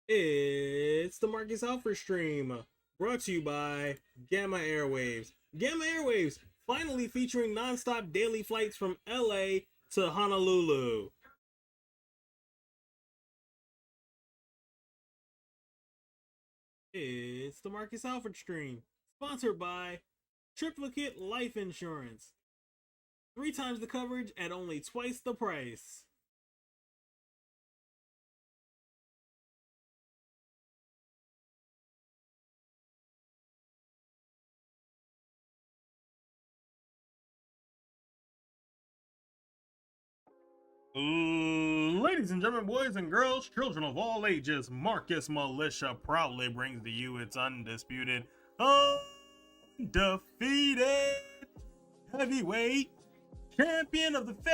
It's the Marcus Alford stream, brought to you by Gamma Airwaves. Gamma Airwaves, finally featuring non-stop daily flights from LA to Honolulu. It's the Marcus Alford stream, sponsored by Triplicate Life Insurance. 3 times the coverage at only twice the price. Ladies and gentlemen, boys and girls, children of all ages, Marcus Militia proudly brings to you its undisputed, undefeated heavyweight champion of the fail.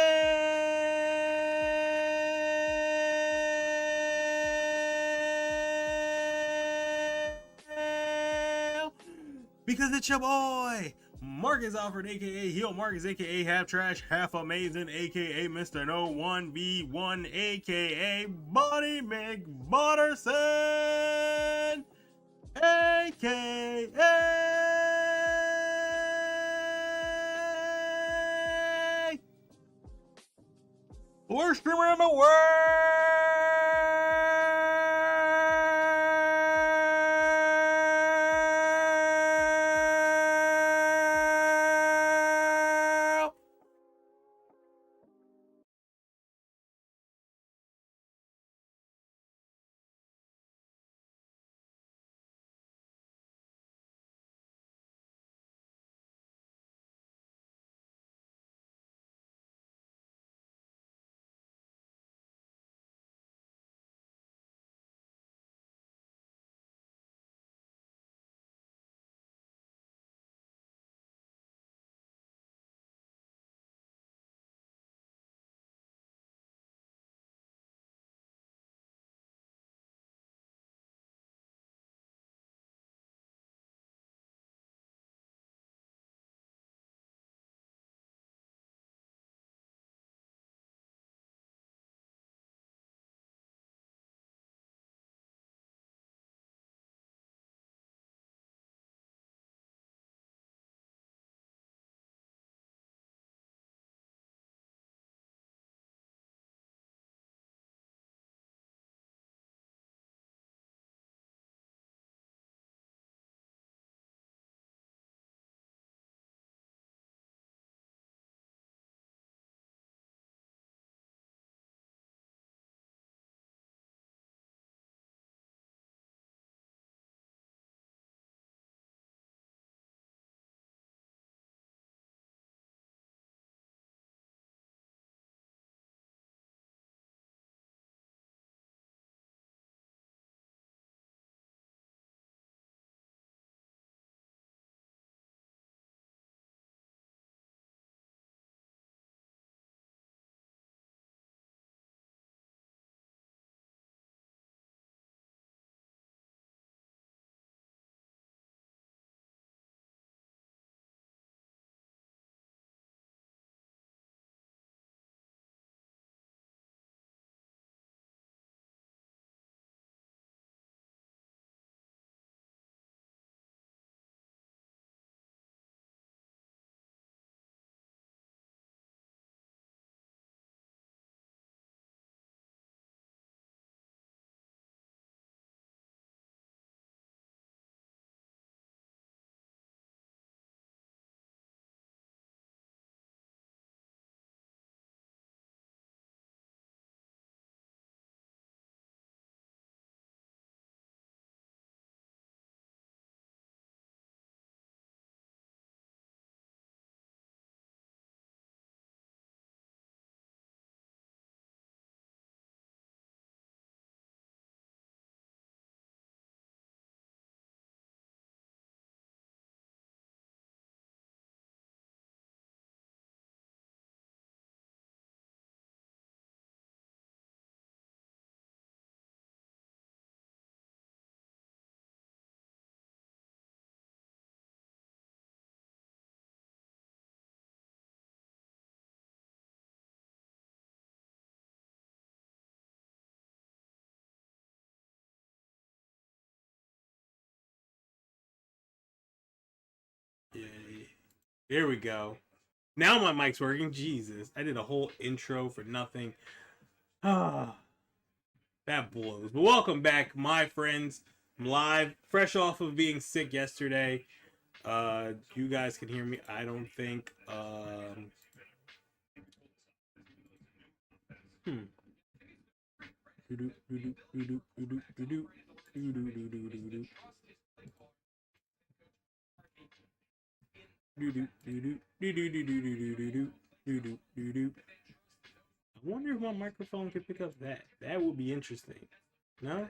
Because it's your boy, Marcus Alford, aka Heel Marcus, aka Half Trash, Half Amazing, aka Mr. No 1v1, aka Body McButterson, aka worst streamer in the world. There we go. Now my mic's working. Jesus, I did a whole intro for nothing. Ah, that blows. But welcome back, my friends. I'm live, fresh off of being sick yesterday. You guys can hear me. I don't think. I wonder if my microphone can pick up that. That would be interesting. No?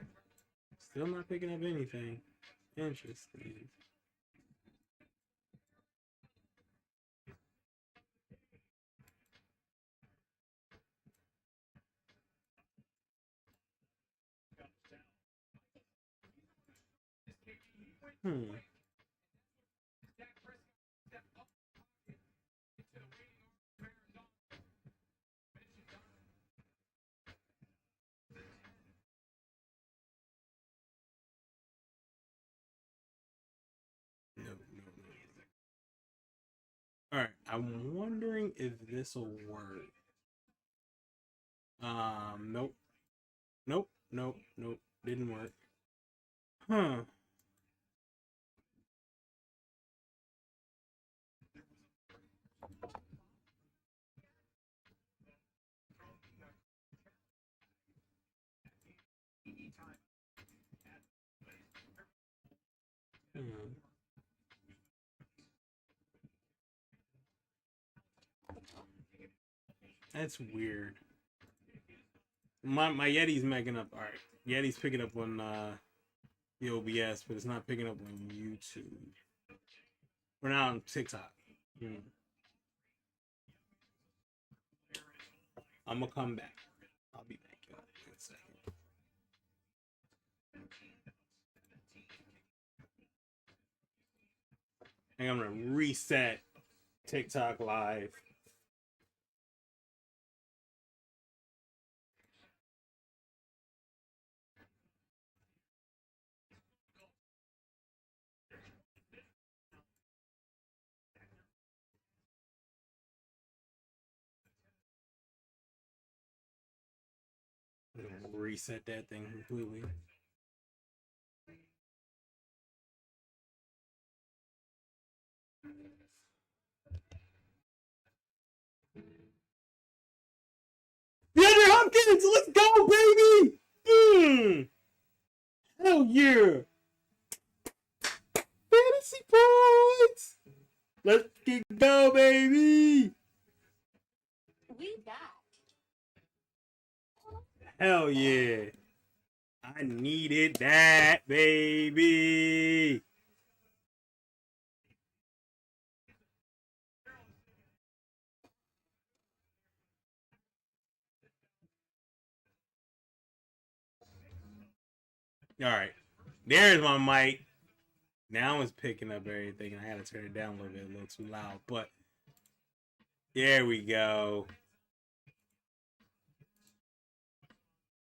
Still not picking up anything. Interesting. No. Alright, I'm wondering if this will work. Nope. Nope. Didn't work. Huh. That's weird. My Yeti's making up. All right, Yeti's picking up on the OBS, but it's not picking up on YouTube. We're not on TikTok. I'm gonna come back. I'll be back in a second. I think I'm gonna reset TikTok live. I'm gonna reset that thing completely. DeAndre Hopkins, let's go, baby! Hell yeah! Fantasy points! Let's go, baby! We back. Hell yeah! I needed that, baby! Alright. There's my mic. Now it's picking up everything. I had to turn it down a little too loud. But there we go.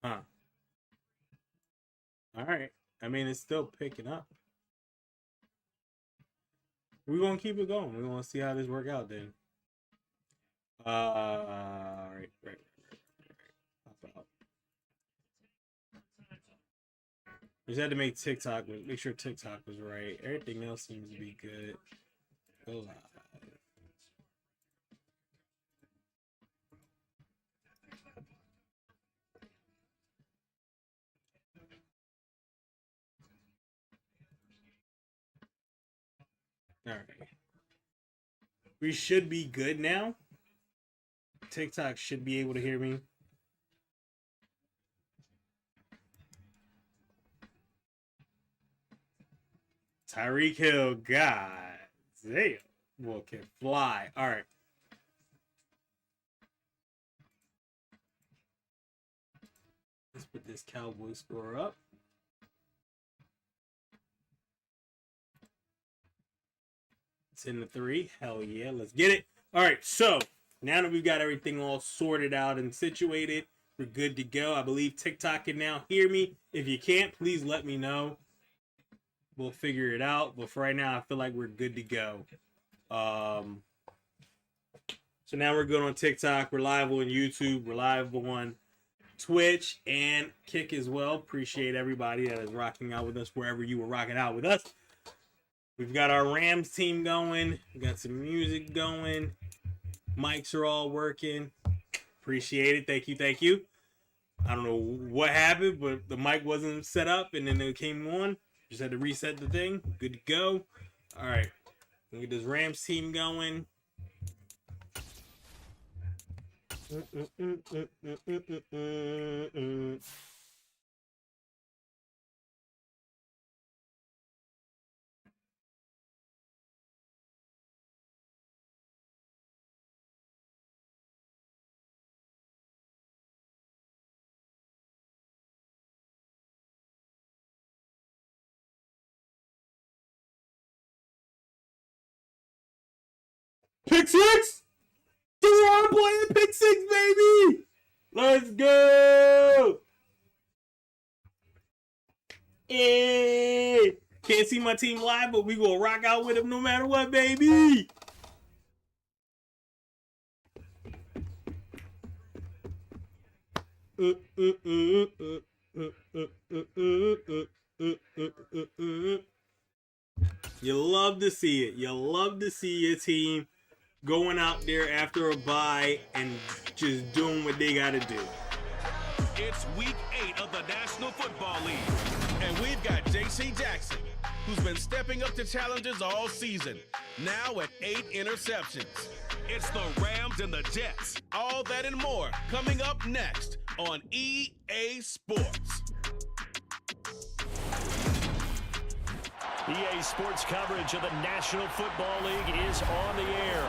Huh. Alright. I mean, it's still picking up. We're going to keep it going. We're going to see how this works out then. Right. Just had to make sure TikTok was right. Everything else seems to be good. Go live. All right. We should be good now. TikTok should be able to hear me. Tyreek Hill, God damn, boy can fly. All right. Let's put this Cowboys score up. It's in the 3. Hell yeah, let's get it. All right, so now that we've got everything all sorted out and situated, we're good to go. I believe TikTok can now hear me. If you can't, please let me know. We'll figure it out. But for right now, I feel like we're good to go. So now we're good on TikTok. We're live on YouTube. We're live on Twitch and Kick as well. Appreciate everybody that is rocking out with us wherever you were rocking out with us. We've got our Rams team going. We got some music going. Mics are all working. Appreciate it. Thank you. Thank you. I don't know what happened, but the mic wasn't set up and then it came on. Just had to reset the thing. Good to go. All right. Get this Rams team going. Pick six! Do you want to play the pick six, baby? Let's go! Hey! Can't see my team live, but we gonna rock out with them no matter what, baby! You love to see it. You love to see your team going out there after a bye and just doing what they got to do. It's week 8 of the National Football League. And we've got J.C. Jackson, who's been stepping up to challenges all season, now at 8 interceptions. It's the Rams and the Jets. All that and more coming up next on EA Sports. EA Sports coverage of the National Football League is on the air.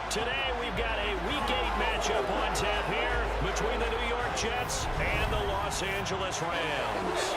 Today we've got a Week 8 matchup on tap here between the New York Jets and the Los Angeles Rams.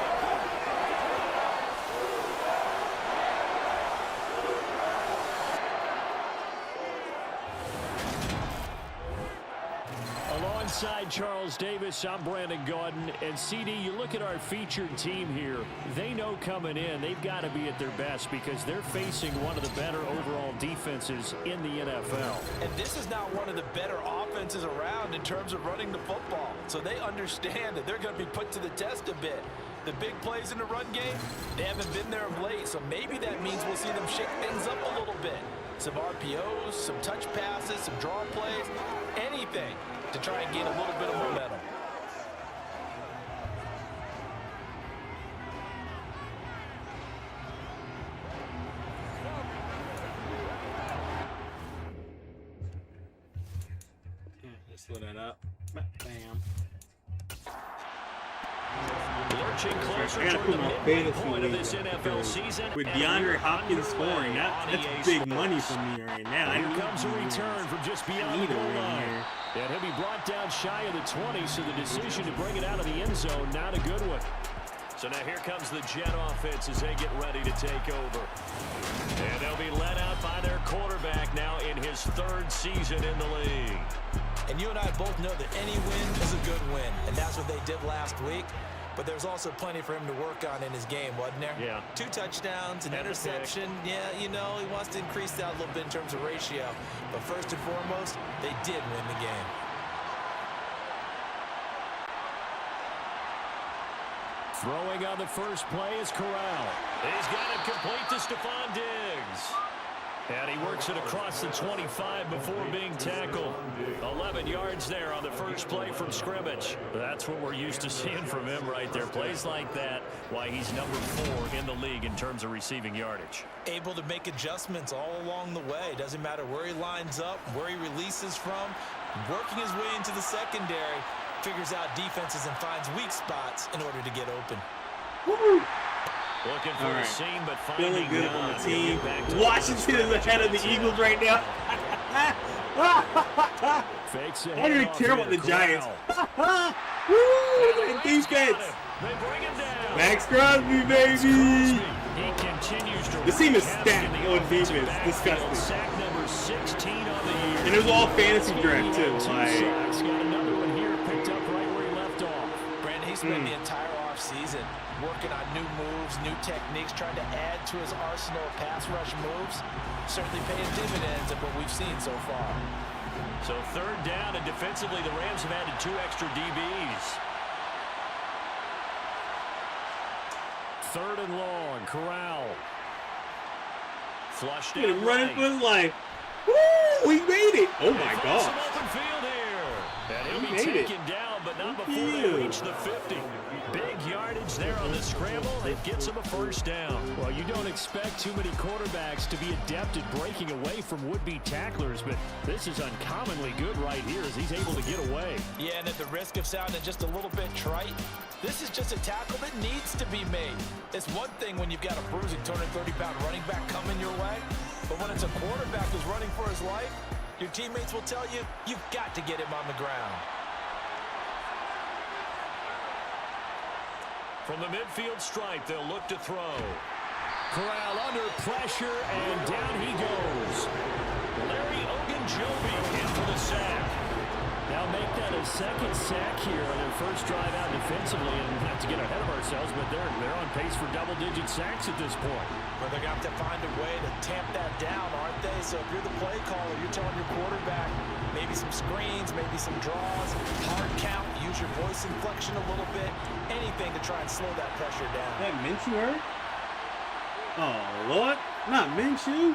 Alongside Charles Davis, I'm Brandon Gaudin. And CD, you look at our featured team here. They know coming in they've got to be at their best because they're facing one of the better overall defenses in the NFL. And this is not one of the better offenses around in terms of running the football. So they understand that they're going to be put to the test a bit. The big plays in the run game, they haven't been there of late. So maybe that means we'll see them shake things up a little bit. Some RPOs, some touch passes, some draw plays, anything to try and gain a little bit of momentum. Let's slow that up. Bam. Lurching closer I gotta toward put the my midway fantasy point of league this NFL season. with And DeAndre we're Hopkins underway scoring. on That's EA big Sports. money for me right now. I Here need comes a wins. return from just I beyond need the a goal win line. here. And he'll be brought down shy of the 20, so the decision to bring it out of the end zone, not a good one. So now here comes the Jet offense as they get ready to take over. And they'll be led out by their quarterback now in his 3rd season in the league. And you and I both know that any win is a good win, and that's what they did last week. But there's also plenty for him to work on in his game, wasn't there? Yeah. 2 touchdowns, an And a interception. Yeah, you know, he wants to increase that a little bit in terms of ratio. But first and foremost, they did win the game. Throwing on the first play is Corral. He's got it complete to Stephon Diggs. And he works it across the 25 before being tackled. 11 yards there on the first play from scrimmage. That's what we're used to seeing from him right there. Plays like that, why he's number 4 in the league in terms of receiving yardage. Able to make adjustments all along the way. Doesn't matter where he lines up, where he releases from. Working his way into the secondary. Figures out defenses and finds weak spots in order to get open. Woo! Looking for the seam, but finding Feeling good on none. the team. Back to Washington is ahead of the Eagles right now. Fakes I don't even care about the Giants. Woo! And defense. They bring him down. Max Crosby, baby. He continues to This team is wreak havoc stacked in the on offensive defense. backfield. Disgusting. Sack number 16 on the year. And it was all fantasy draft too. Two Like, sacks. Got another one here, picked up right where he left off. Brandon, he spent the entire offseason, working on new moves, new techniques, trying to add to his arsenal of pass rush moves. Certainly paying dividends of what we've seen so far. So third down, and defensively, the Rams have added 2 extra DBs. Third and long, Corral. Flushed He's in running right. for his life. Woo! He made it. Oh my Some God. open field here. And he'll He be made it. taken down, but not Thank before they you. reach the 50. Big yardage there on the scramble. It gets him a first down. Well, you don't expect too many quarterbacks to be adept at breaking away from would-be tacklers, but this is uncommonly good right here as he's able to get away. Yeah, and at the risk of sounding just a little bit trite, this is just a tackle that needs to be made. It's one thing when you've got a bruising 230-pound running back coming your way, but when it's a quarterback who's running for his life, your teammates will tell you, you've got to get him on the ground. From the midfield stripe, they'll look to throw. Corral under pressure, and down he goes. Larry Ogunjobi in for the sack. Now make that a second sack here on their first drive out defensively, and not to get ahead of ourselves, but they're on pace for double-digit sacks at this point. Well, they're going to have to find a way to tamp that down, aren't they? So if you're the play caller, you're telling your quarterback maybe some screens, maybe some draws, hard count, use your voice inflection a little bit, anything to try and slow that pressure down. That Minshew hurt? Oh, Lord. Not Minshew.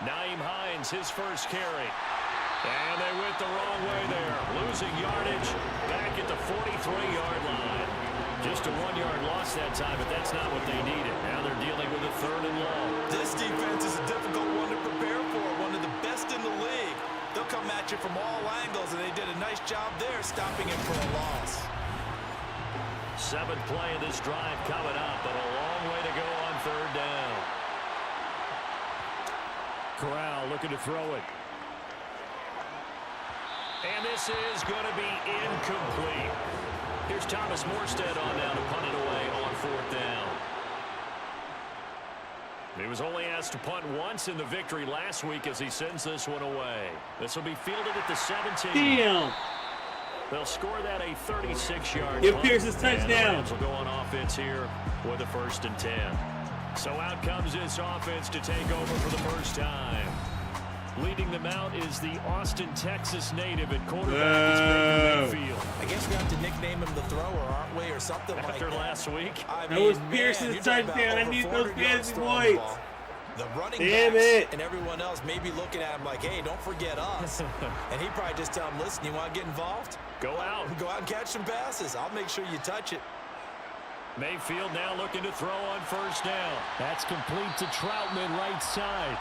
Naeem Hines, his first carry. And they went the wrong way there. Losing yardage back at the 43-yard line. Just a 1-yard loss that time, but that's not what they needed. Now they're dealing with a third and long. This defense is a difficult one to prepare for, one of the best in the league. They'll come at you from all angles, and they did a nice job there stopping him for a loss. 7th play of this drive coming up, but a long way to go on third down. Corral looking to throw it. And this is going to be incomplete. Here's Thomas Morstead on down to punt it away on 4th down. He was only asked to punt once in the victory last week as he sends this one away. This will be fielded at the 17. Damn. They'll score that a 36-yard Give punt. Pierce his touchdown. And the Rams will go on offense here with a 1st and 10. So out comes this offense to take over for the first time. Leading them out is the Austin, Texas native at quarterback. It's Baker Mayfield. I guess we have to nickname him the thrower, aren't we, or something like that. After last week. I That mean, was Pierce's you're talking touchdown. about I over need 400 those yards fantasy throwing the points. ball. The running Damn backs it. and everyone else may be looking at him like, hey, don't forget us. And he'd probably just tell him, listen, you want to get involved? Go out. Go out and catch some passes. I'll make sure you touch it. Mayfield now looking to throw on first down. That's complete to Troutman right side.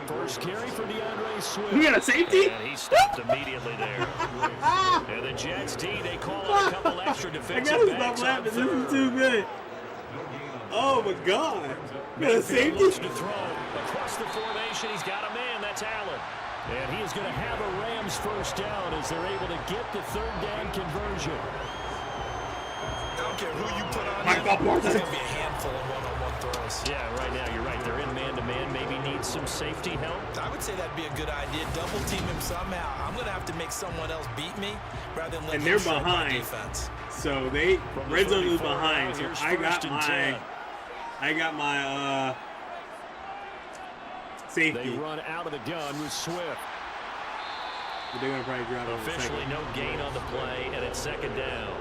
First carry for DeAndre Swift. You got a safety? And he stopped immediately there. And the Jets D, they call out a couple extra I defensive gotta backs stop on laughing. This is third. too good. Oh my God. You got a Mayfield safety? looks to throw across the formation. He's got a man. That's Allen. And he is going to have a Rams first down as they're able to get the third down conversion. I don't care who you put on My him. God, Martin. It's going to be a handful of one-on-one throws. Yeah, right now you're right. They're in man-to-man. Maybe need some safety help. I would say that'd be a good idea. Double team him somehow. I'm going to have to make someone else beat me rather than let And him they're shred my behind. defense. So they From the red zone is 34 behind. now, So here's I first and 10. got my They safety. run out of the gun with Swift. But they're gonna probably drop it in a Officially second. no gain on the play, and it's second down.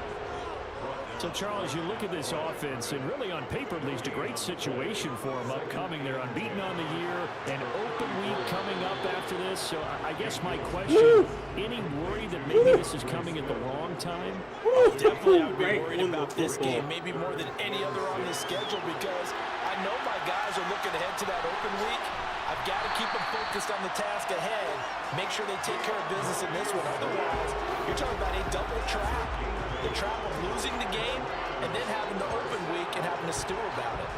So, Charles, you look at this offense, and really on paper, at least a great situation for them upcoming. They're unbeaten on the year, an open week coming up after this. So I guess my question, any worry that maybe this is coming at the wrong time? Definitely, I would be Great worried wonderful about this football. game, maybe more than any other on this schedule, because I know my guys are looking ahead to that open week. I've got to keep them focused on the task ahead, make sure they take care of business in this one. Otherwise, you're talking about a double trap. The trap of losing the game and then having the open week and having to stew about it.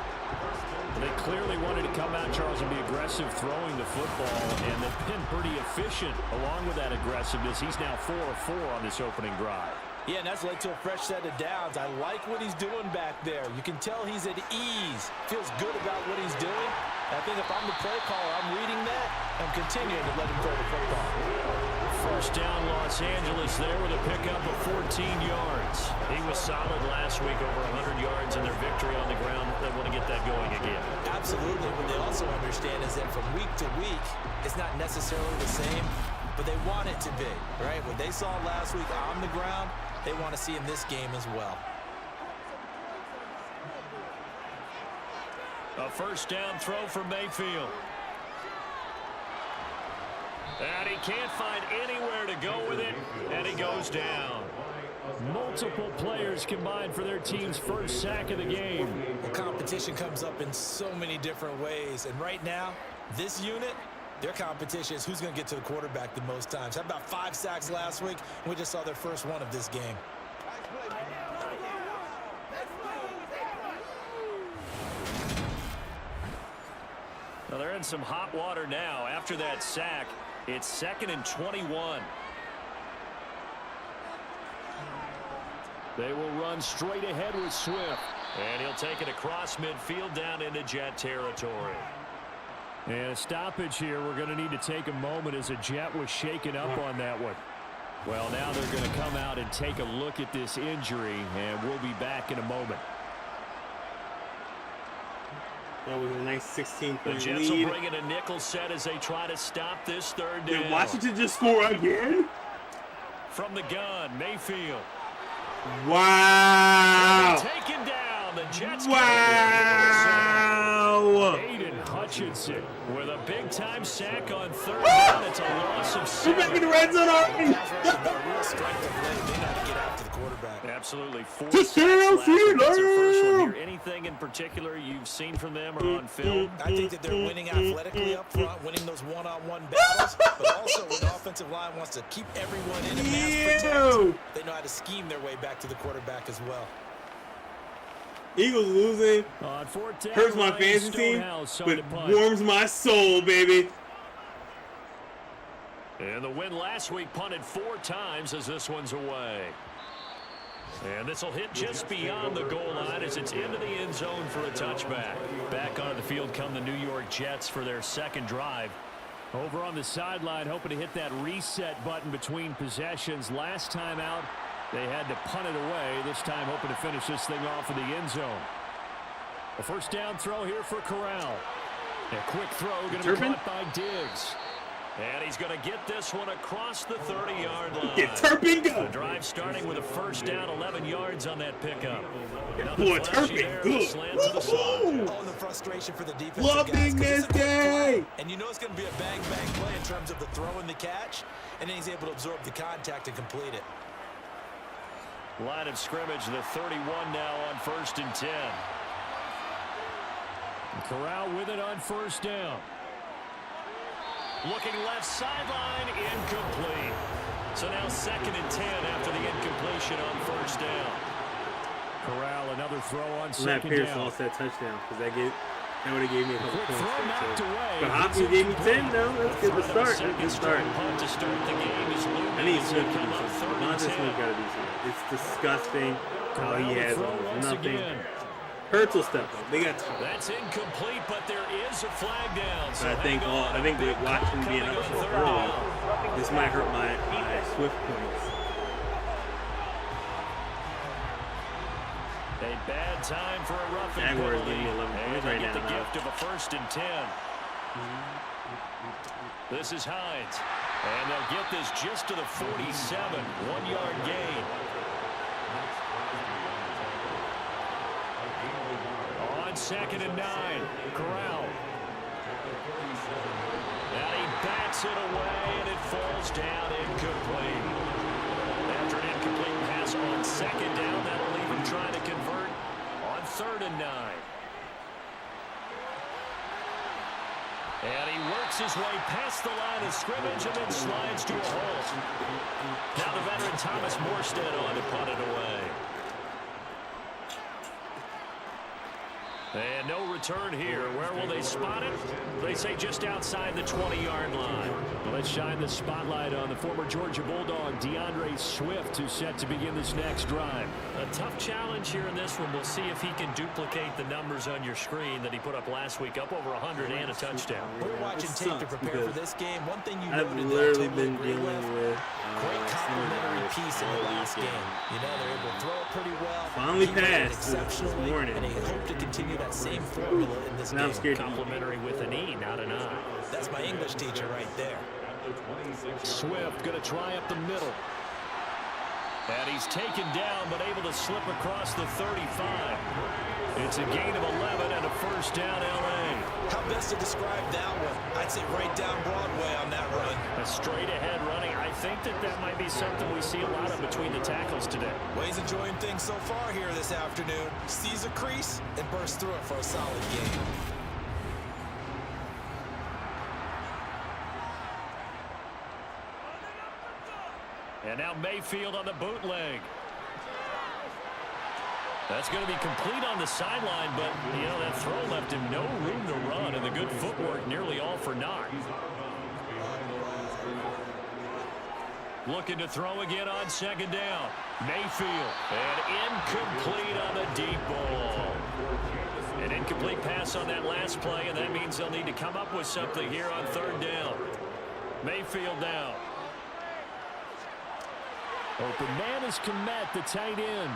They clearly wanted to come out, Charles, and be aggressive throwing the football, and they've been pretty efficient along with that aggressiveness. He's now 4 of 4 on this opening drive. Yeah, and that's led to a fresh set of downs. I like what he's doing back there. You can tell he's at ease, feels good about what he's doing, I think if I'm the play caller, I'm reading that. I'm continuing to let him throw the football. First down, Los Angeles there with a pickup of 14 yards. He was solid last week, over 100 yards in their victory on the ground. They want to get that going again. Absolutely. What they also understand is that from week to week, it's not necessarily the same, but they want it to be, right? What they saw last week on the ground, they want to see in this game as well. A first down throw for Mayfield. And he can't find anywhere to go with it, and he goes down. Multiple players combined for their team's first sack of the game. Well, competition comes up in so many different ways, and right now, this unit, their competition is who's going to get to the quarterback the most times. Had about 5 sacks last week, and we just saw their first one of this game. Well, they're in some hot water now. After that sack, it's 2nd and 21. They will run straight ahead with Swift. And he'll take it across midfield down into Jet territory. And a stoppage here. We're going to need to take a moment as a Jet was shaken up on that one. Well, now they're going to come out and take a look at this injury, and we'll be back in a moment. That was a nice 16-point The Jets lead. will bring in a nickel set as they try to stop this third down. Did Washington just score again? From the gun, Mayfield. Wow! Taken down. The Jets. Wow! Aiden Hutchinson with a big-time sack on third down. It's a loss of 7. We're back in the red zone already. Real strength of leg. They got to get after the quarterback. Absolutely. 4 Just sacks last week. That's their first one Steelers! here. Anything in particular you've seen from them or on film? I think that they're winning athletically up front, winning those one-on-one battles, but also when the offensive line wants to keep everyone in and mass protect, they know how to scheme their way back to the quarterback as well. Eagles losing On fourth down, hurts my Ryan fantasy team, Stonehouse on but the punt. warms my soul, baby. And the win last week punted 4 times as this one's away. And this will hit just beyond the goal line as it's into the end zone for a touchback. Back onto the field come the New York Jets for their second drive. Over on the sideline, hoping to hit that reset button between possessions. Last time out, they had to punt it away. This time hoping to finish this thing off in the end zone. A first down throw here for Corral. A quick throw going to be caught by Diggs. And he's going to get this one across the 30-yard line. Get Turpin go. The drive starting with a first down, 11 yards on that pickup. Boy, Turpin good. Oh, the frustration for the defensive Loving guys, 'cause this it's a quick day. play, and you know it's going to be a bang-bang play in terms of the throw and the catch, and then he's able to absorb the contact and complete it. Line of scrimmage, the 31 now on 1st and 10. Corral with it on first down. Looking left sideline, incomplete. So now 2nd and 10 after the incompletion on first down. Corral, another throw on Matt second Pierce down. lost that touchdown because that would have gave me a couple Quick points. throw knocked There, too. away. But Hopkins gave me 10, though. That's good to start. That's a good start. Punt to start the game is I need Loomis. Smith to do Come up something. 3rd Not and this 10. Smith got to do something. It's disgusting how Corral he to has throw almost once nothing. again. Hurts will step up. They got time. That's incomplete, but there is a flag down. So I think hang on. that watching being Coming up on so 3rd early, down. this might hurt my Swift points. A bad time for a roughing Jaguars penalty. give me 11 And points they right get now, the huh? gift of a 1st and 10. This is Hines. And they'll get this just to the 47. 1-yard gain. On 2nd and 9. Corral. And he bats it away, and it falls down incomplete. After an incomplete pass on 2nd down, that'll leave him trying to convert on 3rd and 9. And he works his way past the line of scrimmage and then slides to a halt. Now the veteran Thomas Morstead on to punt it away. And no return here. Where will they spot it? They say just outside the 20-yard line. Well, let's shine the spotlight on the former Georgia Bulldog, DeAndre Swift, who's set to begin this next drive. A tough challenge here in this one. We'll see if he can duplicate the numbers on your screen that he put up last week, up over 100 and a touchdown. We're watching tape to prepare for this game. One thing you I've noted literally that I totally been agree dealing with, with great complimentary piece in the last game. You know, they're able to throw it pretty well. Finally He ran it passed this exceptionally, morning. and they hope to continue that same formula in this Now I'm game. scared to eat. Complimentary with an E, not an I. That's my English teacher right there. Swift going to try up the middle. And he's taken down, but able to slip across the 35. It's a gain of 11 and a first down, L.A. How best to describe that one? I'd say right down Broadway on that run. A straight-ahead running. I think that might be something we see a lot of between the tackles today. Well, he's enjoying things so far here this afternoon. Sees a crease and bursts through it for a solid game. And now Mayfield on the bootleg. That's going to be complete on the sideline, but, you know, that throw left him no room to run, and the good footwork nearly all for naught. Looking to throw again on second down. Mayfield, and incomplete on the deep ball. An incomplete pass on that last play, and that means they'll need to come up with something here on third down. Mayfield down. Open man is Komet, the tight end.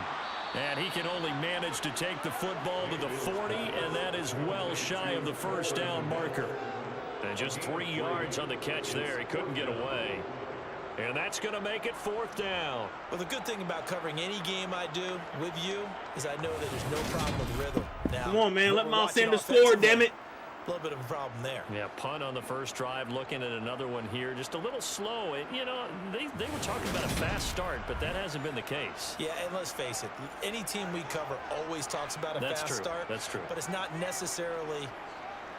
And he can only manage to take the football to the 40, and that is well shy of the first down marker. And just 3 yards on the catch there. He couldn't get away. And that's going to make it fourth down. Well, the good thing about covering any game I do with you is I know that there's no problem with rhythm. Now, Come on, man. Let we're Miles watching Sanders score, damn it. A little bit of a problem there. Yeah, punt on the first drive, looking at another one here. Just a little slow. You know, they were talking about a fast start, but that hasn't been the case. Yeah, and let's face it, any team we cover always talks about a fast start. That's true. But it's not necessarily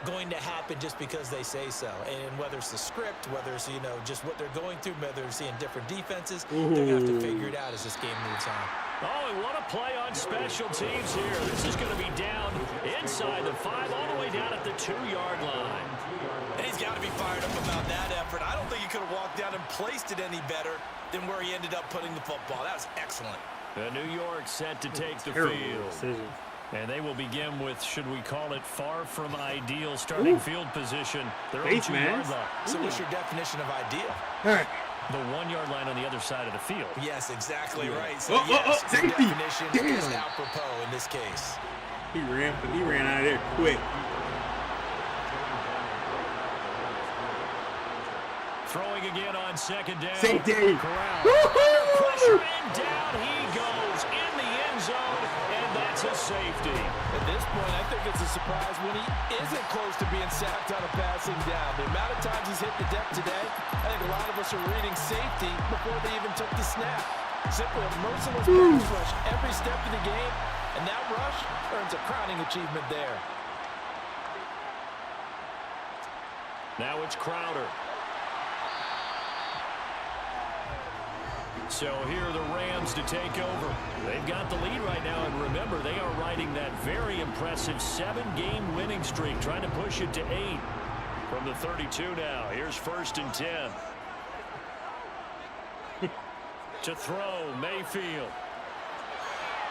going to happen just because they say so. And whether it's the script, whether it's, you know, just what they're going through, whether they're seeing different defenses, they're going to have to figure it out as this game moves on. Oh, and what a play on special teams here. This is going to be down inside the 5, all the way down at the 2-yard line. And he's got to be fired up about that effort. I don't think he could have walked down and placed it any better than where he ended up putting the football. That was excellent. The New York set to take the Terrible field. decision. And they will begin with, should we call it, far from ideal starting field position. They're on the Face 2-yard mask. line. So what's your definition of ideal? All right. The 1-yard line on the other side of the field. Yes, exactly right. So Oh, the safety. definition is Damn. apropos in this case. He ran out of there quick. Throwing again on second down. Safety. Corral. Woohoo! Pressure and down he goes in the end zone, and that's a safety. At this point, I think it's a surprise when he isn't close to being sacked on a passing down. The amount of times he's hit the deck today, I think a lot of us are reading safety before they even took the snap. Simply a merciless pass rush every step of the game, and that rush earns a crowning achievement there. Now it's Crowder. So here are the Rams to take over. They've got the lead right now, and remember, they are riding that very impressive 7-game winning streak, trying to push it to 8 from the 32 now. Here's 1st and 10. To throw, Mayfield.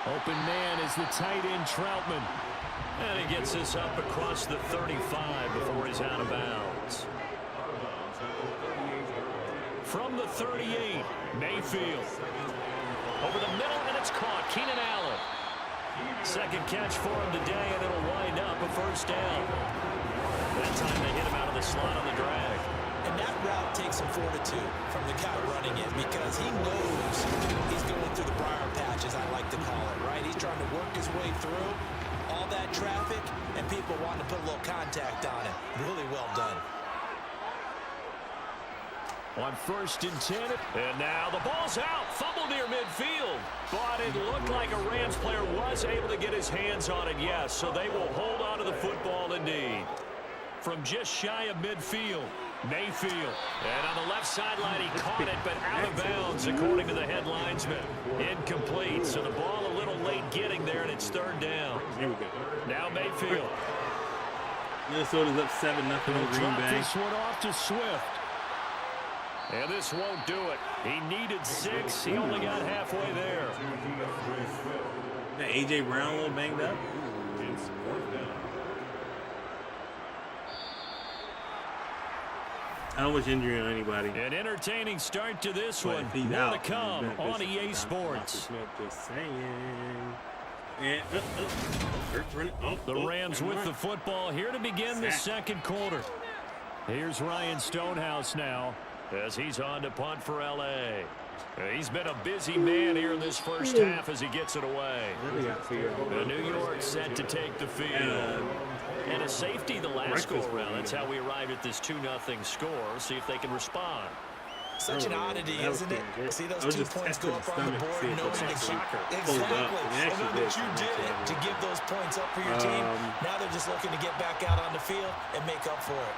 Open man is the tight end, Troutman. And he gets this up across the 35 before he's out of bounds. From the 38, Mayfield. Over the middle, and it's caught. Keenan Allen. Second catch for him today, and it'll wind up a first down. That time they hit him out of the slot on the drag. And that route takes some fortitude from the guy running it because he knows he's going through the briar patch, as I like to call it, right? He's trying to work his way through all that traffic, and people wanting to put a little contact on him. Really well done. On 1st and 10, and now the ball's out. Fumble near midfield. But it looked like a Rams player was able to get his hands on it, yes. So they will hold on to the football indeed. From just shy of midfield, Mayfield. And on the left sideline, he caught it, but out of bounds, according to the head linesman. Incomplete. So the ball a little late getting there, and it's third down. Here we go. Now Mayfield. Minnesota's up 7-0 on Green Drop Bay. this one off to Swift. And this won't do it. He needed 6. He only got halfway there. That A.J. Brown a little banged up. I don't wish injury on anybody. An entertaining start to this But one. if he's More out, to come he's on beneficial. EA Sports. Just saying. And The Rams with the football here to begin the second quarter. Here's Ryan Stonehouse now as he's on to punt for L.A. He's been a busy man here in this first half as he gets it away. The New York set to take the field. And a safety the last go-around. That's how we arrived at this 2-0 score. See if they can respond. Such an oddity, isn't it? See those 2 points go up on the board, knowing that soccer. Exactly. And knowing that you did it to give those points up for your team. Now they're just looking to get back out on the field and make up for it.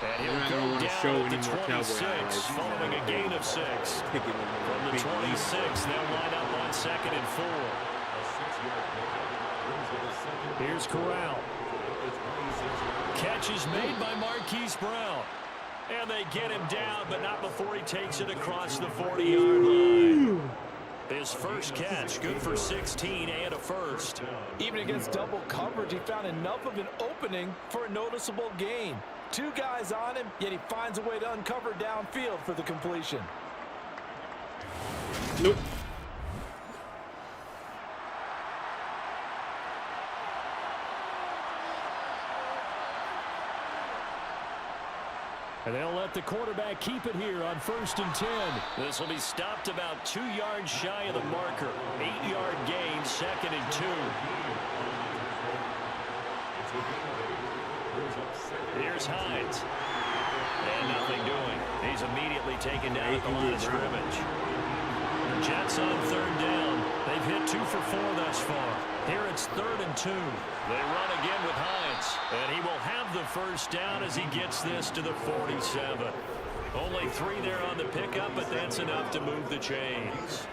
And We're not he'll going to go want to down show at any the more Cowboy 26, highlights. following a gain of 6. From the 26, they'll line up on 2nd and 4. Here's Corral. Catch is made by Marquise Brown. And they get him down, but not before he takes it across the 40-yard line. His first catch, good for 16 and a first. Even against double coverage, he found enough of an opening for a noticeable gain. 2 guys on him, yet he finds a way to uncover downfield for the completion. Nope. And they'll let the quarterback keep it here on 1st and 10. This will be stopped about 2 yards shy of the marker. 8-yard gain, 2nd and 2. Here's Hines. And nothing doing. He's immediately taken down at the line of scrimmage. The Jets on 3rd down. They've hit 2 for 4 thus far. Here it's 3rd and 2. They run again with Hines. And he will have the first down as he gets this to the 47. Only 3 there on the pickup, but that's enough to move the chains.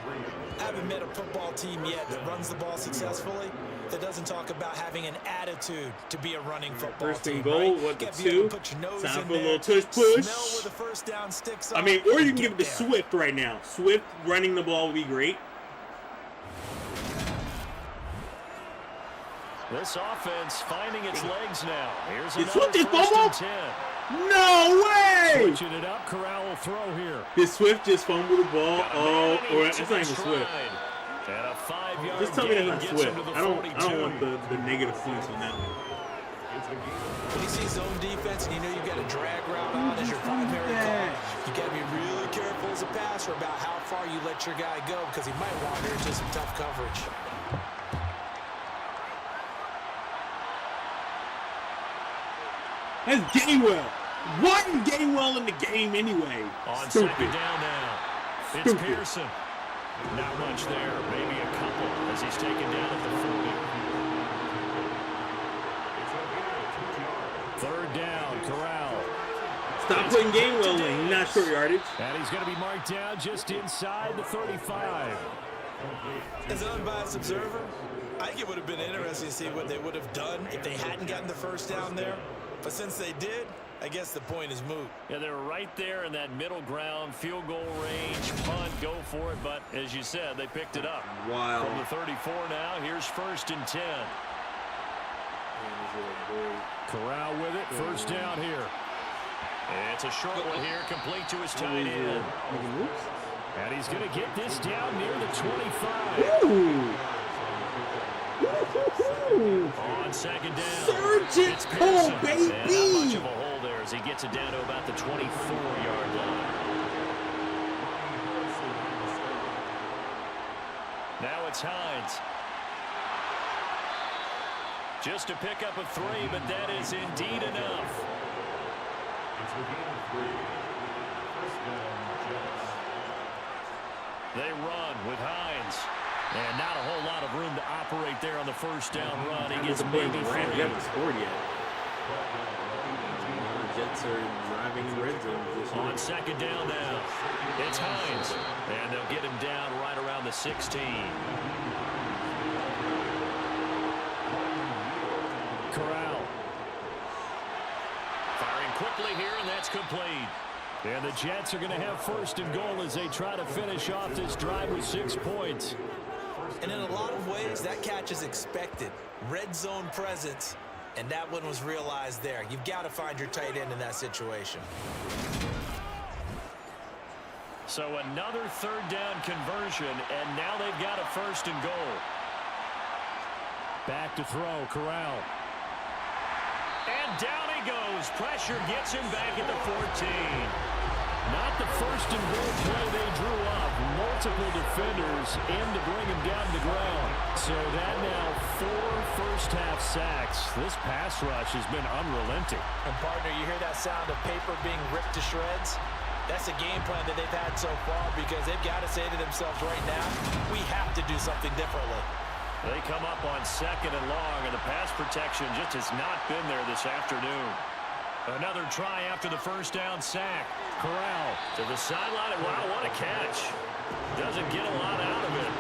I haven't met a football team yet that runs the ball successfully that doesn't talk about having an attitude to be a running football First team. and goal, right? what the Gotta be able 2? to put your nose Time in for a there, little push. smell where the first down sticks I up, mean, or you can and give it get to there. Swift right now. Swift running the ball would be great. This offense finding its legs now. Here's Did another Swift just 1st fumble? and 10. No way! Switching it up, Corral will throw here. Did Swift just fumble the ball? Oh, or it's not even Swift. And a 5-yard Just tell me gain that's not gets Swift. him to the I don't 42. want the negative points on that one. When you see zone defense and you know you've got a drag route on as your primary call, you got to be really careful as a passer about how far you let your guy go because he might wander into some tough coverage. That's Gainwell. One Gainwell in the game anyway. On Stupid. 2nd down now. It's Stupid. Pearson. Not much there. Maybe a couple as he's taken down at the 40. 3rd down, Corral. Stop putting Gainwell in. He's not short yardage. And he's going to be marked down just inside the 35. As an unbiased observer, I think it would have been interesting to see what they would have done if they hadn't gotten the first down there. But since they did, I guess the point is moot. Yeah, they're right there in that middle ground, field goal range, punt, go for it. But as you said, they picked it up. Wow. From the 34 now, here's 1st and 10. Corral with it, 1st down here. It's a short one here, complete to his tight end. And he's going to get this down near the 25. On 2nd down. Sergeant It's Cole, Pearson. And not much baby. of a hole there as he gets it down to about the 24-yard line. Now it's Hines. Just to pick up a 3, but that is indeed enough. They run with Hines. And not a whole lot of room to operate there on the 1st down run. He gets maybe 3. We haven't scored yet. Jets are driving in red zone position. On second down now, it's Hines, and they'll get him down right around the 16. Corral. Firing quickly here, and that's complete. And the Jets are going to have first and goal as they try to finish off this drive with 6 points. And in a lot of ways, that catch is expected. Red zone presence, and that one was realized there. You've got to find your tight end in that situation. So another third down conversion, and now they've got a first and goal. Back to throw, Corral. And down he goes. Pressure gets him back at the 14. Not the first and goal play they drew up. Multiple defenders in to bring him down to the ground. So that now 4 first-half sacks. This pass rush has been unrelenting. And, partner, you hear that sound of paper being ripped to shreds? That's a game plan that they've had so far because they've got to say to themselves right now, we have to do something differently. They come up on second and long, and the pass protection just has not been there this afternoon. Another try after the first down sack. Corral to the sideline, and wow, what a catch. Doesn't get a lot out of it,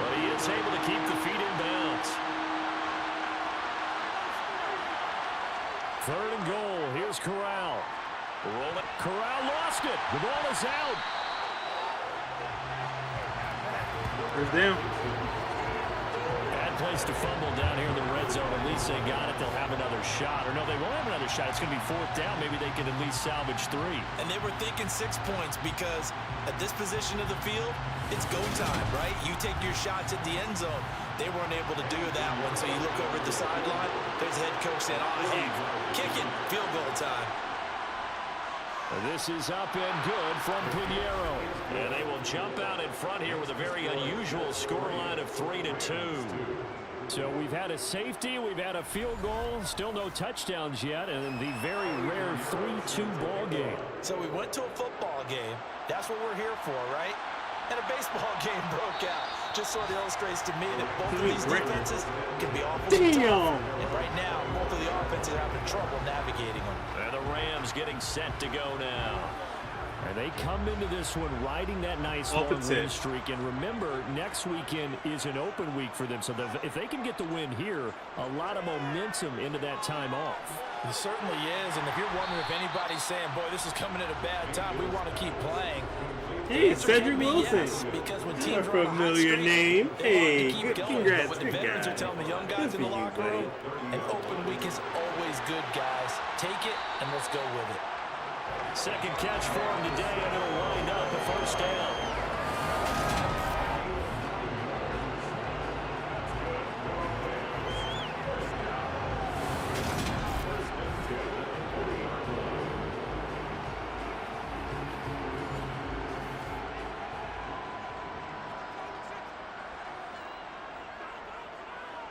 but he is able to keep the feet in bounds. Third and goal. Here's Corral. Rolling. Corral lost it. The ball is out. First down. Bad place to fumble down here in the red zone. At least they got it. They'll have another shot. Or no, they won't have another shot. It's going to be fourth down. Maybe they can at least salvage 3. And they were thinking 6 points because at this position of the field, it's go time, right? You take your shots at the end zone. They weren't able to do that one. So you look over at the sideline. There's the head coach saying, oh, heck, kick it. Field goal time. This is up and good from Pinheiro. And they will jump out in front here with a very unusual scoreline of 3-2. So we've had a safety, we've had a field goal, still no touchdowns yet, and the very rare 3-2 ball game. So we went to a football game. That's what we're here for, right? And a baseball game broke out. Just sort of illustrates to me that both of these defenses can be awfully tough. And right now, both of the offenses are having trouble navigating them. And the Rams getting set to go now. And they come into this one riding that nice long win streak. And remember, next weekend is an open week for them. So if they can get the win here, a lot of momentum into that time off. It certainly is. And if you're wondering if anybody's saying, boy, this is coming at a bad time, we want to keep playing. Hey, it's Cedric Wilson. Yes, because when teams Not a familiar name. Hey, good, congrats, what good the veterans guy. are telling the young guys in the locker room, an open week is always good, guys. Take it, and let's go with it. Second catch for him today, and it'll wind up a first down.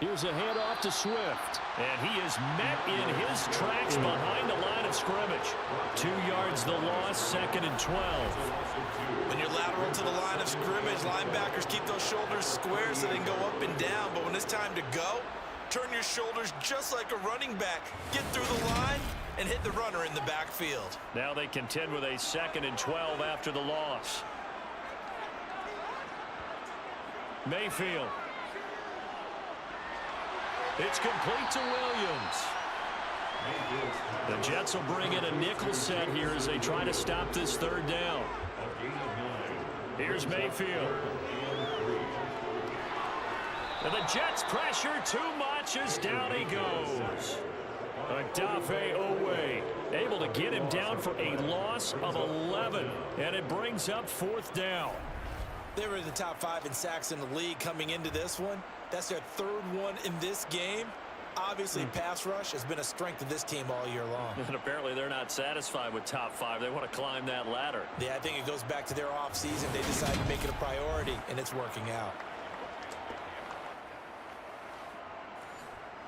Here's a handoff to Swift. And he is met in his tracks behind the line of scrimmage. 2 yards the loss, second and 12. When you're lateral to the line of scrimmage, linebackers keep those shoulders square so they can go up and down. But when it's time to go, turn your shoulders just like a running back. Get through the line and hit the runner in the backfield. Now they contend with a second and 12 after the loss. Mayfield. It's complete to Williams. The Jets will bring in a nickel set here as they try to stop this third down. Here's Mayfield. And the Jets pressure too much as down he goes. Adafe Owe able to get him down for a loss of 11. And it brings up fourth down. They were in the top 5 in sacks in the league coming into this one. That's their third one in this game. Obviously, pass rush has been a strength of this team all year long. And apparently they're not satisfied with top 5. They want to climb that ladder. Yeah, I think it goes back to their offseason. They decided to make it a priority, and it's working out.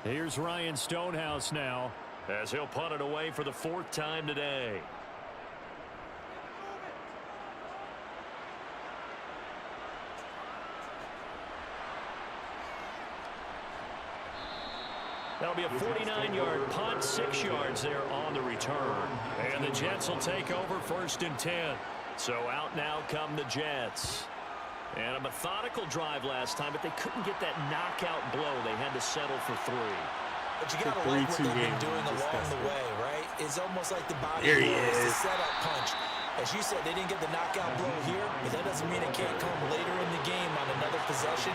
Here's Ryan Stonehouse now, as he'll punt it away for the 4th time today. That'll be a 49-yard punt, 6 yards there on the return. And the Jets will take over 1st and 10. So out now come the Jets. And a methodical drive last time, but they couldn't get that knockout blow. They had to settle for 3. But you got to like what they've been doing along the way, right? It's almost like the body blow is the setup punch. As you said, they didn't get the knockout blow here, but that doesn't mean it can't come later in the game on another possession.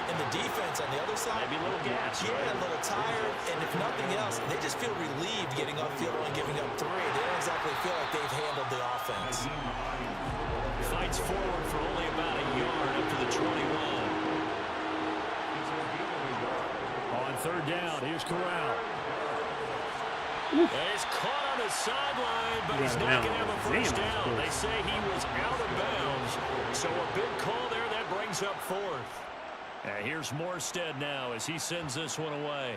And the defense on the other side, maybe a little gas, yeah, a little tired, and if nothing else, they just feel relieved getting upfield and giving up 3. They don't exactly feel like they've handled the offense. Fights forward for only about a yard up to the 21. On 3rd down, here's Corral. He's caught on the sideline, but he's not going to have a first down. They say he was out of bounds, so a big call there that brings up 4th. And here's Morstead now as he sends this one away.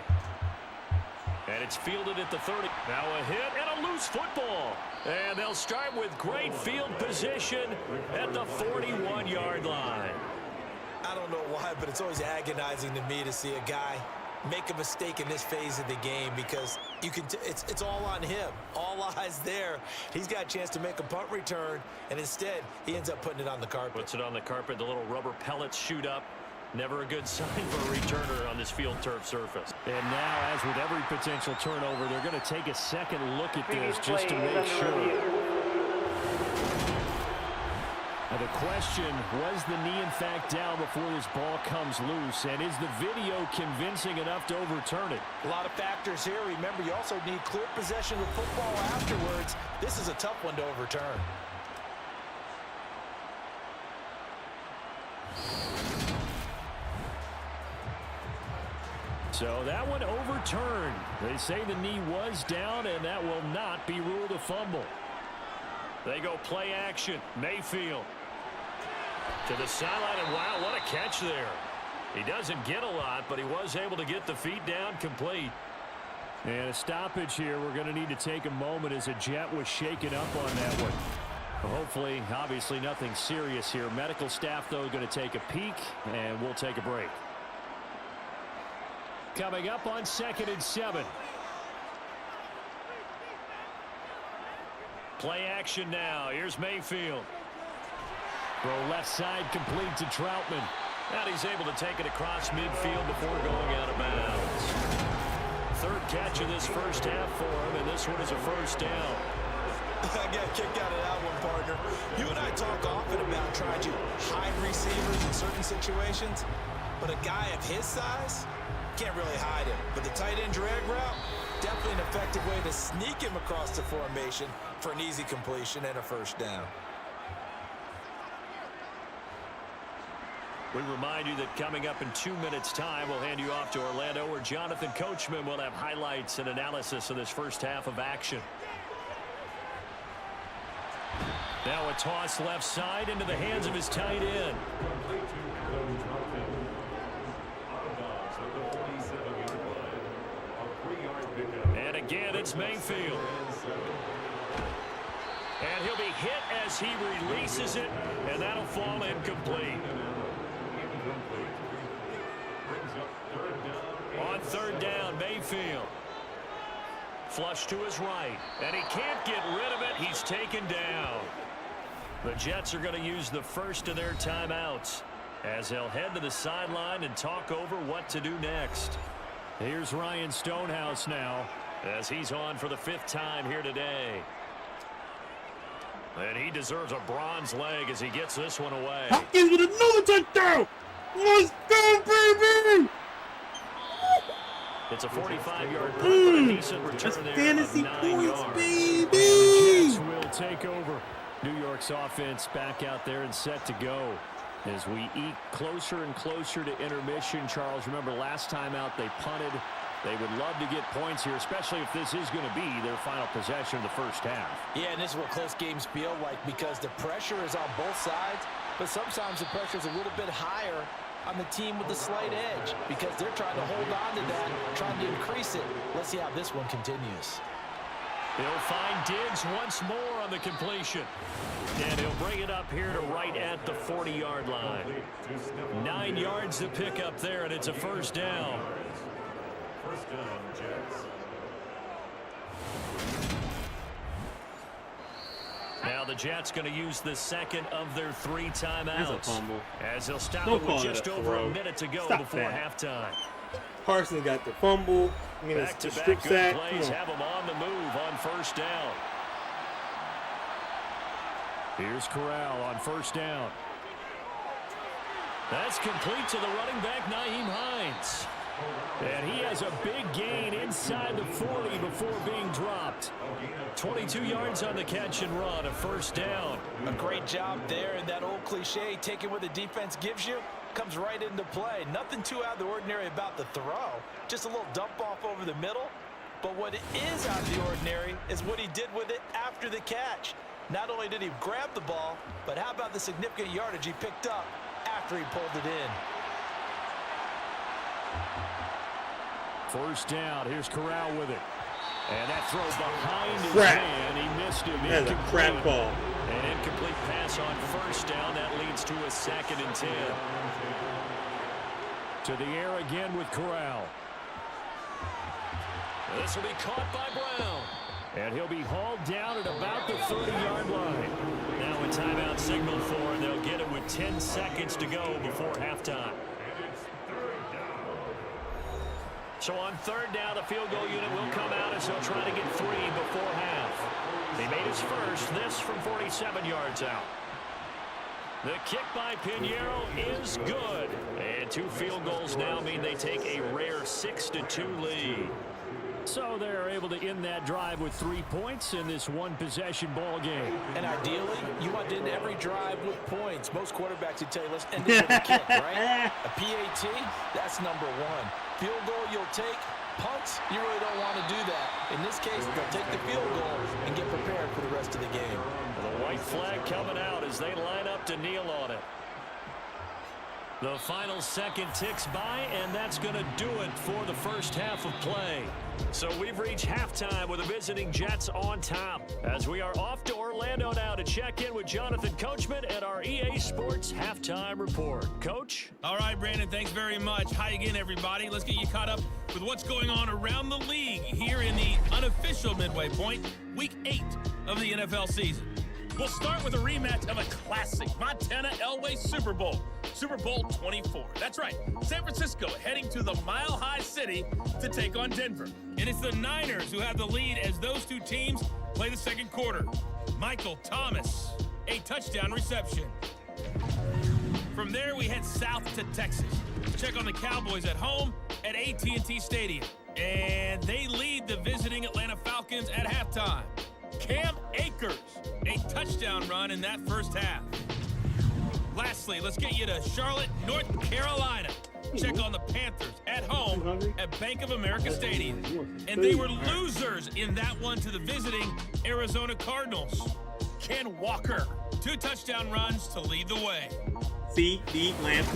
And it's fielded at the 30. Now a hit and a loose football. And they'll start with great field position at the 41-yard line. I don't know why, but it's always agonizing to me to see a guy make a mistake in this phase of the game because you can it's all on him. All eyes there. He's got a chance to make a punt return, and instead he ends up putting it on the carpet. Puts it on the carpet. The little rubber pellets shoot up. Never a good sign for a returner on this field turf surface. And now, as with every potential turnover, they're going to take a second look at this just to make sure. Now the question, was the knee in fact down before this ball comes loose? And is the video convincing enough to overturn it? A lot of factors here. Remember, you also need clear possession of the football afterwards. This is a tough one to overturn. So that one overturned. They say the knee was down, and that will not be ruled a fumble. They go play action. Mayfield to the sideline, and wow, what a catch there. He doesn't get a lot, but he was able to get the feet down complete. And a stoppage here. We're going to need to take a moment as a Jet was shaken up on that one. Hopefully, obviously nothing serious here. Medical staff, though, going to take a peek, and we'll take a break. Coming up on 2nd and 7. Play action now. Here's Mayfield. Throw left side complete to Troutman. And he's able to take it across midfield before going out of bounds. 3rd catch of this first half for him, and this one is a first down. I got kicked out of that one, partner. You and I talk often about trying to hide receivers in certain situations, but a guy of his size can't really hide him. But the tight end drag route, definitely an effective way to sneak him across the formation for an easy completion and a first down. We remind you that coming up in 2 minutes' time, we'll hand you off to Orlando, where Jonathan Coachman will have highlights and analysis of this first half of action. Now a toss left side into the hands of his tight end. And again, it's Mayfield. And he'll be hit as he releases it, and that'll fall incomplete. On 3rd down, Mayfield. Flush to his right, and he can't get rid of it. He's taken down. The Jets are going to use the first of their timeouts as they'll head to the sideline and talk over what to do next. Here's Ryan Stonehouse now, as he's on for the 5th time here today. And he deserves a bronze leg as he gets this one away. Hopkins with another touchdown! Let's go, baby! It's a 45-yard punt, but a decent return there. Fantasy of 9 points, yards. baby! the Jets will take over. New York's offense back out there and set to go. As we eke closer and closer to intermission, Charles, remember last time out they punted. They would love to get points here, especially if this is going to be their final possession of the first half. Yeah, and this is what close games feel like because the pressure is on both sides, but sometimes the pressure is a little bit higher on the team with the slight edge because they're trying to hold on to that, trying to increase it. Let's see how this one continues. He'll find Diggs once more on the completion. And he'll bring it up here to right at the 40-yard line. 9 yards to pick up there, and it's a first down. First down, Jets. Now the Jets going to use the second of their 3 timeouts. That's a fumble. As they'll stop Don't it call with it just a over throw. a minute to go Stop before that. halftime. Parsons got the fumble. I mean, it's the strip Back-to-back good sack. plays have them on the move on first down. Here's Corral on first down. That's complete to the running back, Nyheim Hines. And he has a big gain inside the 40 before being dropped. 22 yards on the catch and run, a first down. A great job there, and that old cliche, taking what the defense gives you, comes right into play. Nothing too out of the ordinary about the throw. Just a little dump off over the middle. But what is out of the ordinary is what he did with it after the catch. Not only did he grab the ball, but how about the significant yardage he picked up after he pulled it in. First down. Here's Corral with it. And that throw behind his Crap. man. He missed him. That's a crap ball. An incomplete pass on first down. That leads to a 2nd and 10. To the air again with Corral. This will be caught by Brown. And he'll be hauled down at about the 30-yard line. Now a timeout signal for, and they'll get it with 10 seconds to go before halftime. So on third down, the field goal unit will come out as they'll try to get 3 before half. He made his first, this from 47 yards out. The kick by Pinheiro is good. And 2 field goals now mean they take a rare 6-2 lead. So they're able to end that drive with 3 points in this one-possession ball game. And ideally, you want to end every drive with points. Most quarterbacks would tell you, let's end it with a kick, right? A PAT, that's number 1. Field goal you'll take. Punts, you really don't want to do that. In this case, they'll take the field goal and get prepared for the rest of the game. The white flag coming out as they line up to kneel on it. The final second ticks by, and that's going to do it for the first half of play. So we've reached halftime with the visiting Jets on top, as we are off to Orlando now to check in with Jonathan Coachman at our EA Sports Halftime Report. Coach? All right, Brandon, thanks very much. Hi again, everybody. Let's get you caught up with what's going on around the league here in the unofficial midway point, Week 8 of the NFL season. We'll start with a rematch of a classic Montana Elway Super Bowl. Super Bowl 24. That's right. San Francisco heading to the Mile High City to take on Denver. And it's the Niners who have the lead as those 2 teams play the second quarter. Michael Thomas, a touchdown reception. From there, we head south to Texas to check on the Cowboys at home at AT&T Stadium. And they lead the visiting Atlanta Falcons at halftime. Cam Akers, a touchdown run in that first half. Lastly, let's get you to Charlotte, North Carolina. Check on the Panthers at home at Bank of America Stadium. And they were losers in that one to the visiting Arizona Cardinals. Ken Walker, 2 touchdown runs to lead the way. See, the lamp.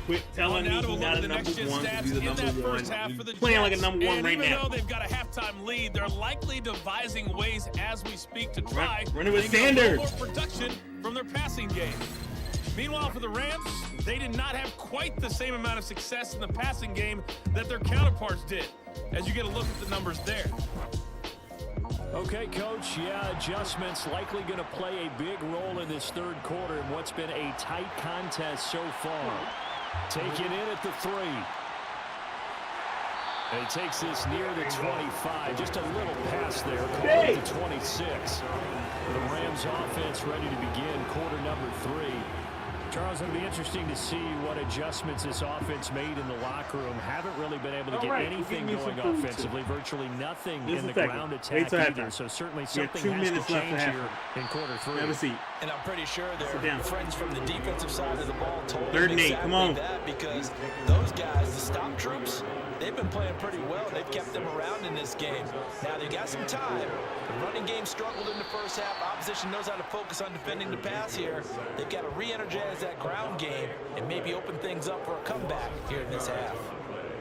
Quit telling me Now to he's look not at a the number next gen 1. stats He's a in that number 1. first half for the Playing like a Jets. number 1 and right even now. though they've got a halftime lead, they're likely devising ways as we speak to try Run it with to get a little Sanders. more production from their passing game. Meanwhile, for the Rams, they did not have quite the same amount of success in the passing game that their counterparts did, as you get a look at the numbers there. Okay, Coach, adjustments likely going to play a big role in this third quarter in what's been a tight contest so far. Taken in at the 3. And he takes this near the 25. Just a little pass there. Call it the 26. The Rams offense ready to begin quarter number 3. Charles, it'll be interesting to see what adjustments this offense made in the locker room. Haven't really been able to get anything going offensively. Virtually nothing in the ground attack either. So certainly something has to change here in quarter 3. Have a seat. And I'm pretty sure their friends from the defensive side of the ball told Third them and 8, exactly come on. that, because those guys, the stop troops, they've been playing pretty well. They've kept them around in this game. Now, they got some time. The running game struggled in the first half. Opposition knows how to focus on defending the pass here. They've got to re-energize that ground game and maybe open things up for a comeback here in this half.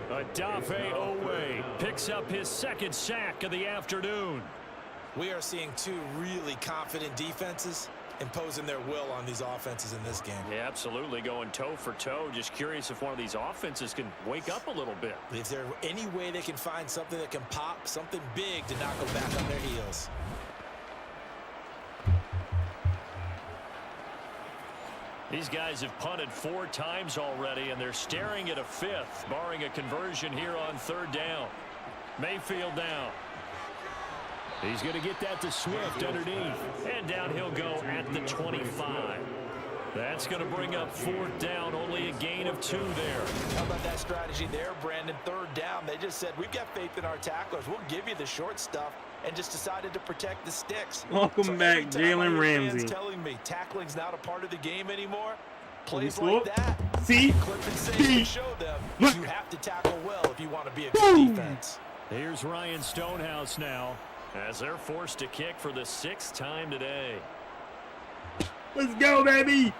Odafe Owe picks up his 2nd sack of the afternoon. We are seeing 2 really confident defenses imposing their will on these offenses in this game. Yeah, absolutely, going toe for toe. Just curious if one of these offenses can wake up a little bit. If there's any way they can find something that can pop, something big to knock them back on their heels. These guys have punted 4 times already, and they're staring at a 5th, barring a conversion here on 3rd down. Mayfield down. He's going to get that to Swift underneath. And down he'll go at the 25. That's going to bring up 4th down, only a gain of 2 there. How about that strategy there, Brandon? 3rd down, they just said, we've got faith in our tacklers. We'll give you the short stuff, and just decided to protect the sticks. Welcome back, Jalen Ramsey. Telling me tackling's not a part of the game anymore. Plays like that. See? Clip and save to show them you have to tackle well if you want to be a good defense. Here's Ryan Stonehouse now, as they're forced to kick for the 6th time today. Let's go, baby!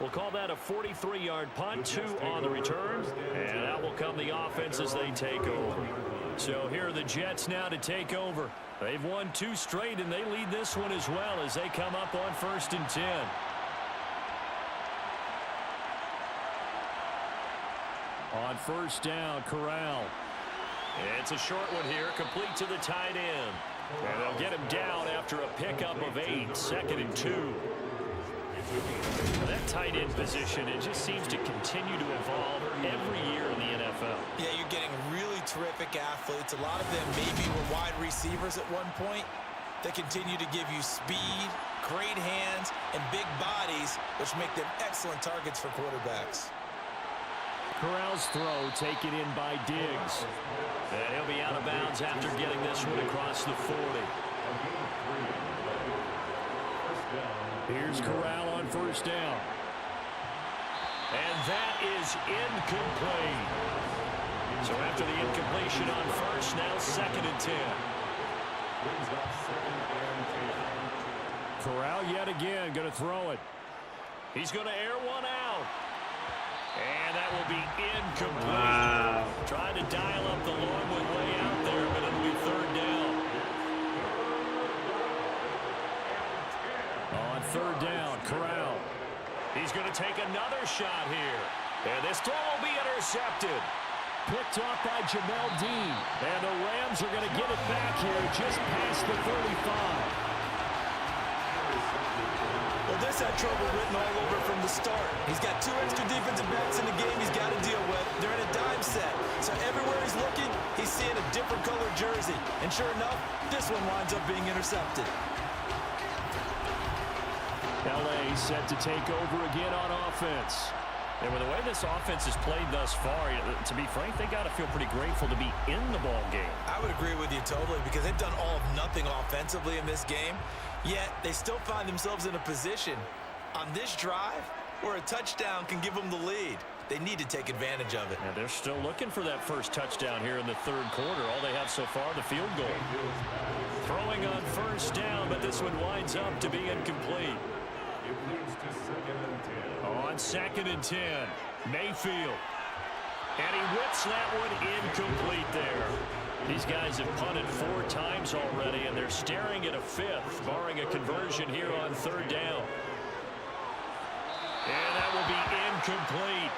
We'll call that a 43-yard punt, 2 on the return, and that will come the offense as they take over. So here are the Jets now to take over. They've won 2 straight, and they lead this one as well as they come up on 1st and 10. On 1st down, Corral. It's a short one here, complete to the tight end. And they'll get him down after a pickup of 8, 2nd and 2. That tight end position, it just seems to continue to evolve every year in the NFL. Yeah, you're getting really terrific athletes. A lot of them maybe were wide receivers at one point. They continue to give you speed, great hands, and big bodies, which make them excellent targets for quarterbacks. Corral's throw taken in by Diggs. And he'll be out of bounds after getting this one across the 40. Here's Corral on 1st down. And that is incomplete. So after the incompletion on 1st, now 2nd and 10. Corral yet again going to throw it. He's going to air one out. And that will be incomplete. Wow. Trying to dial up the long one way out there, but it'll be 3rd down. On 3rd down, Corral. He's going to take another shot here. And this throw will be intercepted. Picked off by Jamel Dean. And the Rams are going to get it back here just past the 35. Well, this had trouble written all over from the start. He's got 2 extra defensive backs in the game he's got to deal with. They're in a dime set. So everywhere he's looking, he's seeing a different color jersey. And sure enough, this one winds up being intercepted. LA set to take over again on offense. And with the way this offense has played thus far, to be frank, they got to feel pretty grateful to be in the ball game. I would agree with you totally, because they've done all of nothing offensively in this game, yet they still find themselves in a position on this drive where a touchdown can give them the lead. They need to take advantage of it. And they're still looking for that first touchdown here in the 3rd quarter. All they have so far, the field goal. Throwing on 1st down, but this one winds up to be incomplete. On 2nd and 10, Mayfield. And he whips that one incomplete there. These guys have punted 4 times already, and they're staring at a 5th, barring a conversion here on 3rd down. And that will be incomplete.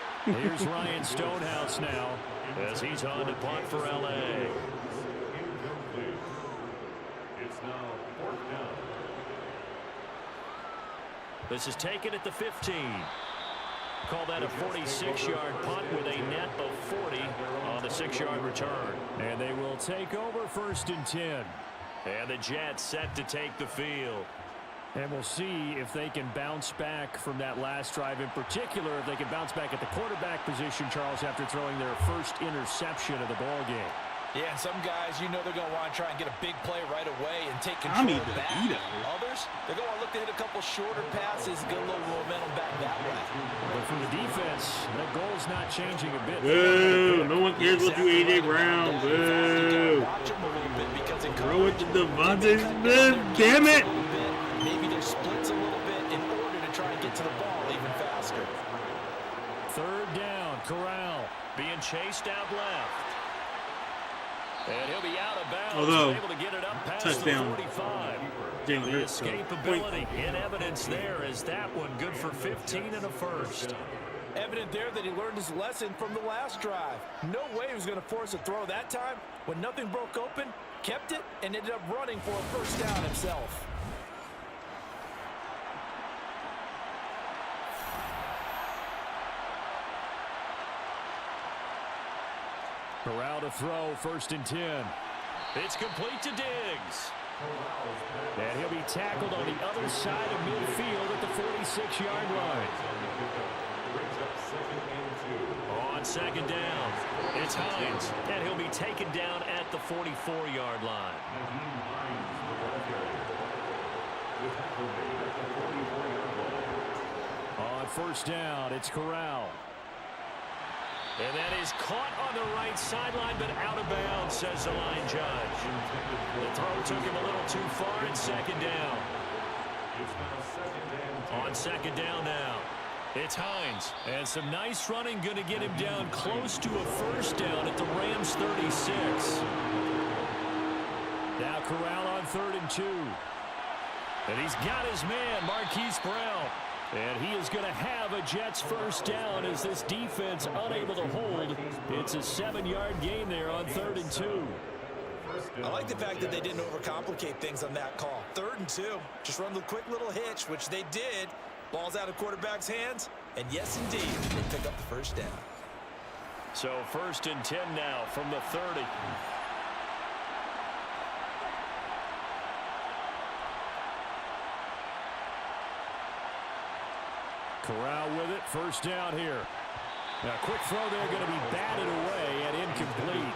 Here's Ryan Stonehouse now, as he's on to punt for L.A. It's now 4th down. This is taken at the 15. Call that a 46-yard punt with a net of 40 on the 6-yard return. And they will take over 1st and 10. And the Jets set to take the field. And we'll see if they can bounce back from that last drive, in particular, if they can bounce back at the quarterback position, Charles, after throwing their first interception of the ball game. Yeah, and some guys, you know they're going to want to try and get a big play right away and take control back. Others, they're going to look to hit a couple shorter passes and get a little momentum back that way. But for the defense, that goal's not changing a bit. Boo! No one cares what you A.J. Brown. Boo! Throw it to Devontae Smith. Damn it! Maybe their splits a little bit in order to try and get to the ball even faster. 3rd down, Corral being chased out left. And he'll be out of bounds. Although, able to get it up past touchdown. the 45. Jalen The Hurts. So, escapability in evidence there as that one good for 15 and a first. Evident there that he learned his lesson from the last drive. No way he was going to force a throw that time. When nothing broke open, kept it, and ended up running for a first down himself. Corral to throw, 1st and 10. It's complete to Diggs. And he'll be tackled on the other side of midfield at the 46-yard line. On 2nd down, it's Hines, and he'll be taken down at the 44-yard line. On 1st down, it's Corral. And that is caught on the right sideline, but out of bounds, says the line judge. The throw took him a little too far in 2nd down. On 2nd down now, it's Hines. And some nice running going to get him down close to a 1st down at the Rams 36. Now Corral on 3rd and 2. And he's got his man, Marquise Brown. And he is going to have a Jets 1st down as this defense unable to hold. It's a 7-yard gain there on 3rd and 2. I like the fact that they didn't overcomplicate things on that call. 3rd and 2. Just run the quick little hitch, which they did. Ball's out of quarterback's hands. And yes, indeed, they pick up the 1st down. So 1st and 10 now from the 30. Corral with it, 1st down here. Now, quick throw there, going to be batted away and incomplete.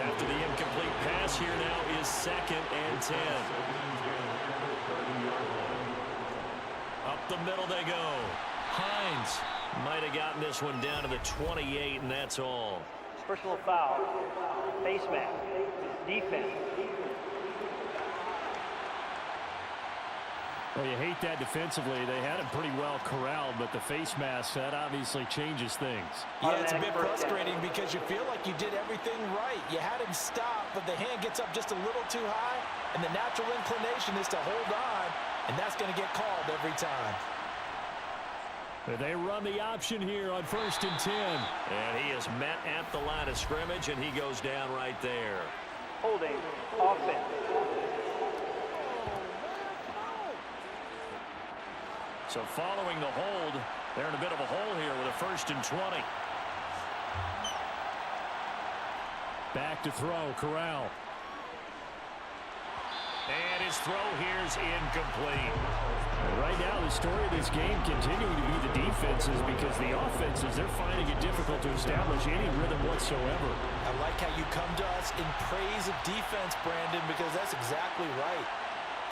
After the incomplete pass, here now is 2nd and 10. Up the middle they go. Hines might have gotten this one down to the 28, and that's all. Personal foul, face mask, defense. Well, you hate that defensively. They had him pretty well corralled, but the face mask, that obviously changes things. Yeah, it's a bit frustrating because you feel like you did everything right. You had him stop, but the hand gets up just a little too high, and the natural inclination is to hold on, and that's going to get called every time. They run the option here on 1st and 10. And he is met at the line of scrimmage, and he goes down right there. Holding, offense. So following the hold, they're in a bit of a hole here with a 1st and 20. Back to throw, Corral. And his throw here's incomplete. Right now, the story of this game continuing to be the defenses because the offenses, they're finding it difficult to establish any rhythm whatsoever. I like how you come to us in praise of defense, Brandon, because that's exactly right.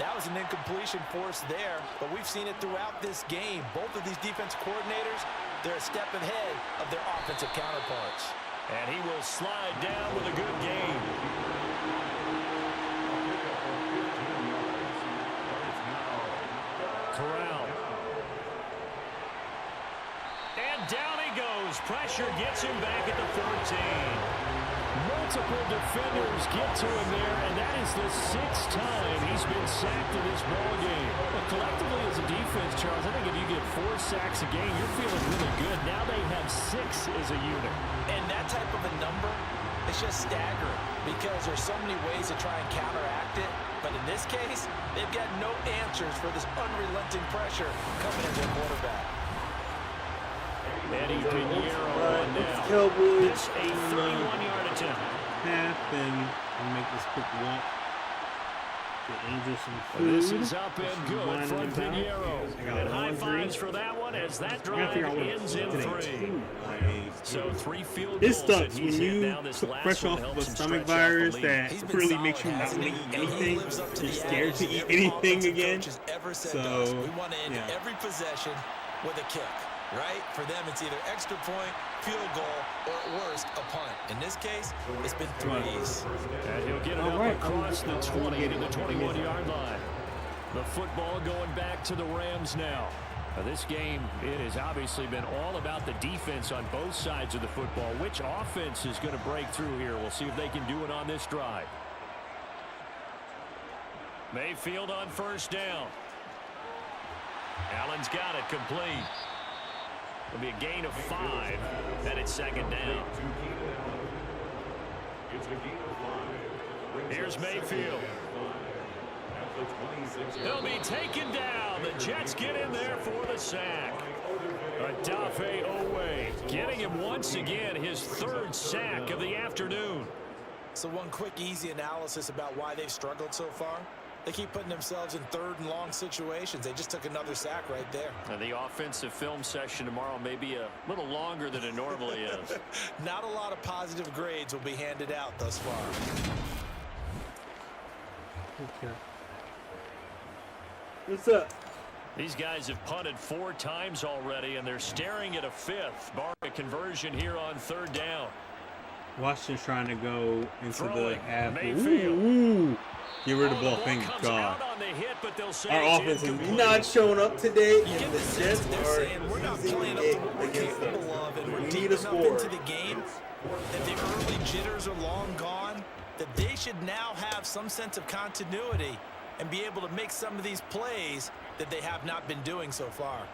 That was an incompletion forced there, but we've seen it throughout this game. Both of these defense coordinators, they're a step ahead of their offensive counterparts. And he will slide down with a good game. Corral. And down he goes. Pressure gets him back at the 14. Multiple defenders get to him there, and that is the 6th time he's been sacked in this ball game. Well, collectively as a defense, Charles, I think if you get 4 sacks a game, you're feeling really good. Now they have 6 as a unit. And that type of a number, it's just staggering because there's so many ways to try and counteract it. But in this case, they've got no answers for this unrelenting pressure coming at their quarterback. Eddie Pinheiro on now. Cowboys. This a 31-yard attempt. And I'll make this quick walk. Get Angel some food. This is up and good from Pinheiro. And high fives for that one as that drive ends in 3. So 3 field It goals. sucks when you fresh off of a stomach virus that really makes you not want to eat anything. You're scared to eat anything again. So, we want to end every possession with a kick. Right? For them, it's either extra point, field goal, or at worst, a punt. In this case, it's been 3s. And he'll get it up across the 20 to the 21-yard line. The football going back to the Rams now. This game, it has obviously been all about the defense on both sides of the football. Which offense is going to break through here? We'll see if they can do it on this drive. Mayfield on first down. Allen's got it complete. It'll be a gain of 5, and it's second down. Here's Mayfield. He'll be taken down. The Jets get in there for the sack. Odafe Owe getting him once again his 3rd sack of the afternoon. So one quick, easy analysis about why they've struggled so far. They keep putting themselves in 3rd and long situations. They just took another sack right there. And the offensive film session tomorrow may be a little longer than it normally is. Not a lot of positive grades will be handed out thus far. Okay. What's up? These guys have punted 4 times already, and they're staring at a 5th. Bar a conversion here on 3rd down. Washington's trying to go into the half. Mayfield. Ooh. Get rid of the ball. Thank God. Our offense is Not showing up today, You and get the the sense Jets that they're are saying we're not playing up to what we're against capable us. of, and we're We deep need a enough score. into the game that the early jitters are long gone, that they should now have some sense of continuity and be able to make some of these plays that they have not been doing so far.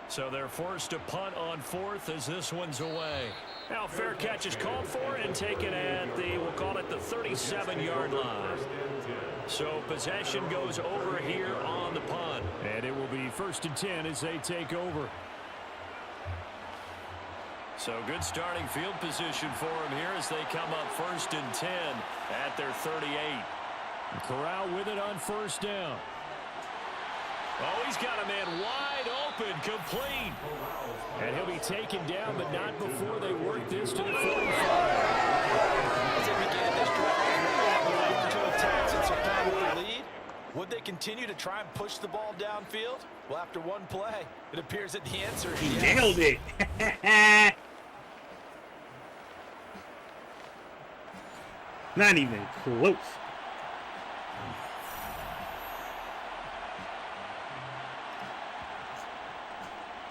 So they're forced to punt on 4th as this one's away. Now fair catch is called for and taken at the, we'll call it the 37-yard line. So possession goes over here on the punt. And it will be 1st and 10 as they take over. So good starting field position for them here as they come up 1st and 10 at their 38. Corral with it on 1st down. Oh, he's got a man wide open, complete. And he'll be taken down, but not before they work this to the 45. As they began this drive, to attack since they're down with the lead. Would they continue to try and push the ball downfield? Well, after one play, it appears that the answer is He yes. nailed it. Not even close.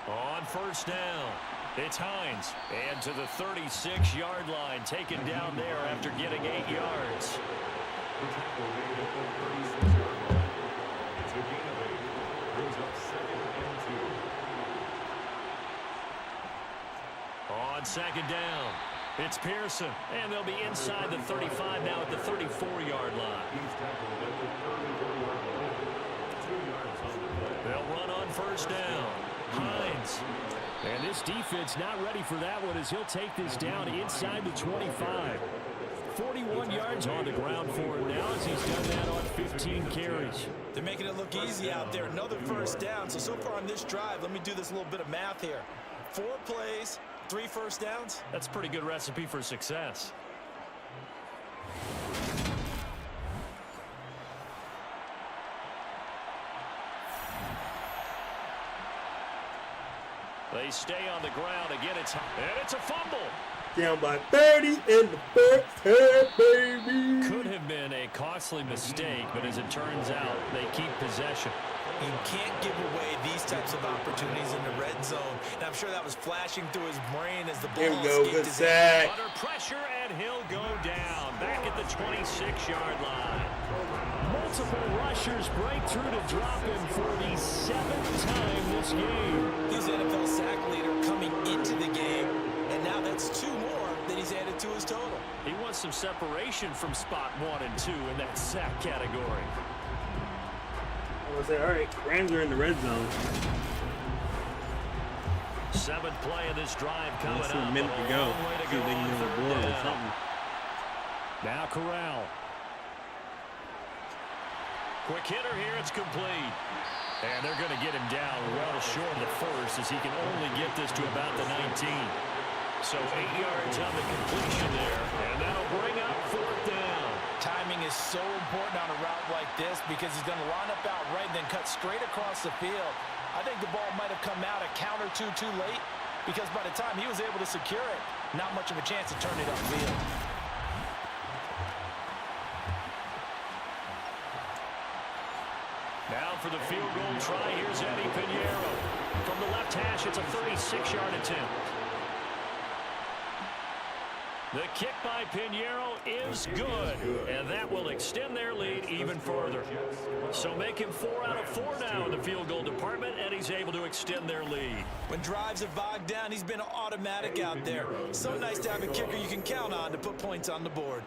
On 1st down, it's Hines. And to the 36-yard line, taken down there after getting 8 yards. On 2nd down, it's Pearson. And they'll be inside the 35 now at the 34-yard line. They'll run on 1st down. Hines. And this defense not ready for that one as he'll take this down inside the 25. 41 yards on the ground for him now as he's done that on 15 carries. They're making it look easy out there. Another 1st down. So far on this drive, let me do this little bit of math here. 4 plays, 3 1st downs. That's a pretty good recipe for success. They stay on the ground. Again, it's a fumble. Down by 30 in the 1st half, baby. Could have been a costly mistake, but as it turns out, they keep possession. You can't give away these types of opportunities in the red zone. And I'm sure that was flashing through his brain as the ball Here we go, escaped good his sack. Under pressure, and he'll go down. Back at the 26-yard line. Multiple rushers break through to drop him for the 7th time this game. He's NFL sack leader coming into the game, and now that's 2 more that he's added to his total. He wants some separation from spot 1 and 2 in that sack category. I was like, all right, Rams are in the red zone. 7th play of this drive coming Less up. than a minute to go. See if they can get on the board or something. Now Corral. Quick hitter here, it's complete. And they're going to get him down well short of the 1st as he can only get this to about the 19. So 8 yards on the completion there. And that'll bring up 4th down. Timing is so important on a route like this because he's going to line up out right and then cut straight across the field. I think the ball might have come out a count or two too late because by the time he was able to secure it, not much of a chance to turn it upfield. Now for the field goal try, here's Eddie Pinheiro. From the left hash, it's a 36-yard attempt. The kick by Pinheiro is good, and that will extend their lead even further. So making 4 out of 4 now in the field goal department, and he's able to extend their lead. When drives have bogged down, he's been automatic out there. So nice to have a kicker you can count on to put points on the board.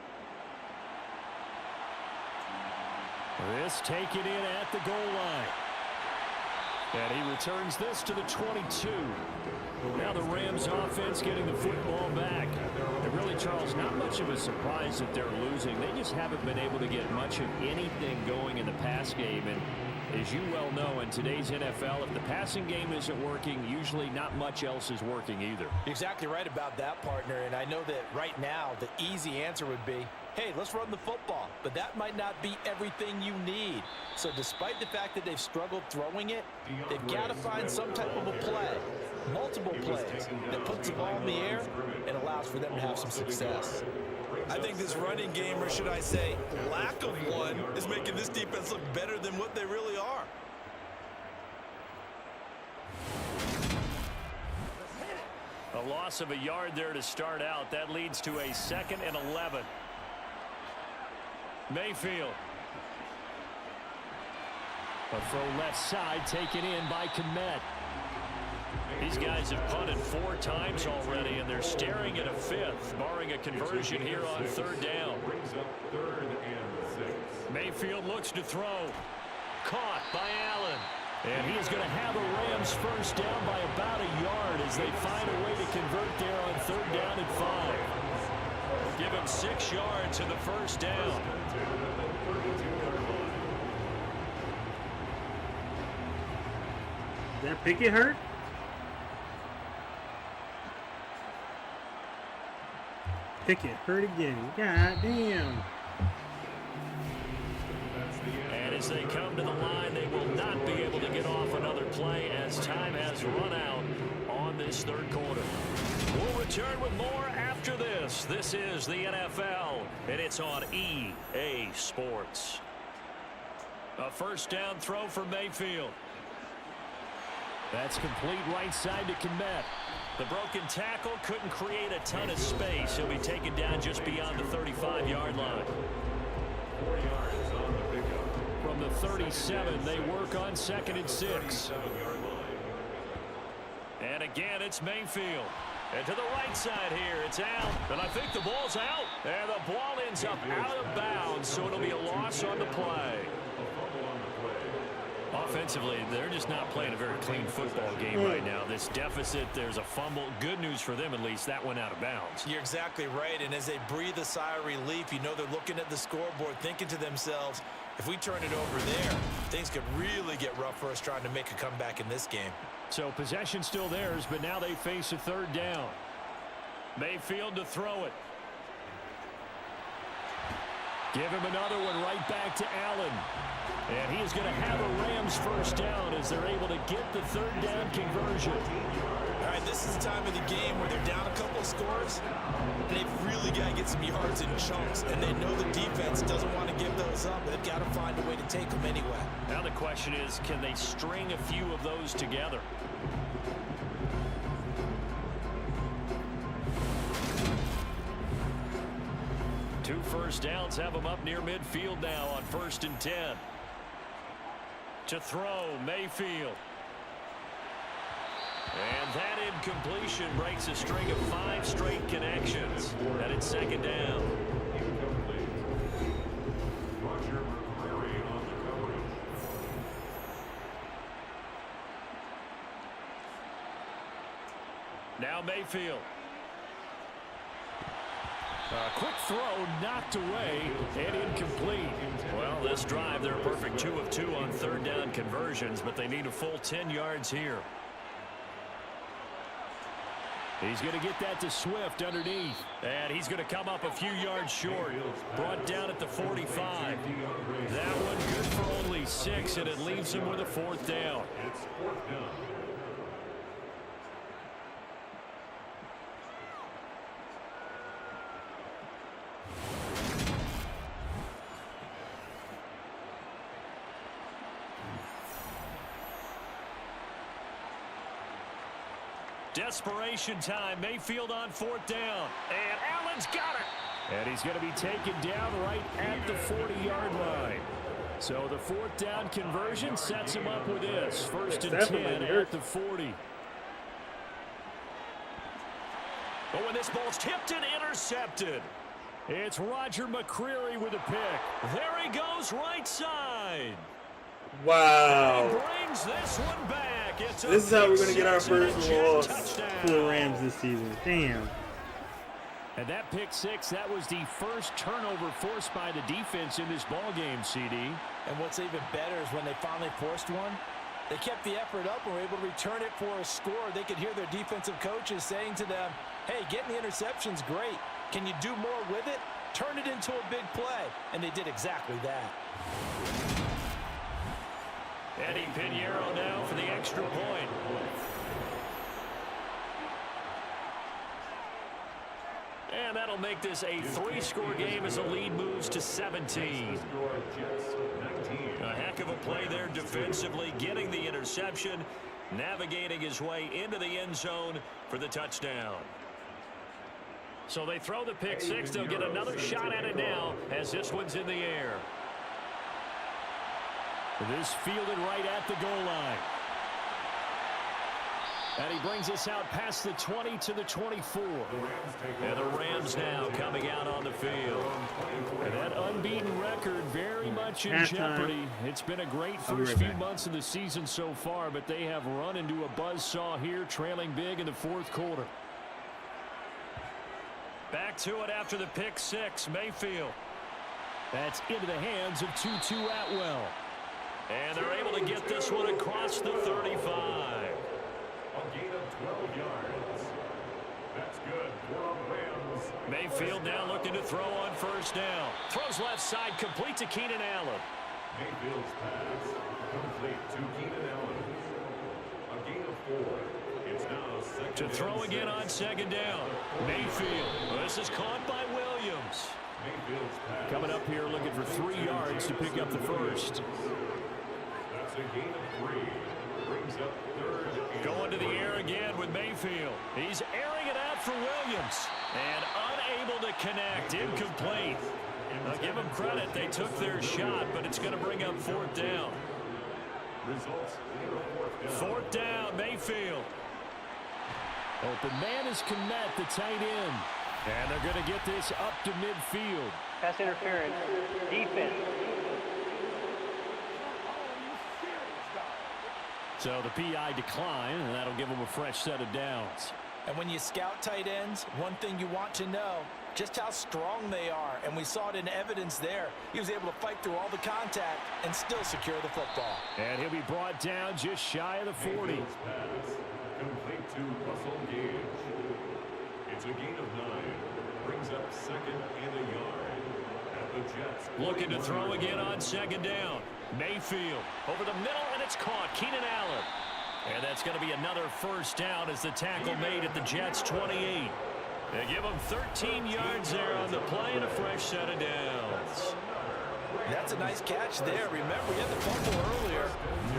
This taken in at the goal line. And he returns this to the 22. Now the Rams offense getting the football back. And really, Charles, not much of a surprise that they're losing. They just haven't been able to get much of anything going in the pass game. And as you well know, in today's NFL, if the passing game isn't working, usually not much else is working either. You're exactly right about that, partner. And I know that right now the easy answer would be, hey, let's run the football. But that might not be everything you need. So despite the fact that they've struggled throwing it, they've got to find some type of a play, multiple plays, that puts the ball in the air and allows for them to have some success. I think this running game, or should I say lack of one, is making this defense look better than what they really are. A loss of a yard there to start out. That leads to a 2nd and 11. Mayfield. A throw left side taken in by Kmet. These guys have punted 4 times already, and they're staring at a 5th, barring a conversion here on 3rd down. Mayfield looks to throw. Caught by Allen. And he is going to have a Rams first down by about a yard as they find a way to convert there on 3rd down and 5. Give him 6 yards to the first down. Did that Pickett hurt? Pickett hurt again. God damn. And as they come to the line, they will not be able to get off another play as time has run out on this 3rd quarter. We'll return with more after this. This is the NFL, and it's on EA Sports. A first down throw for Mayfield. That's complete right side to Kmet. The broken tackle couldn't create a ton of space. He'll be taken down just beyond the 35-yard line. From the 37, they work on 2nd and 6. And again, it's Mayfield. And to the right side here, it's out. And I think the ball's out. And the ball ends up out of bounds, so it'll be a loss on the play. Offensively, they're just not playing a very clean football game right now. This deficit, there's a fumble. Good news for them, at least. That went out of bounds. You're exactly right, and as they breathe a sigh of relief, you know they're looking at the scoreboard, thinking to themselves, if we turn it over there, things could really get rough for us trying to make a comeback in this game. So possession still theirs, but now they face a 3rd down. Mayfield to throw it. Give him another one right back to Allen. And he is going to have a Rams first down as they're able to get the 3rd down conversion. All right, this is the time of the game where they're down a couple of scores, and they've really got to get some yards in chunks, and they know the defense doesn't want to give those up. They've got to find a way to take them anyway. Now the question is, can they string a few of those together? Two first downs have them up near midfield now on 1st and 10. To throw, Mayfield. And that incompletion breaks a string of 5 straight connections. And it's 2nd down. Now Mayfield. A quick throw knocked away and incomplete. Well, this drive, they're a perfect 2 of 2 on 3rd down conversions, but they need a full 10 yards here. He's going to get that to Swift underneath. And he's going to come up a few yards short. Brought down at the 45. That one good for only 6, and it leaves him with a 4th down. Desperation time. Mayfield on 4th down. And Allen's got it. And he's going to be taken down right at the 40-yard line. So the 4th down conversion sets him up with this. 1st and Definitely 10 at the 40. Oh, and this ball's tipped and intercepted. It's Roger McCreary with a pick. There he goes, right side. Wow. He brings this one back. It's This is how we're going to get our pick first six and a loss touchdown. for the Rams this season. Damn. And that pick six, that was the first turnover forced by the defense in this ballgame, CD. And what's even better is when they finally forced one, they kept the effort up and were able to return it for a score. They could hear their defensive coaches saying to them, hey, getting the interception's great. Can you do more with it? Turn it into a big play. And they did exactly that. Eddie Pinheiro now for the extra point. And that'll make this a 3-score game as the lead moves to 17. A heck of a play there defensively, getting the interception, navigating his way into the end zone for the touchdown. So they throw the pick six. They'll get another shot at it now as this one's in the air. This fielded right at the goal line. And he brings us out past the 20 to the 24. And the Rams now coming out on the field. And that unbeaten record very much in jeopardy. It's been a great first few months of the season so far, but they have run into a buzzsaw here, trailing big in the 4th quarter. Back to it after the pick six, Mayfield. That's into the hands of Tutu Atwell. And they're able to get this one across the 35. A gain of 12 yards. That's good for the Rams. Mayfield now looking to throw on 1st down. Throws left side, complete to Keenan Allen. Mayfield's pass complete to Keenan Allen. A gain of 4. It's now 2nd to throw again on 2nd down. Mayfield. This is caught by Williams. Mayfield's pass. Coming up here looking for 3 yards to pick up the first. That's a gain of 3. Brings up 3rd. Going to the air again with Mayfield. He's airing it out for Williams. And unable to connect. Incomplete. I'll give them credit. They took their shot, but it's going to bring up 4th down. Results. 4th down, Mayfield. Open man is Kmet, the tight end. And they're going to get this up to midfield. Pass interference. Defense. So the PI decline, and that'll give them a fresh set of downs. And when you scout tight ends, one thing you want to know, just how strong they are. And we saw it in evidence there. He was able to fight through all the contact and still secure the football. And he'll be brought down just shy of the 40. Pass complete to Russell Gage. It's a gain of 9. Brings up 2nd and a yard. At the Jets. Looking to throw again on 2nd down. Mayfield over the middle, and it's caught. Keenan Allen. And that's going to be another 1st down as the tackle made at the Jets' 28. They give him 13 yards there on the play and a fresh set of downs. That's a nice catch there. Remember, he had the fumble earlier.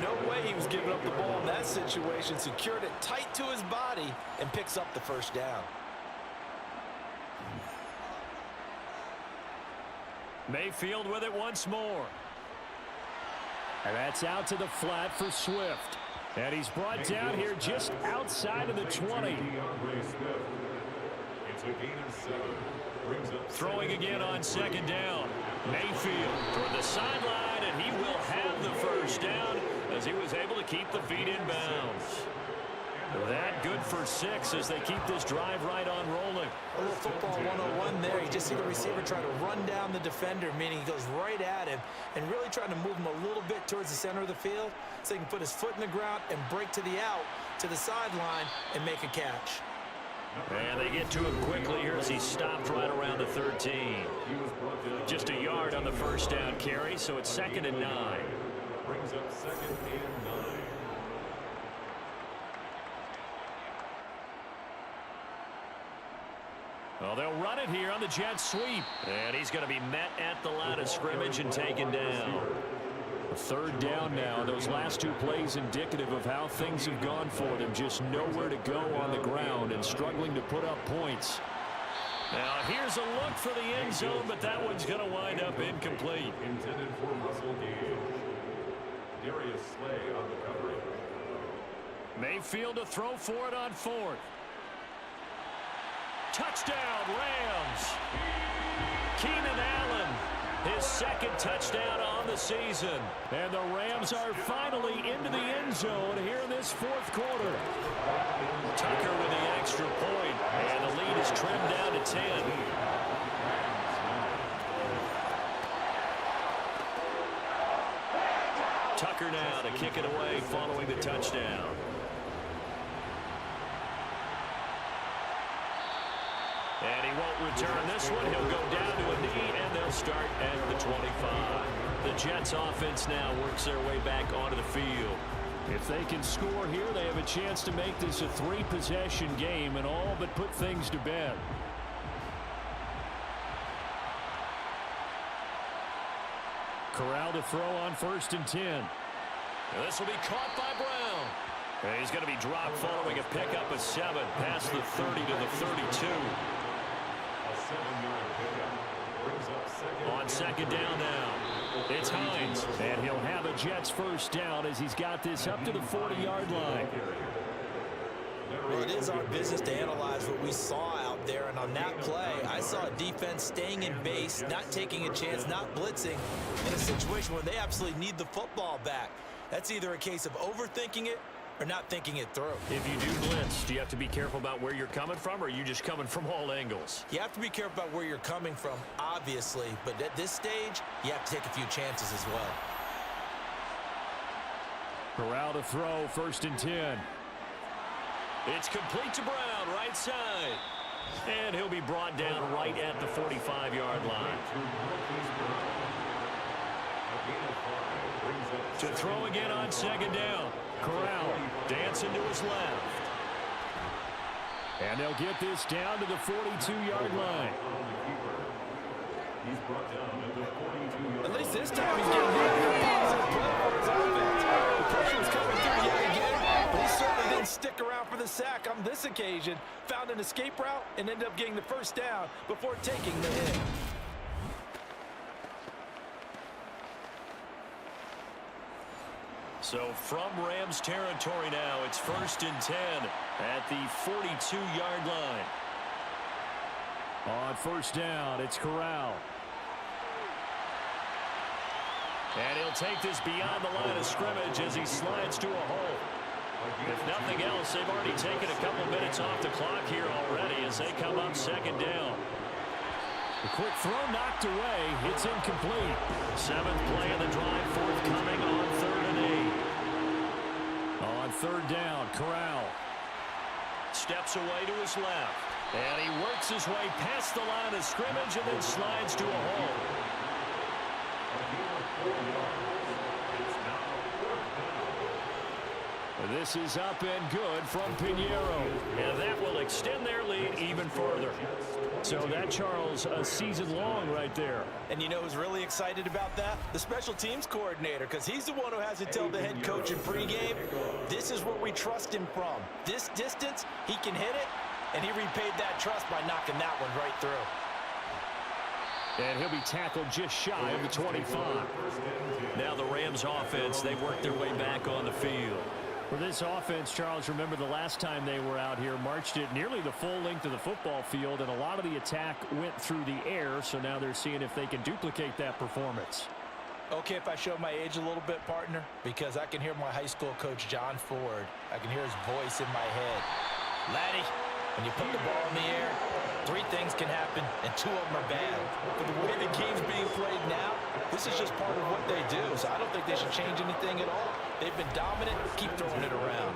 No way he was giving up the ball in that situation. Secured it tight to his body and picks up the 1st down. Mayfield with it once more. And that's out to the flat for Swift. And he's brought down here just outside of the 20. It's a gain of 7. Brings up Throwing again on 2nd down. Mayfield toward the sideline, and he will have the 1st down as he was able to keep the feet in bounds. That good for 6 as they keep this drive right on rolling. A little football 101 there. You just see the receiver try to run down the defender, meaning he goes right at him and really trying to move him a little bit towards the center of the field so he can put his foot in the ground and break to the out, to the sideline, and make a catch. And they get to him quickly here as he stopped right around the 13. Just a yard on the 1st down carry, so it's 2nd and 9. Brings up 2nd and 9. Well, they'll run it here on the jet sweep. And he's going to be met at the line of scrimmage and taken down. 3rd down now. Those last 2 plays indicative of how things have gone for them. Just nowhere to go on the ground and struggling to put up points. Now here's a look for the end zone, but that one's going to wind up incomplete. Intended for Russell Gage. Darius Slay on the coverage. Mayfield to throw for it on 4th. Touchdown, Rams. Keenan Allen, his 2nd touchdown on the season. And the Rams are finally into the end zone here in this 4th quarter. Tucker with the extra point, and the lead is trimmed down to 10. Tucker now to kick it away following the touchdown. And he won't return this one. He'll go down to a knee, and they'll start at the 25. The Jets offense now works their way back onto the field. If they can score here, they have a chance to make this a 3-possession game and all but put things to bed. Corral to throw on 1st and 10. This will be caught by Brown. And he's going to be dropped following a pickup of 7 past the 30 to the 32. On 2nd down now, it's Hines. And he'll have a Jets first down as he's got this up to the 40-yard line. Well, it is our business to analyze what we saw out there, and on that play, I saw a defense staying in base, not taking a chance, not blitzing, in a situation where they absolutely need the football back. That's either a case of overthinking it or not thinking it through. If you do blitz, do you have to be careful about where you're coming from, or are you just coming from all angles? You have to be careful about where you're coming from, obviously, but at this stage, you have to take a few chances as well. Corral to throw, 1st and 10. It's complete to Brown, right side. And he'll be brought down right at the 45-yard line. To throw again on 2nd down. Corral dancing to his left. And they'll get this down to the 42-yard line. He's brought down at the 42-yard line. At least this time he's getting a positive play for his offense. The pressure was coming through yet again, but he certainly didn't stick around for the sack on this occasion. Found an escape route and ended up getting the first down before taking the hit. So from Rams territory now, it's 1st and 10 at the 42-yard line. On 1st down, it's Corral. And he'll take this beyond the line of scrimmage as he slides to a hole. If nothing else, they've already taken a couple minutes off the clock here already as they come up 2nd down. A quick throw knocked away. It's incomplete. 7th play of the drive forthcoming on 3rd and 8. On 3rd down, Corral. Steps away to his left. And he works his way past the line of scrimmage and then slides to a hole. This is up and good from Pinheiro. And that will extend their lead even further. So that, Charles, a season long right there. And you know who's really excited about that? The special teams coordinator, because he's the one who has to tell the head coach in pregame, this is what we trust him from. This distance, he can hit it, and he repaid that trust by knocking that one right through. And he'll be tackled just shy of the 25. Now the Rams offense, they work their way back on the field. For this offense, Charles, remember the last time they were out here, marched it nearly the full length of the football field, and a lot of the attack went through the air, so now they're seeing if they can duplicate that performance. Okay, if I show my age a little bit, partner, because I can hear my high school coach, John Ford. I can hear his voice in my head. Laddie, when you put the ball in the air, 3 things can happen, and 2 of them are bad. But the way the game's being played now, this is just part of what they do, so I don't think they should change anything at all. They've been dominant. Keep throwing it around.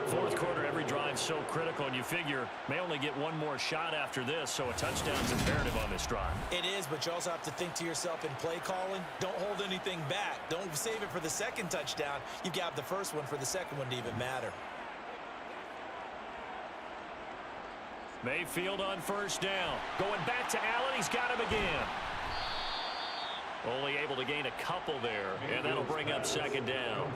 4th quarter, every drive's so critical, and you figure may only get one more shot after this, so a touchdown's imperative on this drive. It is, but you also have to think to yourself in play calling, don't hold anything back. Don't save it for the 2nd touchdown. You got the first one for the 2nd one to even matter. Mayfield on 1st down. Going back to Allen. He's got him again. Only able to gain a couple there, and that'll bring up 2nd down.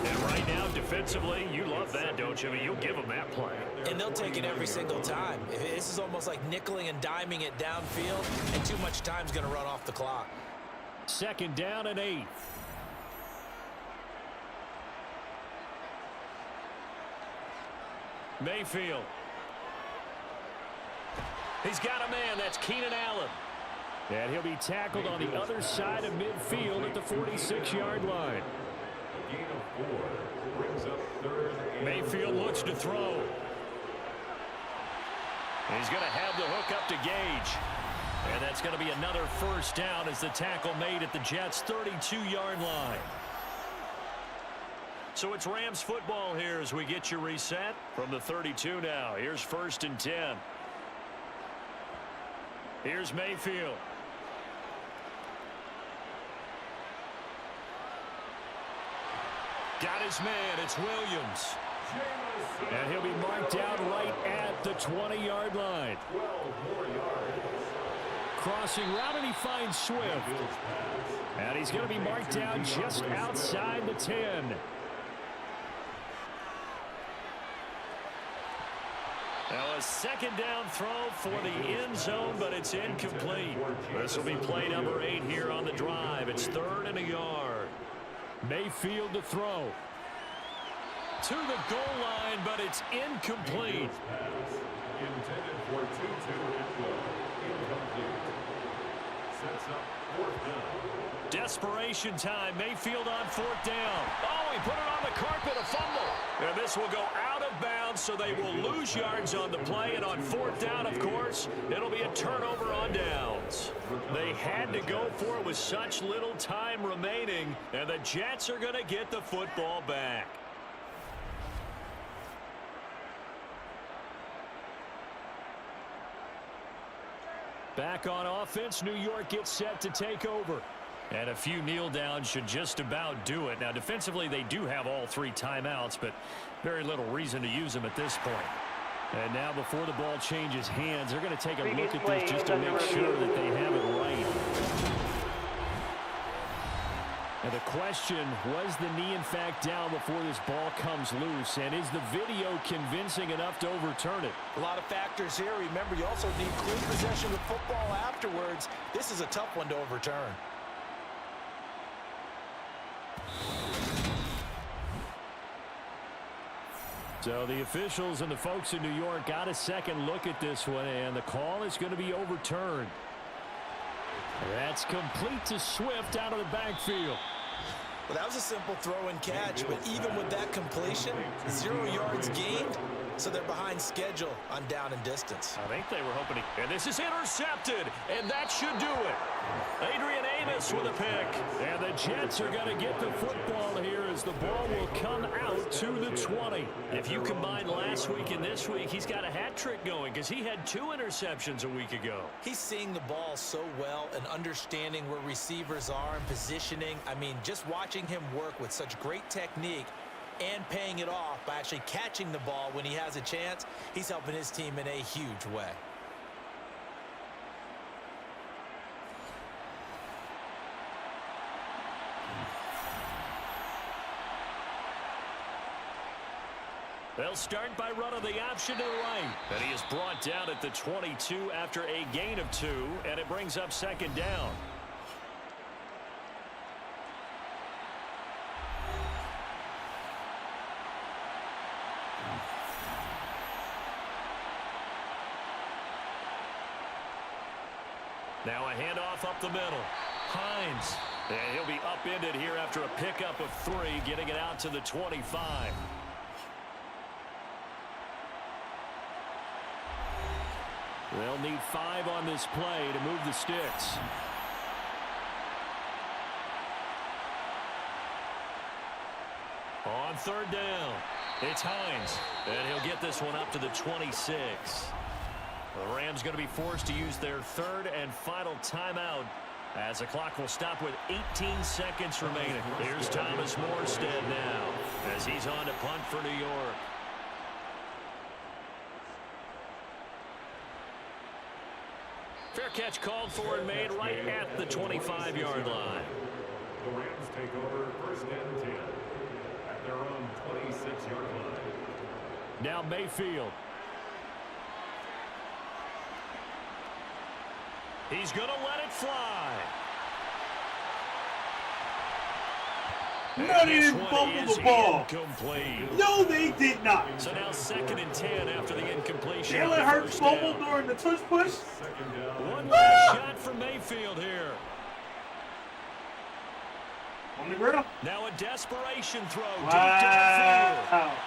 And right now, defensively, you love that, don't you? I mean, you'll give them that play. And they'll take it every single time. This is almost like nickeling and diming it downfield, and too much time's going to run off the clock. 2nd down and 8. Mayfield. He's got a man. That's Keenan Allen. And he'll be tackled on the other side of midfield at the 46-yard line. A gain of 4 brings up 3rd and Mayfield looks to throw. He's going to have the hook up to Gage. And that's going to be another 1st down as the tackle made at the Jets' 32-yard line. So it's Rams football here as we get you reset from the 32 now. Here's 1st and 10. Here's Mayfield. Got his man. It's Williams. And he'll be marked down right at the 20-yard line. 12 more yards. Crossing route, and he finds Swift. And he's going to be marked down just outside the 10. Now a 2nd down throw for the end zone, but it's incomplete. This will be play number 8 here on the drive. It's 3rd and a yard. Mayfield to throw. To the goal line, but it's incomplete. Intended for 2-2 and 12. Incomplete. Sets up 4th down. Desperation time. Mayfield on 4th down. Oh, he put it on the carpet, a fumble. And this will go out of bounds, so they will lose yards on the play. And on 4th down, of course, it'll be a turnover on downs. They had to go for it with such little time remaining, and the Jets are going to get the football back. Back on offense, New York gets set to take over. And a few kneel downs should just about do it. Now, defensively, they do have all 3 timeouts, but very little reason to use them at this point. And now, before the ball changes hands, they're going to take a look at this just to make sure that they have it right. And the question, was the knee in fact down before this ball comes loose? And is the video convincing enough to overturn it? A lot of factors here. Remember, you also need clean possession of football afterwards. This is a tough one to overturn. So the officials and the folks in New York got a second look at this one, and the call is going to be overturned. That's complete to Swift out of the backfield. Well, that was a simple throw and catch, but even with that completion, 0 yards gained, so they're behind schedule on down and distance. I think they were hoping to, and this is intercepted, and that should do it. Adrian Amos with a pick, and the Jets are going to get the football here as the ball will come out to the 20. If you combine last week and this week, he's got a hat trick going because he had 2 interceptions a week ago. He's seeing the ball so well and understanding where receivers are and positioning. I mean, just watching him work with such great technique and paying it off by actually catching the ball when he has a chance, he's helping his team in a huge way. They'll start by running the option to the right. And he is brought down at the 22 after a gain of 2, and it brings up 2nd down. Now a handoff up the middle. Hines. And he'll be upended here after a pickup of 3, getting it out to the 25. They'll need 5 on this play to move the sticks. On 3rd down, it's Hines. And he'll get this one up to the 26. The Rams going to be forced to use their 3rd and final timeout as the clock will stop with 18 seconds remaining. Here's Thomas Morstead now as he's on to punt for New York. Fair catch called for and made right at the 25-yard line. The Rams take over 1st and 10 at Now Mayfield. He's going to let it fly. No, they didn't fumble the ball. Incomplete. No, they did not. So now 2nd and 10 after the incompletion. Jalen Hurts fumbled during the tush push. One last shot for Mayfield here. On the grill. Now a desperation throw deep downfield. Wow.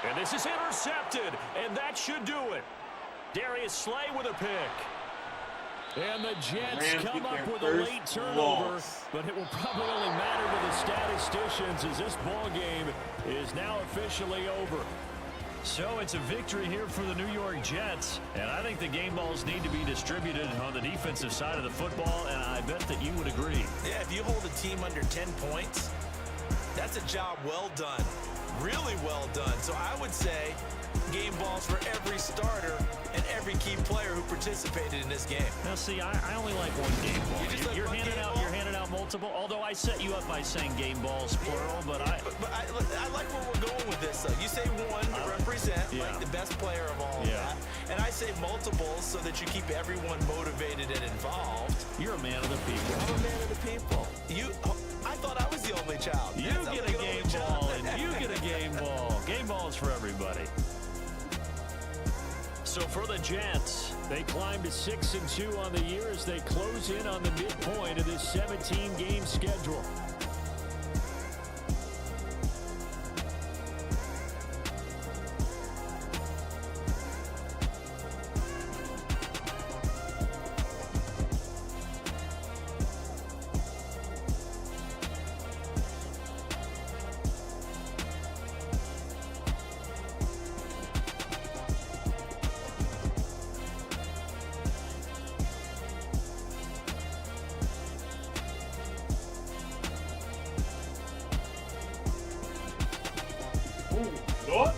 And this is intercepted, and that should do it. Darius Slay with a pick. And the Jets Rams come get up their with a first late turnover, loss. but it will probably only matter to the statisticians as this ball game is now officially over. So it's a victory here for the New York Jets, and I think the game balls need to be distributed on the defensive side of the football, and I bet that you would agree. Yeah, if you hold a team under 10 points, that's a job well done. Really well done. So I would say game balls for every starter and every key player who participated in this game. Now, see, I only like one game ball. You're handing out multiple. Although I set you up by saying game balls plural, but I like where we're going with this. Though you say one to represent like the best player of all of that, and I say multiples so that you keep everyone motivated and involved. You're a man of the people. I'm a man of the people. I thought I was the only child. You get a game ball, and you get a game ball. Game balls for everybody. So for the Jets, they climb to 6-2 on the year as they close in on the midpoint of this 17-game schedule. What?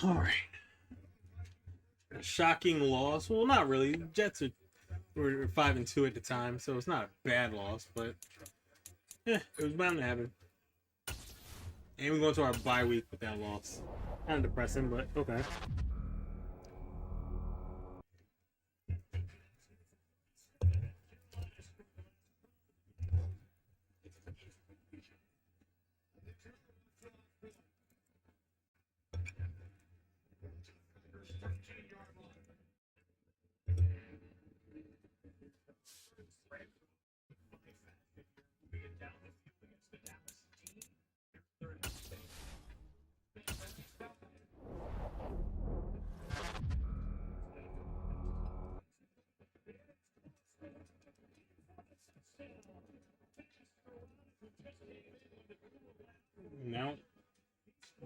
All right. A shocking loss. Well, not really. Jets were 5-2 at the time, so it's not a bad loss, but yeah, it was bound to happen. And we go into our bye week with that loss. Kind of depressing, but okay.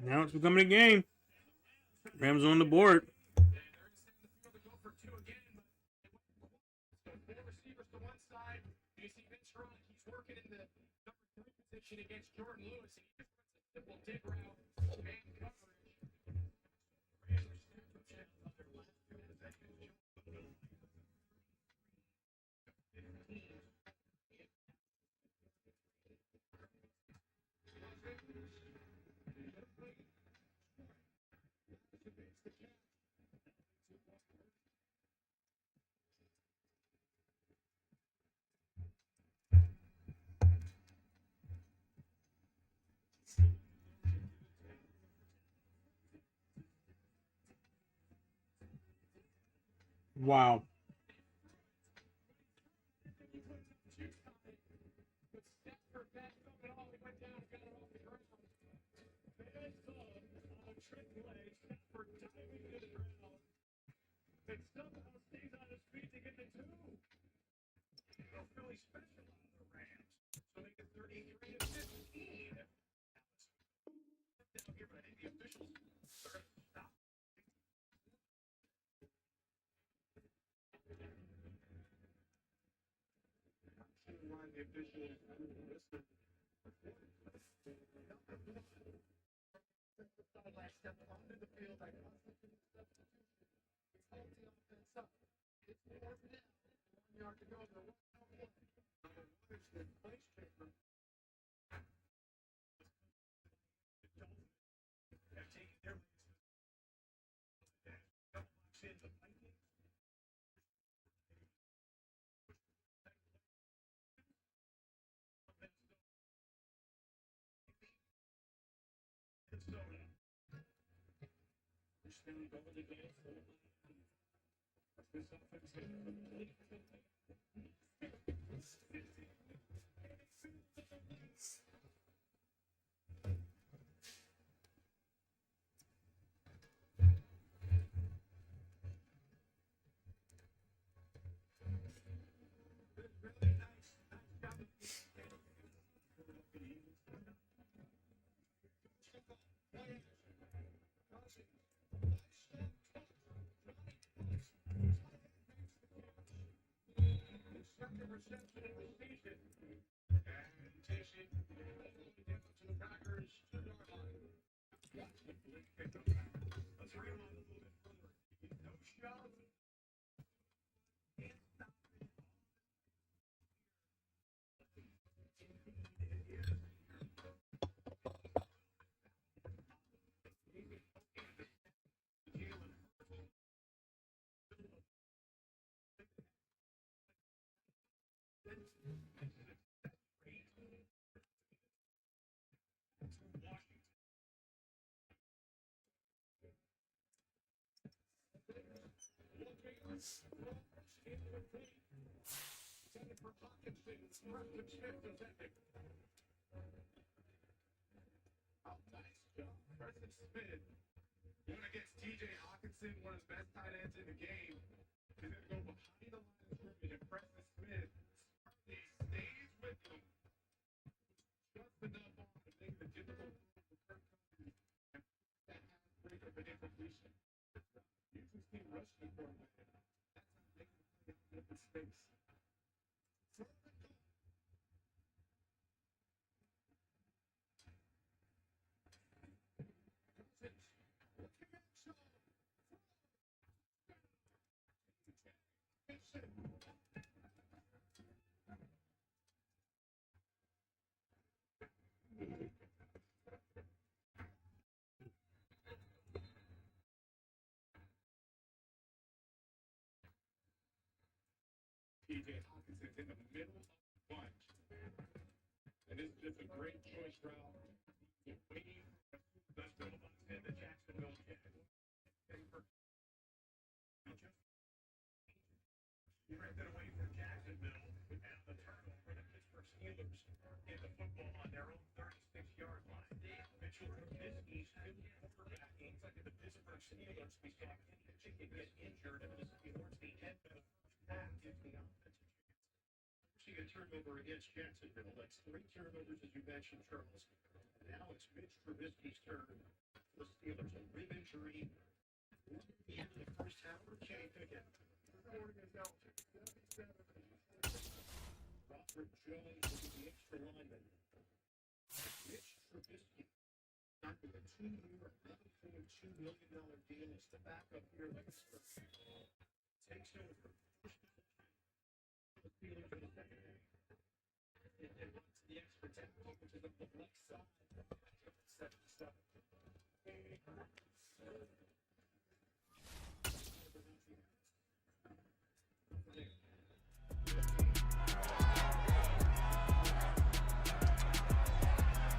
Now it's becoming a game. Rams on the board. Wow.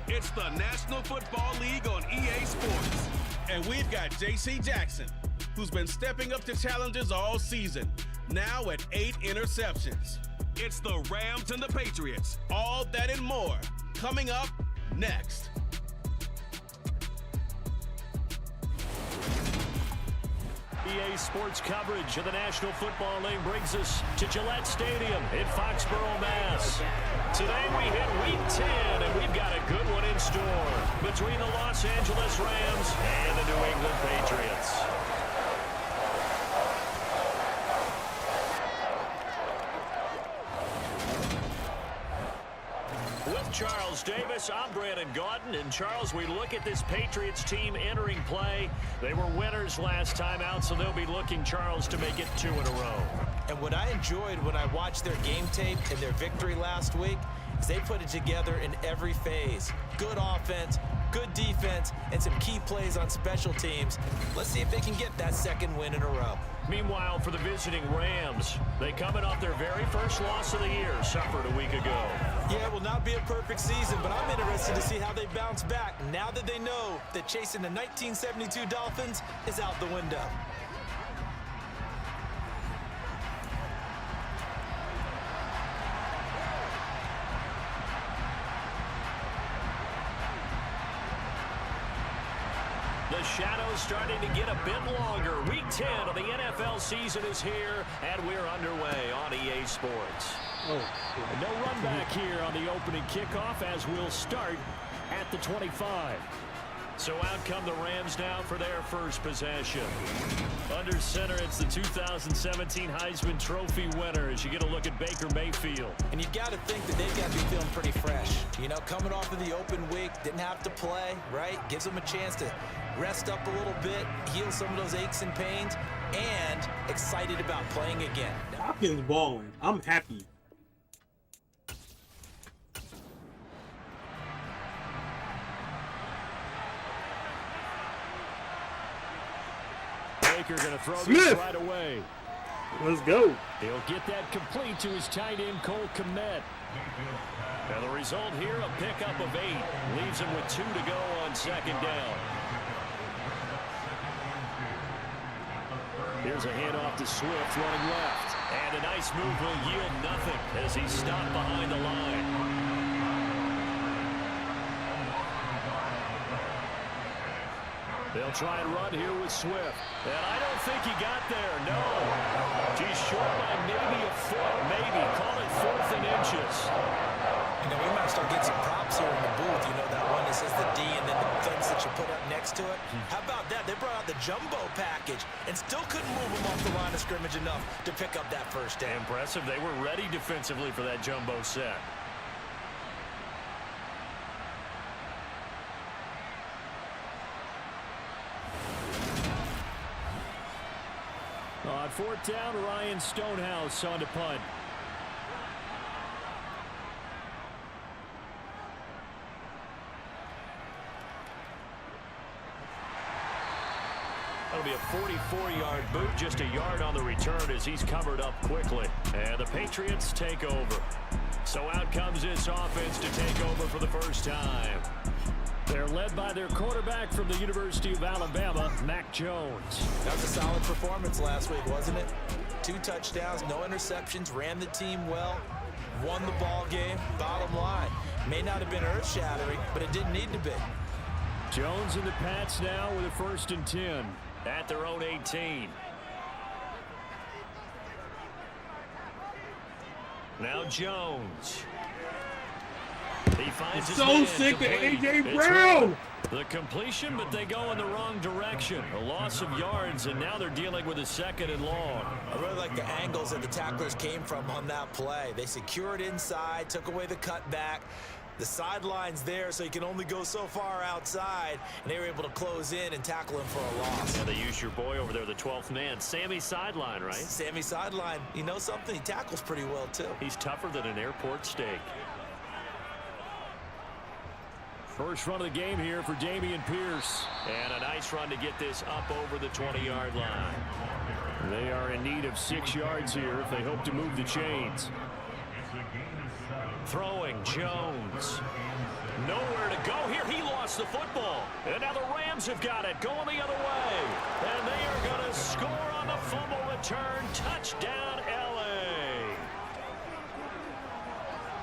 It's the National Football League on EA Sports. And we've got J.C. Jackson, who's been stepping up to challenges all season, now at 8 interceptions. It's the Rams and the Patriots. All that and more coming up next. EA Sports coverage of the National Football League brings us to Gillette Stadium in Foxborough, Mass. Today we hit Week 10, and we've got a good one in store between the Los Angeles Rams and the New England Patriots. With Charles Davis, I'm Brandon Gaudin. And Charles, we look at this Patriots team entering play. They were winners last time out, so they'll be looking, Charles, to make it 2 in a row. And what I enjoyed when I watched their game tape and their victory last week is they put it together in every phase. Good offense, good defense, and some key plays on special teams. Let's see if they can get that second win in a row. Meanwhile, for the visiting Rams, they coming off their very first loss of the year, suffered a week ago. Yeah, it will not be a perfect season, but I'm interested to see how they bounce back now that they know that chasing the 1972 Dolphins is out the window. The shadow's starting to get a bit longer. Week 10 of the NFL season is here, and we're underway on EA Sports. No run back here on the opening kickoff as we'll start at the 25. So out come the Rams now for their first possession. Under center, it's the 2017 Heisman Trophy winner as you get a look at Baker Mayfield. And you got to think that they've got to be feeling pretty fresh. You know, coming off of the open week, didn't have to play, right? Gives them a chance to rest up a little bit, heal some of those aches and pains, and excited about playing again. Hopkins balling. I'm happy. Baker going to throw this right away. Let's go. He'll get that complete to his tight end, Cole Kmet. Now the result here, a pickup of 8. Leaves him with 2 to go on second down. Here's a handoff to Swift running left. And a nice move will yield nothing as he's stopped behind the line. They'll try and run here with Swift. And I don't think he got there, no. He's short by maybe a foot, maybe. Call it 4th and inches. You know, we might start getting some props here in the booth. You know, that one that says the D and then the fence that you put up next to it. How about that? They brought out the jumbo package and still couldn't move them off the line of scrimmage enough to pick up that first down. Impressive. They were ready defensively for that jumbo set. On 4th down, Ryan Stonehouse on to punt. That'll be a 44-yard boot, just a yard on the return as he's covered up quickly. And the Patriots take over. So out comes this offense to take over for the first time. They're led by their quarterback from the University of Alabama, Mac Jones. That was a solid performance last week, wasn't it? 2 touchdowns, no interceptions, ran the team well, won the ball game. Bottom line, may not have been earth-shattering, but it didn't need to be. Jones and the Pats now with a 1st and 10 at their own 18. Now Jones. He finds his So man sick of complete. A.J. It's Brown. the completion, but they go in the wrong direction. A loss of yards, and now they're dealing with a 2nd and long. I really like the angles that the tacklers came from on that play. They secured inside, took away the cutback. The sideline's there, so you can only go so far outside, and they were able to close in and tackle him for a loss. Yeah, they used your boy over there, the 12th man. Sammy Sideline, right? Sammy Sideline, you know something? He tackles pretty well, too. He's tougher than an airport steak. First run of the game here for Dameon Pierce. And a nice run to get this up over the 20-yard line. They are in need of 6 yards here if they hope to move the chains. Throwing Jones. Nowhere to go here. He lost the football. And now the Rams have got it going the other way. And they are going to score on the fumble return. Touchdown, L.A.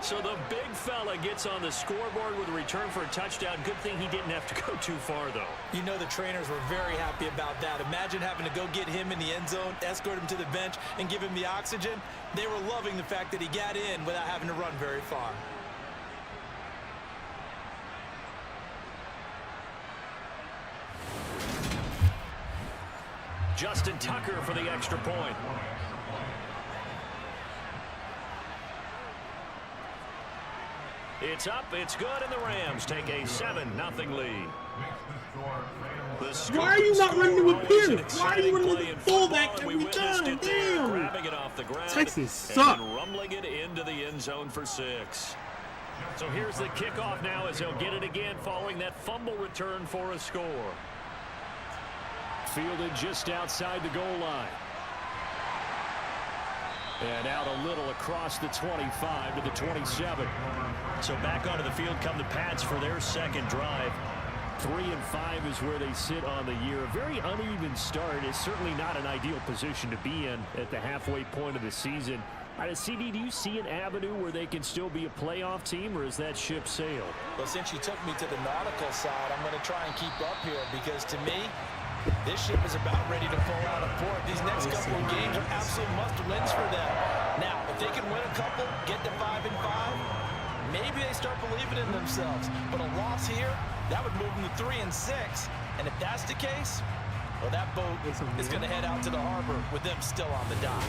So the big fella gets on the scoreboard with a return for a touchdown. Good thing he didn't have to go too far, though. You know the trainers were very happy about that. Imagine having to go get him in the end zone, escort him to the bench, and give him the oxygen. They were loving the fact that he got in without having to run very far. Justin Tucker for the extra point. It's up, it's good, and the Rams take a 7-0 lead. Why are you not running with Pierce? Why are you running with the fullback every time? Damn. Grabbing it off the ground. Texans suck. And rumbling it into the end zone for 6. So here's the kickoff now as they'll get it again following that fumble return for a score. Fielded just outside the goal line. And out a little across the 25 to the 27. So back onto the field come the Pats for their second drive. 3-5 is where they sit on the year. A very uneven start is certainly not an ideal position to be in at the halfway point of the season. CD, do you see an avenue where they can still be a playoff team, or is that ship sailed? Well, since you took me to the nautical side, I'm going to try and keep up here because to me, this ship is about ready to pull out of port. These next couple of games are absolute must-wins for them. Now, if they can win a couple, get to 5-5, maybe they start believing in themselves. But a loss here, that would move them to 3-6. And if that's the case, well, that boat is going to head out to the harbor with them still on the dock.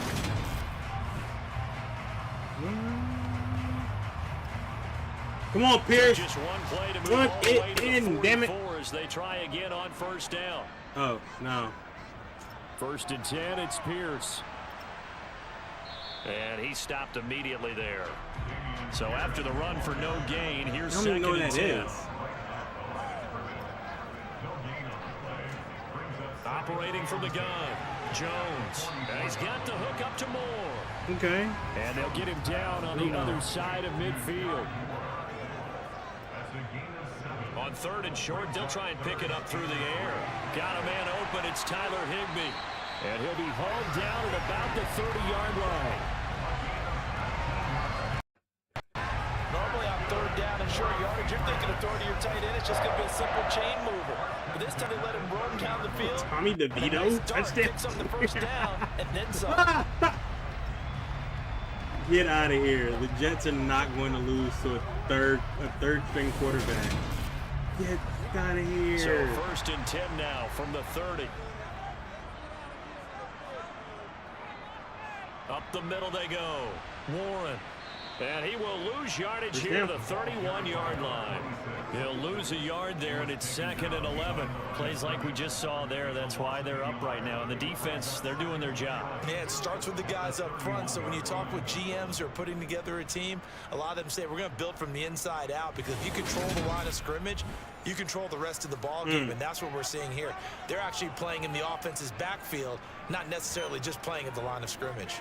Come on, Pierce. Just one play to move Run all the way it to in, the damn it. 44 as they try again on first down. Oh, no. 1st and 10, it's Pierce. And he stopped immediately there. So after the run for no gain, here's I don't even know 2nd what and that 10. is. Operating from the gun, Jones. And he's got the hook up to Moore. Okay. And they'll get him down on the other side of midfield. On 3rd and short, they'll try and pick it up through the air. Got a man open, it's Tyler Higbee. And he'll be hauled down at about the 30-yard line. Normally on 3rd down and short yardage, you're thinking of throwing to your tight end. It's just going to be a simple chain mover. But this time they let him roam down the field. Tommy DeVito touchdown. Picks up the first down and then some. Get out of here. The Jets are not going to lose to a third string quarterback. Get out of here. So 1st and 10 now from the 30. Up the middle they go. Warren. And he will lose yardage here to the 31-yard line. He'll lose a yard there, and it's 2nd and 11. Plays like we just saw there. That's why they're up right now. And the defense, they're doing their job. Yeah, it starts with the guys up front. So when you talk with GMs who are putting together a team, a lot of them say we're going to build from the inside out because if you control the line of scrimmage, you control the rest of the ball game, and that's what we're seeing here. They're actually playing in the offense's backfield, not necessarily just playing at the line of scrimmage.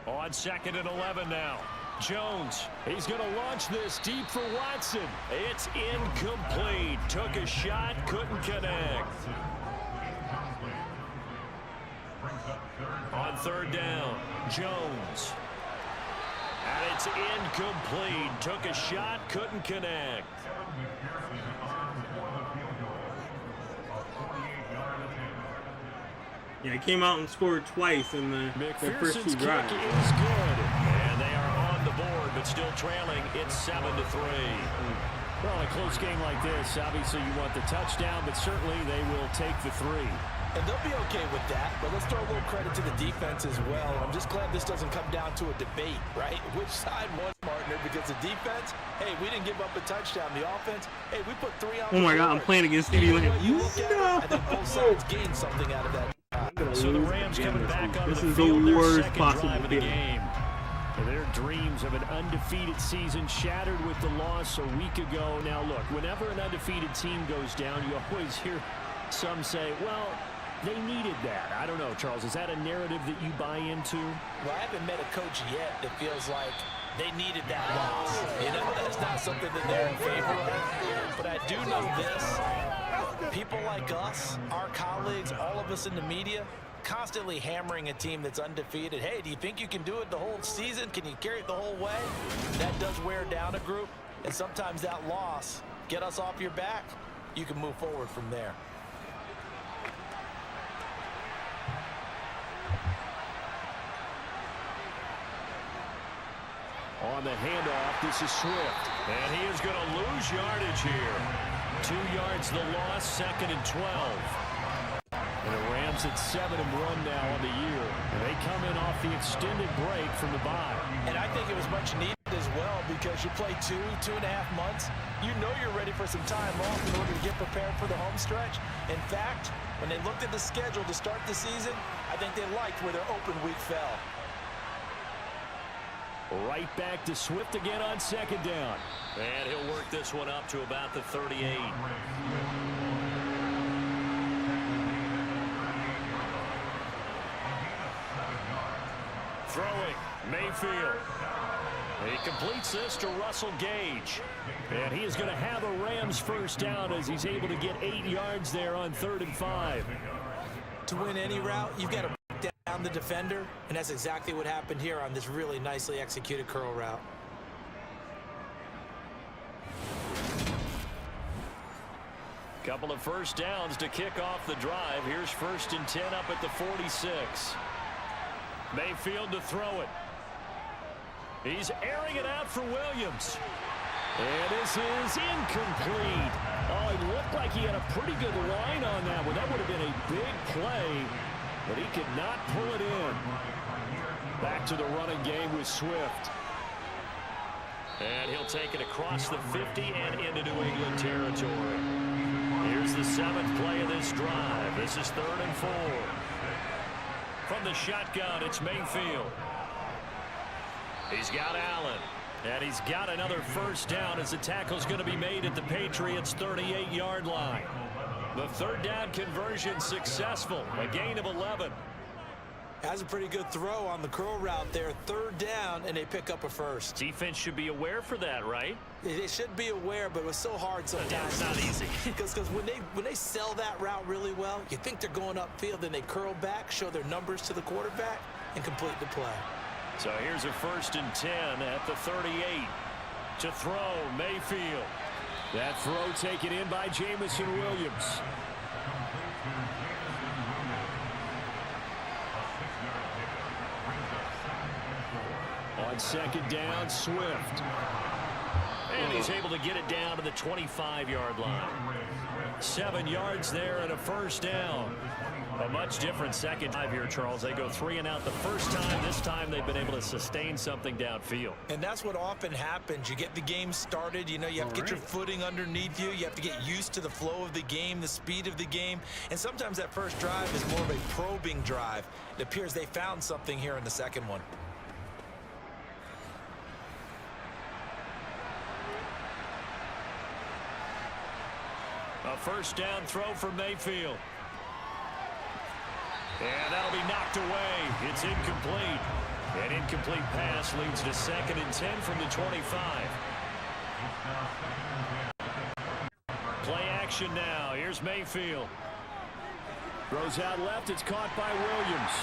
On 2nd and 11 now. Jones. He's going to launch this deep for Watson. It's incomplete. Took a shot, couldn't connect. On 3rd down, Jones. And it's incomplete. Took a shot, couldn't connect. Yeah, he came out and scored twice in the first 2 drives. Kick is good. And they are on the board, but still trailing. It's 7-3. Well, in a close game like this, obviously you want the touchdown, but certainly they will take the 3. And they'll be okay with that, but let's throw a little credit to the defense as well. I'm just glad this doesn't come down to a debate, right? Which side won, partner? Because the defense, hey, we didn't give up a touchdown. The offense, hey, we put 3 on the board. Oh my God, I'm playing against CD Lamb. I think both sides gained something out of that. So the Rams coming back on This the is field, the their worst second possible drive of the feeling. game. Their dreams of an undefeated season shattered with the loss a week ago. Now, look, whenever an undefeated team goes down, you always hear some say, well, they needed that. I don't know, Charles. Is that a narrative that you buy into? Well, I haven't met a coach yet that feels like they needed that loss. You know, that's not something that they're in favor of. But I do know this. People like us, our colleagues, all of us in the media, constantly hammering a team that's undefeated. Hey, do you think you can do it the whole season? Can you carry it the whole way? That does wear down a group. And sometimes that loss, get us off your back, you can move forward from there. On the handoff, this is Swift. And he is going to lose yardage here. 2 yards the loss, 2nd and 12. And the Rams at 7-1 now on the year. And they come in off the extended break from the bye. And I think it was much needed as well because you play 2.5 months. You know you're ready for some time off in order to get prepared for the home stretch. In fact, when they looked at the schedule to start the season, I think they liked where their open week fell. Right back to Swift again on 2nd down. And he'll work this one up to about the 38. Throwing, Mayfield. He completes this to Russell Gage. And he is going to have a Rams first down as he's able to get 8 yards there on 3rd and 5. To win any route, you've got to break down the defender, and that's exactly what happened here on this really nicely executed curl route. Couple of first downs to kick off the drive. Here's 1st and 10 up at the 46. Mayfield to throw it. He's airing it out for Williams. And this is incomplete. Oh, it looked like he had a pretty good line on that one. That would have been a big play, but he could not pull it in. Back to the running game with Swift. And he'll take it across the 50 and into New England territory. Here's the 7th play of this drive. This is 3rd and 4. From the shotgun, it's Mayfield. He's got Allen. And he's got another first down as the tackle's going to be made at the Patriots' 38-yard line. The 3rd down conversion successful. A gain of 11. Has a pretty good throw on the curl route there. 3rd down, and they pick up a first. Defense should be aware for that, right? They should be aware, but it was so hard sometimes. Yeah, it's not easy. Because when they sell that route really well, you think they're going upfield, then they curl back, show their numbers to the quarterback, and complete the play. So here's a 1st and 10 at the 38. To throw, Mayfield. That throw taken in by Jamison Williams. On 2nd down, Swift. And he's able to get it down to the 25-yard line. 7 yards there and a first down. A much different second drive here, Charles. They go 3 and out the first time. This time they've been able to sustain something downfield. And that's what often happens. You get the game started. You know, you have to get your footing underneath you. You have to get used to the flow of the game, the speed of the game. And sometimes that first drive is more of a probing drive. It appears they found something here in the second one. A first down throw for Mayfield. And that'll be knocked away. It's incomplete. An incomplete pass leads to 2nd and 10 from the 25. Play action now. Here's Mayfield. Throws out left. It's caught by Williams.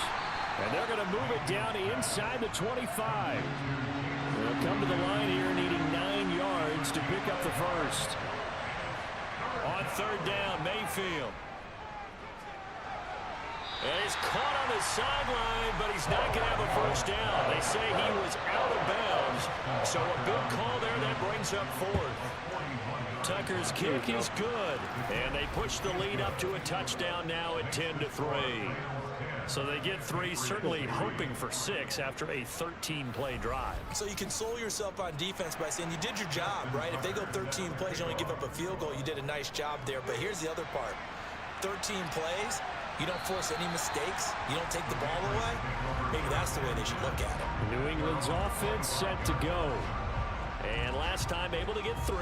And they're going to move it down inside the 25. They'll come to the line here needing 9 yards to pick up the first. On 3rd down, Mayfield. And he's caught on the sideline, but he's not going to have a first down. They say he was out of bounds. So a good call there that brings up fourth. Tucker's kick is good. And they push the lead up to a touchdown now at 10-3. So they get 3, certainly hoping for 6 after a 13-play drive. So you console yourself on defense by saying you did your job, right? If they go 13 plays, you only give up a field goal, you did a nice job there. But here's the other part. 13 plays, you don't force any mistakes, you don't take the ball away. Maybe that's the way they should look at it. New England's offense set to go. And last time able to get 3.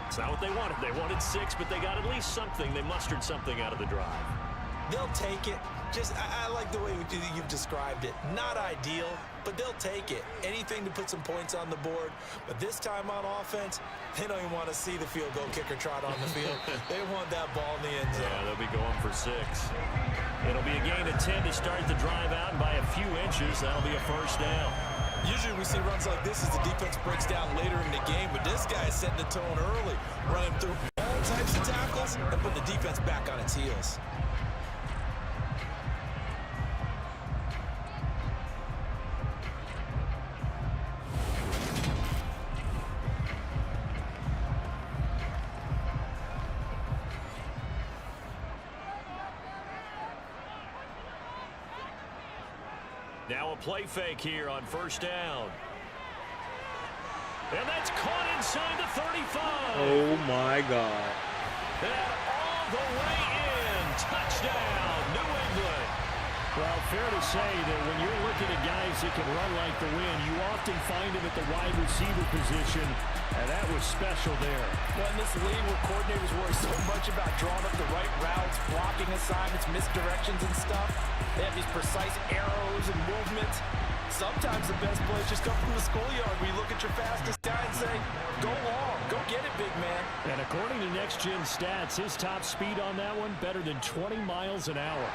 It's not what they wanted. They wanted 6, but they got at least something. They mustered something out of the drive. They'll take it. Just, I like the way you've described it. Not ideal, but they'll take it. Anything to put some points on the board. But this time on offense, they don't even want to see the field goal kicker trot on the field. They want that ball in the end zone. Yeah, they'll be going for 6. It'll be a gain of 10 to start the drive out, and by a few inches, that'll be a first down. Usually we see runs like this as the defense breaks down later in the game, but this guy is setting the tone early, running through all types of tackles and putting the defense back on its heels. Now a play fake here on first down. And that's caught inside the 35. Oh, my God. And all the way in. Touchdown, New England. Well, fair to say that when you're looking at guys that can run like the wind, you often find them at the wide receiver position, and that was special there. Well, in this league where coordinators worry so much about drawing up the right routes, blocking assignments, misdirections and stuff, they have these precise arrows and movements. Sometimes the best plays just come from the schoolyard where you look at your fastest guy and say, go long, go get it, big man. And according to Next Gen Stats, his top speed on that one, better than 20 miles an hour.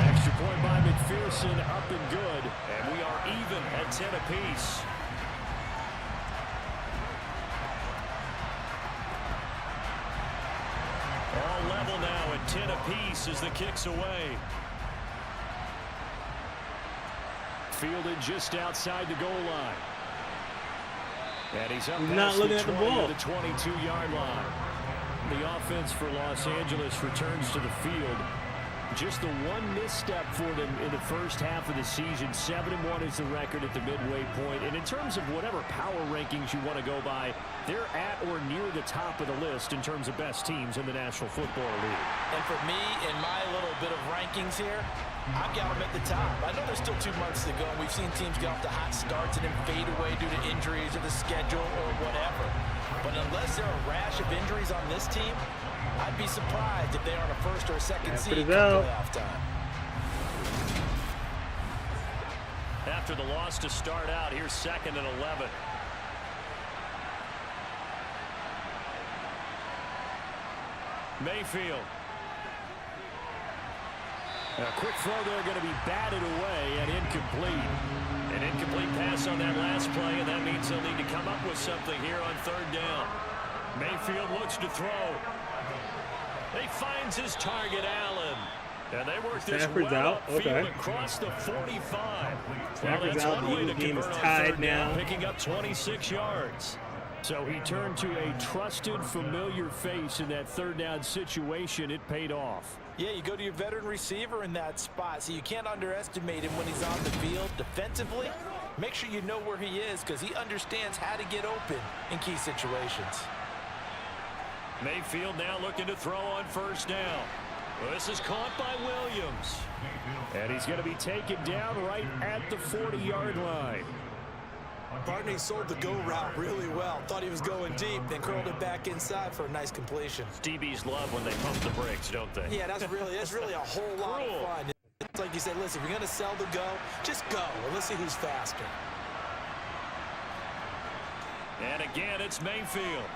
Extra point by McPherson, up and good. And we are even at 10 apiece. All level now at 10 apiece as the kick's away. Fielded just outside the goal line. And he's up Not past looking the at the 20 ball. to the 22-yard line. The offense for Los Angeles returns to the field. Just the one misstep for them in the first half of the season. 7-1 is the record at the midway point. And in terms of whatever power rankings you want to go by, they're at or near the top of the list in terms of best teams in the National Football League. And for me, in my little bit of rankings here, I've got them at the top. I know there's still 2 months to go. We've seen teams get off to hot starts and then fade away due to injuries or the schedule or whatever. But unless there are a rash of injuries on this team, I'd be surprised if they are on a first or a second seed come playoff time. After the loss to start out, here's 2nd and 11. Mayfield. A quick throw there going to be batted away and incomplete. An incomplete pass on that last play, and that means they'll need to come up with something here on 3rd down. Mayfield looks to throw. He finds his target, Allen. And they work this Stafford's well out. Okay. across the 45. Stafford's well, out. One way The to game is convert on tied 3rd down, now. picking up 26 yards. So he turned to a trusted, familiar face in that 3rd down situation. It paid off. Yeah, you go to your veteran receiver in that spot, so you can't underestimate him when he's on the field defensively. Make sure you know where he is because he understands how to get open in key situations. Mayfield now looking to throw on 1st down. Well, this is caught by Williams. And he's going to be taken down right at the 40-yard line. Barney sold the go route really well. Thought he was going deep, then curled it back inside for a nice completion. DBs love when they pump the brakes, don't they? Yeah, that's really a whole lot of fun. It's like you said, listen, if you're going to sell the go, just go. Well, let's see who's faster. And again, it's Mayfield.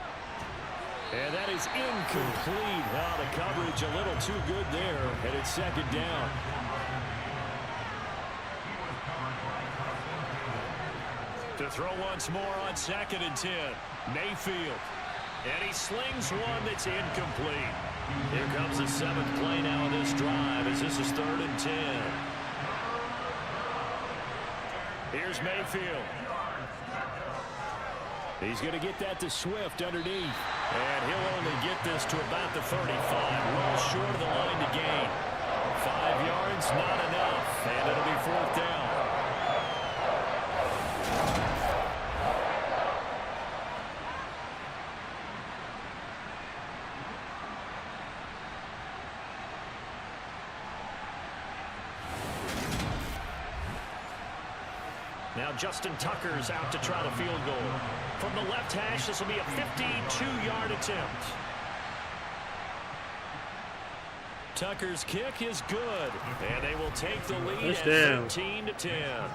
And that is incomplete. Oh, the coverage a little too good there, and it's 2nd down. To throw once more on 2nd and 10. Mayfield. And he slings one that's incomplete. Here comes the 7th play now of this next drive as this is 3rd and 10. Here's Mayfield. He's going to get that to Swift underneath. And he'll only get this to about the 35. Well short of the line to gain. 5 yards, not enough. And it'll be 4th down. Now Justin Tucker's out to try the field goal. From the left hash, this will be a 52-yard attempt. Tucker's kick is good, and they will take the lead at 13-10.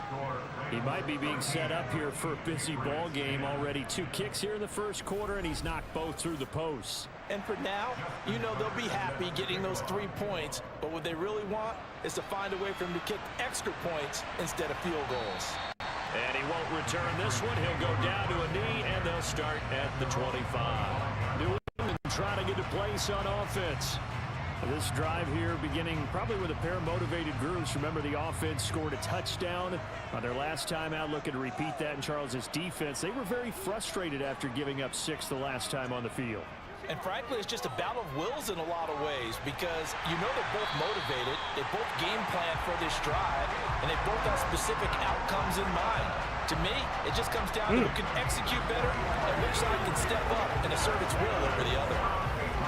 He might be being set up here for a busy ball game. Already 2 kicks here in the first quarter, and he's knocked both through the posts. And for now, you know they'll be happy getting those 3 points, but what they really want is to find a way for him to kick extra points instead of field goals. And he won't return this one. He'll go down to a knee, and they'll start at the 25. New England trying to get a place on offense. This drive here beginning probably with a pair of motivated groups. Remember, the offense scored a touchdown on their last time out. Looking to repeat that in Charles's defense. They were very frustrated after giving up 6 the last time on the field. And frankly, it's just a battle of wills in a lot of ways because you know they're both motivated, they both game plan for this drive, and they both have specific outcomes in mind. To me, it just comes down to who can execute better and which side can step up and assert its will over the other.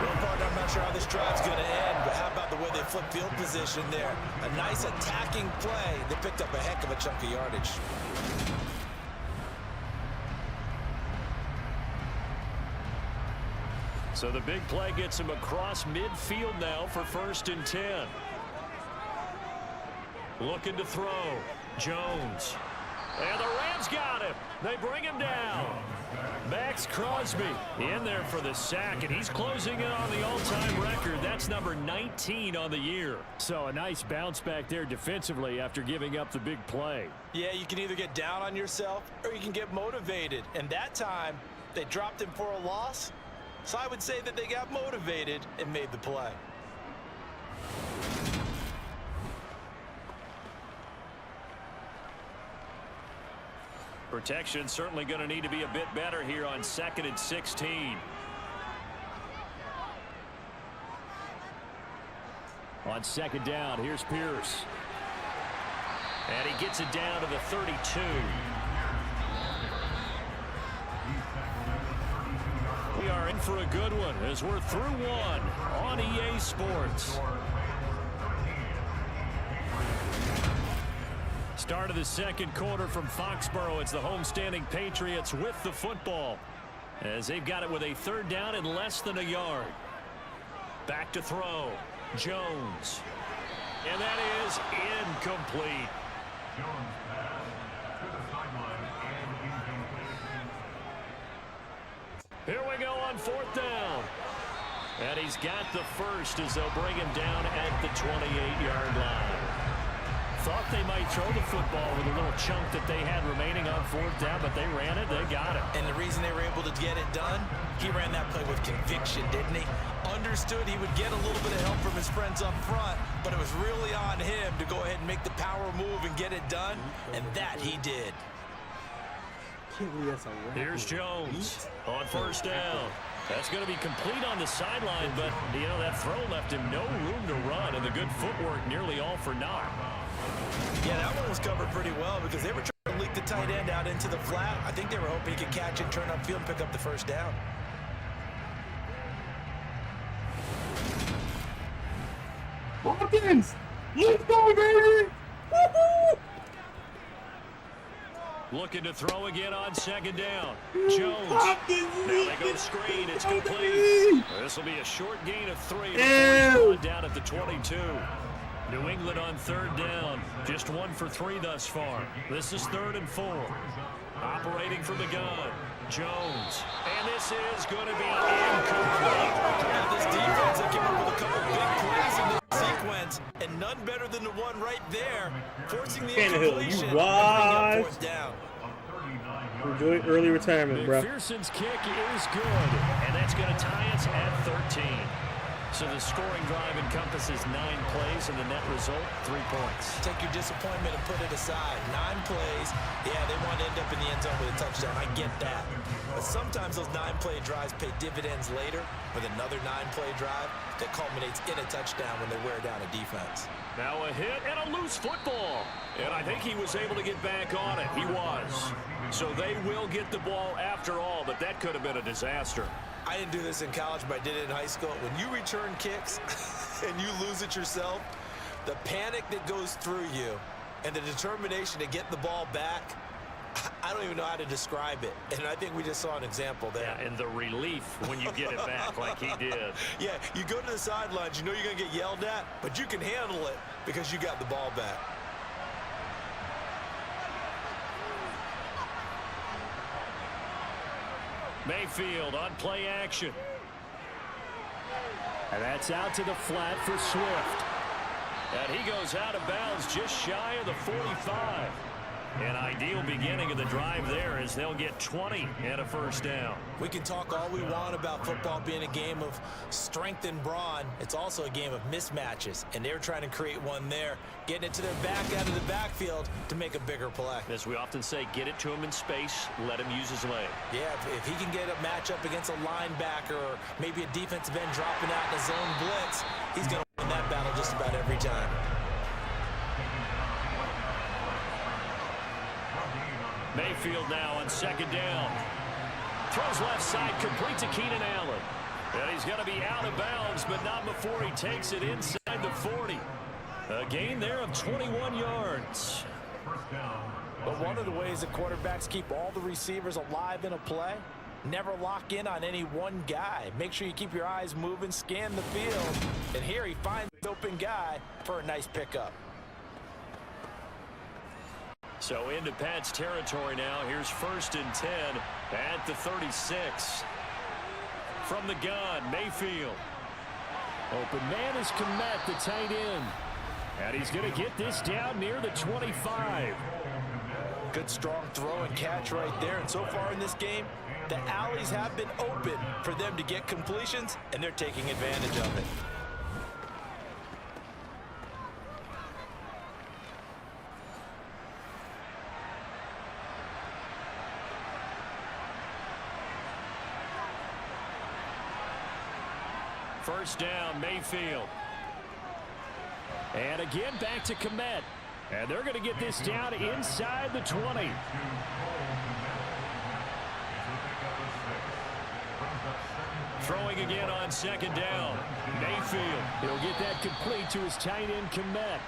Well, partner, I'm not sure how this drive's going to end, but how about the way they flip field position there? A nice attacking play. They picked up a heck of a chunk of yardage. So the big play gets him across midfield now for 1st and 10. Looking to throw. Jones. And the Rams got him. They bring him down. Max Crosby in there for the sack, and he's closing in on the all-time record. That's number 19 on the year. So a nice bounce back there defensively after giving up the big play. Yeah, you can either get down on yourself or you can get motivated. And that time, they dropped him for a loss. So I would say that they got motivated and made the play. Protection certainly going to need to be a bit better here on 2nd and 16. On 2nd down, here's Pierce. And he gets it down to the 32. We are in for a good one as we're through one on EA Sports. Start of the second quarter from Foxborough. It's the homestanding Patriots with the football as they've got it with a 3rd down and less than a yard. Back to throw. Jones. And that is incomplete. Jones pass to the sideline and incomplete. Here we go on 4th down. And he's got the first as they'll bring him down at the 28-yard line. Thought they might throw the football with a little chunk that they had remaining on 4th down, but they ran it, they got it. And the reason they were able to get it done, he ran that play with conviction, didn't he? Understood he would get a little bit of help from his friends up front, but it was really on him to go ahead and make the power move and get it done, and that he did. Here's Jones on 1st down. That's going to be complete on the sideline, but, you know, that throw left him no room to run, and the good footwork nearly all for naught. Yeah, that one was covered pretty well because they were trying to leak the tight end out into the flat. I think they were hoping he could catch it, turn upfield, and pick up the 1st down. Hawkins! Let's go, baby! Woo-hoo! Looking to throw again on 2nd down. Jones. Now they go screen. It's complete. This will be a short gain of 3 before he's down at the 22. New England on 3rd down. Just 1 for 3 thus far. This is 3rd and 4. Operating from the gun. Jones. And this is going to be incomplete. Yeah, this defense that came up with a couple big plays in this sequence, and none better than the one right there, forcing the incompletion and bringing up 4th down. Enjoy early retirement, bro. McPherson's kick is good, and that's going to tie us at 13. So the scoring drive encompasses 9 plays, and the net result, 3 points. Take your disappointment and put it aside. 9 plays. Yeah, they want to end up in the end zone with a touchdown. I get that. But sometimes those 9-play drives pay dividends later with another 9-play drive that culminates in a touchdown when they wear down a defense. Now a hit and a loose football. And I think he was able to get back on it. He was. So they will get the ball after all, but that could have been a disaster. I didn't do this in college, but I did it in high school. When you return kicks and you lose it yourself, the panic that goes through you and the determination to get the ball back, I don't even know how to describe it. And I think we just saw an example there. Yeah, and the relief when you get it back like he did. Yeah, you go to the sidelines, you know you're going to get yelled at, but you can handle it because you got the ball back. Mayfield on play action. And that's out to the flat for Swift. And he goes out of bounds just shy of the 45. An ideal beginning of the drive there as they'll get 20 and a first down. We can talk all we want about football being a game of strength and brawn. It's also a game of mismatches, and they're trying to create one there, getting it to their back out of the backfield to make a bigger play. As we often say, get it to him in space, let him use his leg. Yeah, if he can get a matchup against a linebacker or maybe a defensive end dropping out in a zone blitz, he's going to win that battle just about every time. Mayfield now on second down. Throws left side, complete to Keenan Allen. And he's going to be out of bounds, but not before he takes it inside the 40. A gain there of 21 yards. But one of the ways that quarterbacks keep all the receivers alive in a play, never lock in on any one guy. Make sure you keep your eyes moving, scan the field. And here he finds the open guy for a nice pickup. So into Pat's territory now. Here's 1st and 10 at the 36. From the gun, Mayfield. Open man is Kmet, the tight end. And he's going to get this down near the 25. Good strong throw and catch right there. And so far in this game, the alleys have been open for them to get completions, and they're taking advantage of it. First down, Mayfield. And again, back to Kmet. And they're going to get this down inside the 20. Throwing again on second down. Mayfield. He'll get that complete to his tight end, Kmet.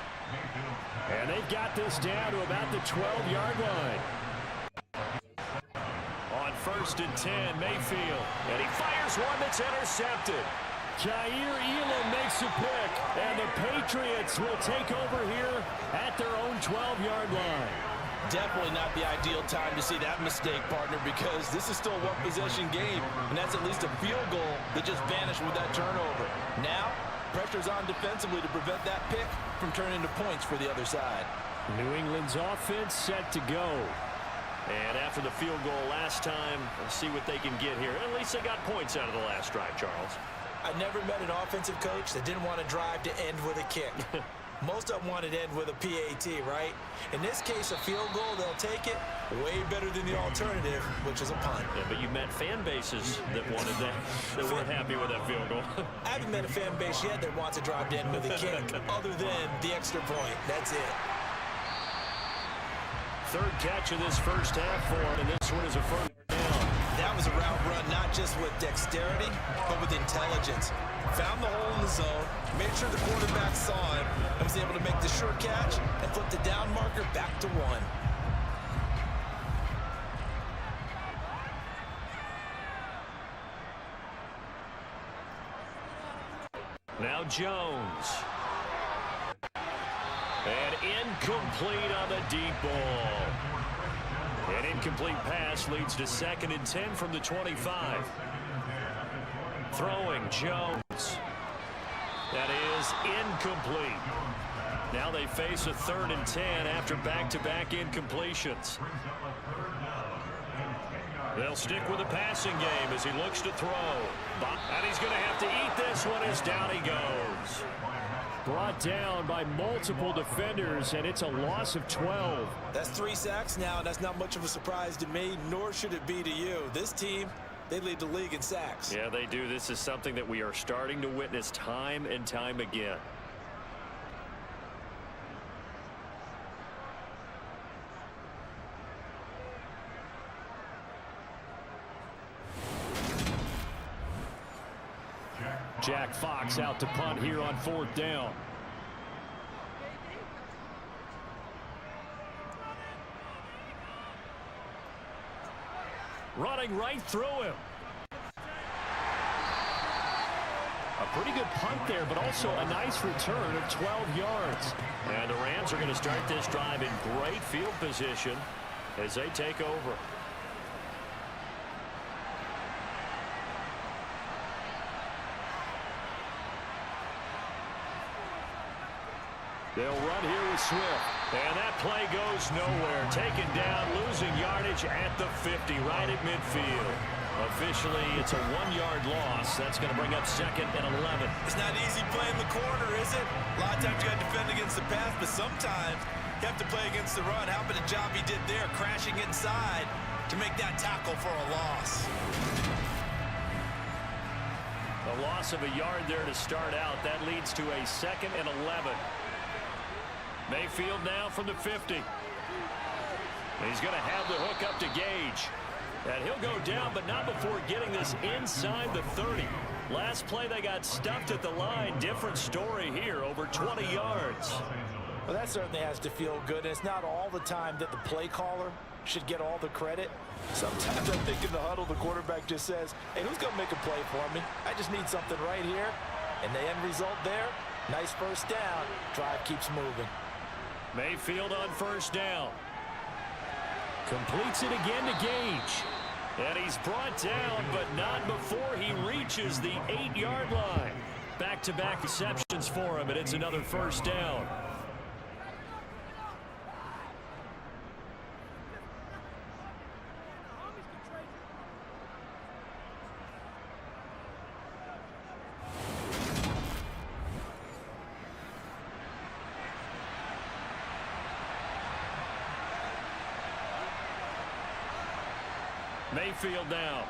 And they've got this down to about the 12-yard line. On 1st and 10, Mayfield. And he fires one that's intercepted. Jair Elam makes a pick, and the Patriots will take over here at their own 12-yard line. Definitely not the ideal time to see that mistake, partner, because this is still a one-possession game, and that's at least a field goal that just vanished with that turnover. Now, pressure's on defensively to prevent that pick from turning into points for the other side. New England's offense set to go. And after the field goal last time, let's see what they can get here. At least they got points out of the last drive, Charles. I never met an offensive coach that didn't want to drive to end with a kick. Most of them wanted to end with a PAT, right? In this case, a field goal, they'll take it. Way better than the alternative, which is a punt. Yeah, but you met fan bases that wanted that, that weren't happy with that field goal. I haven't met a fan base yet that wants to drive to end with a kick, other than the extra point. That's it. Third catch of this first half for him, and this one is a first down. That was a route run, not just with dexterity, but with intelligence. Found the hole in the zone, made sure the quarterback saw him, and was able to make the sure catch and flip the down marker back to 1. Now Jones. And incomplete on the deep ball. An incomplete pass leads to 2nd and 10 from the 25. Throwing Jones. That is incomplete. Now they face a 3rd and 10 after back-to-back incompletions. They'll stick with the passing game as he looks to throw. And he's going to have to eat this one as down he goes. Brought down by multiple defenders, and it's a loss of 12. That's 3 sacks now. That's not much of a surprise to me, nor should it be to you. This team, they lead the league in sacks. Yeah, they do. This is something that we are starting to witness time and time again. Jack Fox out to punt here on 4th down. Running right through him. A pretty good punt there, but also a nice return of 12 yards. And the Rams are going to start this drive in great field position as they take over. They'll run here with Swift. And that play goes nowhere. Taken down, losing yardage at the 50, right at midfield. Officially, it's a 1-yard loss. That's going to bring up 2nd and 11. It's not easy playing the corner, is it? A lot of times you got to defend against the pass, but sometimes you have to play against the run. How about the job he did there, crashing inside to make that tackle for a loss? A loss of a yard there to start out. That leads to a 2nd and 11. Mayfield now from the 50. He's going to have the hook up to Gage. And he'll go down, but not before getting this inside the 30. Last play, they got stuffed at the line. Different story here, over 20 yards. Well, that certainly has to feel good. It's not all the time that the play caller should get all the credit. Sometimes I think in the huddle, the quarterback just says, hey, who's going to make a play for me? I just need something right here. And the end result there, nice first down. Drive keeps moving. Mayfield on 1st down. Completes it again to Gage. And he's brought down, but not before he reaches the 8-yard line. Back-to-back receptions for him, and it's another 1st down. Mayfield now.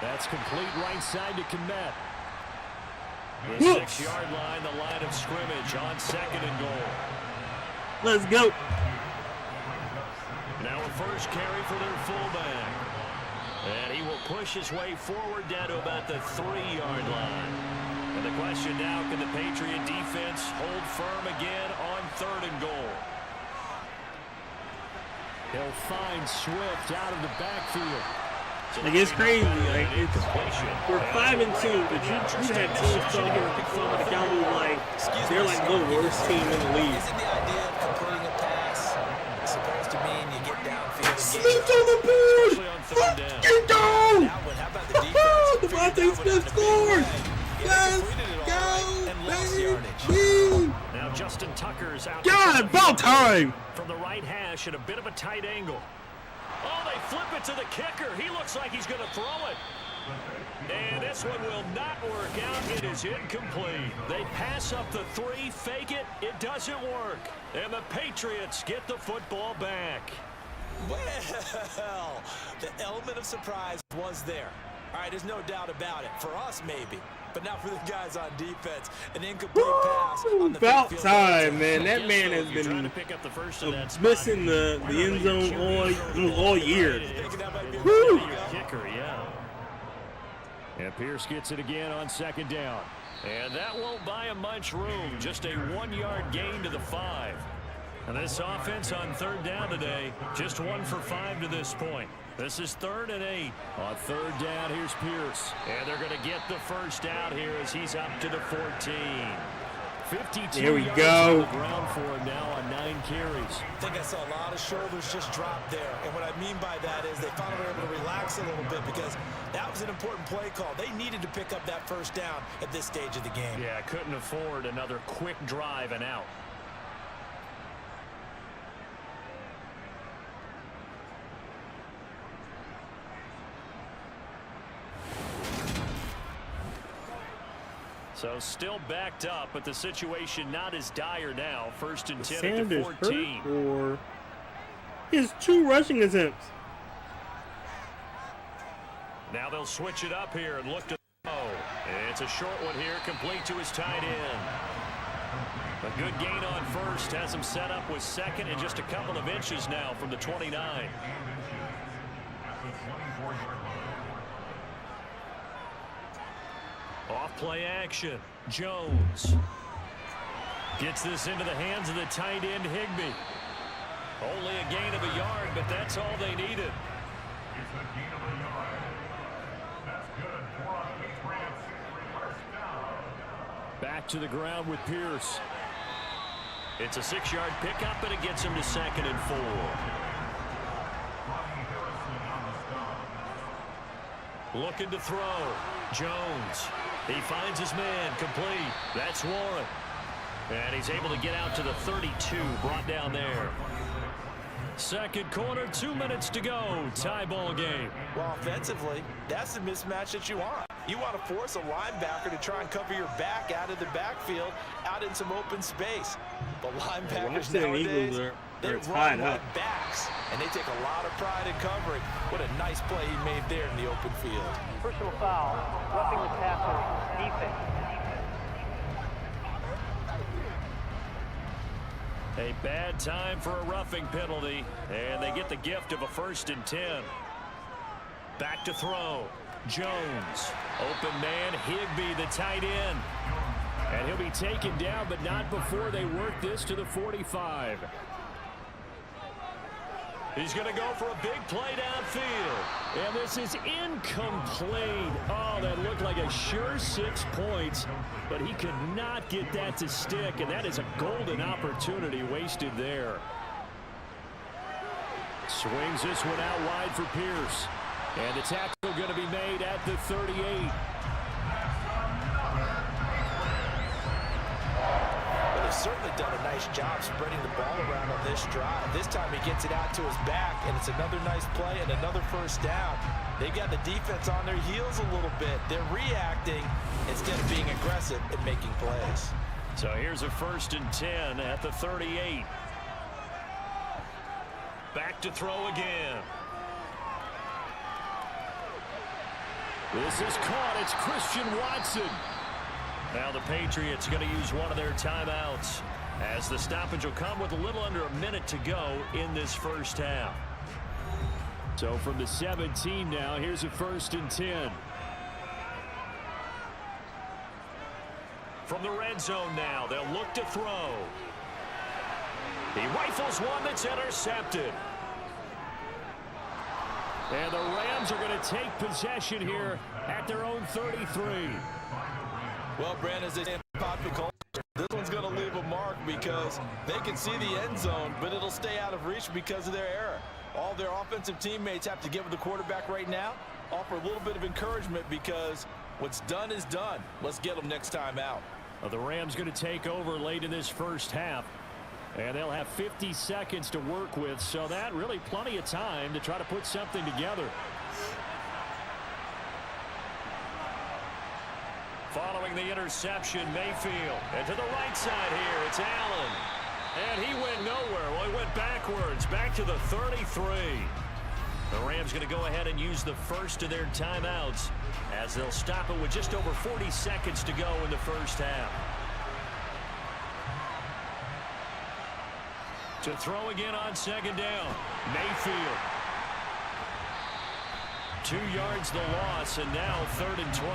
That's complete right side to Kmet. The 6-yard line, the line of scrimmage on 2nd and goal. Let's go. Now a first carry for their fullback. And he will push his way forward down to about the 3-yard line. And the question now, can the Patriot defense hold firm again on 3rd and goal? They'll find Swift out of the backfield. Like, it's crazy. Like, we're 5-2, but you had teams talking like some of the Cowboys like they're like the worst team in the league. Isn't the idea of completing a pass supposed to mean you get downfield? Smith on the board! Get down! Now, how about the defense? Devontae Smith scores! Let's go, baby! Now Justin Tucker's out. God, about time! From the right hash at a bit of a tight angle. Oh, they flip it to the kicker. He looks like he's going to throw it. And this one will not work out. It is incomplete. They pass up the 3, fake it. It doesn't work. And the Patriots get the football back. Well, the element of surprise was there. All right, there's no doubt about it. For us, maybe. But not for the guys on defense. An incomplete pass. On the about field. time, man. That man has been missing the end zone all year. Woo! Kicker, yeah. And Pierce gets it again on 2nd down. And that won't buy him much room. Just a 1-yard gain to the 5. And this offense on 3rd down today, just 1 for 5 to this point. This is 3rd and 8. On 3rd down, here's Pierce. And they're going to get the first down here as he's up to the 14. 52 Here we yards go. on the ground for him now on 9 carries. I think I saw a lot of shoulders just drop there. And what I mean by that is they finally were able to relax a little bit because that was an important play call. They needed to pick up that first down at this stage of the game. Yeah, couldn't afford another quick drive and out. So still backed up, but the situation not as dire now. 1st and 10 Sanders at the 14. hurt, or his 2 rushing attempts. Now they'll switch it up here and look to throw. It's a short one here, complete to his tight end. A good gain on first, has him set up with second and just a couple of inches now from the 29. Off play action. Jones gets this into the hands of the tight end Higbee. Only a gain of a yard, but that's all they needed. Back to the ground with Pierce. It's a 6-yard pickup, and it gets him to 2nd and 4. Looking to throw. Jones. He finds his man. Complete. That's Warren. And he's able to get out to the 32. Brought down there. Second quarter, 2 minutes to go. Tie ball game. Well, offensively, that's the mismatch that you want. You want to force a linebacker to try and cover your back out of the backfield, out in some open space. But linebackers nowadays, they run like backs, and they take a lot of pride in covering. What a nice play he made there in the open field. Personal foul, roughing the passer, defense. A bad time for a roughing penalty, and they get the gift of a 1st and 10. Back to throw. Jones. Open man, Higbee, the tight end. And he'll be taken down, but not before they work this to the 45. He's going to go for a big play downfield. And this is incomplete. Oh, that looked like a sure 6 points, but he could not get that to stick, and that is a golden opportunity wasted there. Swings this one out wide for Pierce. And the tackle going to be made at the 38. But they've certainly done a nice job spreading the ball around on this drive. This time he gets it out to his back, and it's another nice play and another 1st down. They've got the defense on their heels a little bit. They're reacting instead of being aggressive and making plays. So here's a 1st and 10 at the 38. Back to throw again. This is caught. It's Christian Watson. Now the Patriots going to use one of their timeouts, as the stoppage will come with a little under a minute to go in this first half. So from the 17 now, here's a 1st and 10. From the red zone now, they'll look to throw. He rifles one that's intercepted. And the Rams are going to take possession here at their own 33. Well, Brandon, as they say in popular culture, this one's going to leave a mark because they can see the end zone, but it'll stay out of reach because of their error. All their offensive teammates have to give the quarterback right now, offer a little bit of encouragement because what's done is done. Let's get them next time out. Well, the Rams going to take over late in this first half. And they'll have 50 seconds to work with, so that really plenty of time to try to put something together. Following the interception, Mayfield. And to the right side here, it's Allen. And he went nowhere. Well, he went backwards, back to the 33. The Rams going to go ahead and use the first of their timeouts as they'll stop it with just over 40 seconds to go in the first half. To throw again on 2nd down. Mayfield. 2 yards the loss, and now 3rd and 12.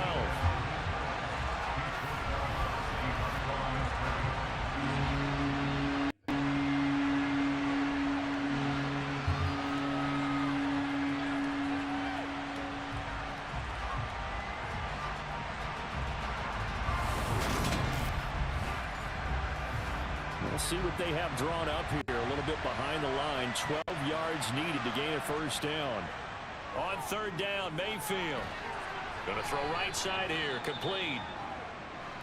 See what they have drawn up here. A little bit behind the line. 12 yards needed to gain a 1st down. On 3rd down, Mayfield. Going to throw right side here. Complete.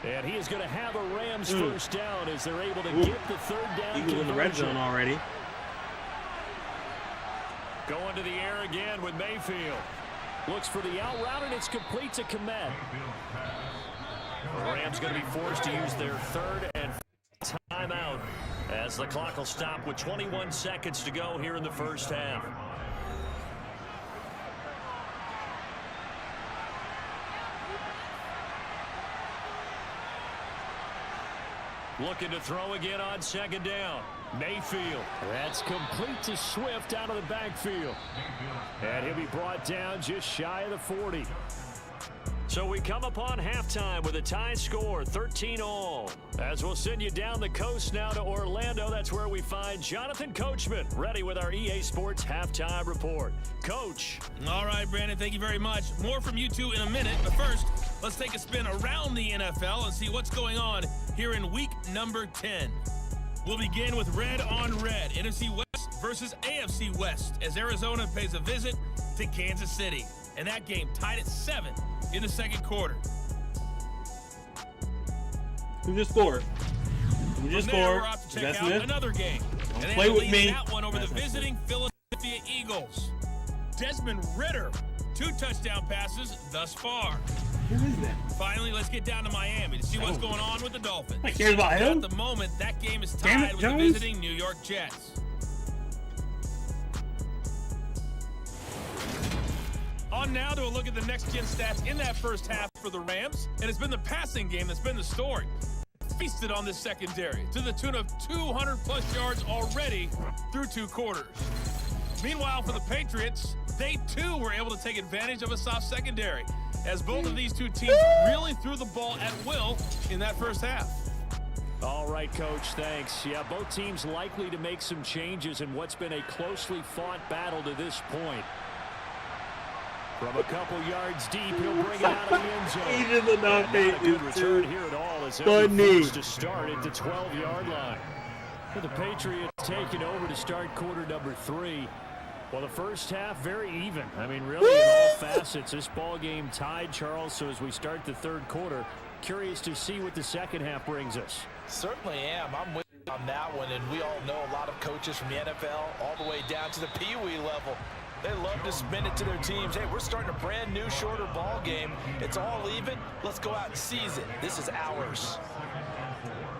And he is going to have a Rams 1st down as they're able to get the 3rd down. Eagles in the red zone already. Going to the air again with Mayfield. Looks for the out route, and it's complete to Komet. The Rams going to be forced to use their third and timeout as the clock will stop with 21 seconds to go here in the first half. Looking to throw again on second down. Mayfield. That's complete to Swift out of the backfield. And he'll be brought down just shy of the 40. So we come upon halftime with a tie score, 13-all. As we'll send you down the coast now to Orlando, that's where we find Jonathan Coachman, ready with our EA Sports halftime report. Coach. All right, Brandon, thank you very much. More from you two in a minute, but first, let's take a spin around the NFL and see what's going on here in week number 10. We'll begin with red on red, NFC West versus AFC West, as Arizona pays a visit to Kansas City. And that game tied at 7 in the second quarter. Who just scored? Who just scored? We're off to check That's out Smith? another game. Don't And play they with lead me. that one over That's the not visiting Philadelphia Eagles. Desmond Ridder, 2 touchdown passes thus far. Who is that? Finally, let's get down to Miami to see what's going on with the Dolphins. I cares about him. At the moment, that game is Damn it, tied with Jones. the visiting New York Jets. On now to a look at the next-gen stats in that first half for the Rams, and it's been the passing game that's been the story. Feasted on this secondary to the tune of 200-plus yards already through 2 quarters. Meanwhile, for the Patriots, they too were able to take advantage of a soft secondary, as both of these two teams really threw the ball at will in that first half. All right, Coach, thanks. Yeah, both teams likely to make some changes in what's been a closely fought battle to this point. From a couple yards deep, he'll bring it out of the end zone. And not a good return here at all as they're forced to start at the 12-yard line. For the Patriots taking over to start quarter number 3. Well, the first half, very even. I mean, really, in all facets, this ball game tied, Charles. So as we start the third quarter, curious to see what the second half brings us. Certainly am. I'm with you on that one, and we all know a lot of coaches from the NFL all the way down to the Pee-wee level. They love to spin it to their teams. Hey, we're starting a brand new, shorter ball game. It's all even. Let's go out and seize it. This is ours.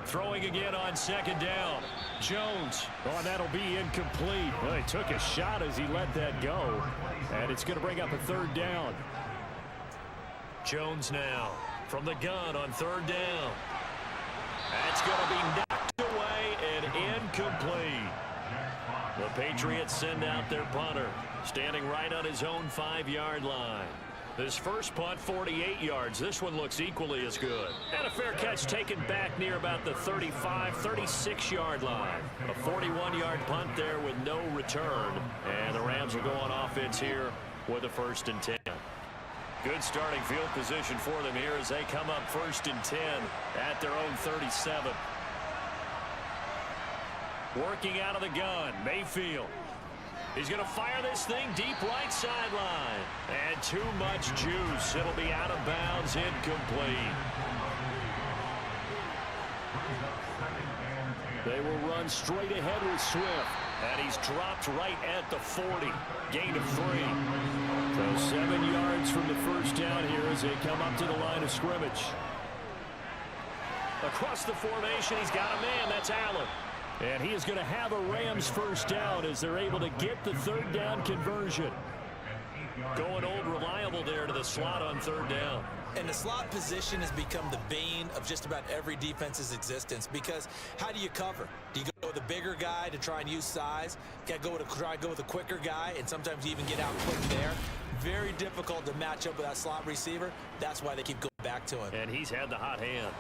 Throwing again on second down. Jones. Oh, and that'll be incomplete. Well, he took a shot as he let that go. And it's going to bring up a third down. Jones now from the gun on third down. That's going to be knocked away and incomplete. The Patriots send out their punter, standing right on his own 5-yard line. This first punt, 48 yards. This one looks equally as good. And a fair catch taken back near about the 35, 36-yard line. A 41-yard punt there with no return. And the Rams will go on offense here with a 1st and 10. Good starting field position for them here as they come up 1st and 10 at their own 37. Working out of the gun, Mayfield. He's going to fire this thing deep right sideline. And too much juice. It'll be out of bounds, incomplete. They will run straight ahead with Swift. And he's dropped right at the 40. Gain of 3. So 7 yards from the first down here as they come up to the line of scrimmage. Across the formation, he's got a man. That's Allen. And he is going to have a Rams first down as they're able to get the third down conversion. Going old reliable there to the slot on third down. And the slot position has become the bane of just about every defense's existence, because how do you cover? Do you go with a bigger guy to try and use size? You got to try and go with a quicker guy, and sometimes you even get out quick there. Very difficult to match up with that slot receiver. That's why they keep going back to him. And he's had the hot hand.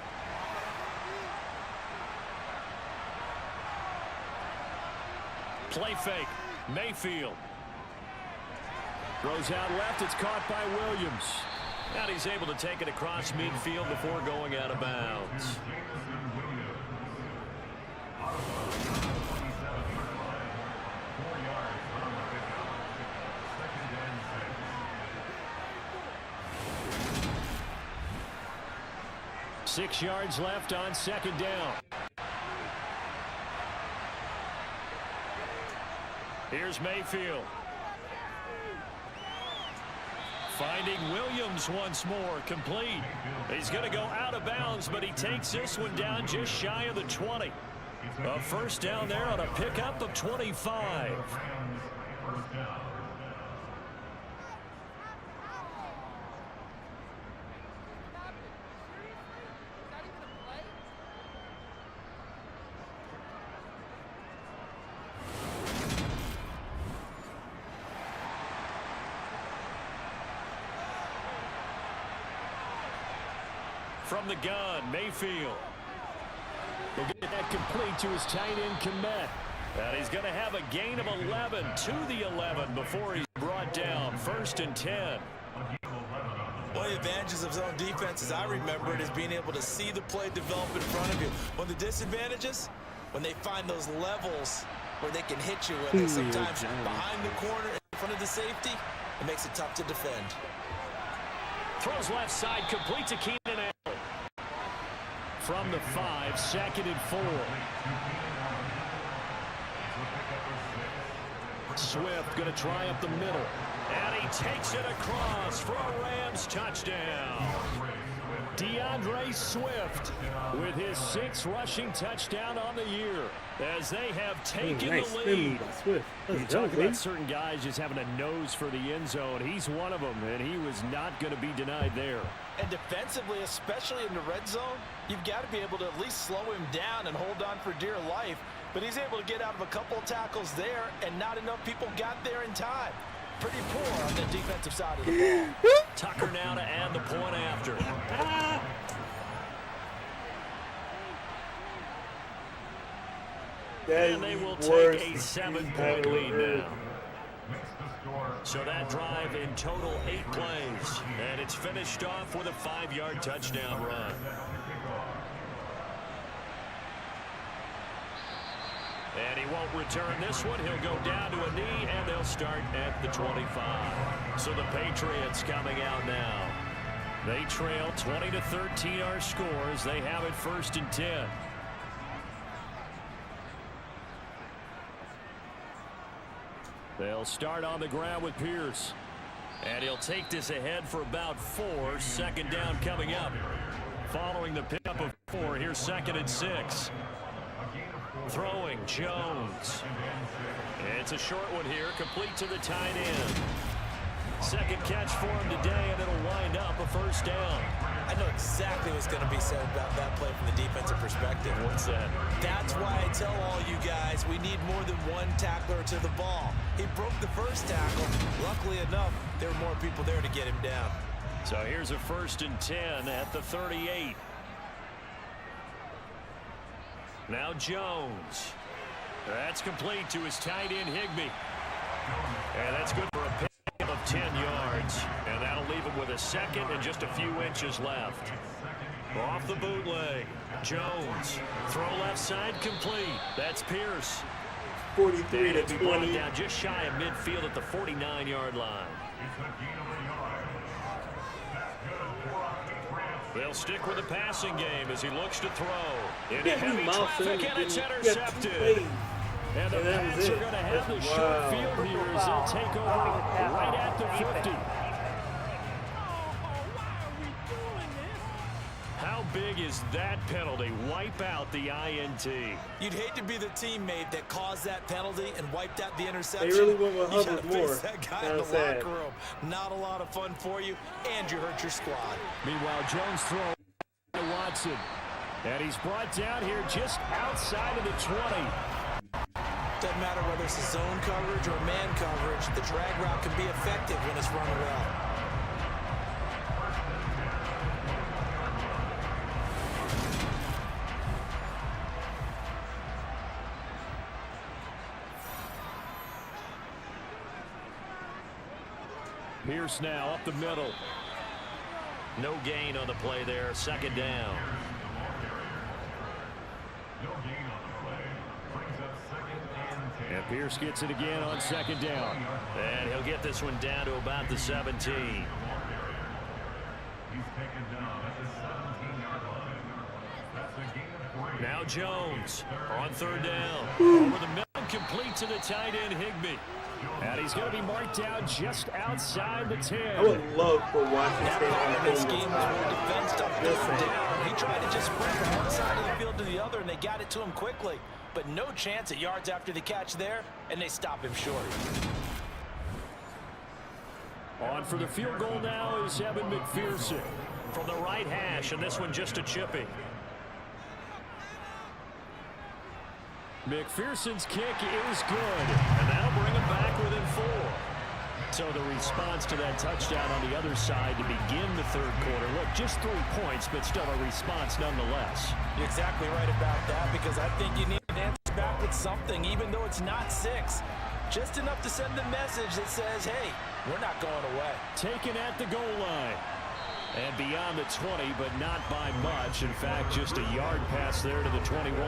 Play fake. Mayfield. Throws out left. It's caught by Williams. And he's able to take it across midfield before going out of bounds. Six yards left on second down. Here's Mayfield. Finding Williams once more, complete. He's going to go out of bounds, but he takes this one down just shy of the 20. A first down there on a pickup of 25. From the gun, Mayfield. He'll get that complete to his tight end, Komet. And he's going to have a gain of 11 to the 11 before he's brought down. 1st and 10. One of the advantages of zone defense, as I remember it, is being able to see the play develop in front of you. One of the disadvantages, when they find those levels where they can hit you with it, sometimes behind the corner, in front of the safety, it makes it tough to defend. Throws left side, complete to Keenan Allen. From the 5, 2nd and 4. Swift going to try up the middle. And he takes it across for a Rams touchdown. DeAndre Swift with his 6th rushing touchdown on the year as they have taken the lead. You talk about certain guys just having a nose for the end zone. He's one of them, and he was not going to be denied there. And defensively, especially in the red zone, you've got to be able to at least slow him down and hold on for dear life. But he's able to get out of a couple of tackles there, and not enough people got there in time. Pretty poor on the defensive side of the ball. Tucker now to add the point after. And they will take a 7-point lead now. So that drive in total 8 plays. And it's finished off with a 5-yard touchdown run. And he won't return this one. He'll go down to a knee, and they'll start at the 25. So the Patriots coming out now. They trail 20-13 our scores. They have it 1st and 10. They'll start on the ground with Pierce. And he'll take this ahead for about 4. 2nd down coming up. Following the pickup of 4, here's 2nd and 6. Throwing, Jones. It's a short one here, complete to the tight end. 2nd catch for him today, and it'll wind up a 1st down. I know exactly what's going to be said about that play from the defensive perspective. What's that? That's why I tell all you guys we need more than one tackler to the ball. He broke the first tackle. Luckily enough, there were more people there to get him down. So here's a 1st and 10 at the 38. Now Jones. That's complete to his tight end, Higbee. And that's good for a pickup of 10 yards. And that'll leave him with a 2nd and just a few inches left. Off the bootleg. Jones. Throw left side complete. That's Pierce. 43 to 20. Brought down just shy of midfield at the 49-yard line. They'll stick with the passing game as he looks to throw. Into heavy traffic, and it's intercepted. And the Pats are going to have the short field here as they'll take over right at the 50. How big is that penalty? Wipe out the INT. You'd hate to be the teammate that caused that penalty and wiped out the interception. They really went with You Hubbard gotta face more. that guy in the locker room. Not a lot of fun for you, and you hurt your squad. Meanwhile, Jones throw to Watson. And he's brought down here just outside of the 20. Doesn't matter whether it's a zone coverage or man coverage, the drag route can be effective when it's run well. Pierce now up the middle. No gain on the play there. 2nd down. And Pierce gets it again on 2nd down. And he'll get this one down to about the 17. Now Jones on 3rd down. Over the middle, complete to the tight end, Higbee. And he's going to be marked down just outside the 10. I would love for Washington State That on this the game was where defense stopped Listen. down. He tried to just sprint from one side of the field to the other, and they got it to him quickly. But no chance at yards after the catch there, and they stop him short. On for the field goal now is Evan McPherson from the right hash, and this one just a chippy. McPherson's kick is good, and that'll bring him back within 4. So the response to that touchdown on the other side to begin the third quarter. Look, just 3 points, but still a response nonetheless. You're exactly right about that, because I think you need an answer back with something, even though it's not 6. Just enough to send the message that says, hey, we're not going away. Taken at the goal line. And beyond the 20, but not by much. In fact, just a yard pass there to the 21.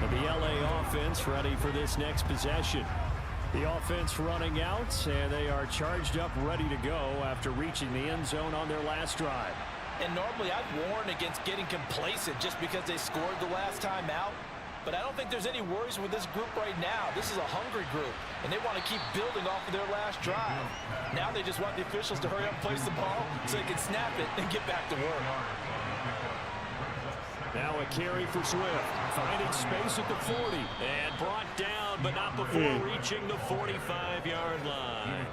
And the LA offense ready for this next possession. The offense running out, and they are charged up, ready to go after reaching the end zone on their last drive. And normally I'd warn against getting complacent just because they scored the last time out. But I don't think there's any worries with this group right now. This is a hungry group, and they want to keep building off of their last drive. Now they just want the officials to hurry up and place the ball so they can snap it and get back to work. Now a carry for Swift, finding space at the 40, and brought down, but not before reaching the 45-yard line.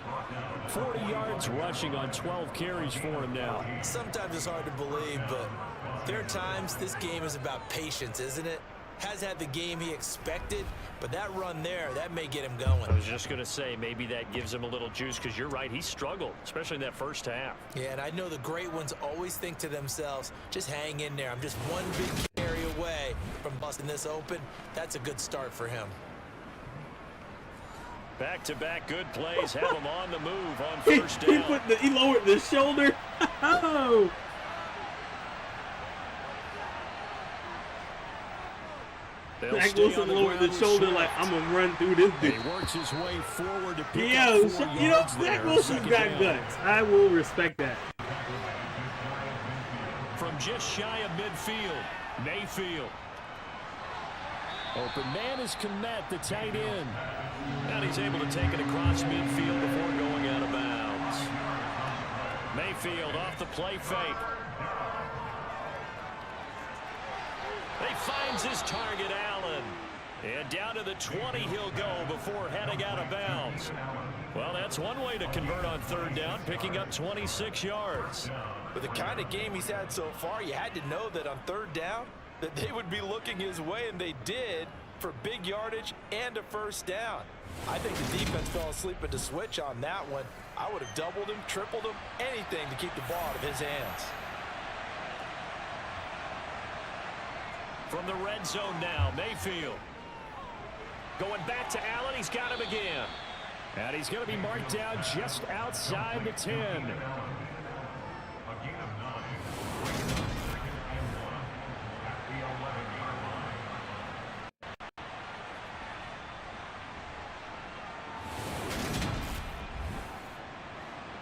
40 yards rushing on 12 carries for him now. Sometimes it's hard to believe, but there are times this game is about patience, isn't it? Has had the game he expected, but that run there, that may get him going. I was just going to say, maybe that gives him a little juice, because you're right, he struggled, especially in that first half. Yeah, and I know the great ones always think to themselves, just hang in there. I'm just one big carry away from busting this open. That's a good start for him. Back-to-back good plays have him on the move on first down. He lowered the shoulder. Oh. Zach Wilson lowered the shoulder like, I'm going to run through this dude. He works his way forward to pick Yeah, up 4 yards Zach there. Wilson's Second got down. guts. I will respect that. From just shy of midfield, Mayfield. Open man is Kmet, the tight end. And he's able to take it across midfield before going out of bounds. Mayfield off the play fake. He finds his target, Allen. And down to the 20 he'll go before heading out of bounds. Well, that's one way to convert on third down, picking up 26 yards. With the kind of game he's had so far, you had to know that on third down, that they would be looking his way, and they did, for big yardage and a first down. I think the defense fell asleep at the switch on that one. I would have doubled him, tripled him, anything to keep the ball out of his hands. From the red zone now, Mayfield. Going back to Allen, he's got him again. And he's going to be marked down just outside the 10.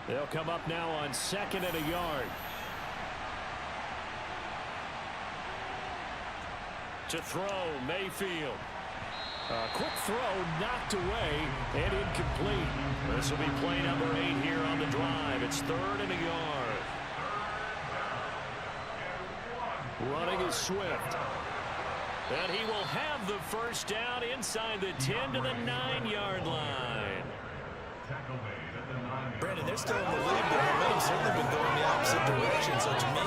They'll come up now on 2nd and a yard. To throw, Mayfield. A quick throw knocked away and incomplete. This will be play number 8 here on the drive. It's 3rd and a yard. Running is Swift. And he will have the first down inside the 10 to the 9-yard line. Brandon, they're still in the lead, but momentum's certainly been going the opposite direction. So to me,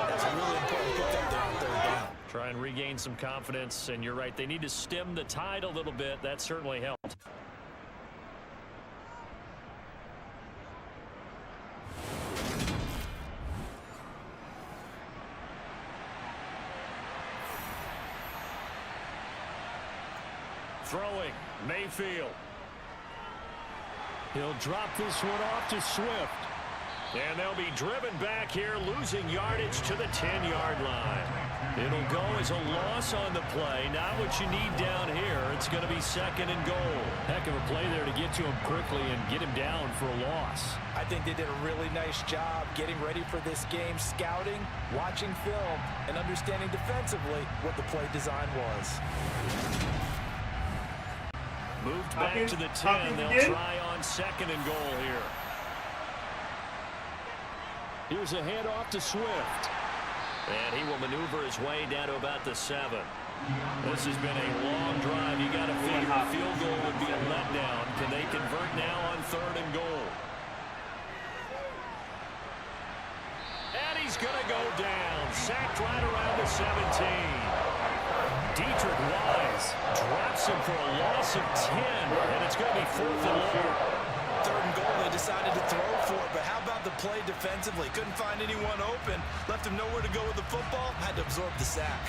that's a really important pickup there on third down. Try and regain some confidence, and you're right, they need to stem the tide a little bit. That certainly helped. Throwing, Mayfield. He'll drop this one off to Swift. And they'll be driven back here, losing yardage to the 10-yard line. It'll go as a loss on the play. Not what you need down here. It's going to be 2nd and goal. Heck of a play there to get to him quickly and get him down for a loss. I think they did a really nice job getting ready for this game, scouting, watching film, and understanding defensively what the play design was. Moved back to the 10. They'll try on 2nd and goal here. Here's a handoff to Swift. And he will maneuver his way down to about the 7. This has been a long drive. You got to figure a field goal would be a letdown. Can they convert now on 3rd and goal? And he's going to go down. Sacked right around the 17. Dietrich Wise drops him for a loss of 10. And it's going to be 4th and long. 3rd and goal, they decided to throw for it, but how about the play defensively? Couldn't find anyone open, left him nowhere to go with the football, had to absorb the sack.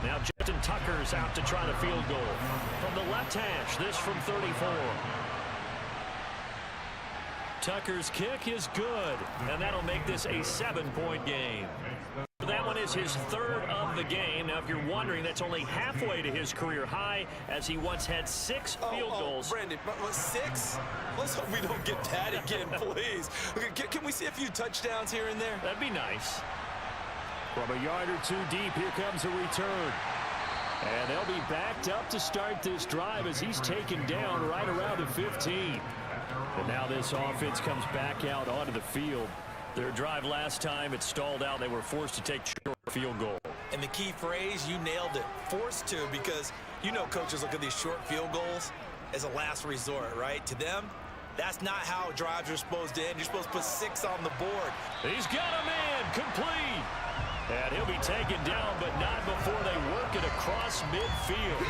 Now Justin Tucker's out to try the field goal. From the left hash, this from 34. Tucker's kick is good, and that'll make this a 7-point game. That one is his 3rd of the game. Now, if you're wondering, that's only halfway to his career high, as he once had 6 field goals. Brandon, 6? Let's hope we don't get that again, please. Okay, can we see a few touchdowns here and there? That'd be nice. From a yard or 2 deep, here comes a return. And they'll be backed up to start this drive as he's taken down right around the 15. And now this offense comes back out onto the field. Their drive last time, it stalled out. They were forced to take short field goal. And the key phrase, you nailed it, forced to, because you know coaches look at these short field goals as a last resort, right? To them, that's not how drives are supposed to end. You're supposed to put 6 on the board. He's got him in, complete. And he'll be taken down, but not before they work it across midfield.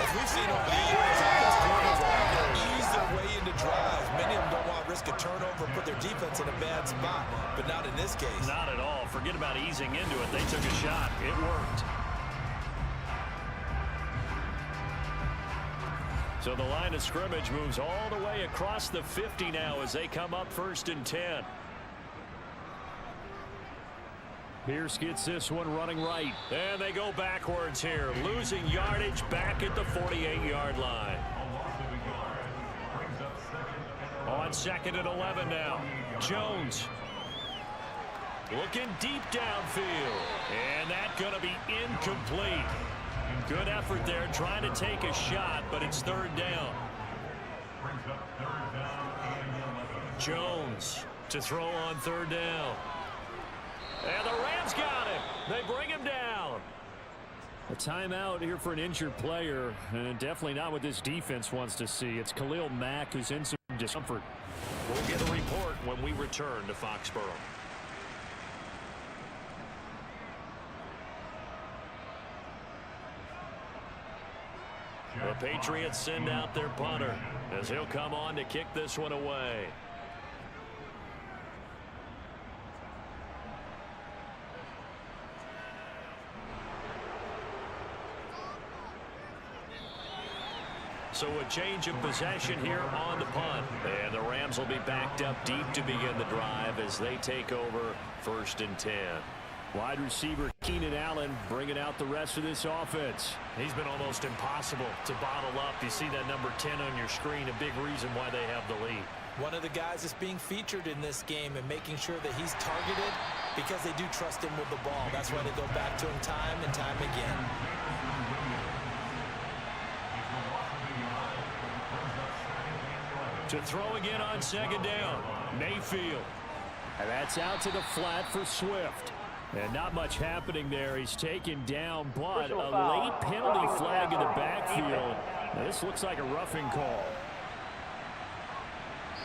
As we've seen over the years, offensive coordinators ease their way into drives. Many of them don't want to risk a turnover, put their defense in a bad spot, but not in this case. Not at all. Forget about easing into it. They took a shot. It worked. So the line of scrimmage moves all the way across the 50 now as they come up 1st and 10. Pierce gets this one running right. And they go backwards here, losing yardage back at the 48-yard line. On 2nd and 11 now. Jones looking deep downfield. And that's going to be incomplete. Good effort there trying to take a shot, but it's 3rd down. Jones to throw on 3rd down. And the Rams got him. They bring him down. A timeout here for an injured player, and definitely not what this defense wants to see. It's Khalil Mack who's in some discomfort. We'll get a report when we return to Foxborough. The Patriots send out their punter as he'll come on to kick this one away. So a change of possession here on the punt. And the Rams will be backed up deep to begin the drive as they take over 1st and 10. Wide receiver Keenan Allen bringing out the rest of this offense. He's been almost impossible to bottle up. You see that number 10 on your screen, a big reason why they have the lead. One of the guys that's being featured in this game and making sure that he's targeted because they do trust him with the ball. That's why they go back to him time and time again. To throw again on 2nd down. Mayfield. And that's out to the flat for Swift. And not much happening there. He's taken down, but a late penalty flag in the backfield. Now, this looks like a roughing call.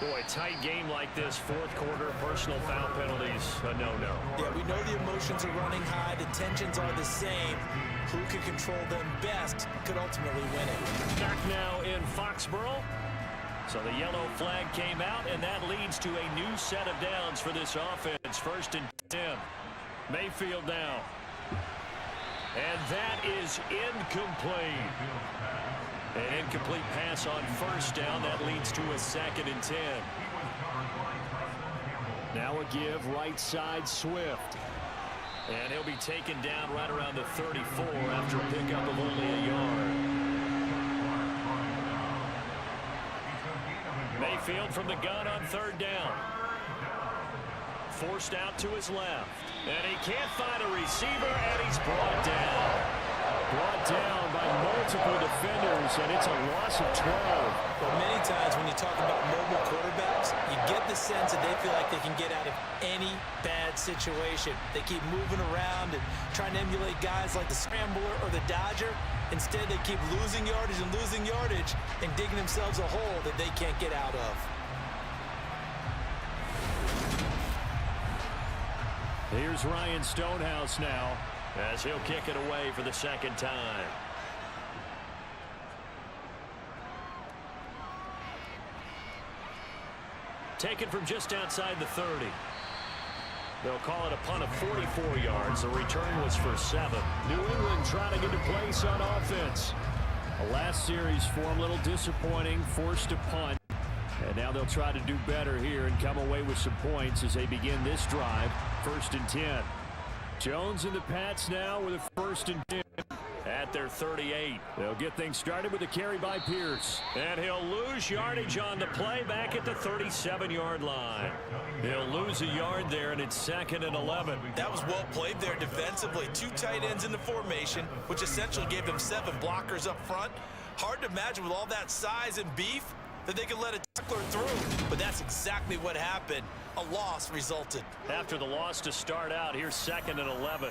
Boy, tight game like this, 4th quarter, personal foul penalties, a no-no. Yeah, we know the emotions are running high. The tensions are the same. Who can control them best could ultimately win it. Back now in Foxborough. So the yellow flag came out, and that leads to a new set of downs for this offense. 1st and 10. Mayfield now. And that is incomplete. An incomplete pass on 1st down. That leads to a 2nd and 10. Now a give right side Swift. And he'll be taken down right around the 34 after a pickup of only a yard. Mayfield from the gun on 3rd down. forced out to his left. And he can't find a receiver, and he's brought down. Brought down by multiple defenders, and it's a loss of 12. Well, many times when you talk about mobile quarterbacks, you get the sense that they feel like they can get out of any bad situation. They keep moving around and trying to emulate guys like the Scrambler or the Dodger. Instead, they keep losing yardage and digging themselves a hole that they can't get out of. Here's Ryan Stonehouse now, as he'll kick it away for the second time. Taken from just outside the 30. They'll call it a punt of 44 yards. The return was for 7. New England trying to get a place on offense. The last series for them a little disappointing, forced a punt. And now they'll try to do better here and come away with some points as they begin this drive. 1st and 10. Jones and the Pats now with a 1st and 10 at their 38. They'll get things started with a carry by Pierce. And he'll lose yardage on the play back at the 37-yard line. He'll lose a yard there, and it's 2nd and 11. That was well played there defensively. 2 tight ends in the formation, which essentially gave them 7 blockers up front. Hard to imagine with all that size and beef that they could let a tackler through. But that's exactly what happened. A loss resulted. After the loss to start out, here's 2nd and 11.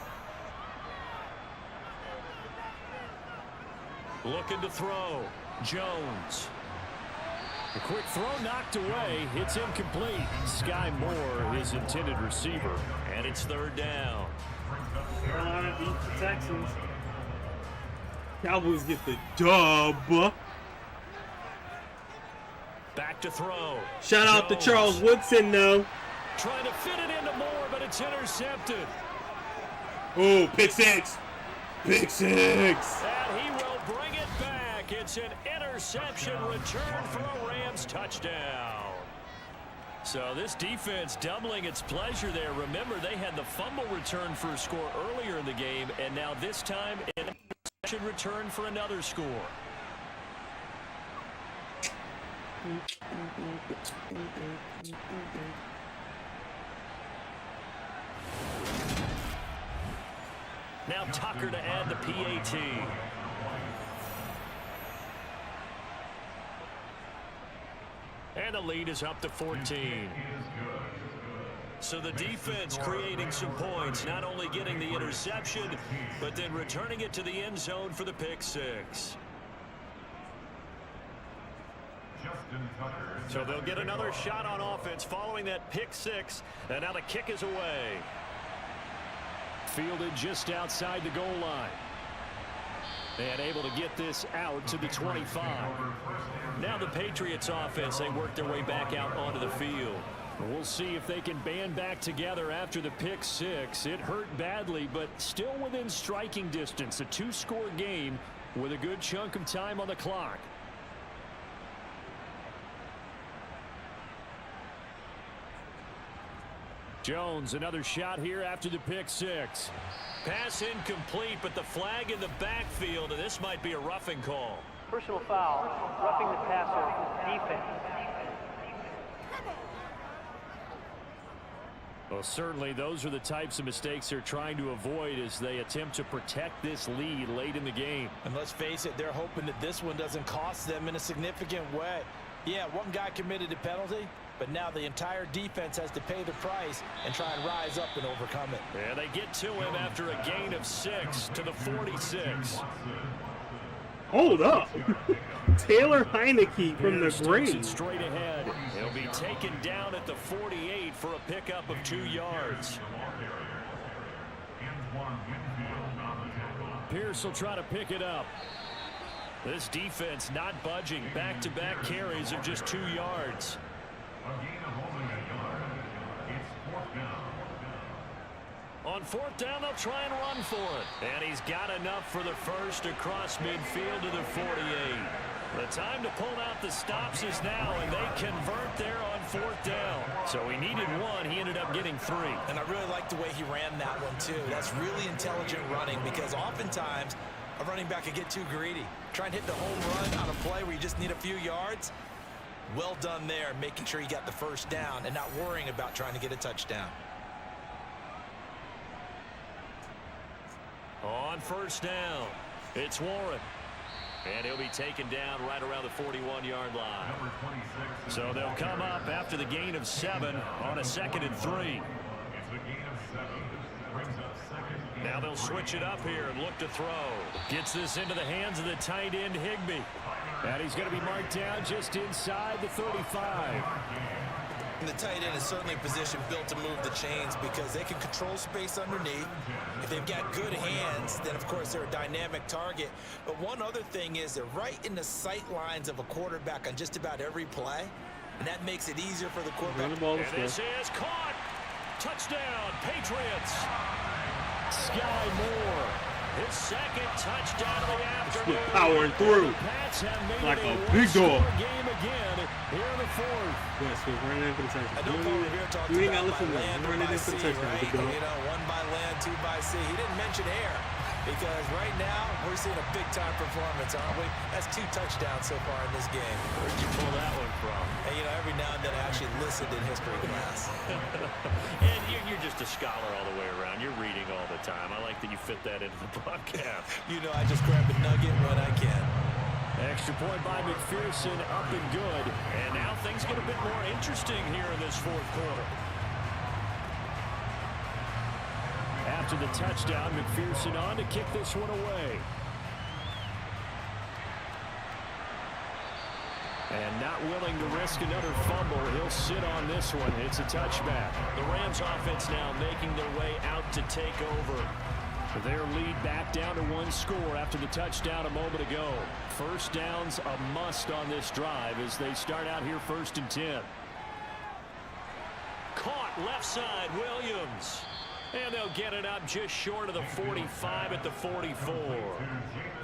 Looking to throw. Jones. A quick throw knocked away. It's incomplete. Sky Moore, his intended receiver. And it's 3rd down. Carolina beats the Texans. Cowboys get the dub. Back to throw. Shout out to Charles Woodson, though. Trying to fit it into Moore, but it's intercepted. Oh, pick 6. Pick 6. And he will bring it back. It's an interception return for a Rams touchdown. So this defense doubling its pleasure there. Remember, they had the fumble return for a score earlier in the game, and now this time an interception return for another score. Now Tucker to add the PAT. And the lead is up to 14. So the defense creating some points, not only getting the interception, but then returning it to the end zone for the pick 6. So they'll get another shot on offense following that pick 6, and now the kick is away. Fielded just outside the goal line. And able to get this out to the 25. Now the Patriots offense, they work their way back out onto the field. We'll see if they can band back together after the pick 6. It hurt badly, but still within striking distance. A 2-score game with a good chunk of time on the clock. Jones, another shot here after the pick 6. Pass incomplete, but the flag in the backfield, and this might be a roughing call. Personal foul, roughing the passer, defense. Well, certainly those are the types of mistakes they're trying to avoid as they attempt to protect this lead late in the game. And let's face it, they're hoping that this one doesn't cost them in a significant way. Yeah, one guy committed a penalty, but now the entire defense has to pay the price and try and rise up and overcome it. Yeah, they get to him after a gain of 6 to the 46. Hold up. Taylor Heineke from the grave. Straight ahead. He'll be taken down at the 48 for a pickup of 2 yards. Pierce will try to pick it up. This defense not budging. Back-to-back carries of just 2 yards. On 4th down, they'll try and run for it. And he's got enough for the first across midfield to the 48. The time to pull out the stops is now, and they convert there on 4th down. So he needed 1. He ended up getting 3. And I really like the way he ran that one, too. That's really intelligent running because oftentimes a running back could get too greedy. Try and hit the home run on a play where you just need a few yards. Well done there, making sure you got the first down and not worrying about trying to get a touchdown. On first down, it's Warren. And he'll be taken down right around the 41-yard line. So they'll come up after the gain of 7 on a 2nd and 3. Now they'll switch it up here and look to throw. Gets this into the hands of the tight end, Higbee. And he's going to be marked down just inside the 35. And the tight end is certainly a position built to move the chains because they can control space underneath. If they've got good hands, then of course they're a dynamic target. But one other thing is they're right in the sight lines of a quarterback on just about every play. And that makes it easier for the quarterback. And this is caught. Touchdown, Patriots. Sky Moore. His 2nd touchdown of the afternoon. Powering through like a big dog. Game again here in the 4th. Yes, we're running in for the touchdown. I know Paul Revere talked You ain't got to about listen to by land him. or We're running by in for the sea, touchdown, right? big dog. You know, 1 by land, 2 by sea. He didn't mention air because right now we're seeing a big-time performance, aren't we? That's 2 touchdowns so far in this game. Where'd you pull that one from? And, you know, every now and then I actually listened in history class. And you're just a scholar all the way around. You're reading all the time. I like that you fit that into the podcast. You know, I just grab a nugget when I can. Extra point by McPherson, up and good. And now things get a bit more interesting here in this 4th quarter. After the touchdown, McPherson on to kick this one away. And not willing to risk another fumble, he'll sit on this one. It's a touchback. The Rams offense now making their way out to take over. Their lead back down to 1 score after the touchdown a moment ago. First down's a must on this drive as they start out here 1st and 10. Caught left side, Williams. And they'll get it up just short of the 45 at the 44.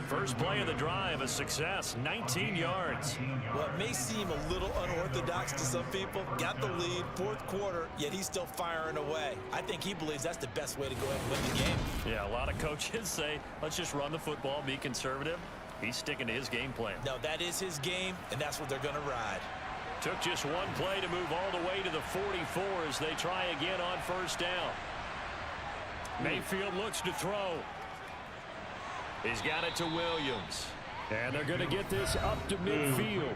First play of the drive, a success, 19 yards. Well, it may seem a little unorthodox to some people. Got the lead, 4th quarter, yet he's still firing away. I think he believes that's the best way to go ahead and win the game. Yeah, a lot of coaches say, let's just run the football, be conservative. He's sticking to his game plan. No, that is his game, and that's what they're going to ride. Took just 1 play to move all the way to the 44 as they try again on first down. Mayfield looks to throw. He's got it to Williams. And they're going to get this up to midfield.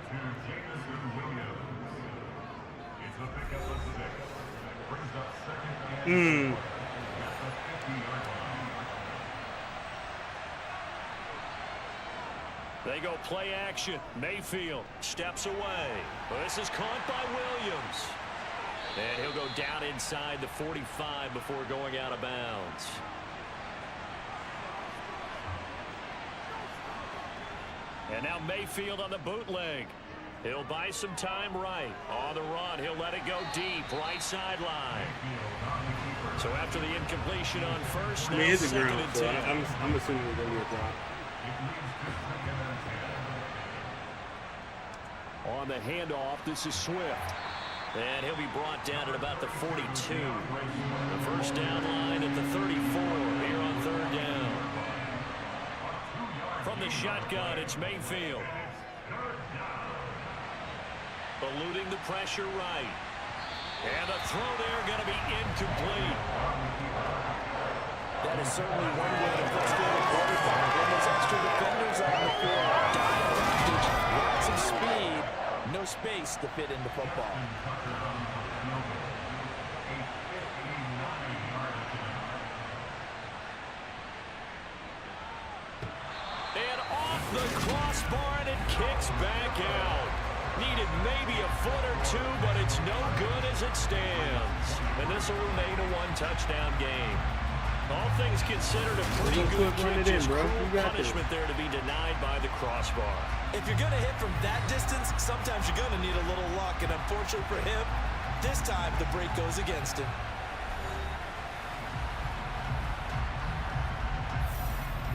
They go play action. Mayfield steps away. Well, this is caught by Williams. And he'll go down inside the 45 before going out of bounds. And now Mayfield on the bootleg. He'll buy some time right. On the run, he'll let it go deep. Right sideline. So after the incompletion on first, now it's a 2nd ground, and so 10. I'm assuming it's going to be a drop. On the handoff, this is Swift. And he'll be brought down at about the 42. The first down line at the 34 here on 3rd down. From the shotgun, it's Mayfield. Eluding the pressure right. And the throw there going to be incomplete. That is certainly one way to frustrate a quarterback. When there's extra defenders on the field, dive package, lots of speed, no space to fit into football. And off the crossbar, and it kicks back out. Needed maybe a foot or 2, but it's no good as it stands. And this will remain a 1-touchdown game. All things considered, a pretty good kick. Just cruel punishment there to be denied by the crossbar. If you're going to hit from that distance, sometimes you're going to need a little luck. And unfortunately for him, this time the break goes against him.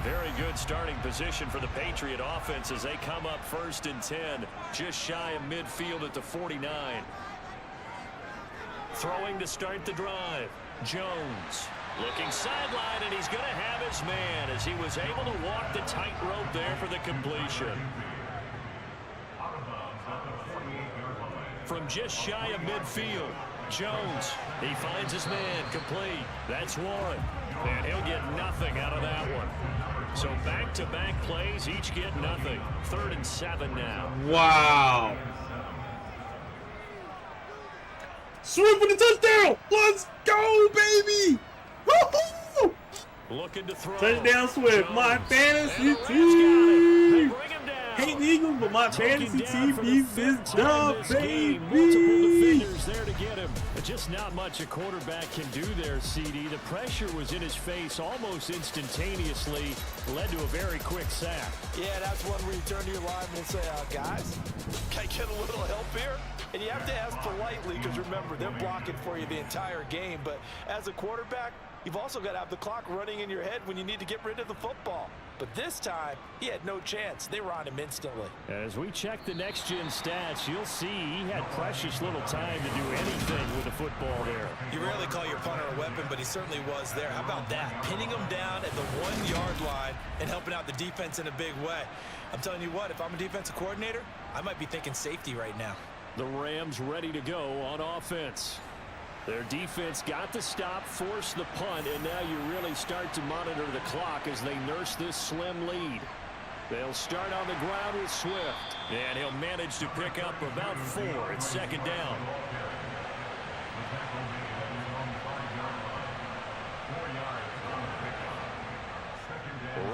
Very good starting position for the Patriot offense as they come up 1st and 10, just shy of midfield at the 49. Throwing to start the drive. Jones looking sideline, and he's going to have his man as he was able to walk the tightrope there for the completion. From just shy of midfield, Jones, he finds his man complete. That's Warren. And he'll get nothing out of that one. So back-to-back plays, each get nothing. 3rd and 7 now. Wow. Swift with the touchdown. Let's go, baby. Woo-hoo! Looking to throw. Touchdown Swift, Jones. my fantasy And the Rams got it. They team. bring him down. Hate the Eagles, but my Taken fantasy down team for the needs this 5th time dub, this game. Multiple baby. defenders there to get him. But just not much a quarterback can do there, CD. The pressure was in his face almost instantaneously. Led to a very quick sack. Yeah, that's one where you turn to your lineman and say, guys, can I get a little help here? And you have to ask politely because, remember, they're blocking for you the entire game. But as a quarterback, you've also got to have the clock running in your head when you need to get rid of the football. But this time, he had no chance. They were on him instantly. As we check the next-gen stats, you'll see he had precious little time to do anything with the football there. You rarely call your punter a weapon, but he certainly was there. How about that? Pinning him down at the 1-yard line and helping out the defense in a big way. I'm telling you what, if I'm a defensive coordinator, I might be thinking safety right now. The Rams ready to go on offense. Their defense got the stop, forced the punt, and now you really start to monitor the clock as they nurse this slim lead. They'll start on the ground with Swift, and he'll manage to pick up about 4 at 2nd down.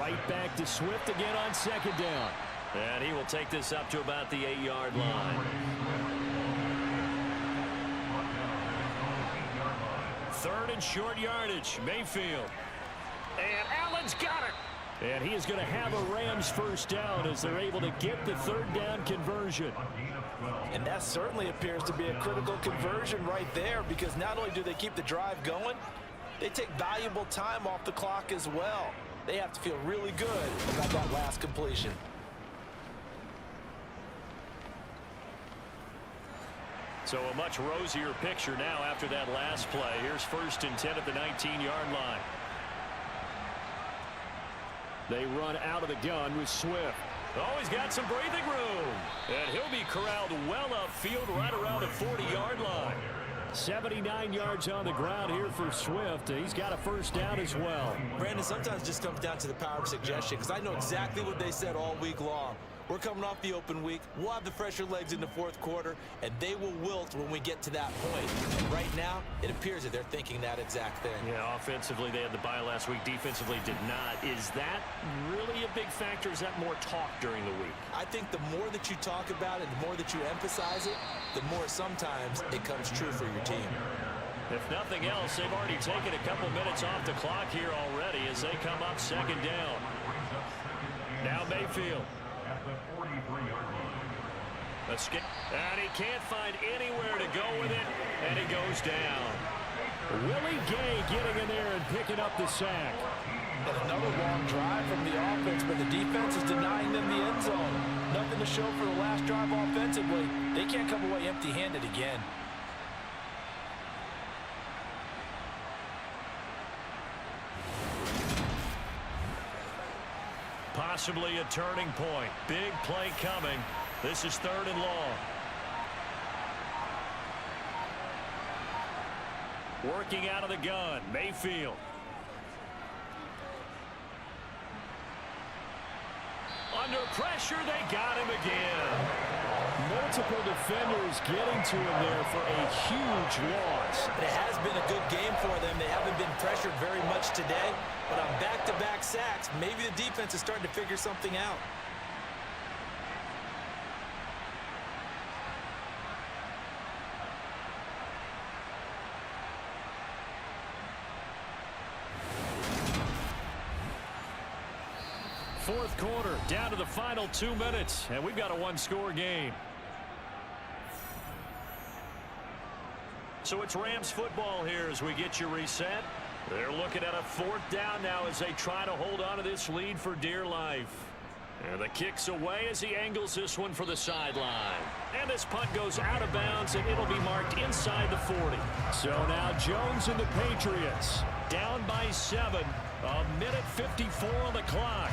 Right back to Swift again on 2nd down. And he will take this up to about the 8-yard line. 3rd and short yardage. Mayfield. And Allen's got it. And he is going to have a Rams 1st down as they're able to get the 3rd down conversion. And that certainly appears to be a critical conversion right there, because not only do they keep the drive going, they take valuable time off the clock as well. They have to feel really good about that last completion. So a much rosier picture now after that last play. Here's 1st and 10 at the 19-yard line. They run out of the gun with Swift. Oh, he's got some breathing room. And he'll be corralled well upfield right around the 40-yard line. 79 yards on the ground here for Swift. He's got a 1st down as well. Brandon, sometimes it just comes down to the power of suggestion, because I know exactly what they said all week long. We're coming off the open week. We'll have the fresher legs in the 4th quarter, and they will wilt when we get to that point. And right now, it appears that they're thinking that exact thing. Yeah, offensively, they had the bye last week. Defensively, did not. Is that really a big factor? Is that more talk during the week? I think the more that you talk about it, the more that you emphasize it, the more sometimes it comes true for your team. If nothing else, they've already taken a couple minutes off the clock here already as they come up 2nd down. Now Mayfield. And he can't find anywhere to go with it, and he goes down. Willie Gay getting in there and picking up the sack. And another long drive from the offense, but the defense is denying them the end zone. Nothing to show for the last drive offensively. They can't come away empty-handed again. Possibly a turning point. Big play coming. This is 3rd and long. Working out of the gun, Mayfield. Under pressure, they got him again. Multiple defenders getting to him there for a huge loss. It has been a good game for them. They haven't been pressured very much today, but on back-to-back sacks, maybe the defense is starting to figure something out. Fourth quarter, down to the final 2 minutes, and we've got a 1-score game. So it's Rams football here as we get you reset. They're looking at a 4th down now as they try to hold on to this lead for dear life. And the kick's away as he angles this one for the sideline. And this punt goes out of bounds, and it'll be marked inside the 40. So now Jones and the Patriots down by 7. 1:54 on the clock.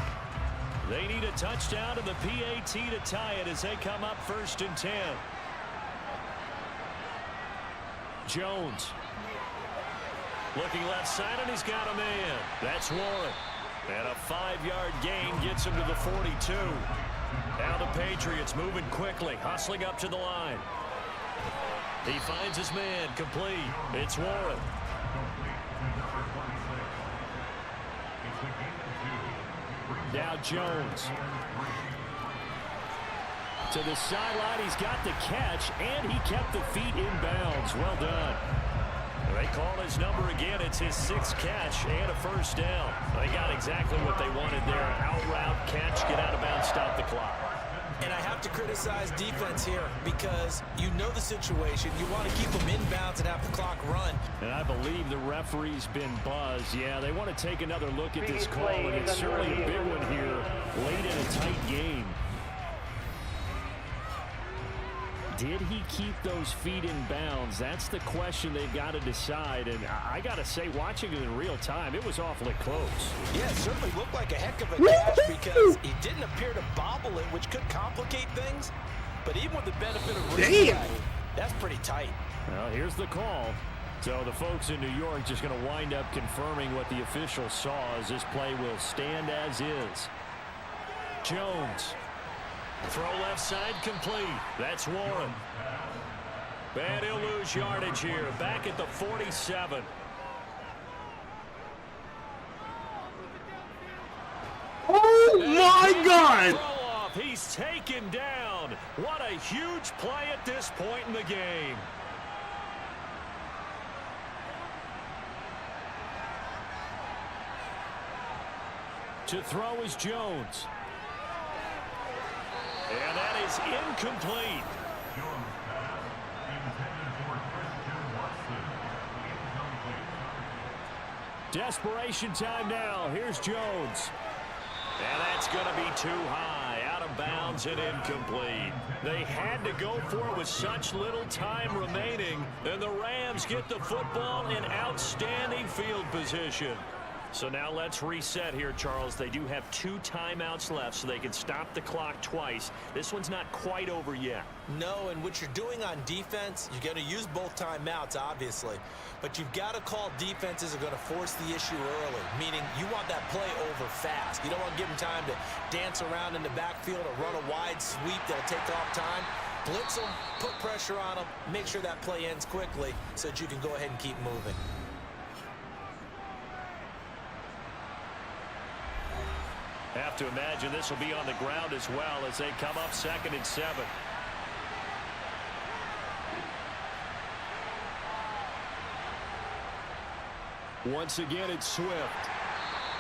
They need a touchdown and the PAT to tie it as they come up 1st and 10. Looking left side, and he's got a man. That's Warren. And a 5-yard gain gets him to the 42. Now the Patriots moving quickly, hustling up to the line. He finds his man, complete. It's Warren. Now Jones. To the sideline, he's got the catch, and he kept the feet in bounds. Well done. They call his number again. It's his 6th catch and a first down. They got exactly what they wanted there. Out route, catch, get out of bounds, stop the clock. And I have to criticize defense here because you know the situation. You want to keep them in bounds and have the clock run. And I believe the referee's been buzzed. Yeah, they want to take another look at this call, and it's certainly a big one here late in a tight game. Did he keep those feet in bounds? That's the question they've got to decide. And I got to say, watching it in real time, it was awfully close. Yeah, it certainly looked like a heck of a catch because he didn't appear to bobble it, which could complicate things. But even with the benefit of hindsight, that's pretty tight. Well, here's the call. So the folks in New York just going to wind up confirming what the official saw as this play will stand as is. Jones. Throw left side complete. That's Warren. And he'll lose yardage here. Back at the 47. Oh my God! Throw off. He's taken down. What a huge play at this point in the game. To throw is Jones. And that is incomplete. Desperation time now. Here's Jones. And that's going to be too high. Out of bounds and incomplete. They had to go for it with such little time remaining. And the Rams get the football in outstanding field position. So now let's reset here, Charles. They do have 2 timeouts left, so they can stop the clock twice. This one's not quite over yet. No, and what you're doing on defense, you're going to use both timeouts, obviously. But you've got to call defenses are going to force the issue early, meaning you want that play over fast. You don't want to give them time to dance around in the backfield or run a wide sweep that'll take off time. Blitz them, put pressure on them, make sure that play ends quickly so that you can go ahead and keep moving. Have to imagine this will be on the ground as well as they come up 2nd and 7. Once again, it's Swift.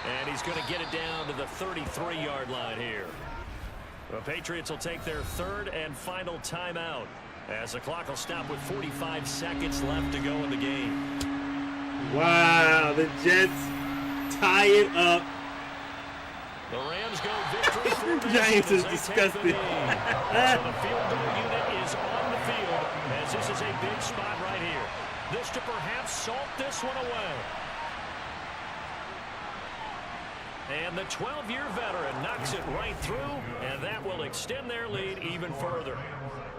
And he's going to get it down to the 33-yard line here. The Patriots will take their 3rd and final timeout as the clock will stop with 45 seconds left to go in the game. Wow, the Jets tie it up. The Rams go victory for Giants is disgusting. So the field goal unit is on the field as this is a big spot right here. This to perhaps salt this one away. And the 12-year veteran knocks it right through, and that will extend their lead even further.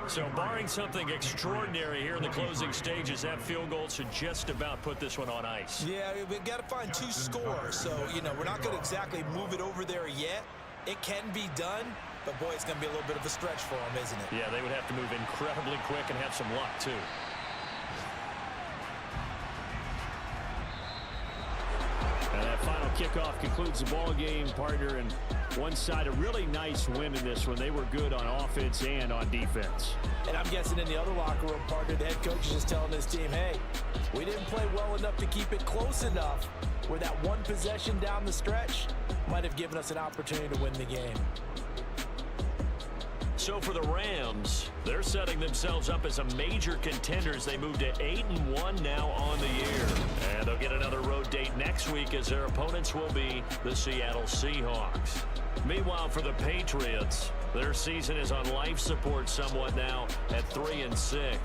So barring something extraordinary here in the closing stages, that field goal should just about put this one on ice. Yeah, we've got to find 2 scores. So, you know, we're not going to exactly move it over there yet. It can be done, but, boy, it's going to be a little bit of a stretch for them, isn't it? Yeah, they would have to move incredibly quick and have some luck, too. And that final kickoff concludes the ball game, partner. And one side, a really nice win in this one. They were good on offense and on defense. And I'm guessing in the other locker room, partner, the head coach is just telling his team, hey, we didn't play well enough to keep it close enough where that one possession down the stretch might have given us an opportunity to win the game. So for the Rams, they're setting themselves up as a major contender as they move to 8-1 now on the year. And they'll get another road date next week as their opponents will be the Seattle Seahawks. Meanwhile, for the Patriots, their season is on life support somewhat now at 3-6.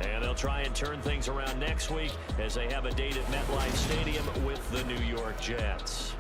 And they'll try and turn things around next week as they have a date at MetLife Stadium with the New York Jets.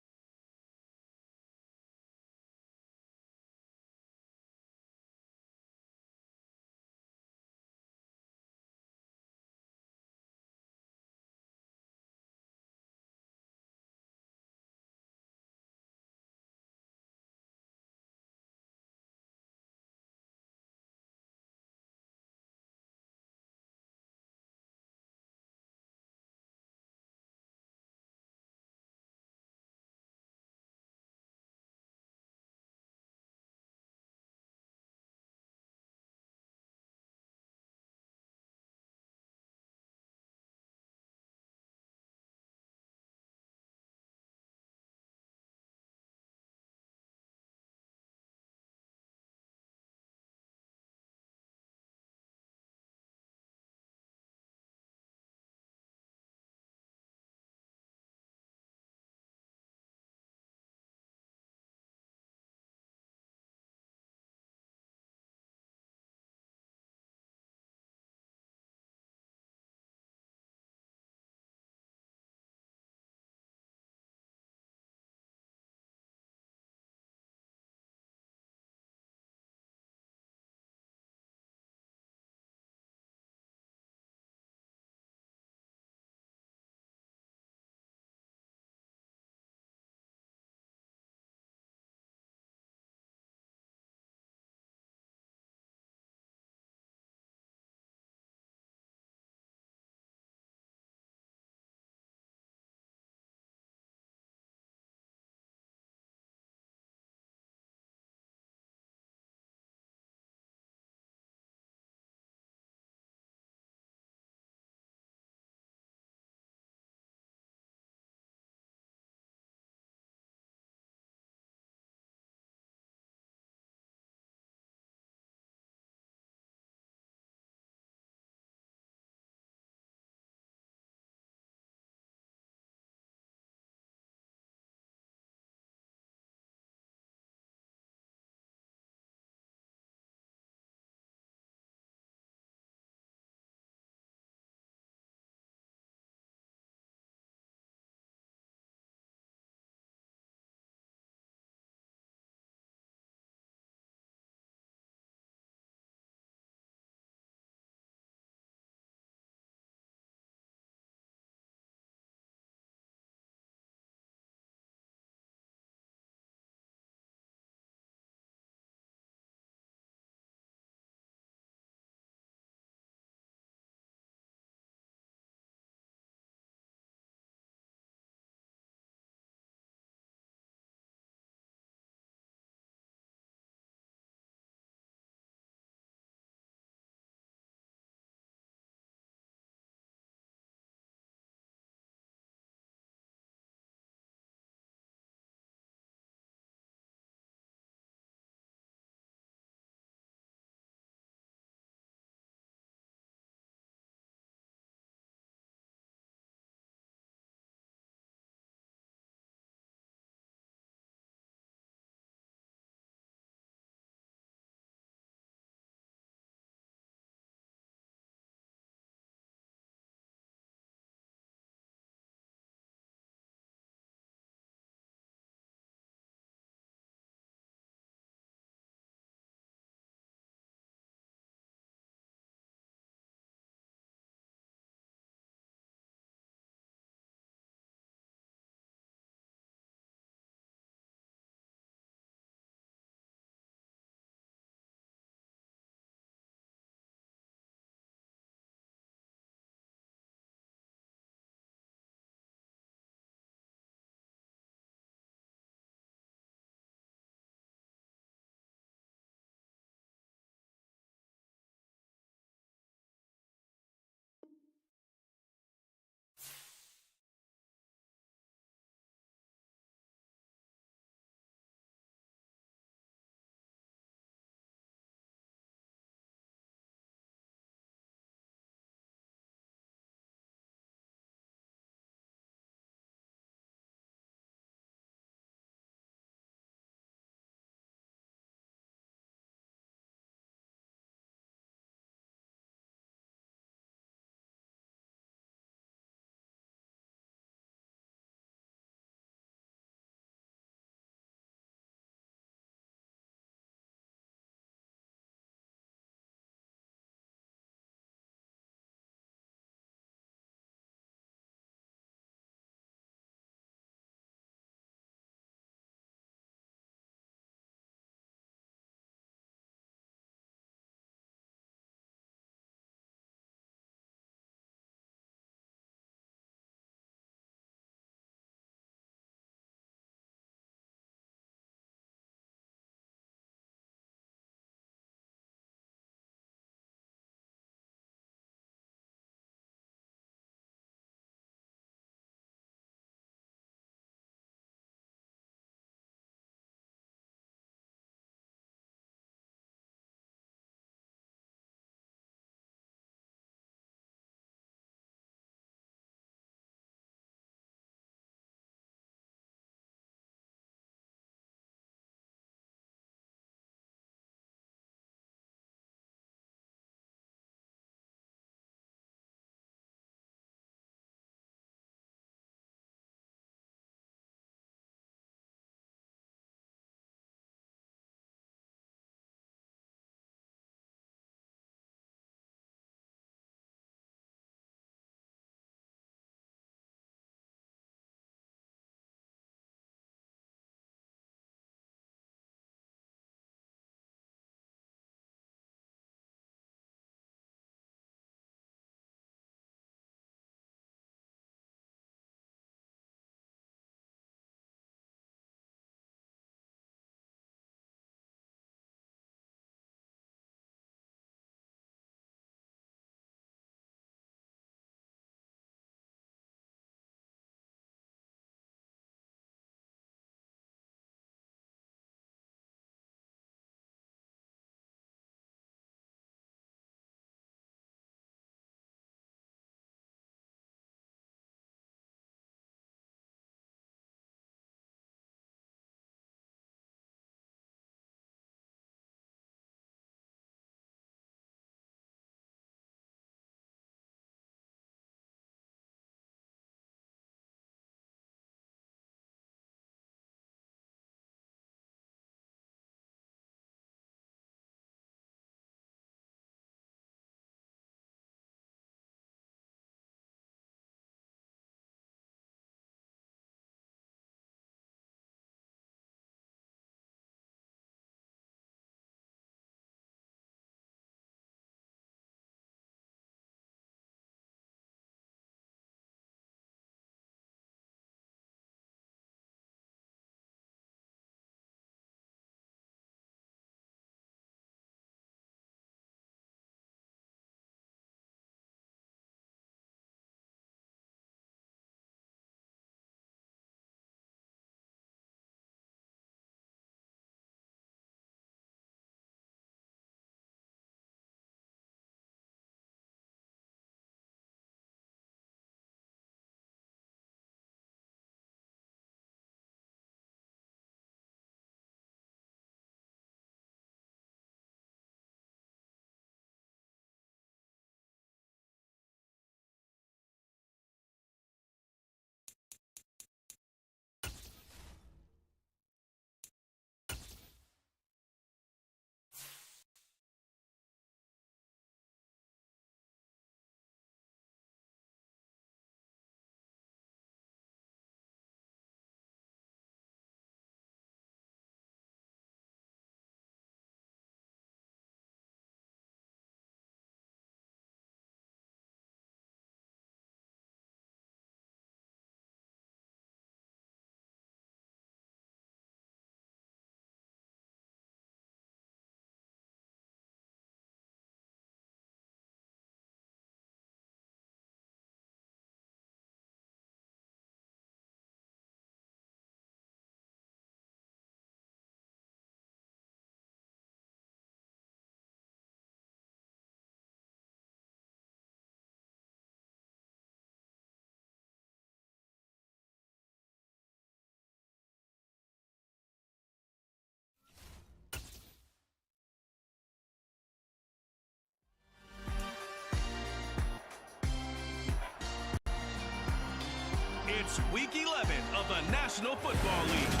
It's Week 11 of the National Football League.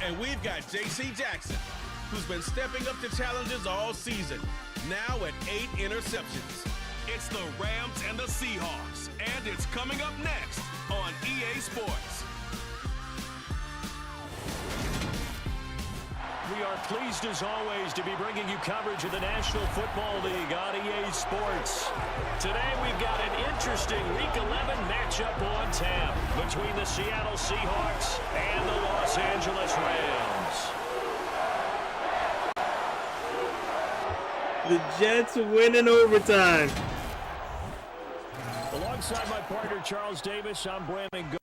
And we've got J.C. Jackson, who's been stepping up to challenges all season, now at 8 interceptions. It's the Rams and the Seahawks, and it's coming up next on EA Sports. We are pleased, as always, to be bringing you coverage of the National Football League on EA Sports. Today, we've got an interesting Week 11 matchup on tap between the Seattle Seahawks and the Los Angeles Rams. The Jets win in overtime. Alongside my partner, Charles Davis, I'm Brandon Gordon.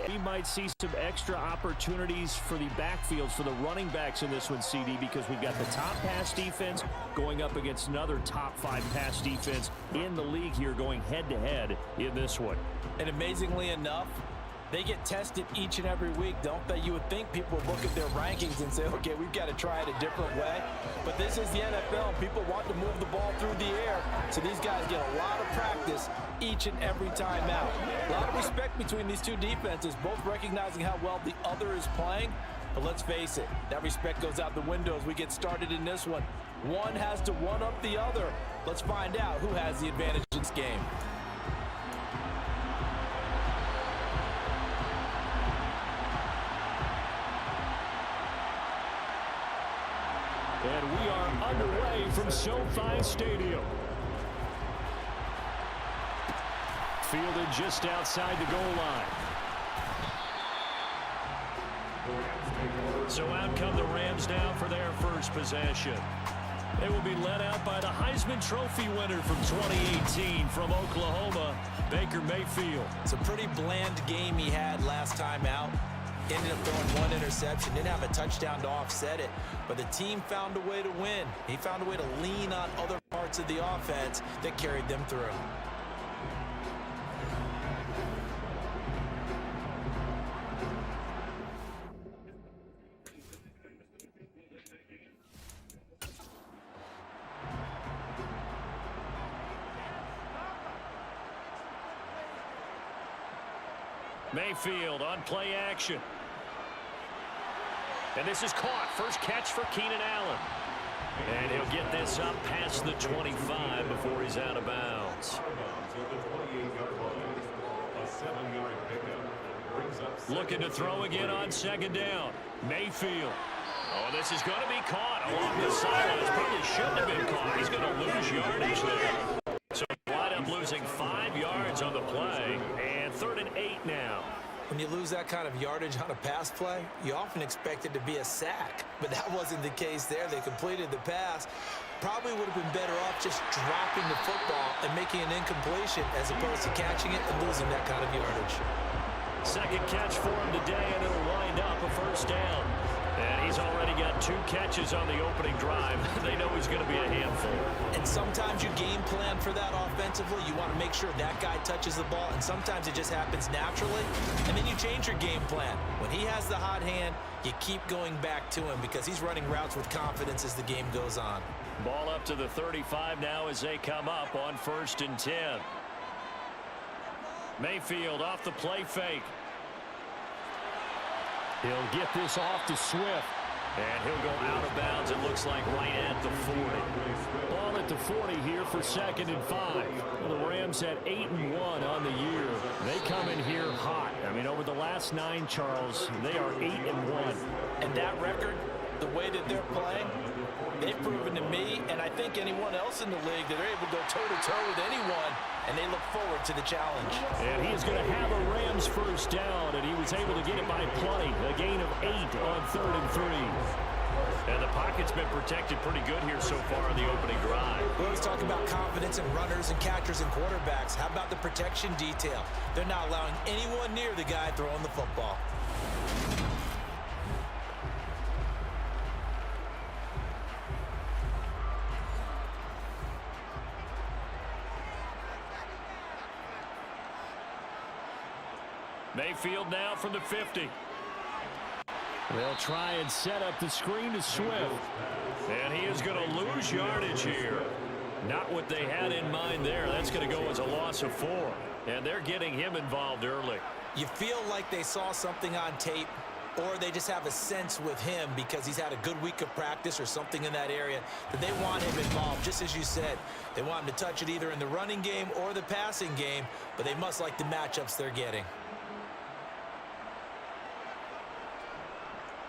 We might see some extra opportunities for the backfields, for the running backs in this one, CD, because we've got the top pass defense going up against another top 5 pass defense in the league here, going head-to-head in this one. And amazingly enough, they get tested each and every week, don't they? You would think people would look at their rankings and say, okay, we've got to try it a different way. But this is the NFL. People want to move the ball through the air. So these guys get a lot of practice each and every time out. A lot of respect between these two defenses, both recognizing how well the other is playing. But let's face it, that respect goes out the window as we get started in this one. One has to one-up the other. Let's find out who has the advantage in this game. And we are underway from SoFi Stadium. Fielded just outside the goal line. So out come the Rams now for their first possession. They will be led out by the Heisman Trophy winner from 2018 from Oklahoma, Baker Mayfield. It's a pretty bland game he had last time out. Ended up throwing 1 interception, didn't have a touchdown to offset it, but the team found a way to win. He found a way to lean on other parts of the offense that carried them through. Mayfield on play action. And this is caught. First catch for Keenan Allen. And he'll get this up past the 25 before he's out of bounds. Looking to throw again on second down. Mayfield. Oh, this is going to be caught along the sidelines. Probably shouldn't have been caught. He's going to lose yardage there. So wind up losing 5 yards on the play. And 3rd and 8 now. When you lose that kind of yardage on a pass play, you often expect it to be a sack. But that wasn't the case there. They completed the pass. Probably would have been better off just dropping the football and making an incompletion as opposed to catching it and losing that kind of yardage. Second catch for him today, and it'll wind up a first down. And he's already got 2 catches on the opening drive. They know he's going to be a handful. And sometimes you game plan for that offensively. You want to make sure that guy touches the ball, and sometimes it just happens naturally. And then you change your game plan. When he has the hot hand, you keep going back to him because he's running routes with confidence as the game goes on. Ball up to the 35 now as they come up on 1st and 10. Mayfield off the play fake. He'll get this off to Swift. And he'll go out of bounds, it looks like, right at the 40. Ball at the 40 here for 2nd and 5. Well, the Rams at 8-1 on the year. They come in here hot. I mean, over the last 9, Charles, they are 8-1. And that record, the way that they're playing, they've proven to me, and I think anyone else in the league, that they're able to go toe-to-toe with anyone, and they look forward to the challenge. And he is going to have a Rams first down, and he was able to get it by plenty. A gain of 8 on 3rd and 3. And the pocket's been protected pretty good here so far in the opening drive. We always talk about confidence in runners and catchers and quarterbacks. How about the protection detail? They're not allowing anyone near the guy throwing the football. Mayfield now from the 50. They'll try and set up the screen to Swift. And he is going to lose yardage here. Not what they had in mind there. That's going to go as a loss of 4. And they're getting him involved early. You feel like they saw something on tape, or they just have a sense with him because he's had a good week of practice or something in that area that they want him involved. Just as you said, they want him to touch it either in the running game or the passing game, but they must like the matchups they're getting.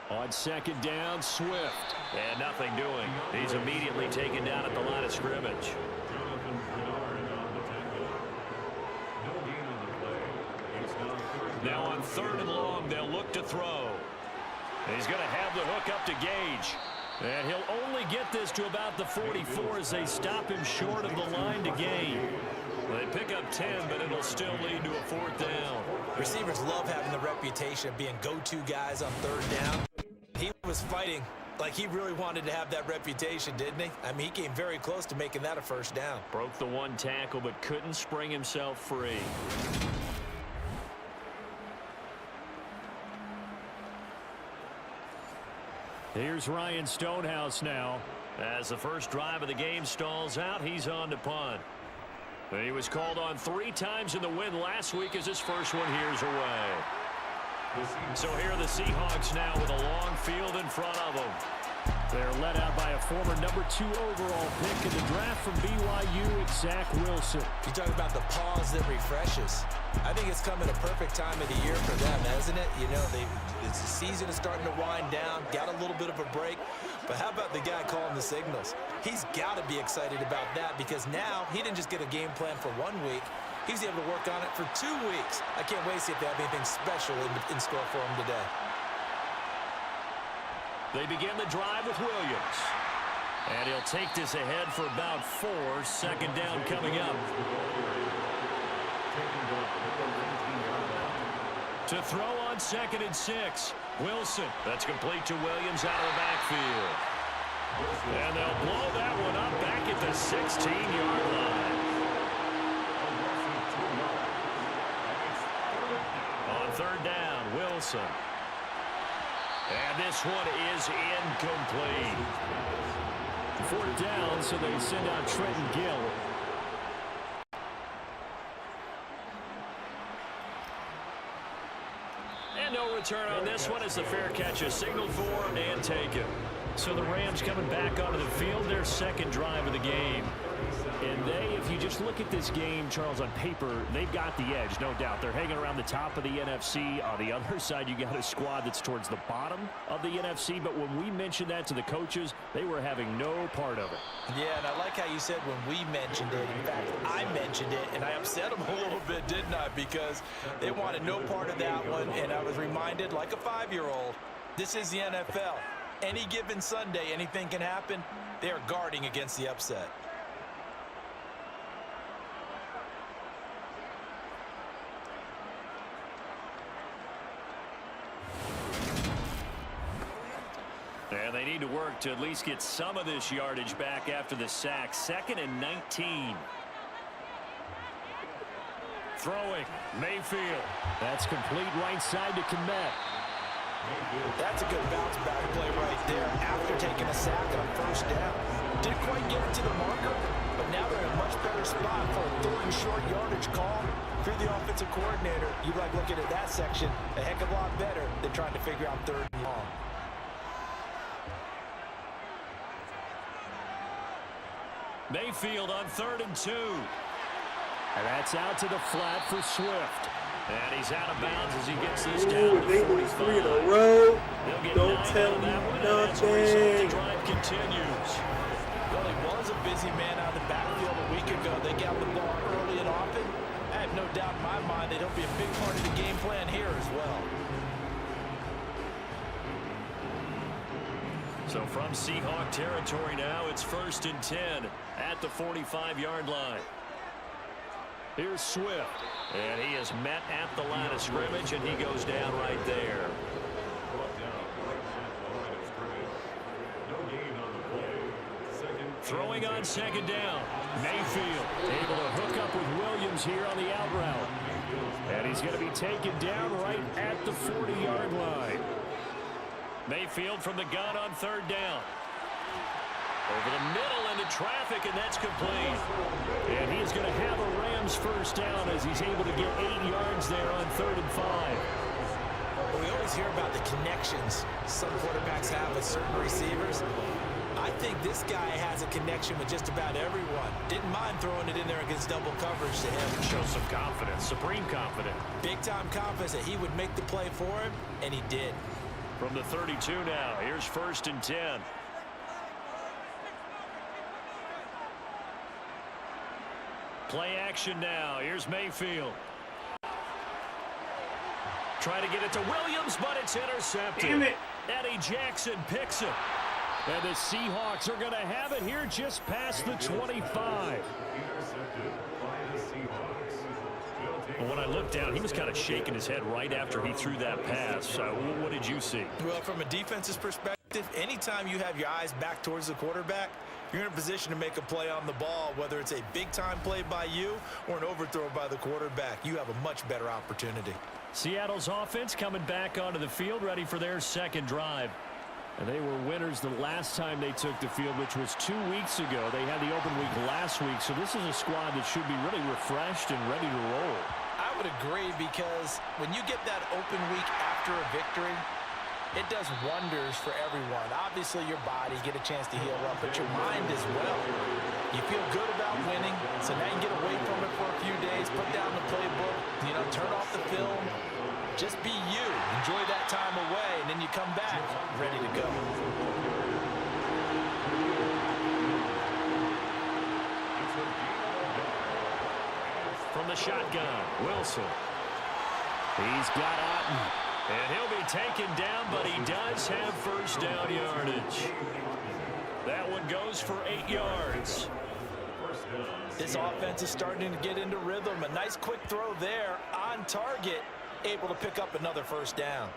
On second down, Swift. And nothing doing. He's immediately taken down at the line of scrimmage. Now on 3rd and long, they'll look to throw. He's going to have the hook up to Gage. And he'll only get this to about the 44 as they stop him short of the line to gain. They pick up 10, but it'll still lead to a 4th down. Receivers love having the reputation of being go-to guys on 3rd down. He was fighting like he really wanted to have that reputation, didn't he? I mean, he came very close to making that a 1st down. Broke the 1 tackle, but couldn't spring himself free. Here's Ryan Stonehouse now. As the first drive of the game stalls out, he's on to punt. He was called on 3 times in the win last week as his first one here's away. So here are the Seahawks now with a long field in front of them. They're led out by a former number 2 overall pick in the draft from BYU, Zach Wilson. You talk about the pause that refreshes. I think it's coming a perfect time of the year for them, hasn't it? You know, the season is starting to wind down, got a little bit of a break. But how about the guy calling the signals? He's got to be excited about that because now he didn't just get a game plan for 1 week. He's able to work on it for 2 weeks. I can't wait to see if they have anything special in store for him today. They begin the drive with Williams. And he'll take this ahead for about 4. 2nd down coming up. To throw on 2nd and 6. Wilson. That's complete to Williams out of the backfield. And they'll blow that one up back at the 16-yard line. On 3rd down, Wilson. And this one is incomplete. 4th down, so they send out Trenton Gill. And no return on this one as the fair catch is signaled for and taken. So the Rams coming back onto the field, their 2nd drive of the game. And they, if you just look at this game, Charles, on paper, they've got the edge, no doubt. They're hanging around the top of the NFC. On the other side, you got a squad that's towards the bottom of the NFC. But when we mentioned that to the coaches, they were having no part of it. Yeah, and I like how you said when we mentioned it. In fact, I mentioned it, and I upset them a little bit, didn't I? Because they wanted no part of that one, and I was reminded, like a 5-year-old, this is the NFL. Any given Sunday, anything can happen. They are guarding against the upset. And they need to work to at least get some of this yardage back after the sack. 2nd and 19. Throwing, Mayfield. That's complete right side to Kmet. That's a good bounce back play right there after taking a sack on 1st down. Didn't quite get it to the marker, but now they're in a much better spot for a 3rd and short yardage call. If you're the offensive coordinator, you'd like looking at that section a heck of a lot better than trying to figure out 3rd and long. Mayfield on 3rd and 2. And that's out to the flat for Swift. And he's out of bounds as he gets this down to they 45. lose 3 in a row. Don't 9 tell on me that one, and as a result, nothing. the drive continues. Well, he was a busy man out of the backfield a week ago. They got the ball early and often. I have no doubt in my mind that he'll be a big part of the game plan here as well. So from Seahawk territory now, it's 1st and 10 at the 45-yard line. Here's Swift. And he is met at the line of scrimmage, and he goes down right there. Throwing on 2nd down. Mayfield able to hook up with Williams here on the out route. And he's going to be taken down right at the 40-yard line. Mayfield from the gun on 3rd down. Over the middle into traffic, and that's complete. And he is going to have a Rams first down as he's able to get 8 yards there on 3rd and 5. Well, we always hear about the connections some quarterbacks have with certain receivers. I think this guy has a connection with just about everyone. Didn't mind throwing it in there against double coverage to him. Show some confidence, supreme confidence. Big-time confidence that he would make the play for him, and he did. From the 32 now, here's 1st and 10. Play action now. Here's Mayfield. Try to get it to Williams, but it's intercepted. Damn it. Eddie Jackson picks it. And the Seahawks are going to have it here just past the 25. Intercepted by the Seahawks. When I looked down, he was kind of shaking his head right after he threw that pass. What did you see? Well, from a defense's perspective, anytime you have your eyes back towards the quarterback, you're in a position to make a play on the ball, whether it's a big-time play by you or an overthrow by the quarterback. You have a much better opportunity. Seattle's offense coming back onto the field, ready for their second drive. And they were winners the last time they took the field, which was 2 weeks ago. They had the open week last week, so this is a squad that should be really refreshed and ready to roll. I would agree, because when you get that open week after a victory, it does wonders for everyone. Obviously, your body, get a chance to heal up, but your mind as well. You feel good about winning, so now you get away from it for a few days, put down the playbook, turn off the film. Just be you. Enjoy that time away, and then you come back ready to go. From the shotgun, Wilson. He's got Otten. And he'll be taken down, but he does have first down yardage. That one goes for 8 yards. This offense is starting to get into rhythm. A nice quick throw there on target, able to pick up another first down.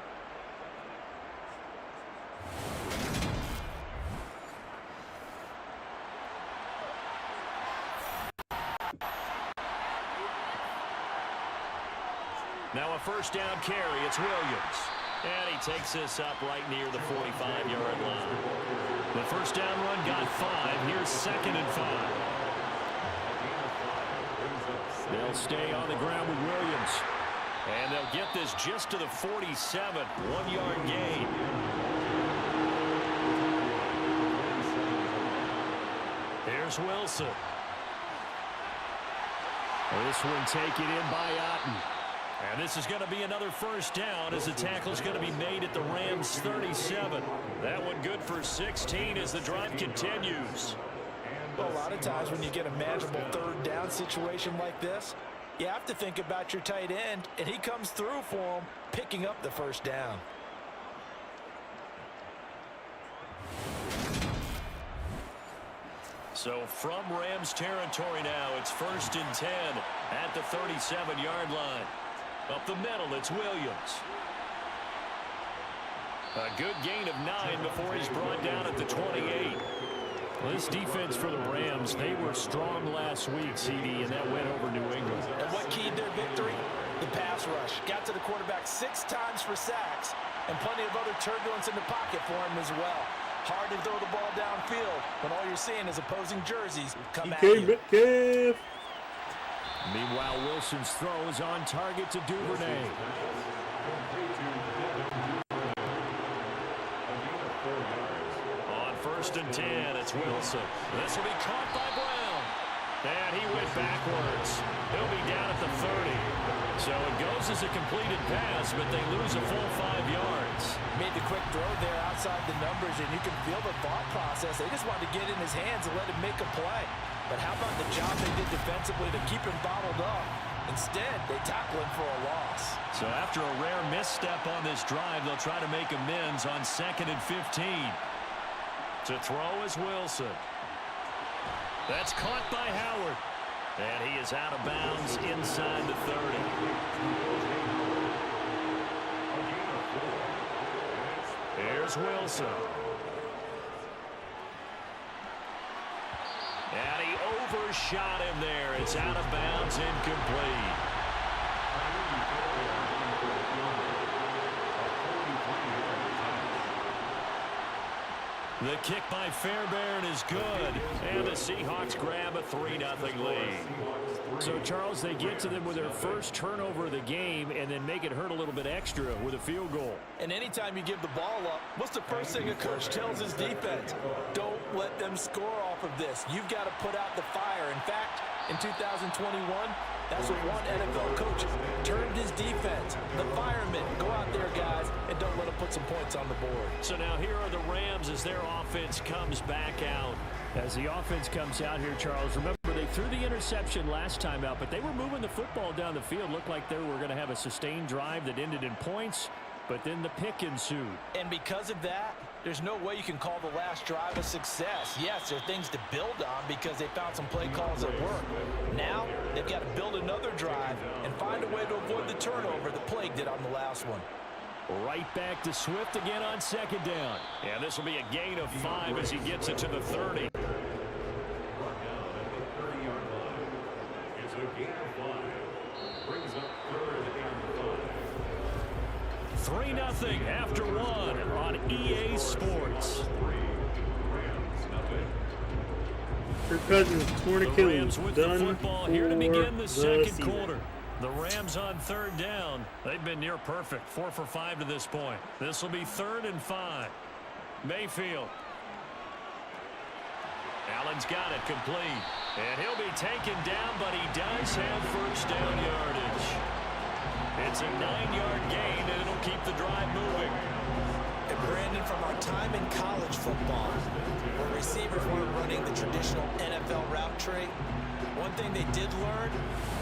Now a first down carry. It's Williams. And he takes this up right near the 45-yard line. The first down run got 5. Here's 2nd and 5. They'll stay on the ground with Williams. And they'll get this just to the 47. 1-yard gain. Here's Wilson. This one taken in by Otten. And this is going to be another first down as the tackle's going to be made at the Rams' 37. That one good for 16 as the drive continues. Well, a lot of times when you get a manageable third down situation like this, you have to think about your tight end, and he comes through for him, picking up the first down. So from Rams territory now, it's 1st and 10 at the 37-yard line. Up the middle, it's Williams. A good gain of 9 before he's brought down at the 28. Well, this defense for the Rams, they were strong last week, CD, and that went over New England. And what keyed their victory? The pass rush. Got to the quarterback 6 times for sacks, and plenty of other turbulence in the pocket for him as well. Hard to throw the ball downfield when all you're seeing is opposing jerseys come at you. Meanwhile, Wilson's throw is on target to Duvernay. On 1st and 10, it's Wilson. This will be caught by Brown. And he went backwards. He'll be down at the 30. So it goes as a completed pass, but they lose a full 5 yards. Made the quick throw there outside the numbers, and you can feel the thought process. They just wanted to get in his hands and let him make a play. But how about the job they did defensively to keep him bottled up? Instead, they tackle him for a loss. So after a rare misstep on this drive, they'll try to make amends on 2nd and 15. To throw is Wilson. That's caught by Howard. And he is out of bounds inside the 30. Here's Wilson. And he overshot him there. It's out of bounds, incomplete. The kick by Fairbairn is good, and the Seahawks grab a 3-0 lead. So, Charles, they get to them with their first turnover of the game and then make it hurt a little bit extra with a field goal. And anytime you give the ball up, what's the first thing a coach tells his defense? Don't let them score off of this. You've got to put out the fire. In fact, in 2021, that's what one NFL coach turned his defense. The firemen, go out there, guys, and don't let them put some points on the board. So now here are the Rams as their offense comes back out. As the offense comes out here, Charles, remember they threw the interception last time out, but they were moving the football down the field. Looked like they were going to have a sustained drive that ended in points, but then the pick ensued. And because of that, there's no way you can call the last drive a success. Yes, there are things to build on because they found some play calls that work. Now, they've got to build another drive and find a way to avoid the turnover that plagued it on the last one. Right back to Swift again on second down. And this will be a gain of 5 as he gets it to the 30. It's a gain of 5. Brings up 3rd and 5. 3-0 after 1 on EA Sports. Kirk Cousins torn The Achilles. Rams with the Done football for here to begin the second season. quarter. The Rams on 3rd down. They've been near perfect. 4 for 5 to this point. This will be 3rd and 5. Mayfield. Allen's got it complete. And he'll be taken down, but he does have first down yardage. It's a 9-yard gain, and it'll keep the drive moving. And Brandon, from our time in college football, where receivers weren't running the traditional NFL route tree, one thing they did learn,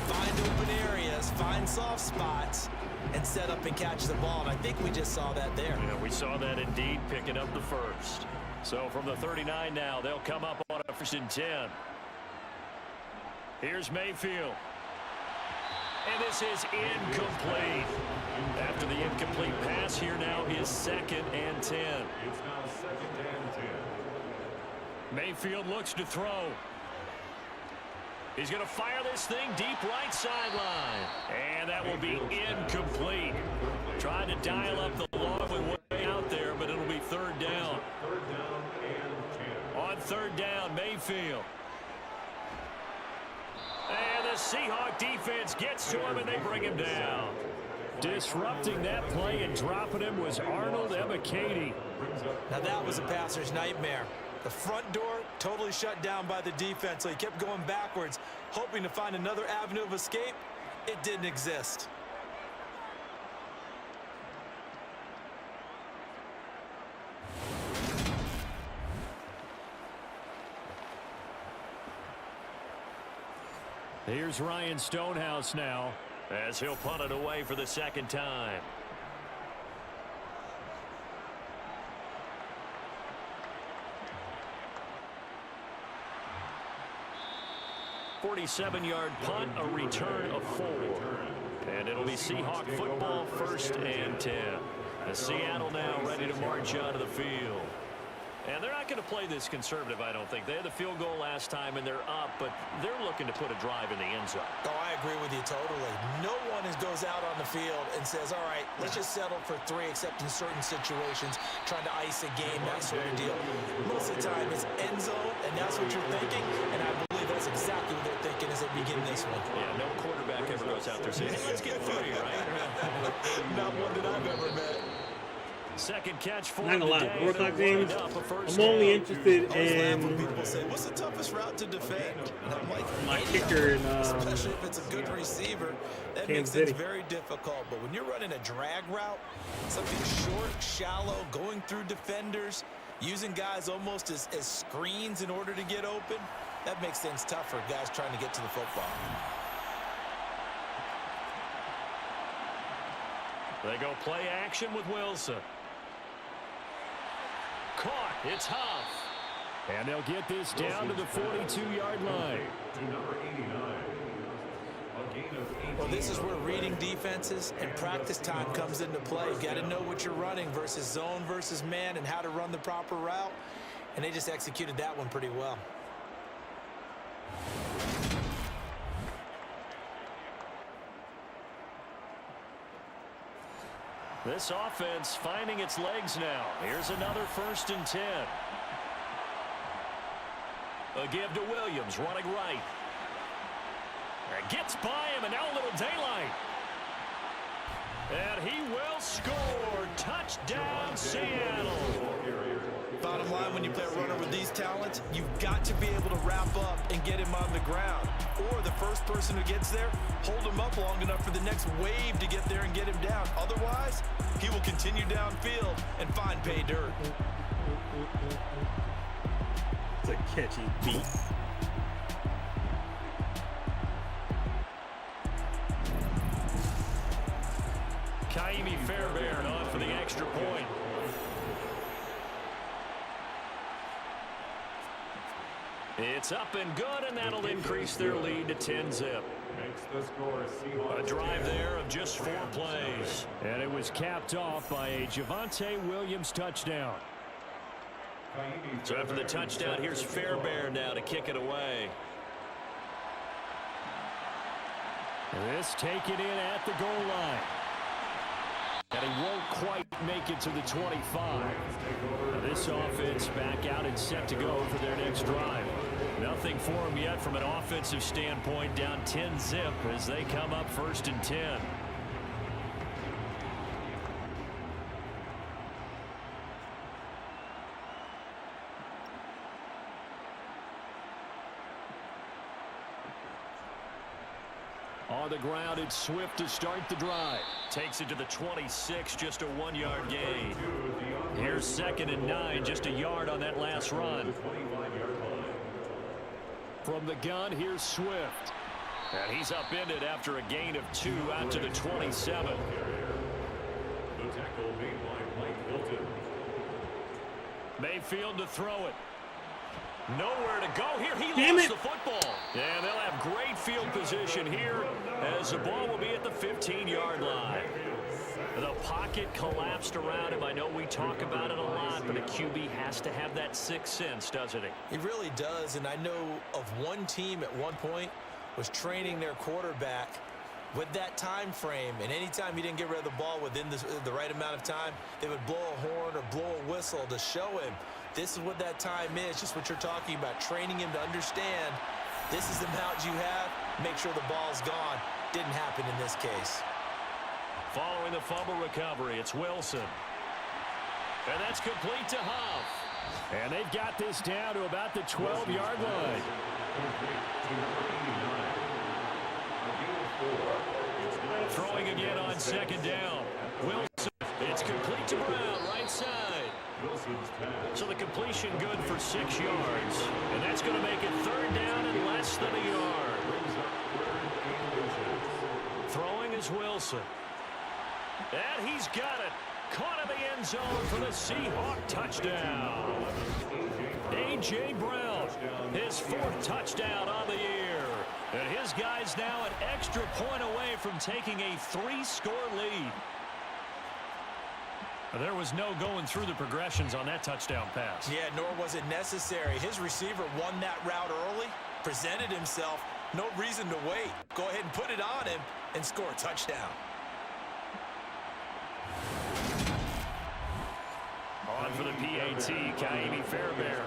find open areas, find soft spots, and set up and catch the ball. And I think we just saw that there. Yeah, we saw that indeed, picking up the first. So from the 39 now, they'll come up on a 1st and 10. Here's Mayfield. And this is incomplete. After the incomplete pass, here now is 2nd and 10. It's now 2nd and 10. Mayfield looks to throw. He's going to fire this thing deep right sideline. And that will be incomplete. Trying to dial up the long way out there, but it'll be 3rd down. 3rd down and 10. On 3rd down, Mayfield. And the Seahawk defense gets to him, and they bring him down. Disrupting that play and dropping him was Arnold Ebiketie. Now that was a passer's nightmare. The front door totally shut down by the defense, so he kept going backwards, hoping to find another avenue of escape. It didn't exist. Here's Ryan Stonehouse now, as he'll punt it away for the 2nd time. .47-yard punt, a return of 4. And it'll be Seahawk football, 1st and 10. As Seattle now ready to march out of the field. And they're not going to play this conservative, I don't think. They had the field goal last time, and they're up, but they're looking to put a drive in the end zone. Oh, I agree with you totally. No one goes out on the field and says, all right, let's just settle for 3, except in certain situations, trying to ice a game, that sort of deal. Most of the time, it's end zone, and that's what you're thinking, and I believe that's exactly what they're thinking as they begin this one. Yeah, no quarterback ever goes out there saying, let's get 3, right? Not one that I've ever met. 2nd catch for Not gonna lie, the day. 4 o'clock games, I'm down. only interested I always laugh when in people say, what's the toughest route to defend? And I'm like, my any kicker of them, in especially if it's a good receiver, that makes Kansas things City. very difficult. But when you're running a drag route, something short, shallow, going through defenders, using guys almost as screens in order to get open, that makes things tough for guys trying to get to the football. They go play action with Wilson. Caught. It's Huff. and they'll get this down to the 42-yard line. To number 89. A gain of 18. Well, this is where reading defenses and practice time comes into play. You got to know what you're running versus zone versus man and how to run the proper route. And they just executed that one pretty well. This offense finding its legs now. Here's another 1st and 10. A give to Williams, running right. Gets by him, and now a little daylight. And he will score. Touchdown, Seattle. Bottom line, when you play a runner with these talents, you've got to be able to wrap up and get him on the ground. Or the first person who gets there, hold him up long enough for the next wave to get there and get him down. Otherwise, he will continue downfield and find pay dirt. It's a catchy beat. Kaimi Fairbairn on for the extra point. It's up and good, and that'll increase their lead to 10-zip. Makes the score Seahawks. A drive there of just 4 plays. And it was capped off by a Javonte Williams touchdown. So after the touchdown, here's Fairbairn now to kick it away. This taken in at the goal line. And he won't quite make it to the 25. Now this offense back out and set to go for their next drive. Nothing for them yet from an offensive standpoint, down 10-zip as they come up 1st and 10. On the ground, it's Swift to start the drive. Takes it to the 26, just a 1-yard gain. Here's 2nd and 9, just a yard on that last run. From the gun, here's Swift. And he's upended after a gain of 2 out to the 27. The tackle made by Mike Hilton. Mayfield to throw it. Nowhere to go here. He Damn lost it. the football. And they'll have great field position here as the ball will be at the 15-yard line. The pocket collapsed around him. I know we talk about it a lot, but a QB has to have that sixth sense, doesn't he? He really does, and I know of one team at one point was training their quarterback with that time frame, and anytime he didn't get rid of the ball within the right amount of time, they would blow a horn or blow a whistle to show him this is what that time is, just what you're talking about, training him to understand this is the amount you have, make sure the ball's gone. Didn't happen in this case. Following the fumble recovery, it's Wilson. And that's complete to Huff. And they've got this down to about the 12-yard line. Throwing again on 2nd down. Wilson, it's complete to Brown, right side. So the completion good for 6 yards. And that's going to make it 3rd down and less than a yard. Throwing is Wilson. And he's got it. Caught in the end zone for the Seahawk touchdown. A.J. Brown, his 4th touchdown on the year. And his guys now an extra point away from taking a 3-score lead. There was no going through the progressions on that touchdown pass. Yeah, nor was it necessary. His receiver won that route early, presented himself, no reason to wait. Go ahead and put it on him and score a touchdown. On for the PAT, Kaimi Fairbairn.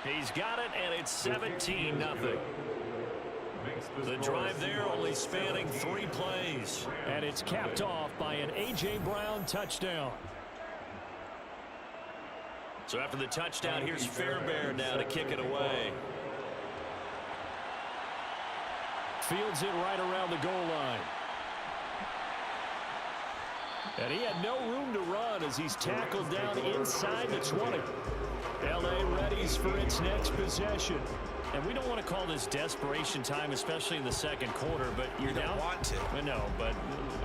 He's got it, and it's 17-0. The drive there only spanning 3 plays. And it's capped off by an A.J. Brown touchdown. So after the touchdown, here's Fairbairn now to kick it away. Fields it right around the goal line. And he had no room to run as he's tackled down inside the 20. L.A. readies for its next possession. And we don't want to call this desperation time, especially in the 2nd quarter, but you're down. You don't want to. I know, but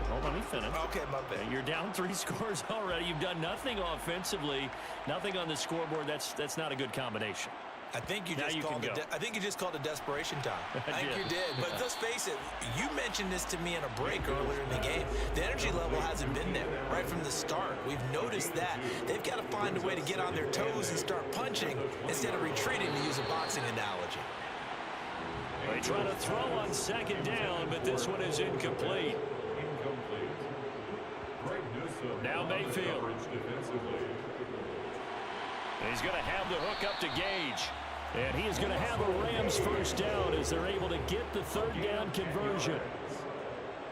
hold on, let me finish. Okay, my bad. You're down 3 scores already. You've done nothing offensively, nothing on the scoreboard. That's not a good combination. I think you just called it desperation time. I think you did. But let's face it, you mentioned this to me in a break earlier in the game. The energy level hasn't been there right from the start. We've noticed that. They've got to find a way to get on their toes and start punching instead of retreating, to use a boxing analogy. They try to throw on 2nd down, but this one is incomplete. Now Mayfield. He's going to have the hook up to Gage. And he is going to have a Rams first down as they're able to get the third down conversion.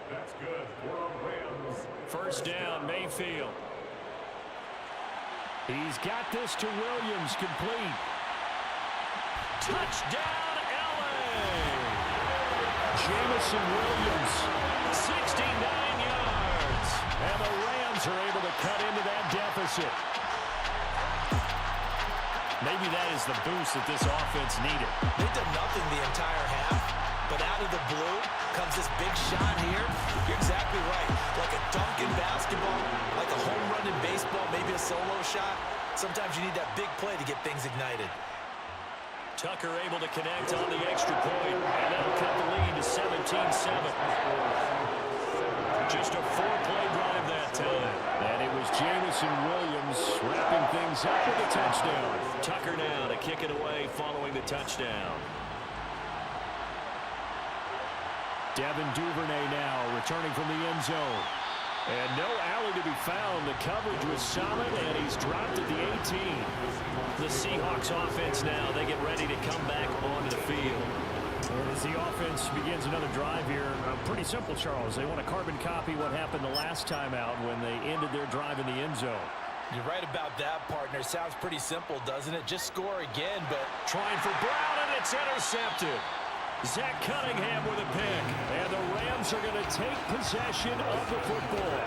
That's good for Rams. First down, Mayfield. He's got this to Williams, complete. Touchdown, LA! Jamison Williams, 69 yards. And the Rams are able to cut into that deficit. Maybe that is the boost that this offense needed. They've done nothing the entire half, but out of the blue comes this big shot here. You're exactly right. Like a dunk in basketball, like a home run in baseball, maybe a solo shot. Sometimes you need that big play to get things ignited. Tucker able to connect on the extra point, and that'll cut the lead to 17-7. Just a 4-play drive that time. And it was Jamison Williams wrapping things up with a touchdown. Tucker now to kick it away following the touchdown. Devin Duvernay now returning from the end zone. And no alley to be found. The coverage was solid, and he's dropped at the 18. The Seahawks offense now, they get ready to come back onto the field. And as the offense begins another drive here, pretty simple, Charles. They want to carbon copy what happened the last time out when they ended their drive in the end zone. You're right about that, partner. Sounds pretty simple, doesn't it? Just score again, but trying for Brown, and it's intercepted. Zach Cunningham with a pick. And the Rams are going to take possession of the football.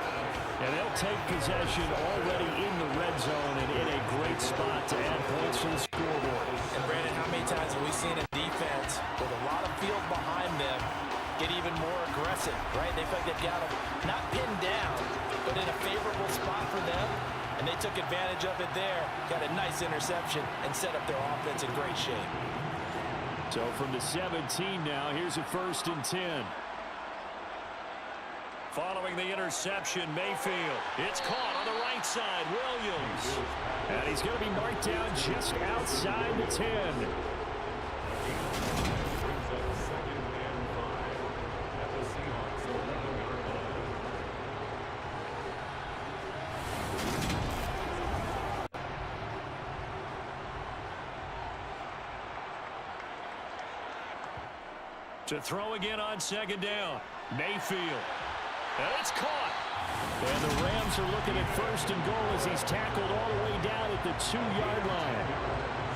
And they'll take possession already in the red zone and in a great spot to add points to the scoreboard. And Brandon, how many times have we seen a defense with a lot of field behind them get even more aggressive, right? They feel like they've got them not pinned down, but in a favorable spot for them. And they took advantage of it there. Got a nice interception and set up their offense in great shape. So from the 17 now, here's a 1st and 10. Following the interception, Mayfield. It's caught on the right side, Williams. And he's going to be marked down just outside the 10. Brings up 2nd and 5 at the Seahawks 11-yard line. To throw again on 2nd down, Mayfield. And it's caught. And the Rams are looking at 1st and goal as he's tackled all the way down at the 2-yard line.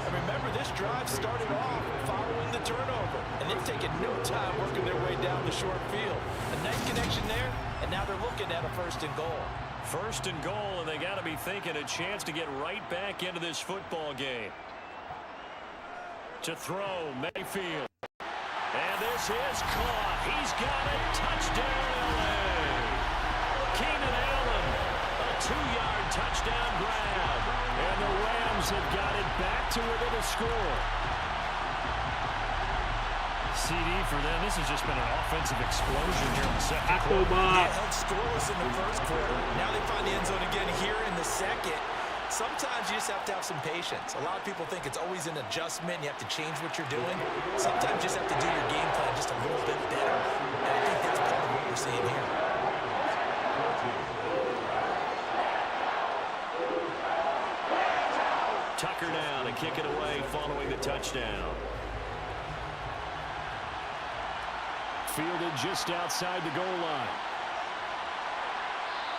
And remember, this drive started off following the turnover, and they've taken no time working their way down the short field. A nice connection there, and now they're looking at a 1st and goal. 1st and goal, and they got to be thinking a chance to get right back into this football game. To throw, Mayfield. And this is caught. He's got it. Touchdown, LA. Keenan Allen, a 2-yard touchdown grab. And the Rams have got it back to within a score. CD for them. This has just been an offensive explosion here in the second quarter. They held scoreless in the first quarter. Now they find the end zone again here in the second. Sometimes you just have to have some patience. A lot of people think it's always an adjustment. You have to change what you're doing. Sometimes you just have to do your game plan just a little bit better. And I think that's part of what we're seeing here. Tucker now to kick it away following the touchdown. Fielded just outside the goal line.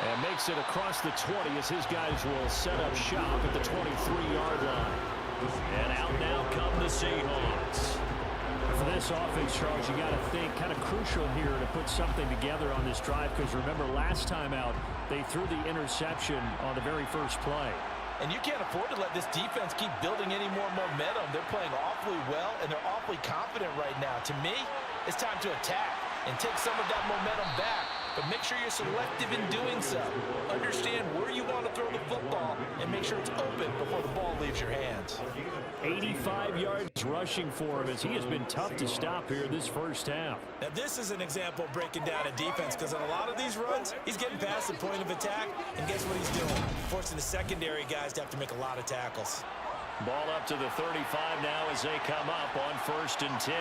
And makes it across the 20 as his guys will set up shop at the 23-yard line. And out now come the Seahawks. For this offense, Charles, you got to think kind of crucial here to put something together on this drive, because remember last time out they threw the interception on the very first play. And you can't afford to let this defense keep building any more momentum. They're playing awfully well, and they're awfully confident right now. To me, it's time to attack and take some of that momentum back. But make sure you're selective in doing so. Understand where you want to throw the football and make sure it's open before the ball leaves your hands. 85 yards rushing for him as he has been tough to stop here this first half. Now this is an example of breaking down a defense, because on a lot of these runs, he's getting past the point of attack, and guess what he's doing? Forcing the secondary guys to have to make a lot of tackles. Ball up to the 35 now as they come up on 1st and 10.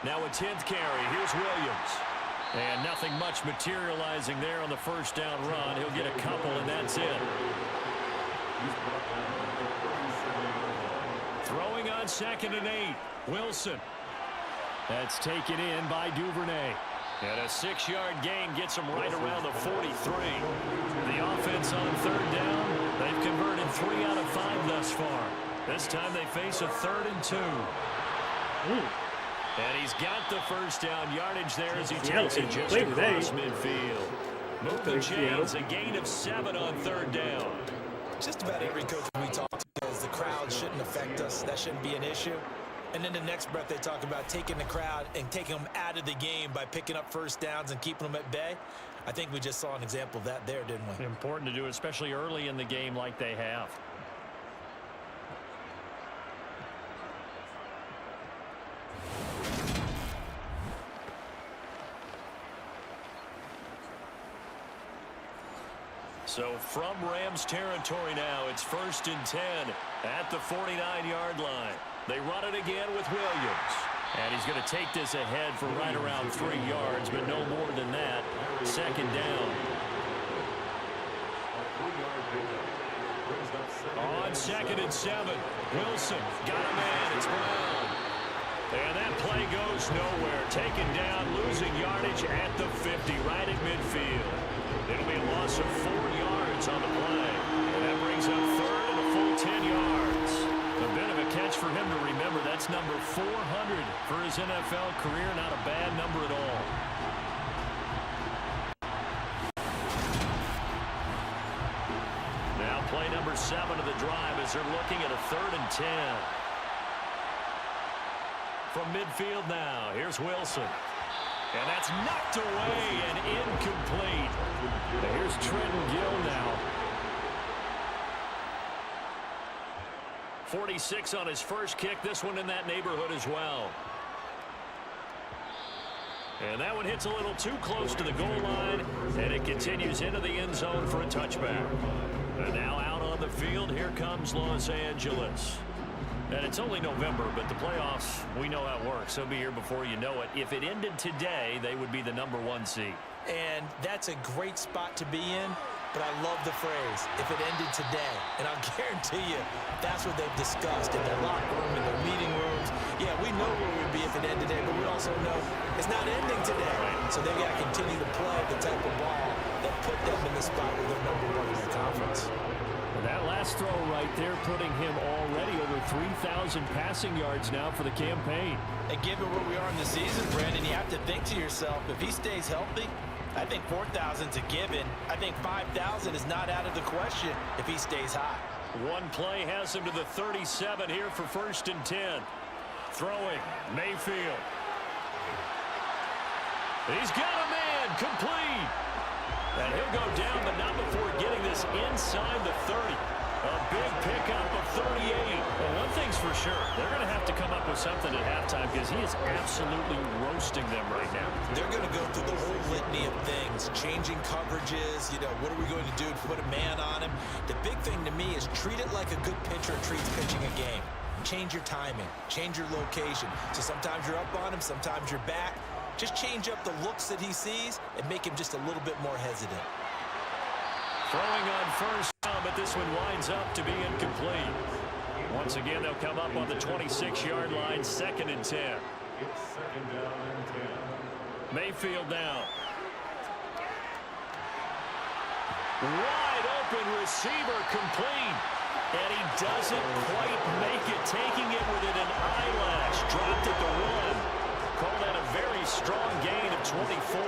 Now a 10th carry. Here's Williams. And nothing much materializing there on the first down run. He'll get a couple, and that's it. Throwing on 2nd and 8. Wilson. That's taken in by Duvernay. And a 6-yard gain gets him right around the 43. The offense on 3rd down, they've converted 3 out of 5 thus far. This time they face a 3rd and 2. Ooh. And he's got the first down yardage there as he takes it just across midfield. Moving chains, a gain of 7 on 3rd down. Just about every coach we talk to says the crowd shouldn't affect us. That shouldn't be an issue. And then the next breath they talk about taking the crowd and taking them out of the game by picking up first downs and keeping them at bay. I think we just saw an example of that there, didn't we? Important to do, especially early in the game like they have. So from Rams territory now, it's 1st and 10 at the 49-yard line. They run it again with Williams. And he's going to take this ahead for right around 3 yards, but no more than that. 2nd down. On 2nd and 7, Wilson got a man. It's Brown. And that play goes nowhere. Taken down, losing yardage at the 50, right at midfield. It'll be a loss of 4 yards on the play. And that brings up 3rd and a full 10 yards. A bit of a catch for him to remember. That's number 400 for his NFL career. Not a bad number at all. Now play number 7 of the drive as they're looking at a 3rd and 10. From midfield now, here's Wilson. And that's knocked away and incomplete. Here's Trenton Gill now. 46 on his first kick. This one in that neighborhood as well. And that one hits a little too close to the goal line. And it continues into the end zone for a touchback. And now out on the field, here comes Los Angeles. And it's only November, but the playoffs, we know how it works. They'll be here before you know it. If it ended today, they would be the number 1 seed. And that's a great spot to be in, but I love the phrase, if it ended today. And I'll guarantee you, that's what they've discussed in their locker room, in their meeting rooms. Yeah, we know where we'd be if it ended today, but we also know it's not ending today. So they've got to continue to play the type of ball that put them in the spot where they're number 1 in the conference. That last throw right there putting him already over 3,000 passing yards now for the campaign. And given where we are in the season, Brandon, you have to think to yourself, if he stays healthy, I think 4,000's a given. I think 5,000 is not out of the question if he stays high. One play has him to the 37 here for 1st and 10. Throwing, Mayfield. He's got a man, complete. And he'll go down, but not before getting this inside the 30. A big pickup of 38. Well, one thing's for sure. They're going to have to come up with something at halftime because he is absolutely roasting them right now. They're going to go through the whole litany of things, changing coverages, what are we going to do to put a man on him? The big thing to me is treat it like a good pitcher treats pitching a game. Change your timing, change your location. So sometimes you're up on him, sometimes you're back. Just change up the looks that he sees and make him just a little bit more hesitant. Throwing on first down, but this one winds up to be incomplete. Once again, they'll come up on the 26-yard line, 2nd and 10. It's 2nd down and 10. Mayfield down. Wide open receiver complete. And he doesn't quite make it, taking it within an eyelash. Dropped at the 1. Call that a very strong gain of 24.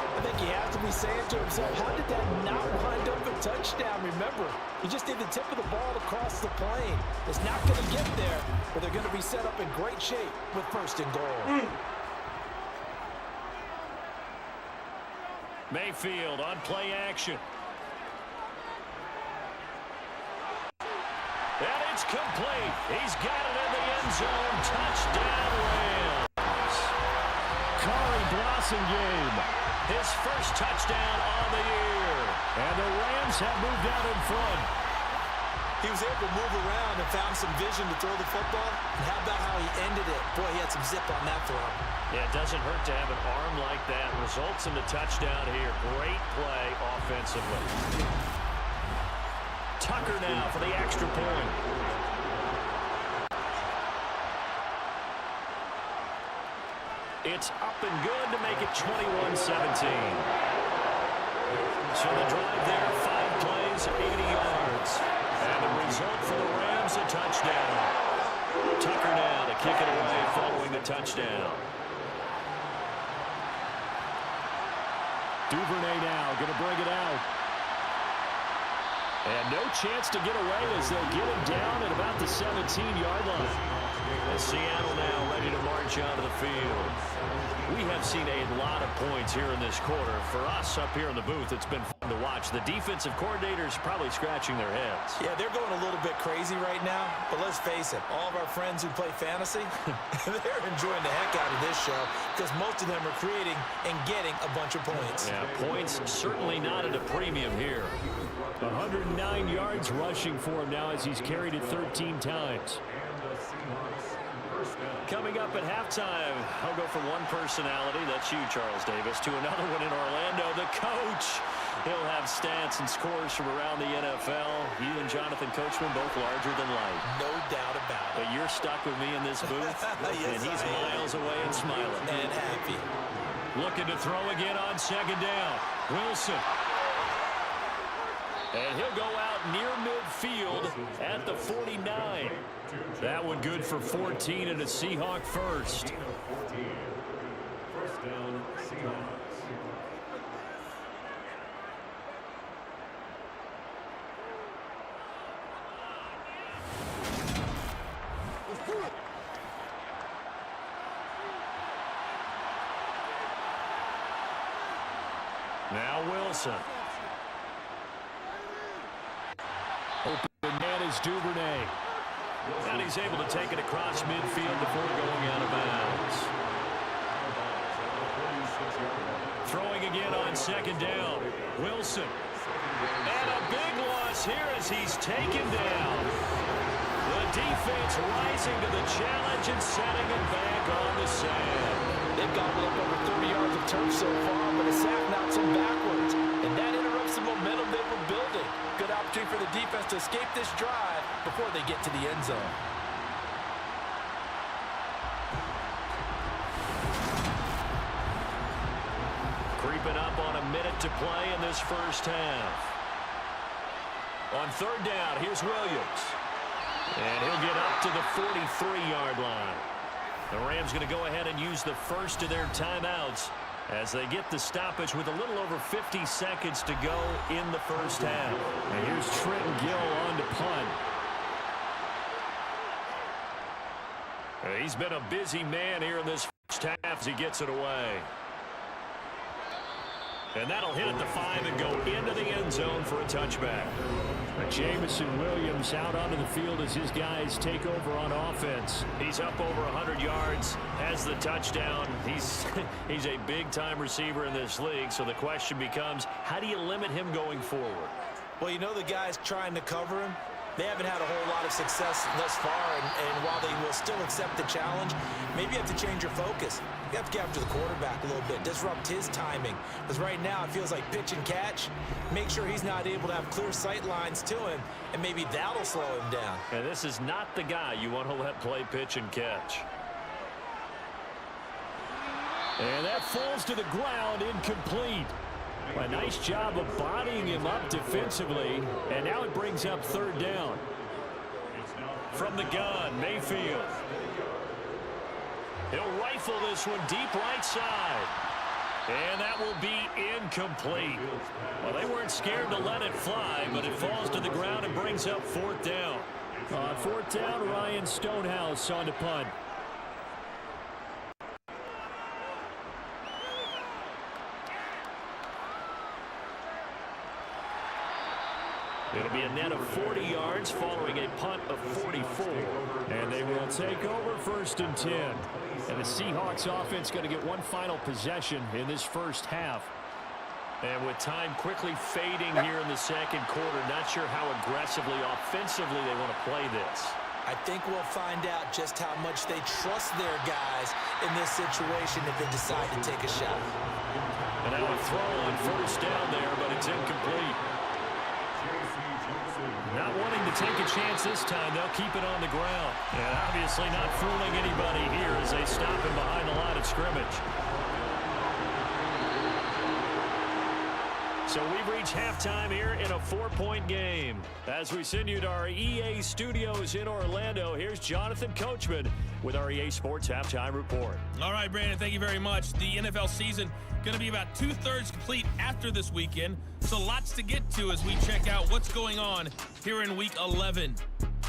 I think he has to be saying to himself, how did that not wind up a touchdown? Remember, he just did the tip of the ball across the plane. It's not going to get there, but they're going to be set up in great shape with 1st and goal. Mayfield on play action. And it's complete. He's got it in the end zone. Touchdown, Rams. Corey Blasingame. His first touchdown on the year. And the Rams have moved out in front. He was able to move around and found some vision to throw the football. And how about how he ended it? Boy, he had some zip on that throw. Yeah, it doesn't hurt to have an arm like that. Results in the touchdown here. Great play offensively. Tucker now for the extra point. It's up and good to make it 21-17. So the drive there, 5 plays, 80 yards. And the result for the Rams, a touchdown. Tucker now to kick it away following the touchdown. Duvernay now going to bring it out. And no chance to get away as they'll get him down at about the 17-yard line. And Seattle now ready to march onto the field. We have seen a lot of points here in this quarter. For us up here in the booth, it's been fun to watch. The defensive coordinators probably scratching their heads. Yeah, they're going a little bit crazy right now. But let's face it, all of our friends who play fantasy, they're enjoying the heck out of this show because most of them are creating and getting a bunch of points. Yeah, points certainly not at a premium here. 109 yards rushing for him now as he's carried it 13 times. Coming up at halftime, I'll go from one personality, that's you, Charles Davis, to another one in Orlando, the coach. He'll have stats and scores from around the NFL. You and Jonathan Coachman both larger than life. No doubt about it. But you're stuck with me in this booth, yes, and he's miles away and smiling. And happy. Looking to throw again on second down. Wilson. And he'll go out near midfield at the 49. That one good for 14 and a Seahawk first. First down, Seahawks. Now Wilson. Open man is Duvernay. And he's able to take it across midfield before going out of bounds. Throwing again on second down. Wilson. And a big loss here as he's taken down. The defense rising to the challenge and setting it back on the sand. They've gobbled up over 30 yards of turf so far, but a sack knocks them backwards. And that interrupts the momentum they were building. Good opportunity for the defense to escape this drive before they get to the end zone. Creeping up on a minute to play in this first half. On third down, here's Williams. And he'll get up to the 43-yard line. The Rams going to go ahead and use the first of their timeouts as they get the stoppage with a little over 50 seconds to go in the first half. And here's Trenton Gill on to punt. He's been a busy man here in this first half as he gets it away. And that'll hit at the 5 and go into the end zone for a touchback. Jamison Williams out onto the field as his guys take over on offense. He's up over 100 yards, has the touchdown. He's a big-time receiver in this league, so the question becomes, how do you limit him going forward? Well, you know the guys trying to cover him, they haven't had a whole lot of success thus far, and while they will still accept the challenge, maybe you have to change your focus. You have to get after the quarterback a little bit, disrupt his timing. Because right now it feels like pitch and catch. Make sure he's not able to have clear sight lines to him, and maybe that'll slow him down. And this is not the guy you want to let play pitch and catch. And that falls to the ground, incomplete. A nice job of bodying him up defensively, and now it brings up third down. From the gun, Mayfield. He'll rifle this one deep right side. And that will be incomplete. Well, they weren't scared to let it fly, but it falls to the ground and brings up fourth down. On fourth down, Ryan Stonehouse on to punt. It'll be a net of 40 yards following a punt of 44. And they will take over first and 10. And the Seahawks offense going to get one final possession in this first half. And with time quickly fading here in the second quarter, not sure how aggressively, offensively they want to play this. I think we'll find out just how much they trust their guys in this situation if they decide to take a shot. And now a throw on first down there, but it's incomplete. Not wanting to take a chance this time, they'll keep it on the ground. And obviously not fooling anybody here as they stop him behind the line of scrimmage. So we've reached halftime here in a 4-point game. As we send you to our EA studios in Orlando, here's Jonathan Coachman with our EA Sports Halftime Report. All right, Brandon, thank you very much. The NFL season going to be about 2/3 complete after this weekend, so lots to get to as we check out what's going on here in Week 11.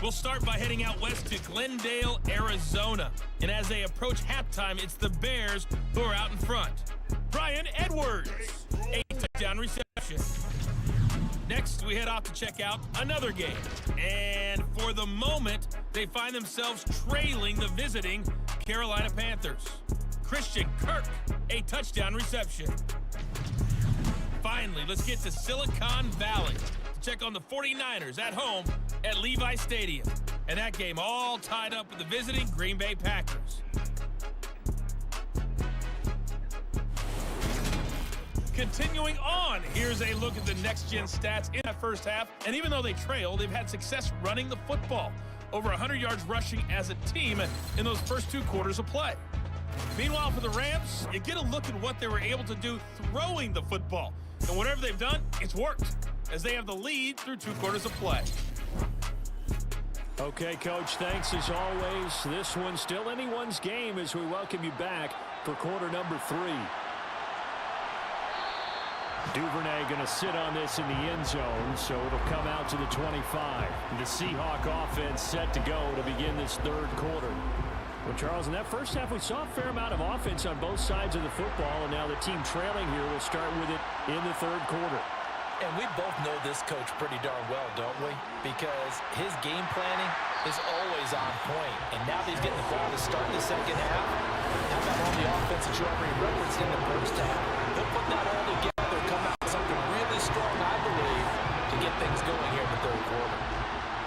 We'll start by heading out west to Glendale, Arizona. And as they approach halftime, it's the Bears who are out in front. Brian Edwards, a touchdown reception. Next, we head off to check out another game. And for the moment, they find themselves trailing the visiting Carolina Panthers. Christian Kirk, a touchdown reception. Finally, let's get to Silicon Valley to check on the 49ers at home at Levi Stadium. And that game all tied up with the visiting Green Bay Packers. Continuing on, here's a look at the next-gen stats in that first half. And even though they trail, they've had success running the football. Over 100 yards rushing as a team in those first 2 quarters of play. Meanwhile, for the Rams, you get a look at what they were able to do throwing the football. And whatever they've done, it's worked, as they have the lead through 2 quarters of play. Okay, Coach, thanks as always. This one's still anyone's game as we welcome you back for quarter number 3. Duvernay going to sit on this in the end zone, so it'll come out to the 25. The Seahawk offense set to go to begin this 3rd quarter. Well, Charles, in that first half, we saw a fair amount of offense on both sides of the football, and now the team trailing here will start with it in the 3rd quarter. And we both know this coach pretty darn well, don't we? Because his game planning is always on point. And now that he's getting the ball to start the second half, how about all the offense that you already referenced in the first half? They'll put that all together, come out with something really strong, I believe, to get things going here in the 3rd quarter.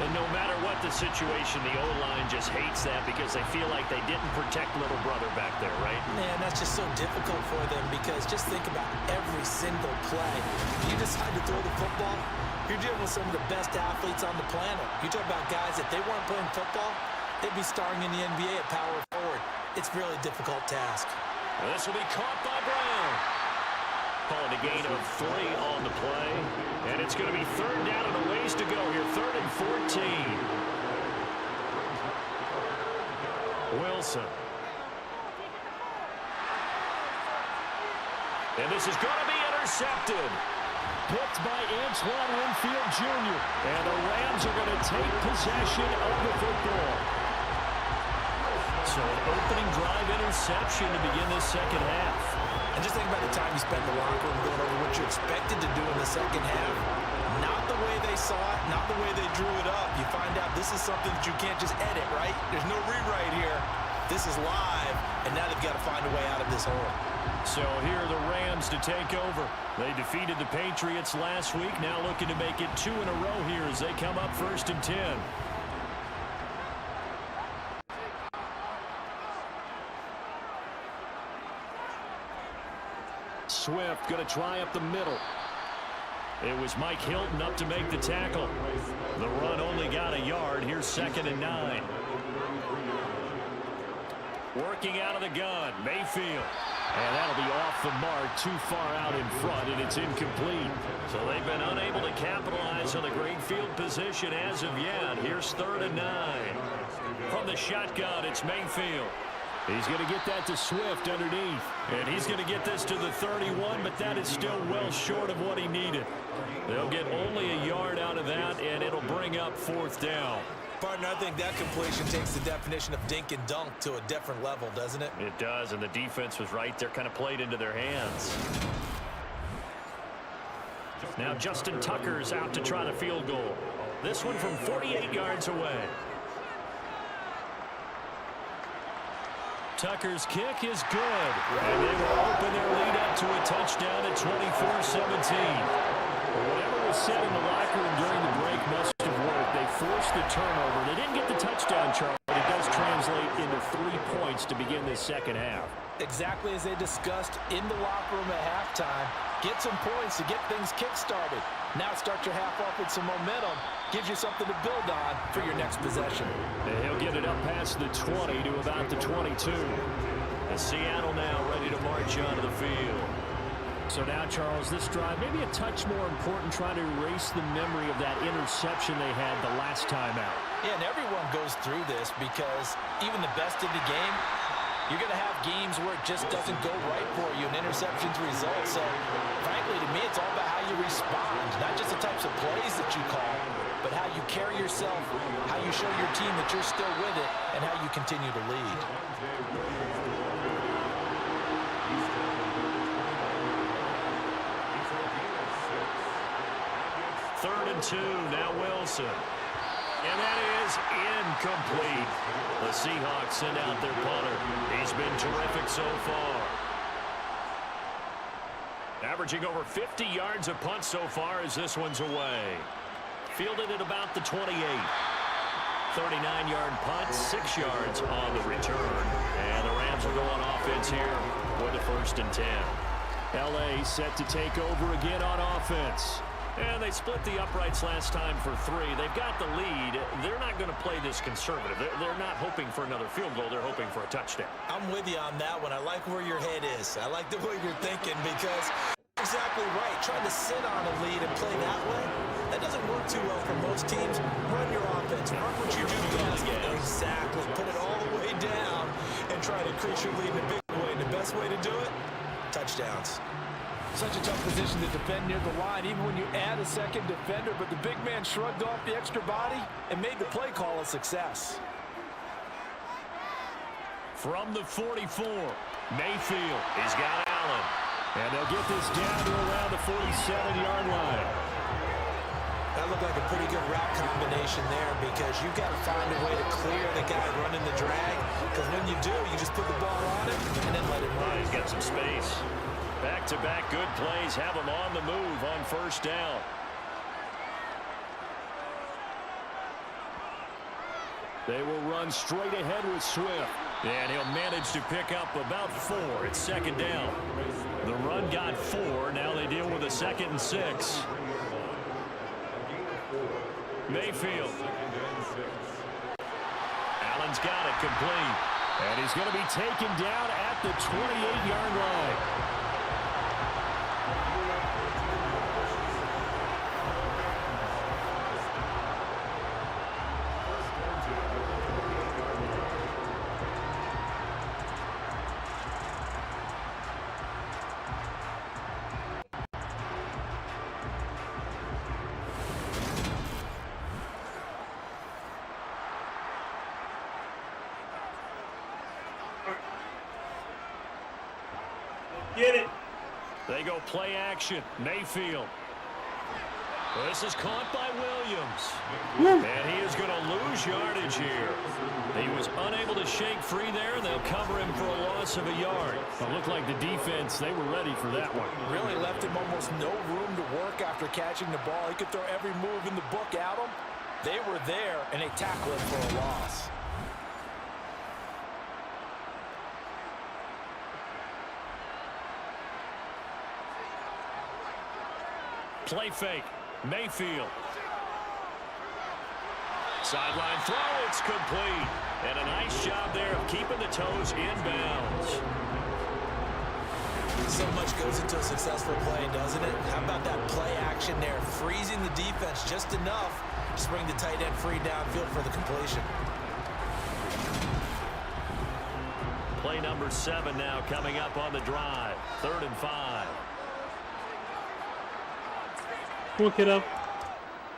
And no matter what the situation, the O-line just hates that because they feel like they didn't protect little brother back there, right? Man, that's just so difficult for them because just think about every single play. You decide to throw the football, you're dealing with some of the best athletes on the planet. You talk about guys, if they weren't playing football, they'd be starring in the NBA at power forward. It's a really difficult task. This will be caught by Brown. Calling a gain of 3 on the play. And it's going to be 3rd down and a ways to go here. 3rd and 14. Wilson. And this is going to be intercepted. Picked by Antoine Winfield Jr. And the Rams are going to take possession of the football. So an opening drive interception to begin this second half. And just think about the time you spent in the locker room going over what you expected to do in the second half. Not the way they saw it, not the way they drew it up. You find out this is something that you can't just edit, right? There's no rewrite here. This is live, and now they've got to find a way out of this hole. So here are the Rams to take over. They defeated the Patriots last week, now looking to make it 2 in a row here as they come up 1st and 10. Swift going to try up the middle. It was Mike Hilton up to make the tackle. The run only got a yard. Here's 2nd and 9. Working out of the gun, Mayfield. And that'll be off the mark, too far out in front, and it's incomplete. So they've been unable to capitalize on the great field position as of yet. Here's 3rd and 9. From the shotgun, it's Mayfield. He's going to get that to Swift underneath. And he's going to get this to the 31, but that is still well short of what he needed. They'll get only a yard out of that, and it'll bring up 4th down. Partner, I think that completion takes the definition of dink and dunk to a different level, doesn't it? It does, and the defense was right there, kind of played into their hands. Now Justin Tucker's out to try the field goal. This one from 48 yards away. Tucker's kick is good. And they will open their lead up to a touchdown at 24-17. Whatever was said in the locker room during the break must have worked. They forced the turnover. They didn't get the touchdown, Charlie, but it does translate into 3 points to begin this second half. Exactly as they discussed in the locker room at halftime. Get some points to get things kick-started. Now start your half off with some momentum. Gives you something to build on for your next possession. And he'll get it up past the 20 to about the 22. And Seattle now ready to march onto the field. So now, Charles, this drive maybe a touch more important, trying to erase the memory of that interception they had the last time out. Yeah, and everyone goes through this because even the best in the game, you're going to have games where it just doesn't go right for you, and interceptions result. So, frankly, to me, it's all about how you respond, not just the types of plays that you call, but how you carry yourself, how you show your team that you're still with it, and how you continue to lead. Third and 2, now Wilson. And that is incomplete. The Seahawks send out their punter. He's been terrific so far. Averaging over 50 yards a punt so far as this one's away. Fielded at about the 28. 39-yard punt, 6 yards on the return. And the Rams will go on offense here with a 1st and 10. L.A. set to take over again on offense. And they split the uprights last time for 3. They've got the lead. They're not going to play this conservative. They're not hoping for another field goal. They're hoping for a touchdown. I'm with you on that one. I like where your head is. I like the way you're thinking because you're exactly right. Trying to sit on a lead and play that way, that doesn't work too well for most teams. Run your offense. Run what you do best. Exactly. Put it all the way down and try to increase your lead in a big way. And the best way to do it, touchdowns. Such a tough position to defend near the line, even when you add a second defender, but the big man shrugged off the extra body and made the play call a success. From the 44, Mayfield. He's got Allen. And they'll get this down to around the 47-yard line. That looked like a pretty good route combination there because you've got to find a way to clear the guy running the drag, because when you do, you just put the ball on him and then let him run. He's got some space. Back-to-back good plays have him on the move on 1st down. They will run straight ahead with Swift. And he'll manage to pick up about 4 at 2nd down. The run got 4. Now they deal with a 2nd and 6. Mayfield. Allen's got it complete. And he's going to be taken down at the 28-yard line. Get it. They go play action. Mayfield. This is caught by Williams. And he is going to lose yardage here. He was unable to shake free there, and they'll cover him for a loss of a yard. It looked like the defense, they were ready for that one. Really left him almost no room to work after catching the ball. He could throw every move in the book at him. They were there, and they tackled him for a loss. Play fake. Mayfield. Sideline throw. It's complete. And a nice job there of keeping the toes in bounds. So much goes into a successful play, doesn't it? How about that play action there? Freezing the defense just enough to bring the tight end free downfield for the completion. Play number 7 now coming up on the drive. 3rd and 5. Come on, kiddo.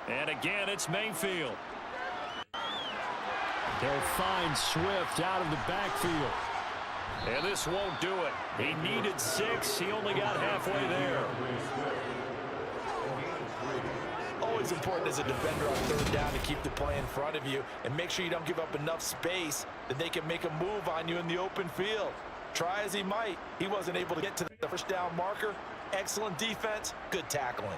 And again, it's Mayfield. They'll find Swift out of the backfield. And this won't do it. He needed 6. He only got halfway there. Oh, always important as a defender on third down to keep the play in front of you and make sure you don't give up enough space that they can make a move on you in the open field. Try as he might, he wasn't able to get to the first down marker. Excellent defense, good tackling.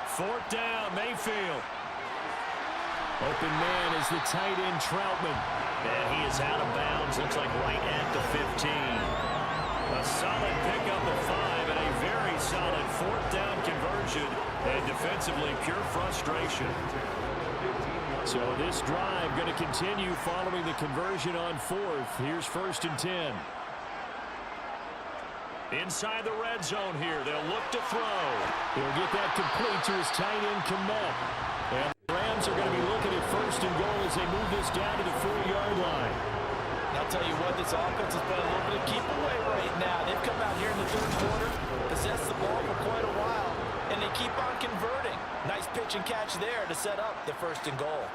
Fourth down, Mayfield. Open man is the tight end, Troutman. And he is out of bounds, looks like right at the 15. A solid pickup of 5 and a very solid fourth down conversion. And defensively, pure frustration. So this drive going to continue following the conversion on fourth. Here's 1st and 10. Inside the red zone here. They'll look to throw. He'll get that complete to his tight end, Komet. And the Rams are going to be looking at 1st and goal as they move this down to the 4-yard line. I'll tell you what, this offense has been a little bit of keep away right now. They've come out here in the third quarter, possessed the ball for quite a while, and they keep on converting. Nice pitch and catch there to set up the 1st and goal.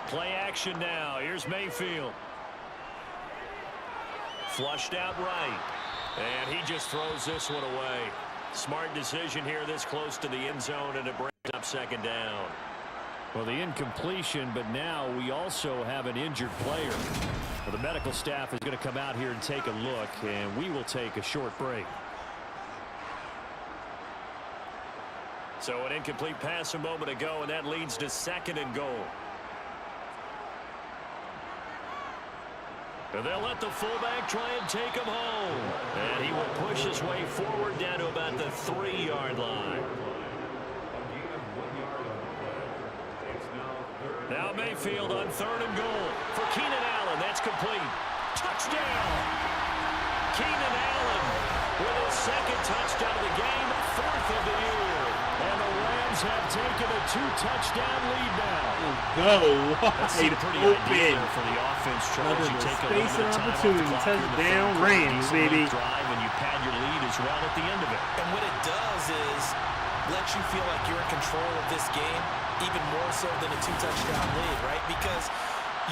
Play action now. Here's Mayfield. Flushed out right. And he just throws this one away. Smart decision here this close to the end zone, and it brings up 2nd down. Well, the incompletion, but now we also have an injured player. Well, the medical staff is going to come out here and take a look, and we will take a short break. So an incomplete pass a moment ago, and that leads to 2nd and goal. And they'll let the fullback try and take him home. And he will push his way forward down to about the 3-yard line. Now Mayfield on 3rd and goal for Keenan Allen. That's complete. Touchdown! Keenan Allen with his 2nd touchdown of the game, 4th of the year. And the Rams have taken a 2-touchdown lead now. Go That's pretty ideal for the offense. Another You take space and opportunity. Touchdown Rams, baby. Drive and you pad your lead as well at the end of it. And what it does is let you feel like you're in control of this game, even more so than a 2-touchdown lead, right? Because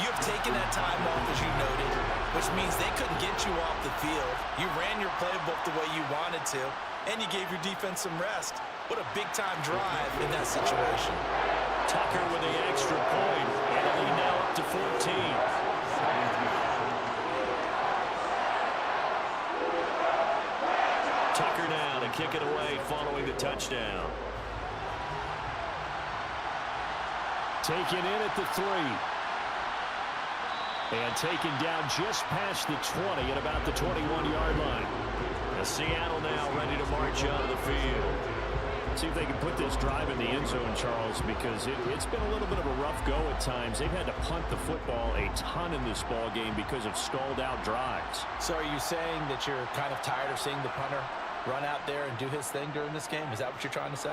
you have taken that time off, as you noted, which means they couldn't get you off the field. You ran your playbook the way you wanted to, and you gave your defense some rest. What a big-time drive in that situation. Tucker with the extra point, and a lead now up to 14. Tucker now to kick it away following the touchdown. Taken in at the 3. And taken down just past the 20 at about the 21-yard line. Seattle now ready to march out of the field. See if they can put this drive in the end zone, Charles, because it's been a little bit of a rough go at times. They've had to punt the football a ton in this ball game because of stalled-out drives. So are you saying that you're kind of tired of seeing the punter run out there and do his thing during this game? Is that what you're trying to say?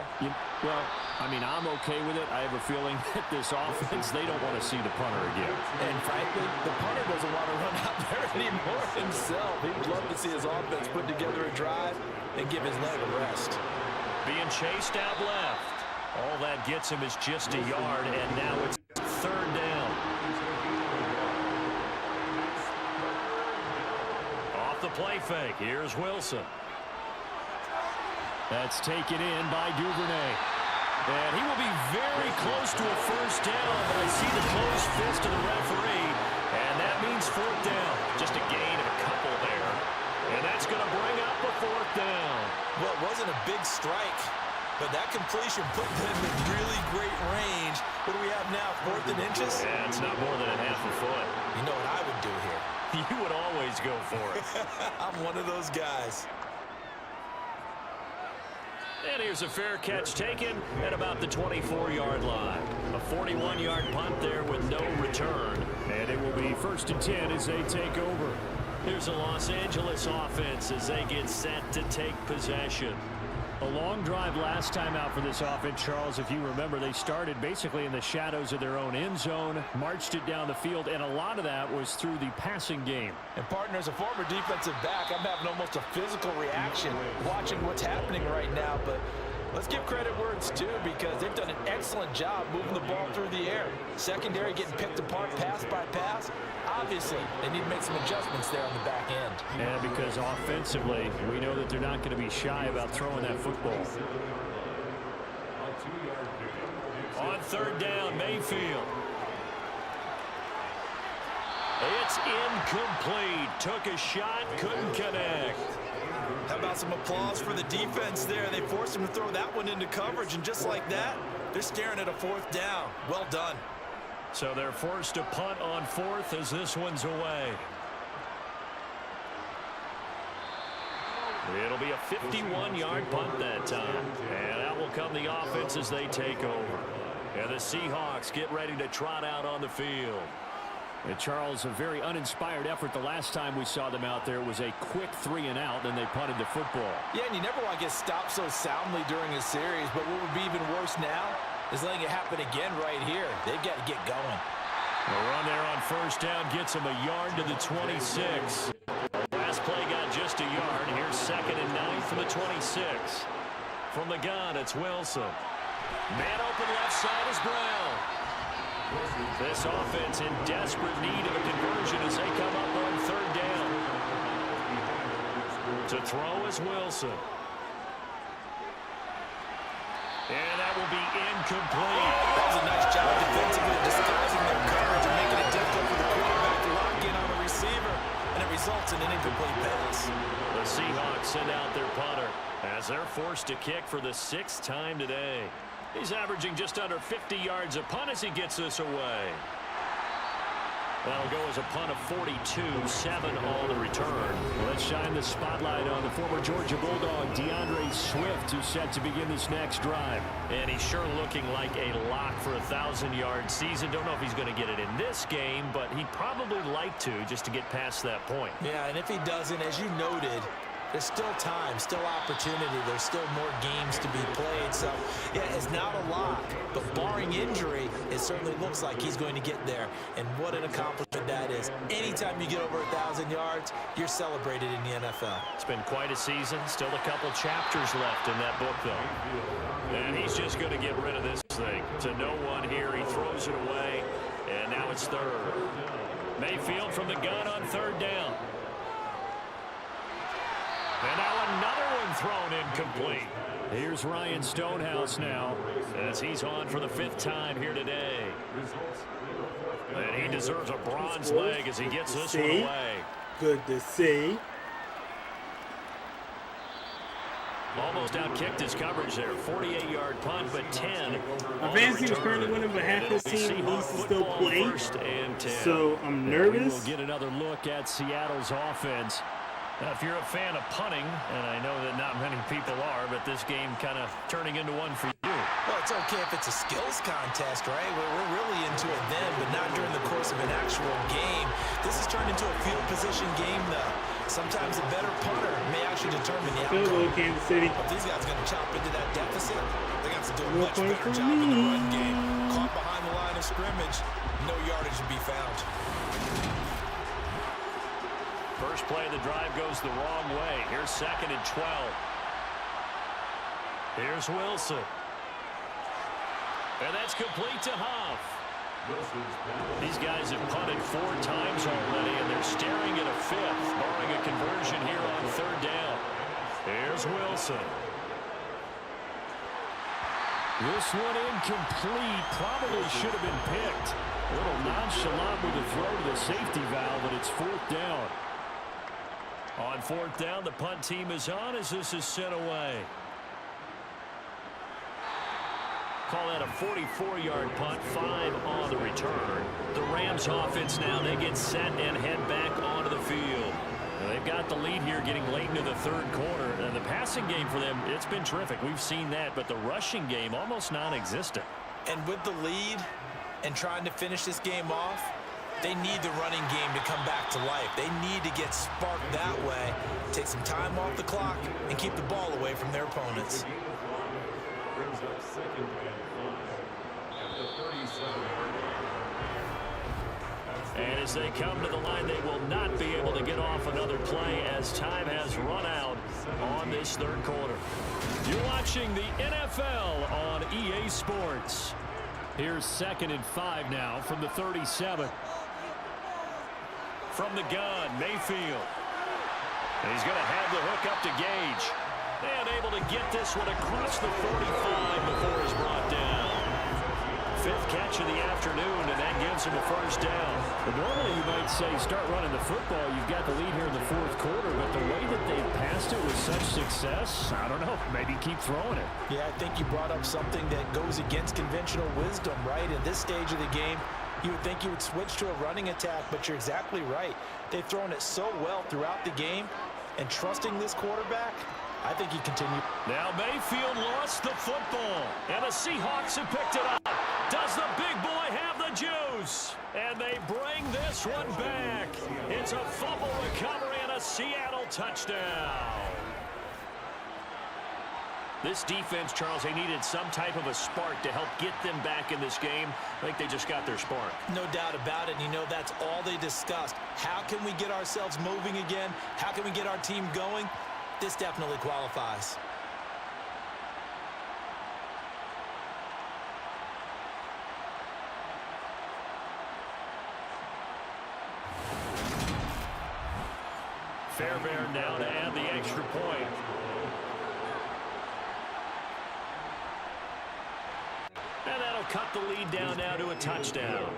Well, I mean, I'm okay with it. I have a feeling that this offense, they don't want to see the punter again. And frankly, the punter doesn't want to run out there anymore himself. He'd love to see his offense put together a drive and give his leg a rest. Being chased out left. All that gets him is just a yard, and now it's 3rd down. Off the play fake. Here's Wilson. That's taken in by Duvernay. And he will be very close to a 1st down, but I see the closed fist of the referee, and that means 4th down. Just a gain of a couple there. And that's going to bring up a 4th down. Well, it wasn't a big strike, but that completion put them in really great range. What do we have now, 4th and inches? Yeah, it's not more than a half a foot. You know what I would do here? You would always go for it. I'm one of those guys. And here's a fair catch taken at about the 24-yard line. A 41-yard punt there with no return. And it will be 1st and 10 as they take over. Here's a Los Angeles offense as they get set to take possession. A long drive last time out for this offense, Charles. If you remember, they started basically in the shadows of their own end zone, marched it down the field, and a lot of that was through the passing game. And partner, as a former defensive back, I'm having almost a physical reaction watching what's happening right now. But Let's give credit where it's due because they've done an excellent job moving the ball through the air. Secondary getting picked apart pass by pass. Obviously, they need to make some adjustments there on the back end. And because offensively, we know that they're not going to be shy about throwing that football. On third down, Mayfield. It's incomplete. Took a shot, couldn't connect. How about some applause for the defense there? They forced him to throw that one into coverage, and just like that, they're staring at a fourth down. Well done. So they're forced to punt on fourth as this one's away. It'll be a 51-yard punt that time. And out will come the offense as they take over. And the Seahawks get ready to trot out on the field. And Charles, a very uninspired effort the last time we saw them out there. Was a quick 3-and-out, and they punted the football. Yeah, and you never want to get stopped so soundly during a series, but what would be even worse now is letting it happen again right here. They've got to get going. The run there on first down gets them a yard to the 26. Last play got just a yard. Here's 2nd and 9 from the 26. From the gun, it's Wilson. Man open left side is Brown. This offense in desperate need of a conversion as they come up on third down. To throw is Wilson. And that will be incomplete. That was a nice job defensively disguising their coverage and making it difficult for the quarterback to lock in on the receiver, and it results in an incomplete pass. The Seahawks send out their punter as they're forced to kick for the 6th time today. He's averaging just under 50 yards a punt as he gets this away. That'll go as a punt of 42, 7 on the return. Let's shine the spotlight on the former Georgia Bulldog, DeAndre Swift, who's set to begin this next drive. And he's sure looking like a lock for a 1,000-yard season. Don't know if he's going to get it in this game, but he'd probably like to just to get past that point. Yeah, and if he doesn't, as you noted, there's still time, still opportunity. There's still more games to be played. So, yeah, it's not a lock. But barring injury, it certainly looks like he's going to get there. And what an accomplishment that is. Anytime you get over 1,000 yards, you're celebrated in the NFL. It's been quite a season. Still a couple chapters left in that book, though. And he's just going to get rid of this thing. To no one here. He throws it away. And now it's third. Mayfield from the gun on third down. And now another one thrown incomplete. Here's Ryan Stonehouse now as he's on for the 5th time here today. And he deserves a bronze leg as he gets this one away. Good to see. Almost outkicked his coverage there. 48-yard punt, but 10. Our fantasy is currently winning, but half this team needs to still play. So I'm nervous. We'll get another look at Seattle's offense. Now, if you're a fan of punting, and I know that not many people are, but this game kind of turning into one for you. Well, it's okay if it's a skills contest, right? We're really into it then, but not during the course of an actual game. This has turned into a field position game, though. Sometimes the better punter may actually determine the outcome. Field goal, Kansas City. If these guys are going to chop into that deficit, they got to do a much better job in the run game. Caught behind the line of scrimmage, no yardage to be found. First play of the drive goes the wrong way. Here's 2nd and 12. Here's Wilson. And that's complete to Huff. These guys have punted 4 times already, and they're staring at a 5th, barring a conversion here on third down. Here's Wilson. This one incomplete. Probably should have been picked. A little nonchalant with the throw to the safety valve, but it's 4th down. On 4th down, the punt team is on as this is sent away. Call that a 44-yard punt, 5 on the return. The Rams offense now, they get set and head back onto the field. Now, they've got the lead here getting late into the 3rd quarter. And the passing game for them, it's been terrific. We've seen that, but the rushing game almost non-existent. And with the lead and trying to finish this game off, they need the running game to come back to life. They need to get sparked that way, take some time off the clock, and keep the ball away from their opponents. Brings up 2nd and 5 at the 37-yard line. And as they come to the line, they will not be able to get off another play as time has run out on this third quarter. You're watching the NFL on EA Sports. Here's 2nd and 5 now from the 37. From the gun, Mayfield. And he's going to have the hook up to Gage. And able to get this one across the 45 before he's brought down. 5th catch of the afternoon, and that gives him a first down. But normally you might say start running the football. You've got the lead here in the 4th quarter, but the way that they've passed it with such success, I don't know, maybe keep throwing it. Yeah, I think you brought up something that goes against conventional wisdom, right? In this stage of the game, you would think you would switch to a running attack, but you're exactly right. They've thrown it so well throughout the game, and trusting this quarterback, I think he continued. Now Mayfield lost the football, and the Seahawks have picked it up. Does the big boy have the juice? And they bring this one back. It's a fumble recovery and a Seattle touchdown. This defense, Charles, they needed some type of a spark to help get them back in this game. I think they just got their spark. No doubt about it. And you know, that's all they discussed. How can we get ourselves moving again? How can we get our team going? This definitely qualifies. Fairbairn now to add the extra point. And that'll cut the lead down now to a touchdown.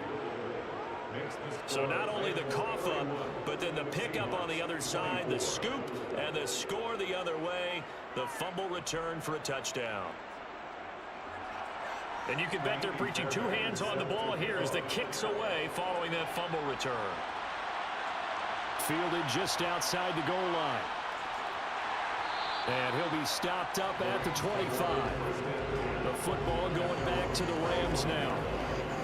So not only the cough up, but then the pickup on the other side, the scoop, and the score the other way, the fumble return for a touchdown. And you can bet they're preaching 2 hands on the ball here as the kick's away following that fumble return. Fielded just outside the goal line. And he'll be stopped up at the 25. The football going back to the Rams now.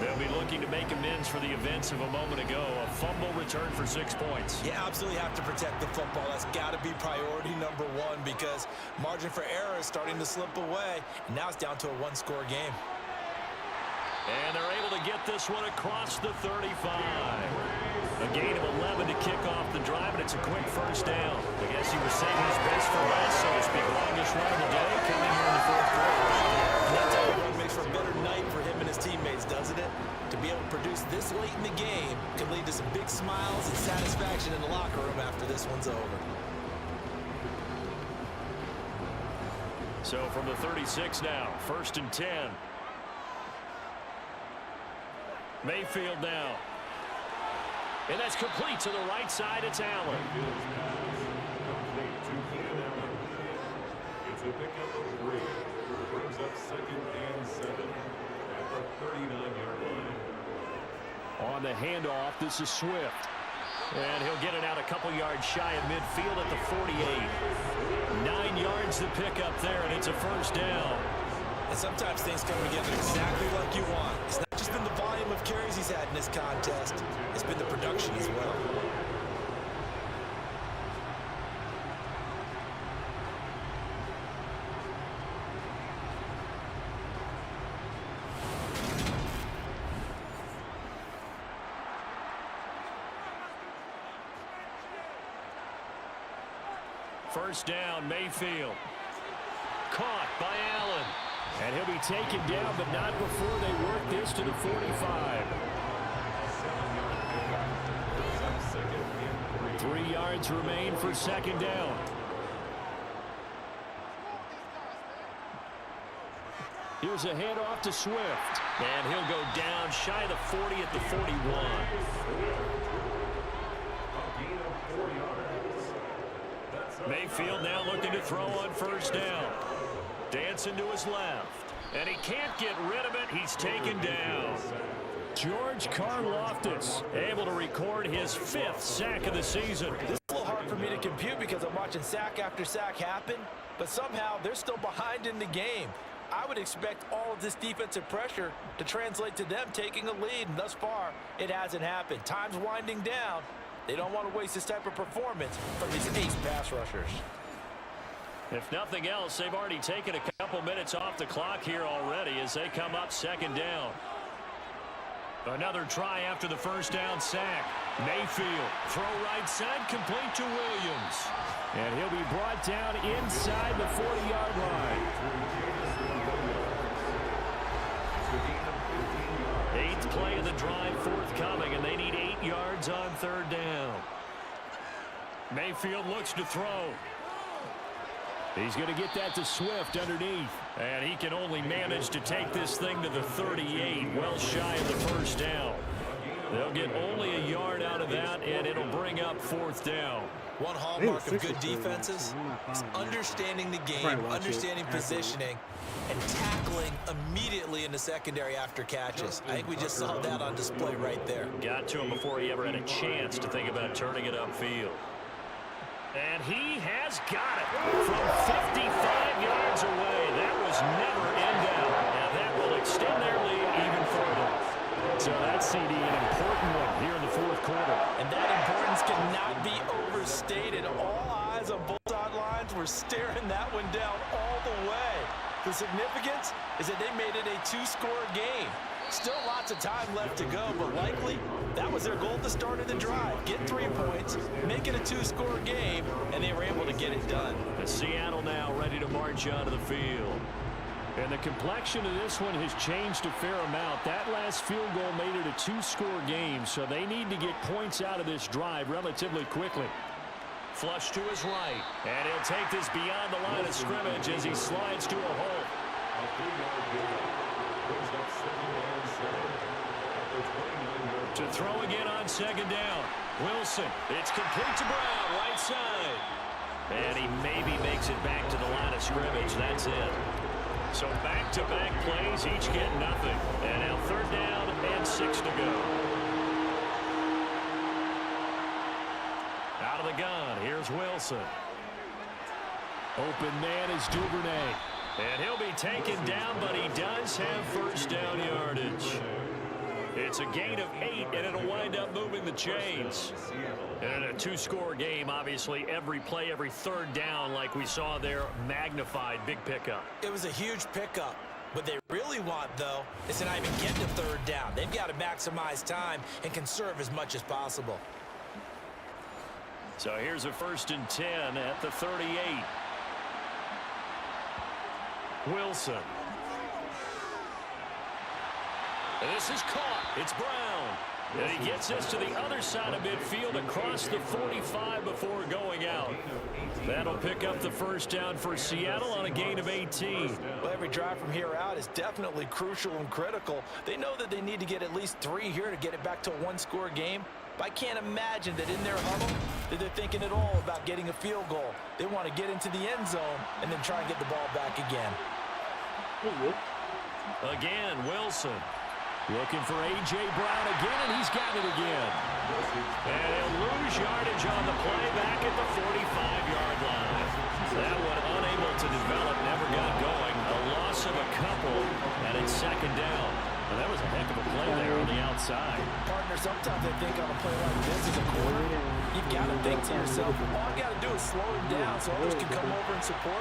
They'll be looking to make amends for the events of a moment ago. A fumble return for 6 points. You absolutely have to protect the football. That's got to be priority number 1 because margin for error is starting to slip away. And now it's down to a 1-score game. And they're able to get this one across the 35. A gain of 11 to kick off the drive, and it's a quick first down. I guess he was saving his best for last, so to speak. Longest run of the day coming here in the 4th quarter. That type of run makes for a better night for him and his teammates, doesn't it? To be able to produce this late in the game can lead to some big smiles and satisfaction in the locker room after this one's over. So from the 36 now, 1st and 10. Mayfield now. And that's complete to the right side. It's Allen. It's a pickup of 3. Brings up 2nd and 7 at the 39-yard line. On the handoff, this is Swift. And he'll get it out a couple yards shy of midfield at the 48. 9 yards to pick up there, and it's a first down. And sometimes things come together exactly like you want. It's not just been the volume of carries he's had in this contest. It's been the production as well. First down, Mayfield. Caught by Allen. And he'll be taken down, but not before they work this to the 45. 3 yards remain for 2nd down. Here's a handoff to Swift. And he'll go down shy of the 40 at the 41. Mayfield now looking to throw on first down. Dancing to his left. And he can't get rid of it. He's taken down. George Karlaftis able to record his 5th sack of the season. This is a little hard for me to compute because I'm watching sack after sack happen, but somehow they're still behind in the game. I would expect all of this defensive pressure to translate to them taking a lead, and thus far, it hasn't happened. Time's winding down. They don't want to waste this type of performance from these ace pass rushers. If nothing else, they've already taken a couple minutes off the clock here already as they come up 2nd down. Another try after the first down sack. Mayfield, throw right side, complete to Williams. And he'll be brought down inside the 40-yard line. 8th play of the drive forthcoming, and they need 8 yards on 3rd down. Mayfield looks to throw. He's going to get that to Swift underneath. And he can only manage to take this thing to the 38, well shy of the 1st down. They'll get only a yard out of that, and it'll bring up 4th down. One hallmark of good defenses is understanding the game, understanding positioning, and tackling immediately in the secondary after catches. I think we just saw that on display right there. Got to him before he ever had a chance to think about turning it upfield. And he has got it from 55 yards away. That was never in doubt. And that will extend their lead even further. So that's CD, an important one here in the 4th quarter. And that importance cannot be overstated. All eyes on both sidelines were staring that one down all the way. The significance is that they made it a 2-score game. Still lots of time left to go, but likely that was their goal at the start of the drive. Get 3 points, make it a 2-score game, and they were able to get it done. And Seattle now ready to march onto the field. And the complexion of this one has changed a fair amount. That last field goal made it a 2-score game, so they need to get points out of this drive relatively quickly. Flush to his right, and he'll take this beyond the line of scrimmage as he slides to a hole. To throw again on 2nd down. Wilson, it's complete to Brown, right side. And he maybe makes it back to the line of scrimmage. That's it. So back-to-back plays, each get nothing. And now 3rd down and 6 to go. Out of the gun, here's Wilson. Open man is Duvernay. And he'll be taken down, but he does have 1st down yardage. It's a gain of 8, and it'll wind up moving the chains. And in a 2-score game, obviously, every play, every 3rd down, like we saw there, magnified, big pickup. It was a huge pickup. What they really want, though, is to not even get to 3rd down. They've got to maximize time and conserve as much as possible. So here's a 1st and 10 at the 38. Wilson. And this is caught. It's Brown. And he gets this to the other side of midfield across the 45 before going out. That'll pick up the 1st down for Seattle on a gain of 18. Well, every drive from here out is definitely crucial and critical. They know that they need to get at least 3 here to get it back to a 1-score game. But I can't imagine that in their huddle that they're thinking at all about getting a field goal. They want to get into the end zone and then try and get the ball back again. Again, Wilson. Looking for A.J. Brown again, and he's got it again. And he'll lose yardage on the play back at the 45-yard line. That one unable to develop, never got going. A loss of a couple, and it's 2nd down. And that was a heck of a play there on the outside. Partner, sometimes I think on a play like this as a quarter, you've got to think to yourself, all I got to do is slow him down so others can come over and support.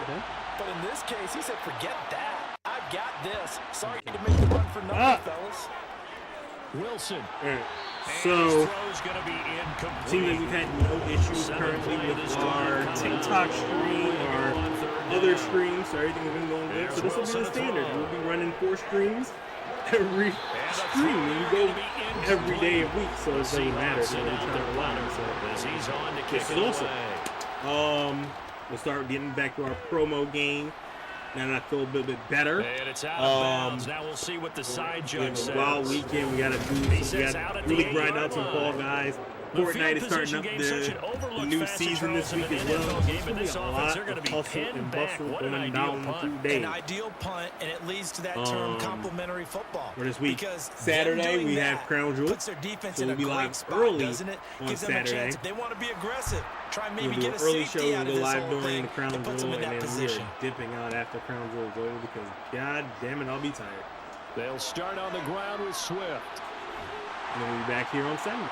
But in this case, he said, forget that. I've got this. Sorry to make the run for nothing, fellas. Wilson. So, gonna be incomplete. seems like we've had no issues currently with our TikTok stream or other streams, so everything's been going good. So this will be the standard. We'll be running 4 streams every stream. And you go every day of week, so it doesn't matter. So we turn the line. So this is awesome. We'll start getting back to our promo game. Now that I feel a little bit better. And it's out of bounds. Now we'll see what the side judge says. Wild weekend. We got to really grind out some Fall Guys. Fortnite is starting up the new season this week as well. There's going to be a lot of hustle and bustle going down through days. An ideal punt, and it leads to that term complementary football. For this week, because Saturday, we have Crown Jewel. Puts their defense So in we'll a be great live spot, early doesn't it? on Gives them a Saturday. chance if they want to be aggressive. Try and We'll maybe do get an a early safety show. out We'll of go this live whole during thing the Crown that puts them Jewel, in and that then we're position. dipping out after Crown Jewel is over because, god damn it, I'll be tired. They'll start on the ground with Swift. And then we'll be back here on Sunday.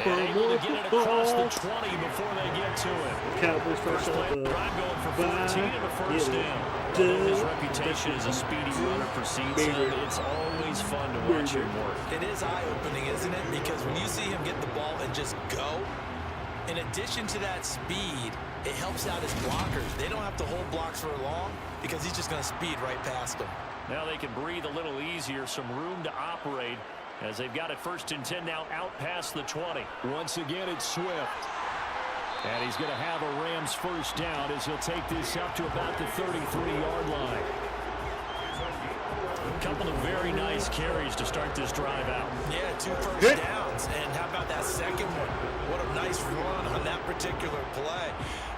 And able to get it across the 20 before they get to it. Cowboys First first play off of the drive going for 14 and a first down. His reputation as a speedy runner precedes him. It's always fun to watch him work. It is eye-opening, isn't it? Because when you see him get the ball and just go, in addition to that speed, it helps out his blockers. They don't have to hold blocks for long because he's just going to speed right past them. Now they can breathe a little easier, some room to operate as they've got it 1st and 10 now out past the 20. Once again, it's Swift. And he's going to have a Rams first down as he'll take this up to about the 33-yard line. A couple of very nice carries to start this drive out. Yeah, 2 first downs. And how about that second one? What a nice run on that particular play.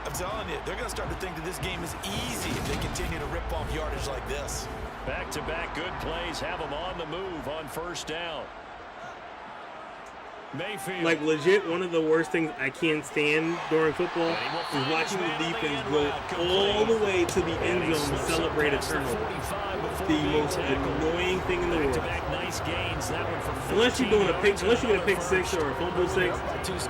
I'm telling you, they're going to start to think that this game is easy if they continue to rip off yardage like this. Back-to-back good plays have them on the move on first down. Mayfield. Like, legit, one of the worst things I can't stand during football is watching the defense go all the way to the end zone and celebrate a turnover. The most annoying thing in the world. Unless you're doing a pick, unless you're gonna pick 6 or a fumble 6,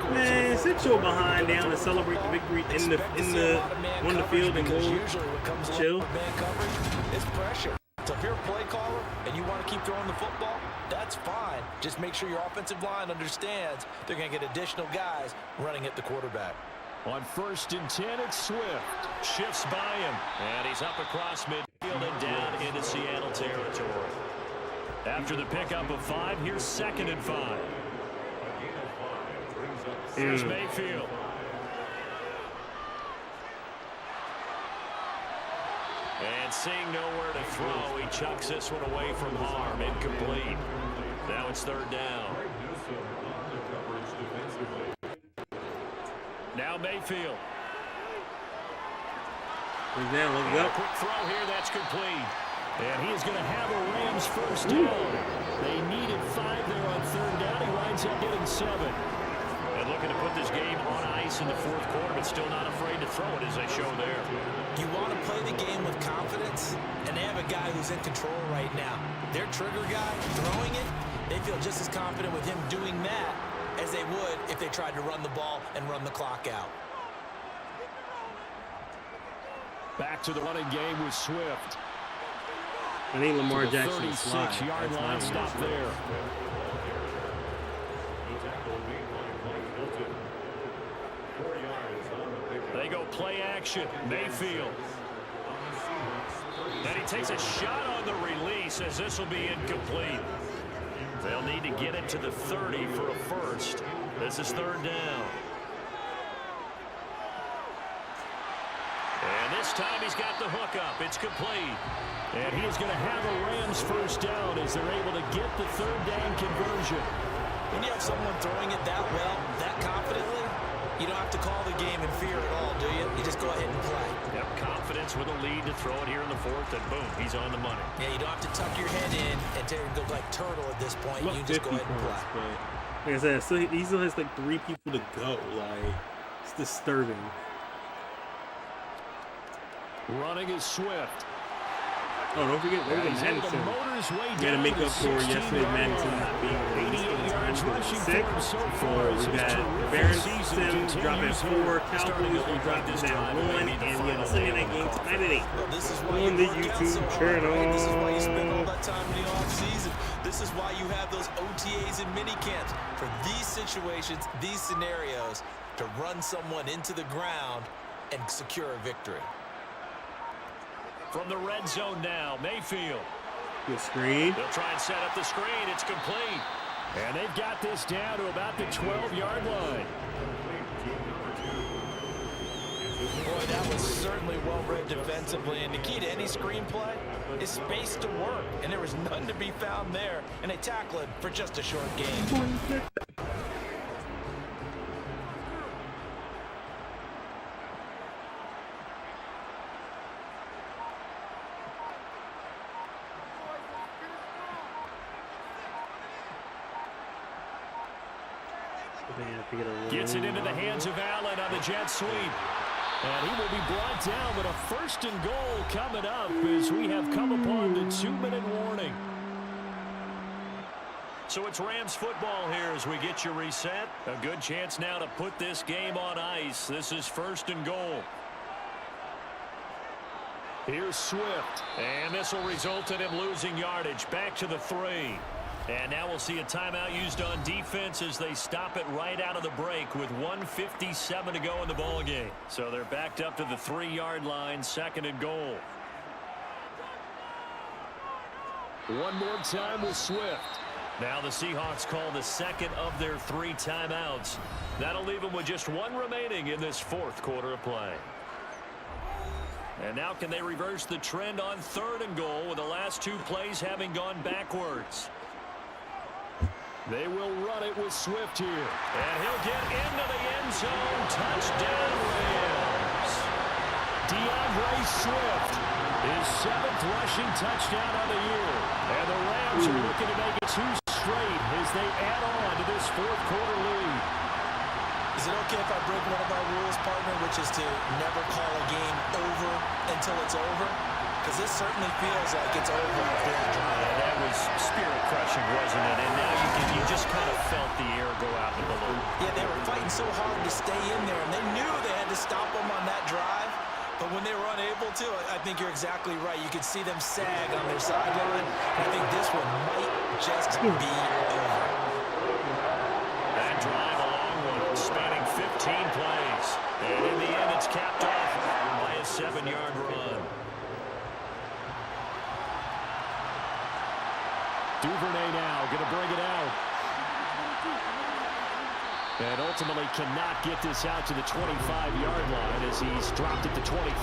man, sit your behind down and celebrate the victory on the field and go chill. It's pressure. So if you're a play caller and you want to keep throwing the football, that's fine. Just make sure your offensive line understands they're going to get additional guys running at the quarterback. On 1st and 10, it's Swift. Shifts by him. And he's up across midfield and down into Seattle territory. After the pickup of 5, here's 2nd and 5. Here's Mayfield. And seeing nowhere to throw, he chucks this one away from harm. Incomplete. Now it's 3rd down. Now Mayfield. He's down, look up. Quick throw here, that's complete. And he is going to have a Rams first down. They needed 5 there on 3rd down. He winds up getting 7. And looking to put this game on ice in the 4th quarter, but still not afraid to throw it as they show there. You want to play the game with confidence, and they have a guy who's in control right now. Their trigger guy throwing it, they feel just as confident with him doing that as they would if they tried to run the ball and run the clock out. Back to the running game with Swift. I need Lamar Jackson to slide. 36-yard line stop there. They go play action. Mayfield. And he takes a shot on the release as this will be incomplete. They'll need to get it to the 30 for a first. This is 3rd down. And this time he's got the hook up. It's complete. And he is going to have a Rams first down as they're able to get the 3rd down conversion. When you have someone throwing it that well, that confidently, you don't have to call the game in fear at all, do you? You just go ahead and play. Yep, confidence with a lead to throw it here in the 4th, and boom, he's on the money. Yeah, you don't have to tuck your head in and go like turtle at this point. You just go ahead and play. Like I said, so he still has like 3 people to go. Like, it's disturbing. Running is Swift. Oh, don't forget, we're going to Madison. We got to make up for yesterday's Madison not being released in time for the 6th. So we got Barron Sim drop at 4, Cowboys we drop this at 1, and we have a Sunday night game tonight at 8 on the YouTube channel. This is why you spend all that time in the offseason. This is why you have those OTAs and mini camps for these situations, these scenarios, to run someone into the ground and secure a victory. From the red zone now, Mayfield. Good screen. They'll try and set up the screen. It's complete. And they've got this down to about the 12-yard line. Boy, that was certainly well-read defensively. And the key to any screenplay is space to work. And there was none to be found there. And they tackle it for just a short gain. Gets it into the hands of Allen on the jet sweep. And he will be brought down, but a 1st and goal coming up as we have come upon the 2-minute warning. So it's Rams football here as we get you reset. A good chance now to put this game on ice. This is 1st and goal. Here's Swift. And this will result in him losing yardage. Back to the 3. And now we'll see a timeout used on defense as they stop it right out of the break with 1:57 to go in the ballgame. So they're backed up to the 3-yard line, 2nd and goal. One more time with Swift. Now the Seahawks call the second of their 3 timeouts. That'll leave them with just 1 remaining in this 4th quarter of play. And now can they reverse the trend on 3rd and goal with the last 2 plays having gone backwards? They will run it with Swift here. And he'll get into the end zone. Touchdown Rams. DeAndre Swift. His 7th rushing touchdown of the year. And the Rams are looking to make it 2 straight as they add on to this 4th quarter lead. Is it okay if I break one of our rules, partner, which is to never call a game over until it's over? Because this certainly feels like it's over after that drive. Yeah, that was spirit-crushing, wasn't it? And now you just kind of felt the air go out the balloon. Yeah, they were fighting so hard to stay in there, and they knew they had to stop them on that drive. But when they were unable to, I think you're exactly right. You could see them sag on their sideline. I think this one might just be over. That drive, a long one, spanning 15 plays. And in the end, it's capped off by a 7-yard run. Duvernay now going to bring it out. And ultimately cannot get this out to the 25-yard line as he's dropped it to 23.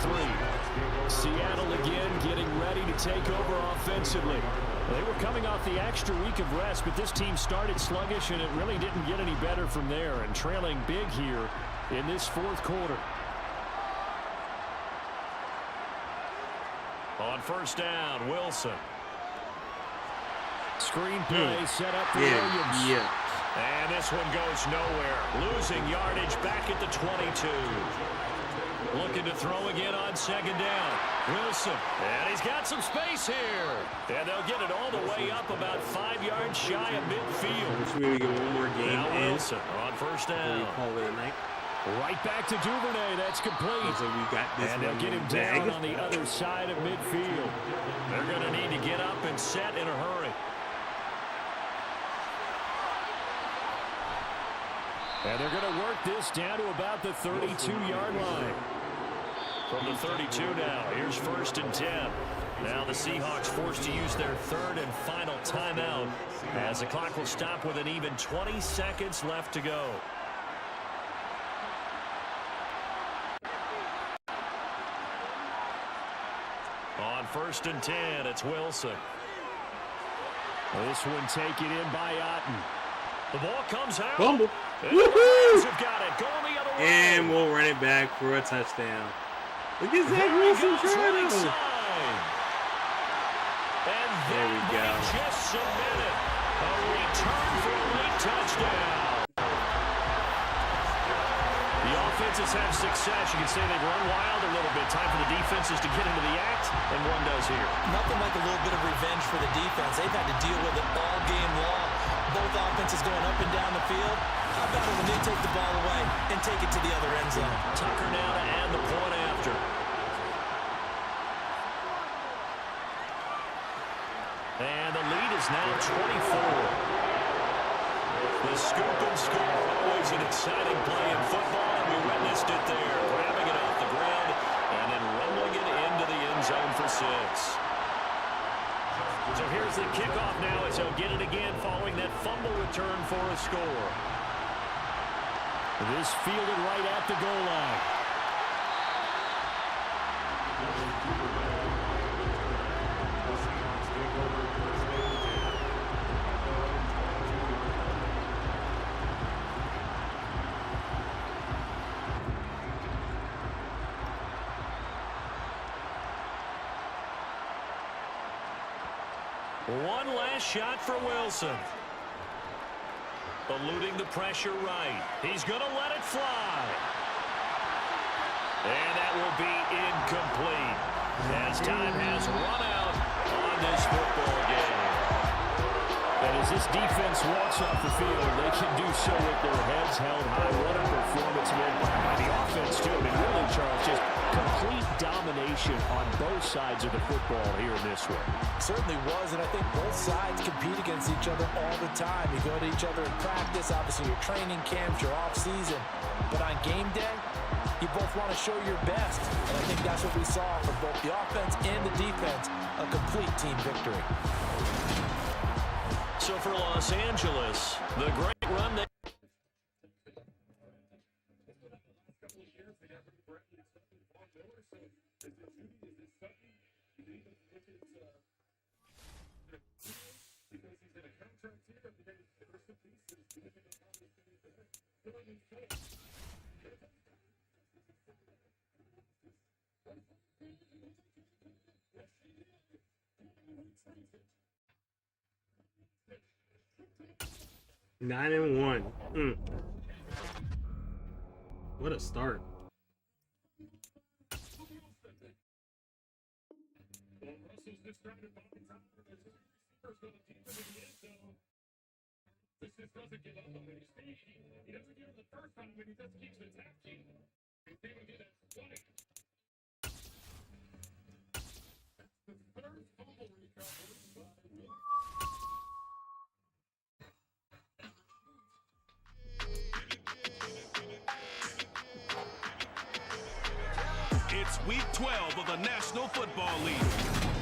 Seattle again getting ready to take over offensively. They were coming off the extra week of rest, but this team started sluggish, and it really didn't get any better from there, and trailing big here in this 4th quarter. On 1st down, Wilson. Screen play set up for Yeah, Williams. yeah. And this one goes nowhere. Losing yardage back at the 22. Looking to throw again on 2nd down. Wilson. And he's got some space here. And they'll get it all the way up about 5 yards shy of midfield. Wish we would get one more game Now in. Wilson on 1st down. We call it a night. Right back to Duvernay. That's complete. So we got this And they'll one get him bag. down on the other side of midfield. They're going to need to get up and set in a hurry. And they're going to work this down to about the 32-yard line. From the 32 now, here's 1st and 10. Now the Seahawks forced to use their 3rd and final timeout as the clock will stop with an even 20 seconds left to go. On 1st and 10, it's Wilson. This one taken in by Otten. The ball comes out. Fumble. And the Rams have got it. Going the other way. And we'll run it back for a touchdown. Look at Zach There he Wilson goes, right trying. side. And There we go. just submitted. A return for a late touchdown. The offenses have success. You can say they've run wild a little bit. Time for the defenses to get into the act, and one does here. Nothing like a little bit of revenge for the defense. They've had to deal with it all game long. Both offenses going up and down the field. How about it when they take the ball away and take it to the other end zone? Tucker now to add the point after. And the lead is now 24. The scoop and score, always an exciting play in football, and we witnessed it there. Grabbing it off the ground and then rumbling it into the end zone for 6. So here's the kickoff now as he'll get it again following that fumble return for a score. This fielded right at the goal line. One last shot for Wilson. Eluding the pressure right. He's going to let it fly. And that will be incomplete as time has run out on this football game. And as this defense walks off the field, they can do so with their heads held high. What a performance made by the offense, too. I mean, really, Charles, just complete domination on both sides of the football here in this one. Certainly was, and I think both sides compete against each other all the time. You go to each other in practice, obviously your training camps, your off-season. But on game day, you both want to show your best. And I think that's what we saw from both the offense and the defense, a complete team victory. So for Los Angeles, the great run they... Nine and 1. What a start. It's week 12 of the National Football League.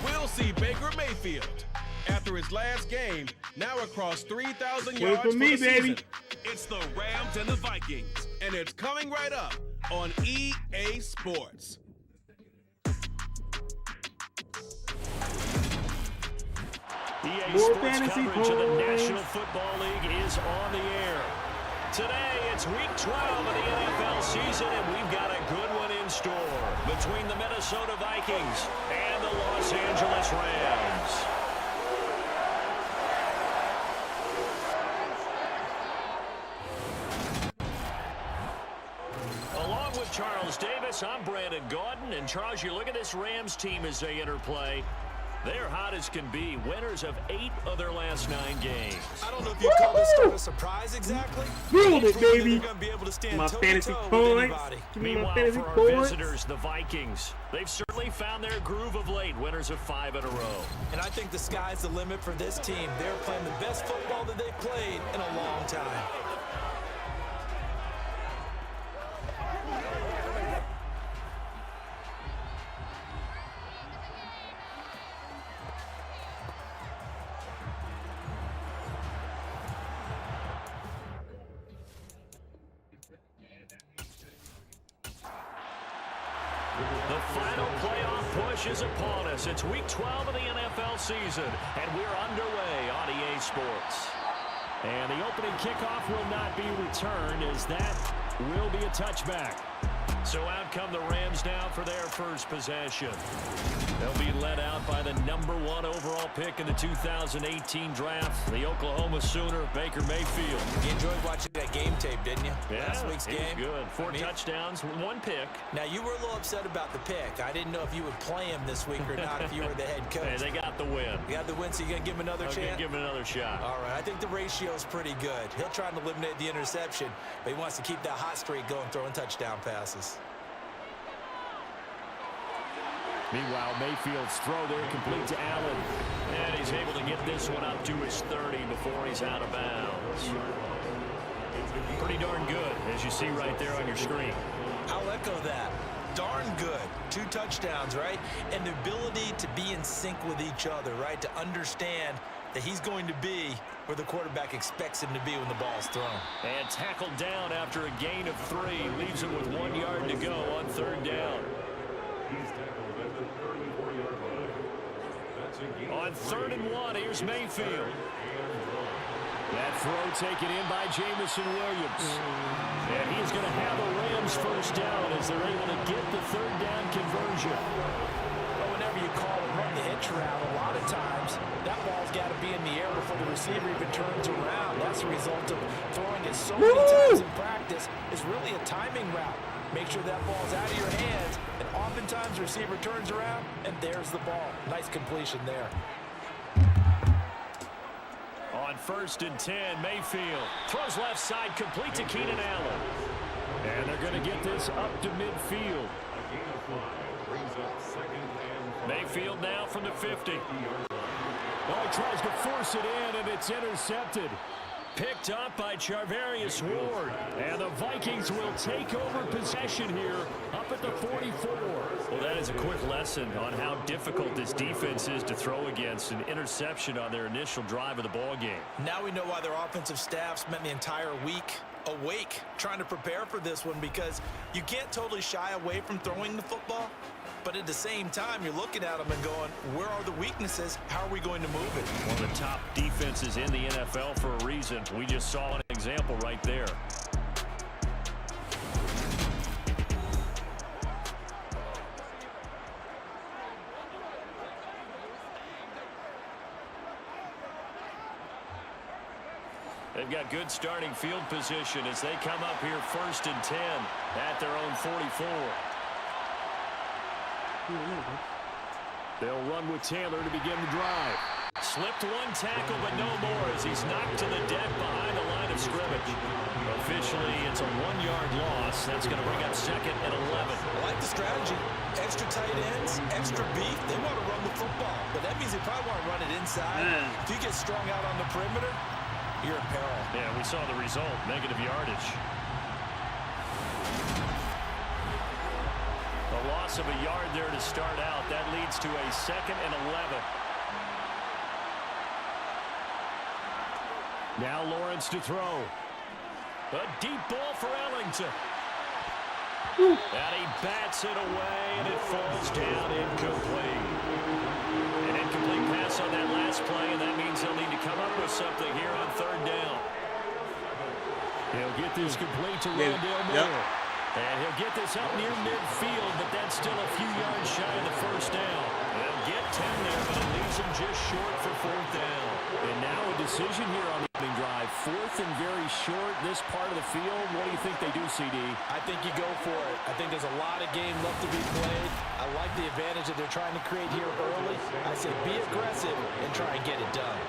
We'll see Baker Mayfield after his last game, now across 3,000 yards for the season. It's the Rams and the Vikings, and it's coming right up on EA Sports. EA More Sports fantasy coverage of the points. National Football League is on the air. Today, it's week 12 of the NFL season, and we've got a good one in store between the Minnesota Vikings and the Los Angeles Rams. Along with Charles Davis, I'm Brandon Gaudin, and Charles, you look at this Rams team as they interplay. They're hot as can be, winners of 8 of their last 9 games. I don't know if you call this start a surprise exactly. Ruled it, baby. They're going to be able to stand My fantasy toe-to-toe with points. anybody. Give me my Meanwhile, fantasy for our points. visitors, the Vikings, they've certainly found their groove of late, winners of 5 in a row. And I think the sky's the limit for this team. They're playing the best football that they've played in a long time. The final playoff push is upon us. It's week 12 of the NFL season, and we're underway on EA Sports. And the opening kickoff will not be returned, as that will be a touchback. So out come the Rams now for their first possession. They'll be led out by the #1 overall pick in the 2018 draft, the Oklahoma Sooner, Baker Mayfield. You enjoyed watching that game tape, didn't you? Yeah, Last week's it was game. good. 4 touchdowns, 1 pick. Now, you were a little upset about the pick. I didn't know if you would play him this week or not if you were the head coach. Hey, they got the win. You got the win, so you're going to give him another chance? Give him another shot. All right, I think the ratio is pretty good. He'll try and eliminate the interception, but he wants to keep that hot streak going, throwing touchdown passes. Meanwhile, Mayfield's throw there complete to Allen. And he's able to get this one up to his 30 before he's out of bounds. Pretty darn good, as you see right there on your screen. I'll echo that. Darn good. 2 touchdowns, right? And the ability to be in sync with each other, right? To understand that he's going to be where the quarterback expects him to be when the ball's thrown. And tackled down after a gain of 3. Leaves him with 1 yard to go on 3rd down. He's tackled at the 34-yard line. That's a gain On 3rd and 1, here's Mayfield. That throw taken in by Jamison Williams. And he's going to have a Rams first down as they're able to get the 3rd down conversion. But whenever you call it run the hitch route, a lot of times that ball's got to be in the air before the receiver even turns around. That's a result of throwing it so many times in practice. It's really a timing route. Make sure that ball's out of your hands, and oftentimes the receiver turns around, and there's the ball. Nice completion there. On 1st and 10, Mayfield throws left side, complete to Keenan Allen. And they're going to get this up to midfield. Mayfield now from the 50. Oh, he tries to force it in, and it's intercepted. Picked up by Charvarius Ward. And the Vikings will take over possession here up at the 44. Well, that is a quick lesson on how difficult this defense is to throw against. An interception on their initial drive of the ball game. Now we know why their offensive staff spent the entire week awake trying to prepare for this one, because you can't totally shy away from throwing the football. But at the same time, you're looking at them and going, where are the weaknesses? How are we going to move it? One of the top defenses in the NFL for a reason. We just saw an example right there. They've got good starting field position as they come up here 1st and 10 at their own 44. They'll run with Taylor to begin the drive. Slipped one tackle, but no more as he's knocked to the deck behind the line of scrimmage. Officially, it's a 1-yard loss. That's going to bring up 2nd and 11. I like the strategy. Extra tight ends, extra beef. They want to run the football, but that means they probably want to run it inside. If you get strung out on the perimeter, you're in peril. Yeah, we saw the result, negative yardage. A loss of a yard there to start out. That leads to a 2nd and 11. Now Lawrence to throw. A deep ball for Ellington. And he bats it away, and it falls down incomplete. An incomplete pass on that last play, and that means they'll need to come up with something here on 3rd down. He'll get this complete to Rondale Moore. And he'll get this up near midfield, but that's still a few yards shy of the 1st down. They'll get 10 there, but it leaves him just short for 4th down. And now a decision here on the opening drive. 4th and very short, this part of the field. What do you think they do, CD? I think you go for it. I think there's a lot of game left to be played. I like the advantage that they're trying to create here early. I say be aggressive and try and get it done.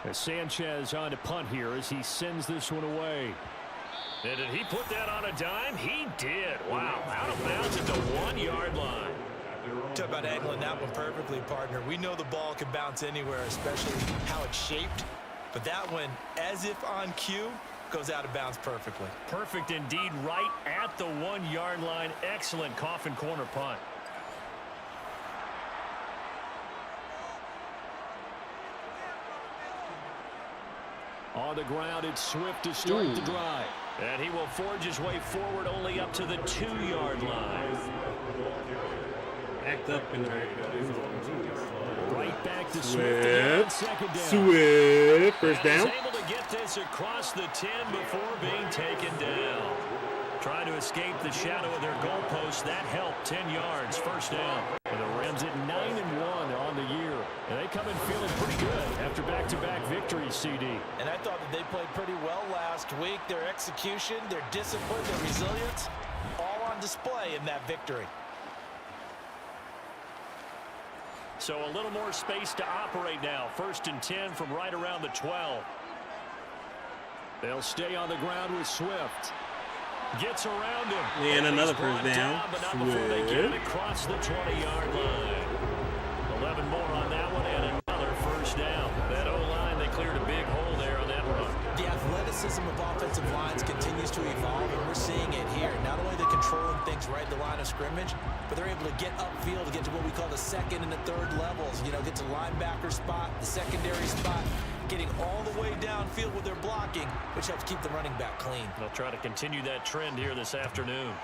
As Sanchez on to punt here as he sends this one away. And did he put that on a dime? He did. Wow, out of bounds at the 1-yard line. Talk about angling that one perfectly, partner. We know the ball can bounce anywhere, especially how it's shaped. But that one, as if on cue, goes out of bounds perfectly. Perfect indeed, right at the 1-yard line. Excellent coffin corner punt. On the ground, it's Swift to start the drive. And he will forge his way forward only up to the 2-yard line. Backed up in the Right back to Swift. Second down. Swift. First down. He's able to get this across the 10 before being taken down. Trying to escape the shadow of their goalpost. That helped. 10 yards. First down. And the Rams at 9-1 on the year. And they come in feeling pretty good after back-to-back victories, CD. And I thought that they played pretty well last week. Their execution, their discipline, their resilience, all on display in that victory. So a little more space to operate now. 1st and 10 from right around the 12. They'll stay on the ground with Swift. Gets around him. And another first down. But not before they get it across the 20-yard line. 11 more on that one and another first down. That O-line, they cleared a big hole there on that run. The athleticism of offensive lines continues to evolve, and we're seeing it here. Not only they're controlling things right at the line of scrimmage, but they're able to get upfield to get to what we call the 2nd and the 3rd levels. You know, get to linebacker spot, the secondary spot, getting all the way downfield with their blocking, which helps keep the running back clean. They'll try to continue that trend here this afternoon.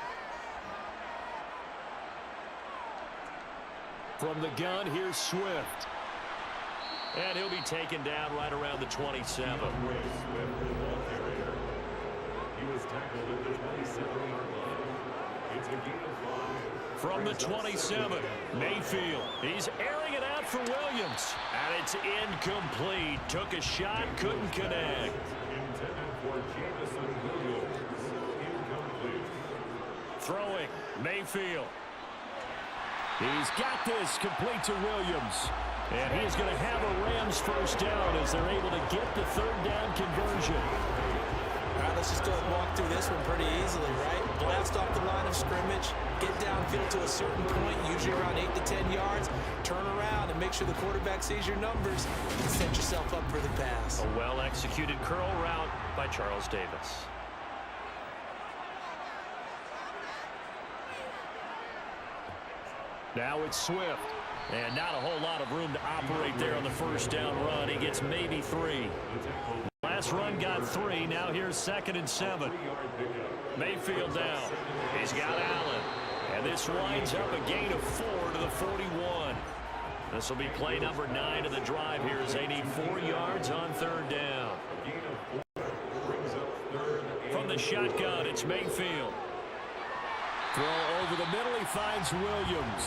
From the gun, here's Swift. And he'll be taken down right around the 27. He was tackled at the 27-yard line. It's a gain of 5. From the 27, Mayfield. He's airing it out for Williams. And it's incomplete. Took a shot, couldn't connect. Intended for Jamison Williams. Incomplete. Throwing, Mayfield. He's got this complete to Williams. And he is going to have a Rams first down as they're able to get the third down conversion. All right, let's just go and walk through this one pretty easily, right? Blast off the line of scrimmage, get downfield to a certain point, usually around 8 to 10 yards, turn around and make sure the quarterback sees your numbers and set yourself up for the pass. A well-executed curl route by Charles Davis. Now it's Swift. And not a whole lot of room to operate there on the first down run. He gets maybe 3. Last run got 3. Now here's 2nd and 7. Mayfield down. He's got Allen. And this winds up a gain of 4 to the 41. This will be play number 9 of the drive here as they need 4 yards on third down. From the shotgun, it's Mayfield. Throw over the middle, he finds Williams.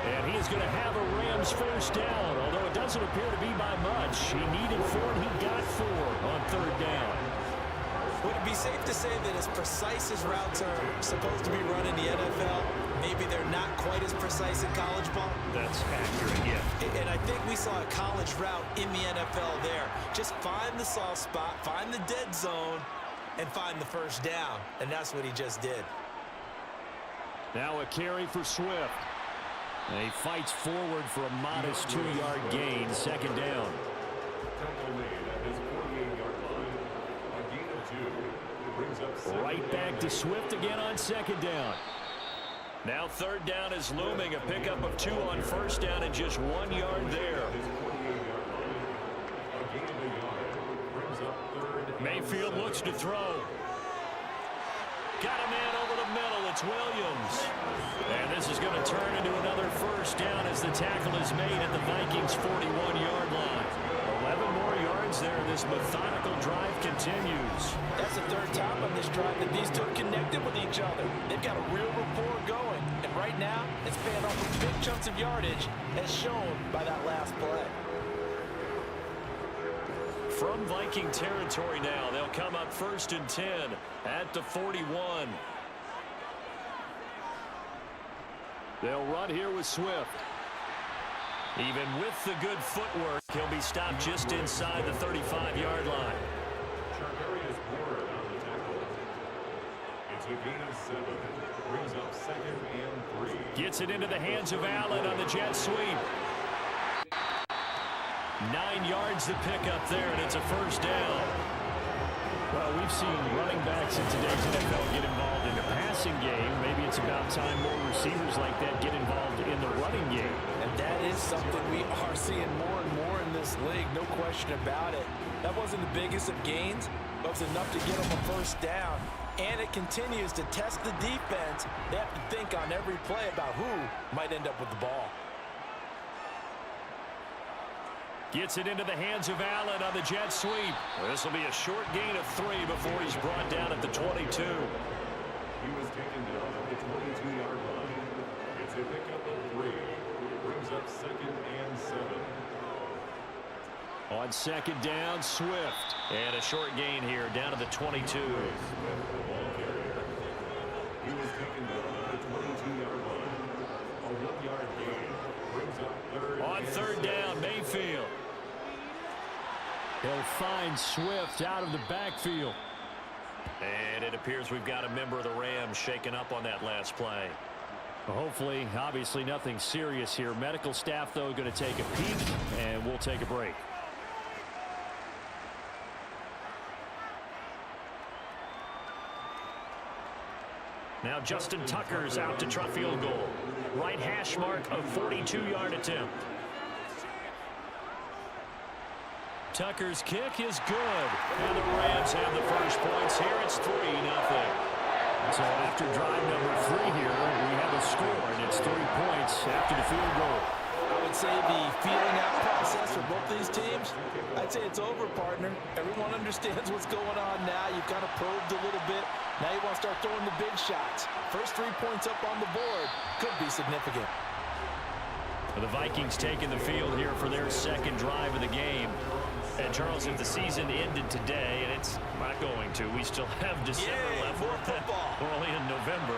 And he is going to have a Rams first down, although it doesn't appear to be by much. He needed 4, and he got 4 on third down. Would it be safe to say that as precise as routes are supposed to be run in the NFL, maybe they're not quite as precise in college ball? That's accurate, yeah. And I think we saw a college route in the NFL there. Just find the soft spot, find the dead zone, and find the first down. And that's what he just did. Now a carry for Swift. And he fights forward for a modest 2-yard gain, 2nd down. Right back to Swift again on 2nd down. Now third down is looming, a pickup of 2 on first down and just 1 yard there. Mayfield looks to throw. Got a man over the middle. It's Williams. And this is going to turn into another first down as the tackle is made at the Vikings' 41-yard line. 11 more yards there. This methodical drive continues. That's the third time on this drive that these two are connected with each other. They've got a real rapport going. And right now, it's paying off with big chunks of yardage, as shown by that last play. From Viking territory now, they'll come up 1st and 10 at the 41. They'll run here with Swift. Even with the good footwork, he'll be stopped just inside the 35-yard line. It's a gain of 7. Brings up 2nd and 3. Gets it into the hands of Allen on the jet sweep. 9 yards to pick up there, and it's a first down. Well, we've seen running backs in today's NFL get involved in the passing game. Maybe it's about time more receivers like that get involved in the running game. And that is something we are seeing more and more in this league, no question about it. That wasn't the biggest of gains, but it was enough to get them a first down. And it continues to test the defense. They have to think on every play about who might end up with the ball. Gets it into the hands of Allen on the jet sweep. This will be a short gain of 3 before he's brought down at the 22. He was taken down at the 22-yard line. It's a pickup of 3. Brings up 2nd and 7. On 2nd down, Swift. And a short gain here down to the 22. He was taken down at the 22-yard line. A 1-yard gain. Brings up 3rd. On 3rd down, Mayfield. He'll find Swift out of the backfield. And it appears we've got a member of the Rams shaken up on that last play. Well, hopefully, obviously nothing serious here. Medical staff, though, going to take a peek, and we'll take a break. Now Justin Tucker's out to try field goal. Right hash mark, a 42-yard attempt. Tucker's kick is good. And the Rams have the first points here. It's 3-0. So after drive number 3 here, we have a score, and it's 3 points after the field goal. I would say the feeling out process for both these teams, I'd say it's over, partner. Everyone understands what's going on now. You've kind of probed a little bit. Now you want to start throwing the big shots. First 3 points up on the board could be significant. The Vikings taking the field here for their second drive of the game. And Charles, if the season ended today, and it's not going to, we still have December left. More football. We're only in November,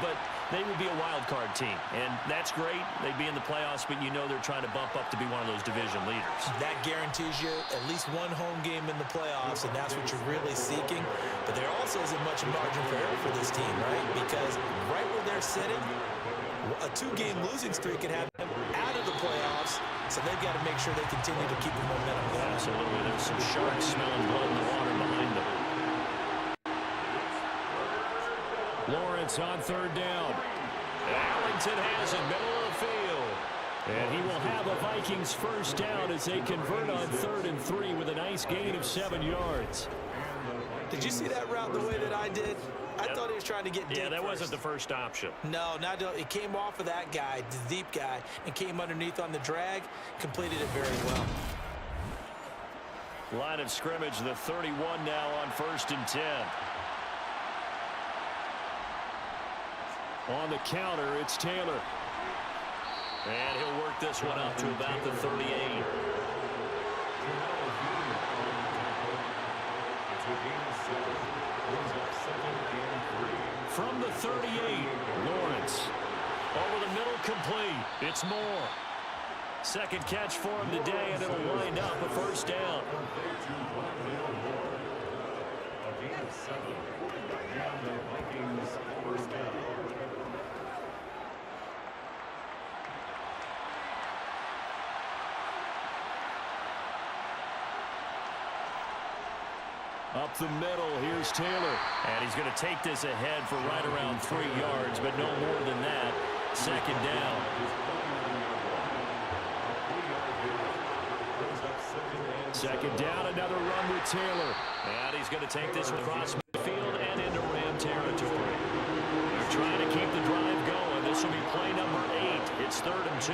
but they would be a wild card team, and that's great. They'd be in the playoffs, but you know they're trying to bump up to be one of those division leaders. That guarantees you at least one home game in the playoffs, and that's what you're really seeking. But there also isn't much margin for error for this team, right? Because right where they're sitting, a 2-game losing streak could have them out of the playoffs, so they've got to make sure they continue to keep the momentum going. Absolutely. There's some sharks smelling blood in the water behind them. Lawrence on third down. Allington has it, middle of the field. And he will have a Vikings first down as they convert on 3rd and 3 with a nice gain of 7 yards. Did you see that route the way that I did? I thought he was trying to get deep. Yeah, that wasn't the first option. No, it came off of that guy, the deep guy, and came underneath on the drag, completed it very well. Line of scrimmage, the 31 now on 1st and 10. On the counter, it's Taylor. And he'll work this one up to about the 38. From the 38, Lawrence. Over the middle, complete. It's Moore. Second catch for him today, and it'll wind up a first down. Up the middle, here's Taylor. And he's going to take this ahead for right around 3 yards, but no more than that. Second down. Second down, another run with Taylor. And he's going to take this across midfield and into Ram territory. They're trying to keep the drive going. This will be play number 8. It's 3rd and 2.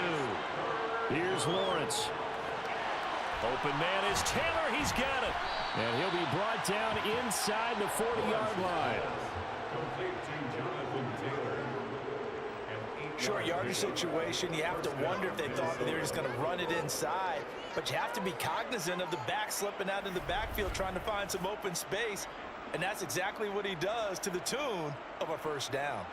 Here's Lawrence. Open man is Taylor. He's got it. And he'll be brought down inside the 40-yard line. Short yardage situation, you have to wonder if they thought that they were just going to run it inside. But you have to be cognizant of the back slipping out in the backfield trying to find some open space. And that's exactly what he does to the tune of a first down.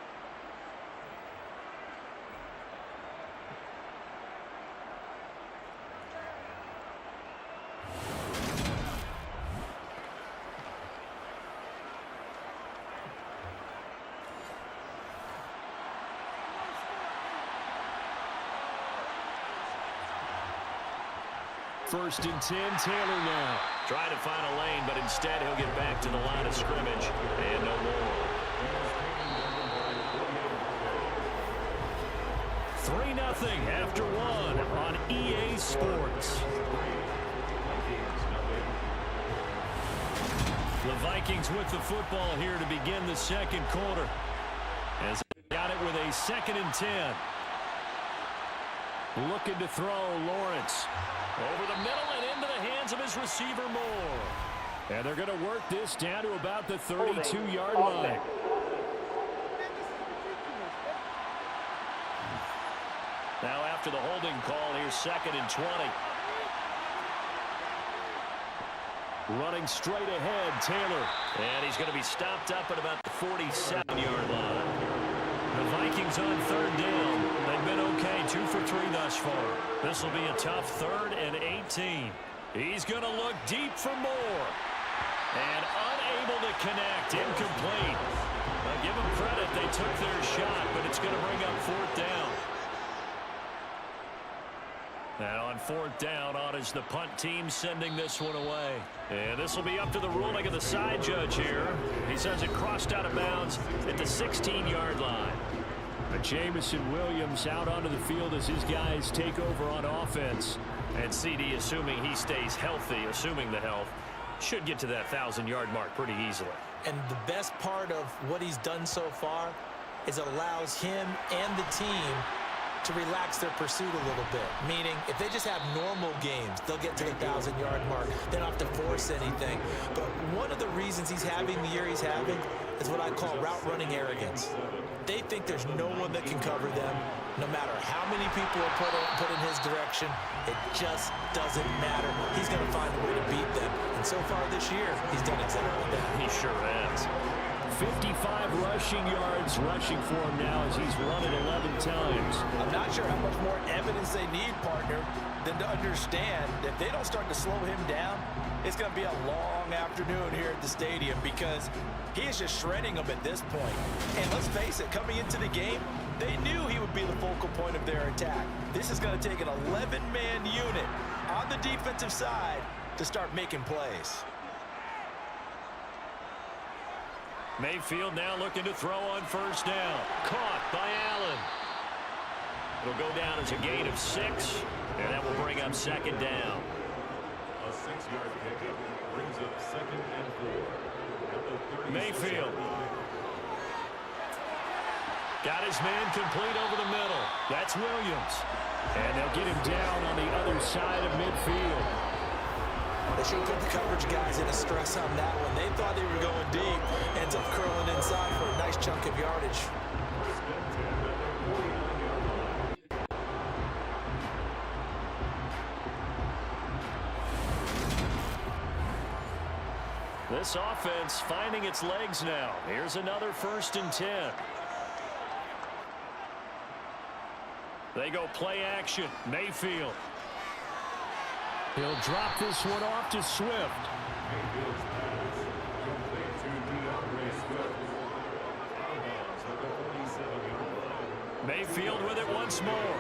First and 10, Taylor now. Trying to find a lane, but instead he'll get back to the line of scrimmage. And no more. 3-0 after 1 on EA Sports. The Vikings with the football here to begin the second quarter. As they got it with a 2nd and 10. Looking to throw, Lawrence. Over the middle and into the hands of his receiver, Moore. And they're going to work this down to about the 32-yard line. Now after the holding call, here's 2nd and 20. Running straight ahead, Taylor. And he's going to be stopped up at about the 47-yard line. The Vikings on 3rd down. They've been okay, 2 for 3 thus far. This will be a tough 3rd and 18. He's going to look deep for Moore. And unable to connect, incomplete. Now give them credit, they took their shot, but it's going to bring up 4th down. Now on 4th down, on is the punt team sending this one away. And this will be up to the ruling of the side judge here. He says it crossed out of bounds at the 16-yard line. But Jamison Williams out onto the field as his guys take over on offense. And CD, assuming he stays healthy, assuming the health, should get to that 1,000-yard mark pretty easily. And the best part of what he's done so far is it allows him and the team to relax their pursuit a little bit. Meaning, if they just have normal games, they'll get to the 1,000-yard mark. They don't have to force anything. But one of the reasons he's having the year he's having is what I call route running arrogance. They think there's no one that can cover them. No matter how many people are put in his direction, it just doesn't matter. He's going to find a way to beat them. And so far this year, he's done exactly that. He sure has. 55 rushing yards rushing for him now as he's run it 11 times. I'm not sure how much more evidence they need, partner, than to understand that if they don't start to slow him down, it's going to be a long afternoon here at the stadium because he is just shredding them at this point. And let's face it, coming into the game, they knew he would be the focal point of their attack. This is going to take an 11-man unit on the defensive side to start making plays. Mayfield now looking to throw on first down. Caught by Allen. It'll go down as a gain of 6, and that will bring up second down. A 6-yard pickup brings up 2nd and 4. Mayfield. Got his man complete over the middle. That's Williams. And they'll get him down on the other side of midfield. They should put the coverage guys in a stress on that one. They thought they were going deep. Ends up curling inside for a nice chunk of yardage. This offense finding its legs now. Here's another 1st and 10. They go play action. Mayfield. He'll drop this one off to Swift. Mayfield's pass complete to DeAndre Swift. Out of bounds at the 47-yard line. Mayfield with it once more.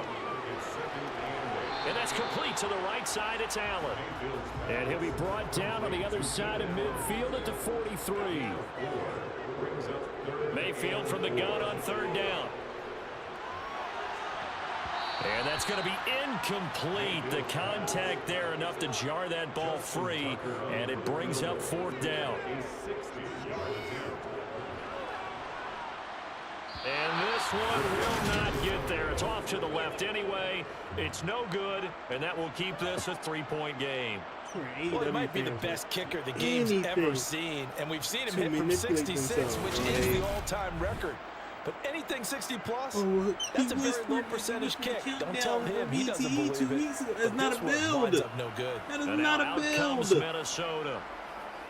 It's 2nd and 8. And that's complete to the right side. It's Allen. Mayfield's pass And he'll be brought down on the other side of midfield at the 43. brings up 3rd. Mayfield from the gun on 3rd down. And that's going to be incomplete. The contact there enough to jar that ball free, and it brings up 4th down. A 60-yard attempt. And this one will not get there. It's off to the left anyway. It's no good, and that will keep this a 3-point game. Well, he might be the best kicker the game's ever seen, and we've seen him hit from 66, which is the all-time record. But anything 60-plus, that's a very low percentage kick. Don't tell him he doesn't believe it. That's not a build. No good. That is And not now a out comes build. Minnesota.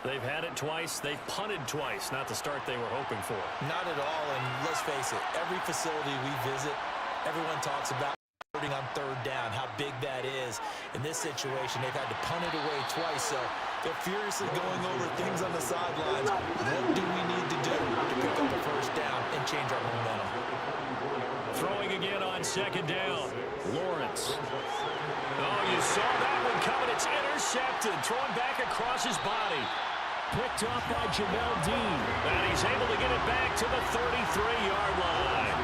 They've had it twice. They've punted twice. Not the start they were hoping for. Not at all, and let's face it, every facility we visit, everyone talks about converting on 3rd down, how big that is. In this situation, they've had to punt it away twice, so they're furiously going over things on the sidelines. What do we need to do to pick up a 1st down and change our momentum? Throwing again on 2nd down. Lawrence. Oh, you saw that one coming. It's intercepted. Thrown back across his body. Picked off by Jamel Dean. And he's able to get it back to the 33-yard line.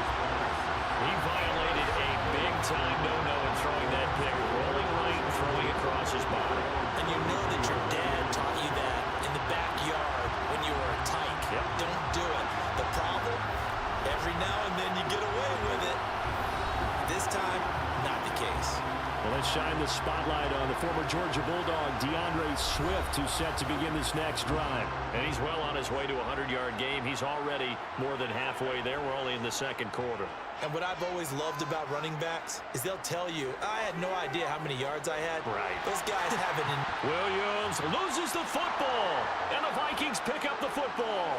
He violated a big-time no-no in throwing that pick, rolling right and throwing across his body. And you know that your dad taught you that in the backyard when you were a tyke. Yep. Don't do it. The problem, every now and then you get away with it. This time, not the case. Well, let's shine the spotlight on the former Georgia Bulldog, DeAndre Swift, who's set to begin this next drive. And he's well on his way to a 100-yard game. He's already more than halfway there. We're only in the 2nd quarter. And what I've always loved about running backs is they'll tell you, I had no idea how many yards I had. Right. Those guys have it in. Williams loses the football, and the Vikings pick up the football.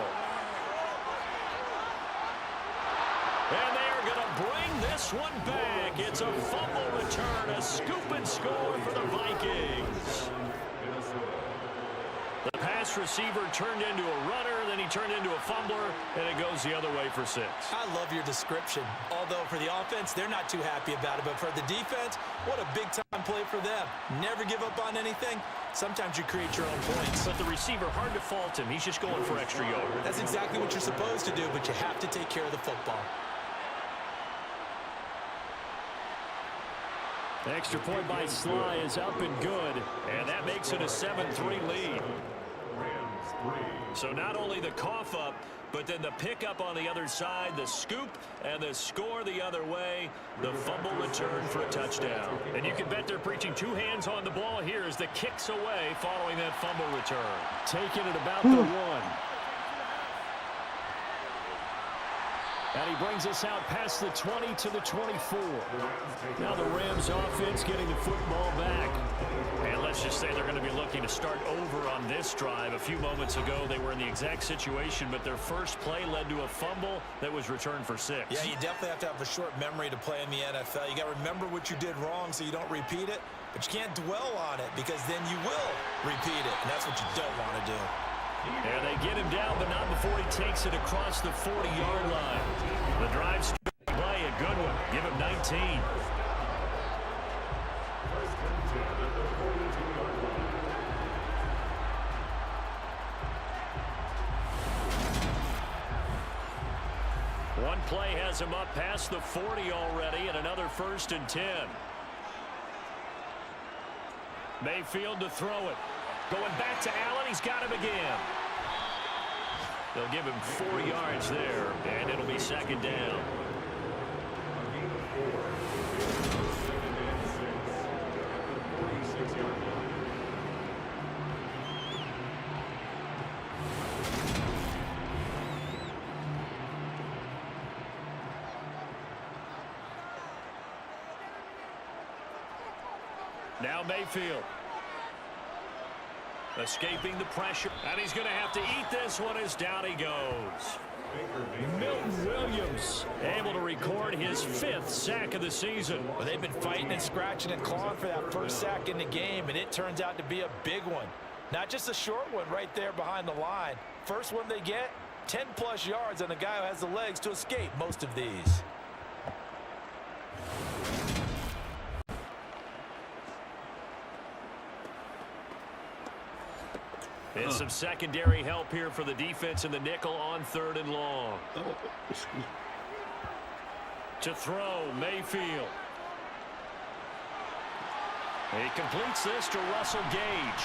And they are going to bring this one back. It's a fumble return, a scoop and score for the Vikings. The pass receiver turned into a runner, then he turned into a fumbler, and it goes the other way for 6. I love your description. Although for the offense, they're not too happy about it. But for the defense, what a big-time play for them. Never give up on anything. Sometimes you create your own points. But the receiver, hard to fault him. He's just going for extra yard. That's exactly what you're supposed to do, but you have to take care of the football. Extra point by Sly is up and good. And that makes it a 7-3 lead. So not only the cough up, but then the pickup on the other side, the scoop, and the score the other way, the fumble return for a touchdown. And you can bet they're preaching 2 hands on the ball here as the kicks away following that fumble return. Taking it about the 1. And he brings us out past the 20 to the 24. Now the Rams offense getting the football back. And let's just say they're going to be looking to start over on this drive. A few moments ago, they were in the exact situation, but their first play led to a fumble that was returned for 6. Yeah, you definitely have to have a short memory to play in the NFL. You got to remember what you did wrong so you don't repeat it, but you can't dwell on it because then you will repeat it, and that's what you don't want to do. And they get him down, but not before he takes it across the 40-yard line. The drive play, a good one. Give him 19. One play has him up past the 40 already, and another 1st and 10. Mayfield to throw it. Going back to Allen, he's got him again. They'll give him 4 yards there, and it'll be 2nd down. Now Mayfield. Escaping the pressure, and he's going to have to eat this one as down he goes. Milton Williams able to record his 5th sack of the season. Well, they've been fighting and scratching and clawing for that first sack in the game, and it turns out to be a big one. Not just a short one right there behind the line. First one they get, 10-plus yards on the guy who has the legs to escape most of these. And some secondary help here for the defense in the nickel on 3rd and long. To throw, Mayfield. He completes this to Russell Gage.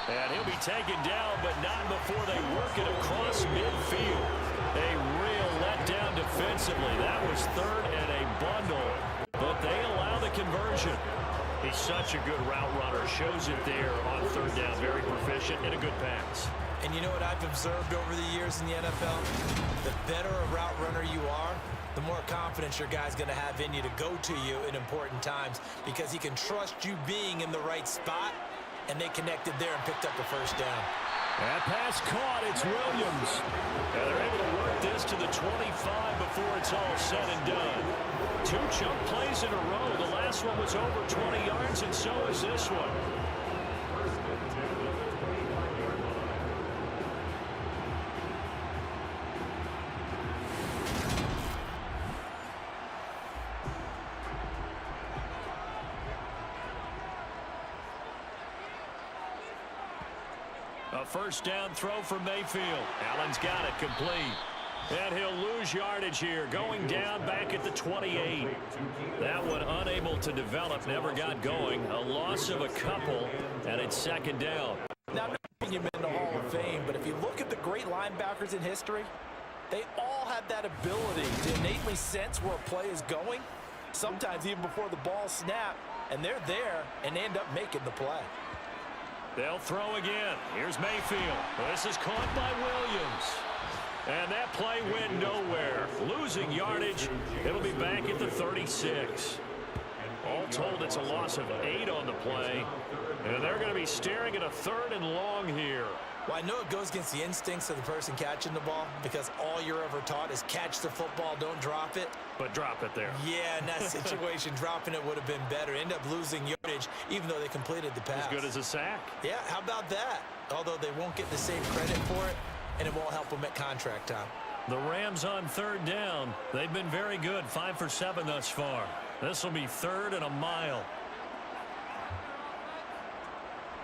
And he'll be taken down, but not before they work it across midfield. A real letdown defensively. That was 3rd and a bundle, but they allow the conversion. He's such a good route runner. Shows it there on 3rd down. Very proficient and a good pass. And you know what I've observed over the years in the NFL? The better a route runner you are, the more confidence your guy's going to have in you to go to you in important times because he can trust you being in the right spot, and they connected there and picked up the 1st down. That pass caught. It's Williams. And they're able to work this to the 25 before it's all said and done. 2 chunk plays in a row. The last one was over 20 yards, and so is this one. A 1st down throw for Mayfield. Allen's got it complete. And he'll lose yardage here, going down back at the 28. That one unable to develop, never got going. A loss of a couple, and it's 2nd down. Now, I'm not putting him in the Hall of Fame, but if you look at the great linebackers in history, they all have that ability to innately sense where a play is going, sometimes even before the ball snaps, and they're there and they end up making the play. They'll throw again. Here's Mayfield. This is caught by Williams. And that play went nowhere. Losing yardage. It'll be back at the 36. All told, it's a loss of 8 on the play. And they're going to be staring at a 3rd and long here. Well, I know it goes against the instincts of the person catching the ball because all you're ever taught is catch the football, don't drop it. But drop it there. Yeah, in that situation, dropping it would have been better. End up losing yardage even though they completed the pass. As good as a sack. Yeah, how about that? Although they won't get the same credit for it, and it won't help them at contract time. The Rams on 3rd down. They've been very good. 5 for 7 thus far. This will be 3rd and a mile.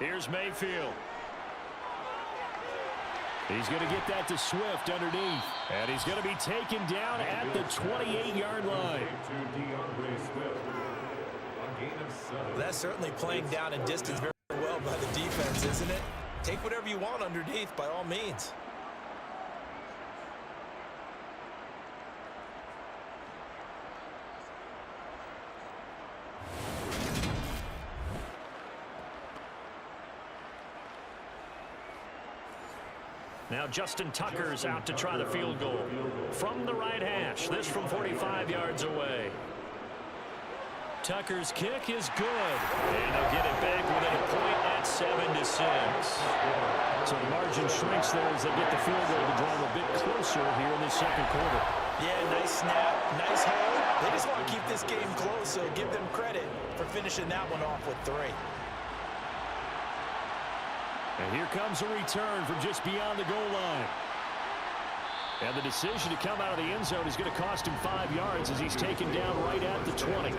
Here's Mayfield. He's going to get that to Swift underneath. And he's going to be taken down at the 28-yard line. That's certainly playing down in distance very well by the defense, isn't it? Take whatever you want underneath by all means. Now Justin Tucker's out to try the field goal from the right half. catch. This from 45 yards away. Tucker's kick is good. And they'll get it back within a point at 7-6. So the margin shrinks there as they get the field goal to draw them a bit closer here in the second quarter. Yeah, nice snap, nice hold. They just want to keep this game close, so give them credit for finishing that one off with 3. And here comes a return from just beyond the goal line. And the decision to come out of the end zone is going to cost him 5 yards as he's taken down right at the 20.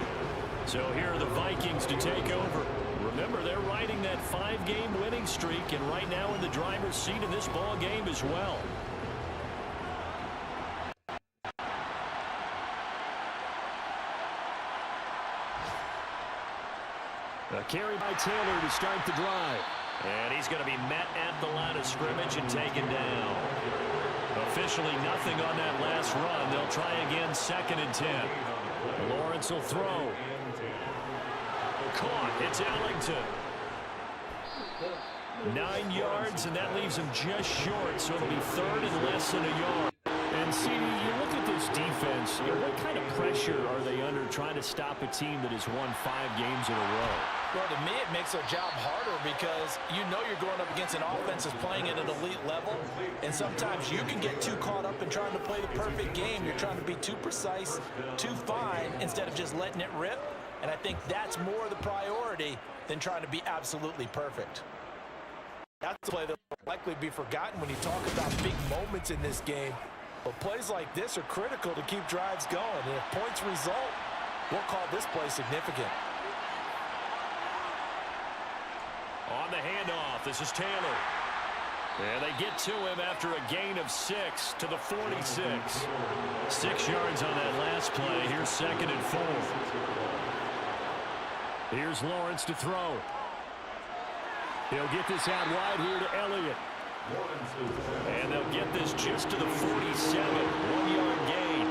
So here are the Vikings to take over. Remember, they're riding that 5-game winning streak, and right now in the driver's seat in this ball game as well. A carry by Taylor to start the drive. And he's going to be met at the line of scrimmage and taken down. Officially nothing on that last run. They'll try again, 2nd and 10. Lawrence will throw. Caught. It's Ellington. 9 yards, and that leaves him just short, so it'll be 3rd and less than a yard. And, CD, you look at this defense, what kind of pressure are they under trying to stop a team that has won 5 games in a row? Well, to me, it makes their job harder because you know you're going up against an offense that's playing at an elite level, and sometimes you can get too caught up in trying to play the perfect game. You're trying to be too precise, too fine, instead of just letting it rip, and I think that's more the priority than trying to be absolutely perfect. That's a play that will likely be forgotten when you talk about big moments in this game. But plays like this are critical to keep drives going, and if points result, we'll call this play significant. On the handoff, this is Taylor. And they get to him after a gain of 6 to the 46. 6 yards on that last play. Here's 2nd and 4. Here's Lawrence to throw. He'll get this out wide here to Elliott. And they'll get this just to the 47. 1-yard gain.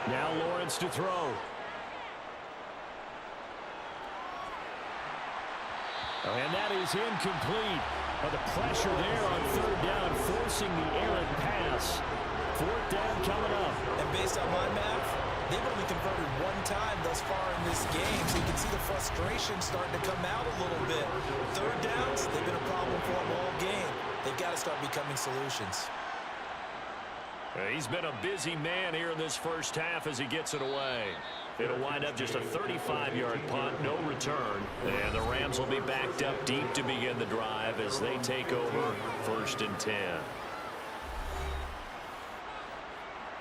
Now Lawrence to throw. And that is incomplete. But the pressure there on 3rd down, forcing the errant pass. 4th down coming up. And based on my math, they've only converted 1 time thus far in this game, so you can see the frustration starting to come out a little bit. 3rd downs, they've been a problem for them all game. They've got to start becoming solutions. He's been a busy man here in this first half as he gets it away. It'll wind up just a 35-yard punt, no return. And the Rams will be backed up deep to begin the drive as they take over 1st and 10.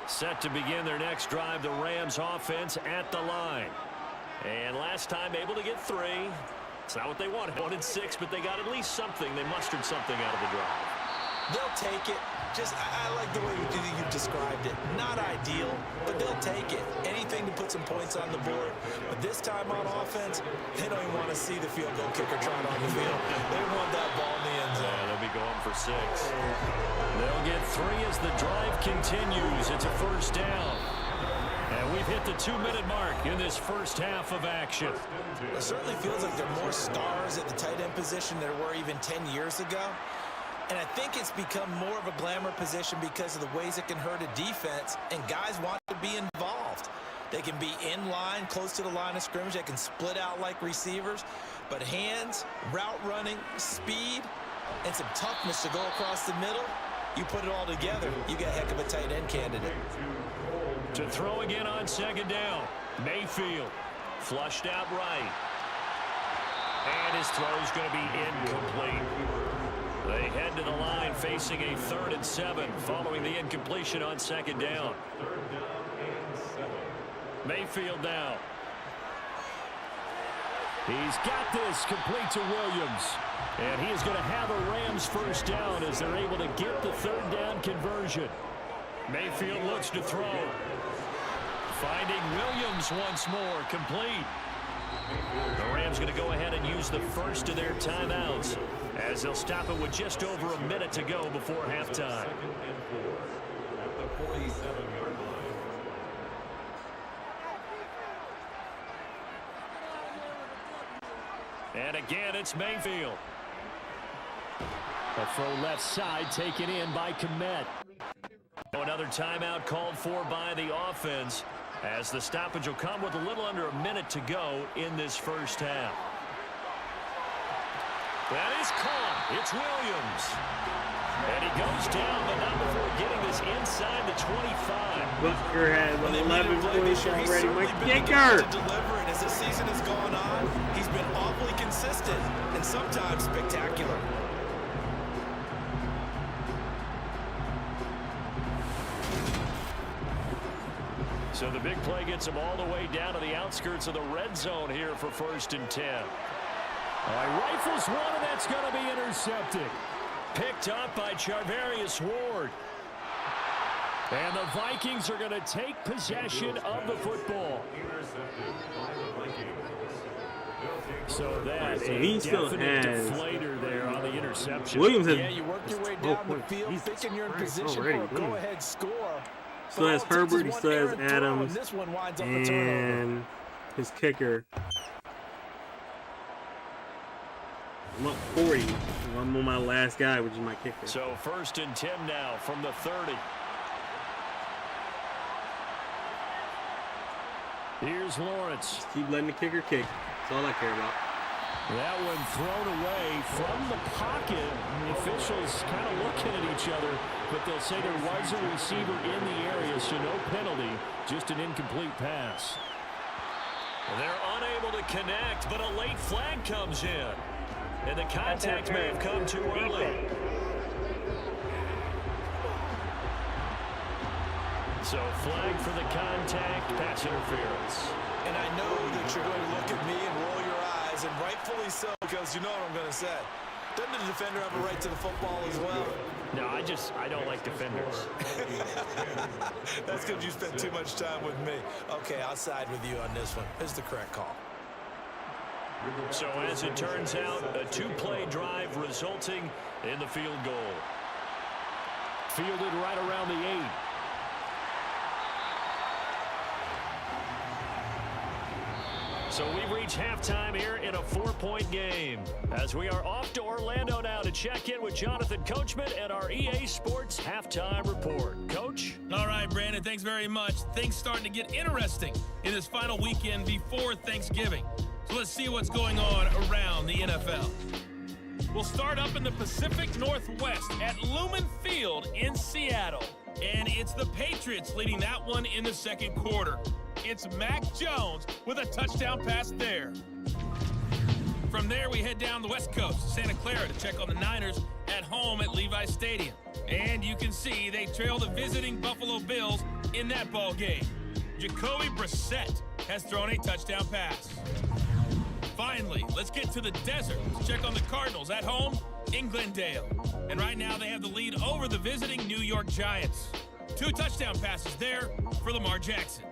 Set to begin their next drive, the Rams offense at the line. And last time able to get 3. It's not what they wanted. 1 and 6, but they got at least something. They mustered something out of the drive. They'll take it. I like the way you described it. Not ideal, but they'll take it. Anything to put some points on the board. But this time on offense, they don't even want to see the field goal kicker trot on the field. They want that ball in the end zone. Yeah, they'll be going for 6. They'll get 3 as the drive continues. It's a 1st down. And we've hit the 2-minute mark in this first half of action. It certainly feels like there are more stars at the tight end position than there were even 10 years ago. And I think it's become more of a glamour position because of the ways it can hurt a defense, and guys want to be involved. They can be in line, close to the line of scrimmage. They can split out like receivers. But hands, route running, speed, and some toughness to go across the middle, you put it all together, you got a heck of a tight end candidate. To throw again on 2nd down. Mayfield flushed out right. And his throw's going to be incomplete. They head to the line facing a 3rd and 7 following the incompletion on 2nd down. Mayfield now. He's got this complete to Williams. And he is going to have a Rams 1st down as they're able to get the 3rd down conversion. Mayfield looks to throw. Finding Williams once more, complete. The Rams going to go ahead and use the first of their timeouts as they'll stop it with just over a minute to go before halftime. And again, it's Mayfield. A throw left side taken in by Kmet. Another timeout called for by the offense as the stoppage will come with a little under a minute to go in this first half. That is caught. It's Williams. And he goes down, but not before getting this inside the 25. Butker has 11 points already. My kicker! kicker! To deliver it as the season has gone on, he's been awfully consistent and sometimes spectacular. So the big play gets him all the way down to the outskirts of the red zone here for 1st and 10. All right, rifles one, and that's going to be intercepted. Picked up by Charvarius Ward. And the Vikings are going to take possession of the football. So that he still has deflator there on the interception. Williams has You work your way down the field, thinking you're in position already, for a go-ahead score. Still has Herbert, he still has Adams, This one winds up a turnover. and his kicker. I'm up 40. I'm on my last guy, which is my kicker. So 1st and 10 now from the 30. Here's Lawrence. Just keep letting the kicker kick. That's all I care about. That one thrown away from the pocket. The officials kind of looking at each other, but they'll say there was a receiver in the area, so no penalty, just an incomplete pass. They're unable to connect, but a late flag comes in. And the contact may have come too early. So flag for the contact, pass interference. And I know that you're going to look at me and roll your eyes, and rightfully so, because you know what I'm going to say. Doesn't the defender have a right to the football as well? No, I don't like defenders. That's because you spent too much time with me. Okay, I'll side with you on this one. It's the correct call. So as it turns out, a two-play drive resulting in the field goal. Fielded right around the 8. So we've reached halftime here in a 4-point game. As we are off to Orlando now to check in with Jonathan Coachman and our EA Sports Halftime Report. Coach? All right, Brandon, thanks very much. Things starting to get interesting in this final weekend before Thanksgiving. So let's see what's going on around the NFL. We'll start up in the Pacific Northwest at Lumen Field in Seattle. And it's the Patriots leading that one in the second quarter. It's Mac Jones with a touchdown pass there. From there, we head down the West Coast to Santa Clara to check on the Niners at home at Levi Stadium. And you can see they trail the visiting Buffalo Bills in that ball game. Jacoby Brissett has thrown a touchdown pass. Finally, let's get to the desert to check on the Cardinals at home in Glendale. And right now they have the lead over the visiting New York Giants. 2 touchdown passes there for Lamar Jackson.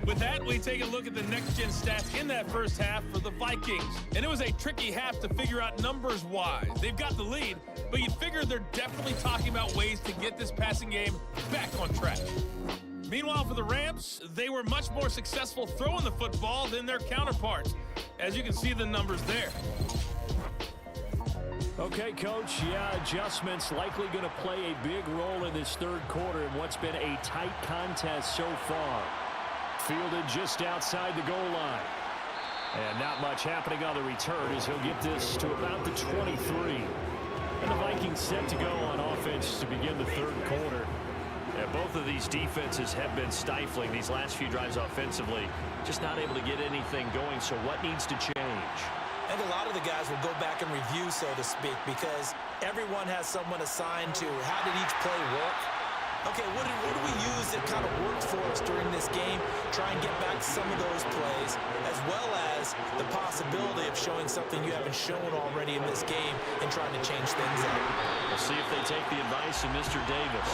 With that, we take a look at the next-gen stats in that first half for the Vikings. And it was a tricky half to figure out numbers-wise. They've got the lead, but you figure they're definitely talking about ways to get this passing game back on track. Meanwhile, for the Rams, they were much more successful throwing the football than their counterparts. As you can see the numbers there. Okay, Coach, adjustments likely going to play a big role in this third quarter in what's been a tight contest so far. Fielded just outside the goal line. And not much happening on the return as he'll get this to about the 23. And the Vikings set to go on offense to begin the third quarter. And both of these defenses have been stifling these last few drives offensively. Just not able to get anything going, so what needs to change? I think a lot of the guys will go back and review, so to speak, because everyone has someone assigned to how did each play work. Okay, what do we use that kind of worked for us during this game? Try and get back some of those plays, as well as the possibility of showing something you haven't shown already in this game and trying to change things up. We'll see if they take the advice of Mr. Davis.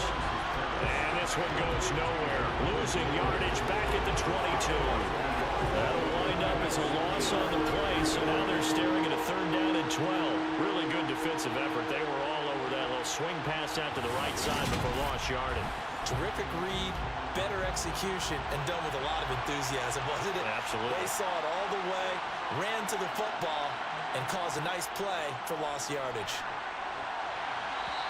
And this one goes nowhere. Losing yardage back at the 22. That'll wind up as a loss on the play, so now they're staring at a 3rd down and 12. Really good defensive effort. They were all over that little swing pass out to the right side before lost yardage. Terrific read, better execution, and done with a lot of enthusiasm, wasn't it? Absolutely. They saw it all the way, ran to the football, and caused a nice play for lost yardage.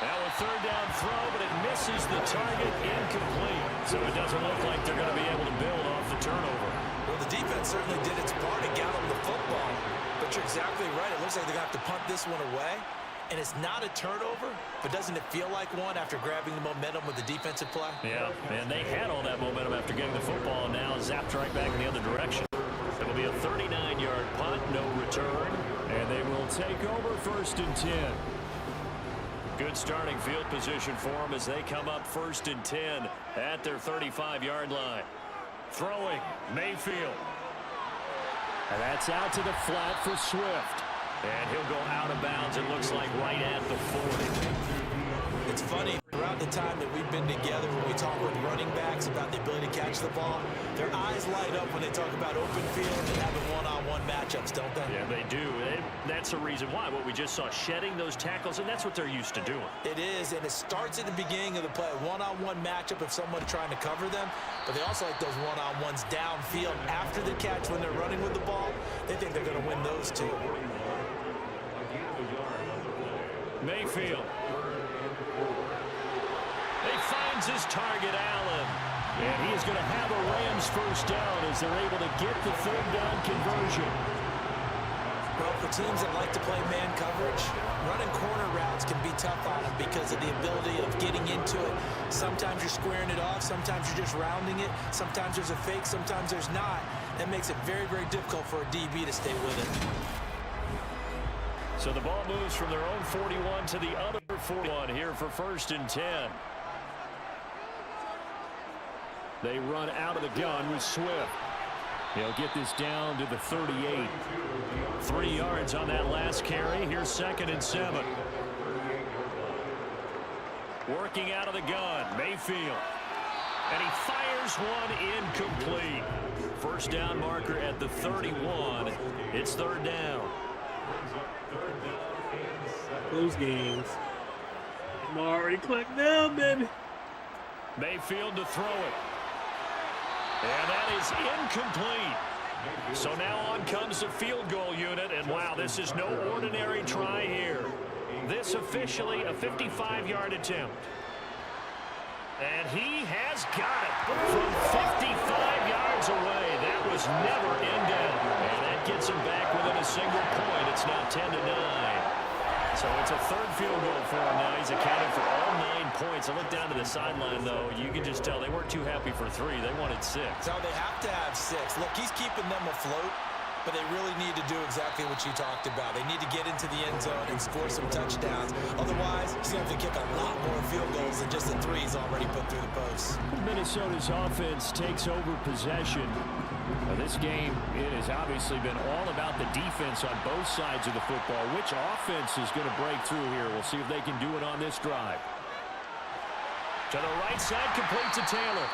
Now a third down throw, but it misses the target, incomplete. So it doesn't look like they're going to be able to build off the turnover. Well, the defense certainly did its part and got them the football. But you're exactly right. It looks like they're going to have to punt this one away. And it's not a turnover, but doesn't it feel like one after grabbing the momentum with the defensive play? Yeah, and they had all that momentum after getting the football, and now zapped right back in the other direction. It will be a 39-yard punt, no return, and they will take over 1st and 10. Good starting field position for them as they come up 1st and 10 at their 35-yard line. Throwing, Mayfield. And that's out to the flat for Swift. And he'll go out of bounds, it looks like, right at the 40. It's funny, throughout the time that we've been together, when we talk with running backs about the ability to catch the ball, their eyes light up when they talk about open field and having one-on-one matchups, don't they? Yeah, they do. That's the reason why. What we just saw, shedding those tackles, and that's what they're used to doing. It is, and it starts at the beginning of the play. One-on-one matchup if someone's trying to cover them, but they also like those one-on-ones downfield after the catch when they're running with the ball. They think they're going to win those two. Mayfield. He finds his target, Allen. And he is going to have a Rams first down as they're able to get the third down conversion. Well, for teams that like to play man coverage, running corner routes can be tough on them because of the ability of getting into it. Sometimes you're squaring it off. Sometimes you're just rounding it. Sometimes there's a fake. Sometimes there's not. That makes it very, very difficult for a DB to stay with it. So the ball moves from their own 41 to the other 41 here for 1st and 10. They run out of the gun with Swift. He'll get this down to the 38. 3 yards on that last carry. Here's 2nd and 7. Working out of the gun, Mayfield. And he fires one incomplete. First down marker at the 31. It's 3rd down. Close games. I'm already clicked down, baby. Mayfield to throw it. And that is incomplete. So now on comes the field goal unit. And wow, this is no ordinary try here. This officially a 55-yard attempt. And he has got it from 55 yards away. That was never in doubt. And that gets him back within a single point. It's now 10-9. So it's a 3rd field goal for him now. He's accounted for all 9 points. I look down to the sideline, though. You can just tell they weren't too happy for 3. They wanted 6. No, they have to have 6. Look, he's keeping them afloat, but they really need to do exactly what you talked about. They need to get into the end zone and score some touchdowns. Otherwise, he's going to have to kick a lot more field goals than just the 3 he's already put through the post. Minnesota's offense takes over possession. Now, this game, it has obviously been all about the defense on both sides of the football. Which offense is going to break through here? We'll see if they can do it on this drive. To the right side, complete to Taylor.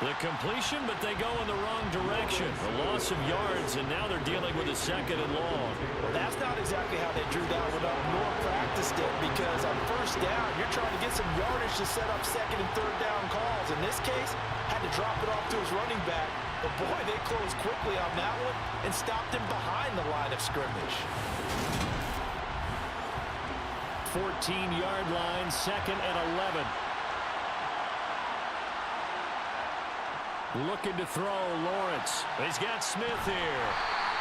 The completion, but they go in the wrong direction. A loss of yards, and now they're dealing with a 2nd and long. Well, that's not exactly how they drew that one up nor practiced it, because on 1st down, you're trying to get some yardage to set up 2nd and 3rd down calls. In this case, had to drop it off to his running back. But boy, they closed quickly on that one and stopped him behind the line of scrimmage. 14-yard line, 2nd and 11. Looking to throw, Lawrence. He's got Smith here.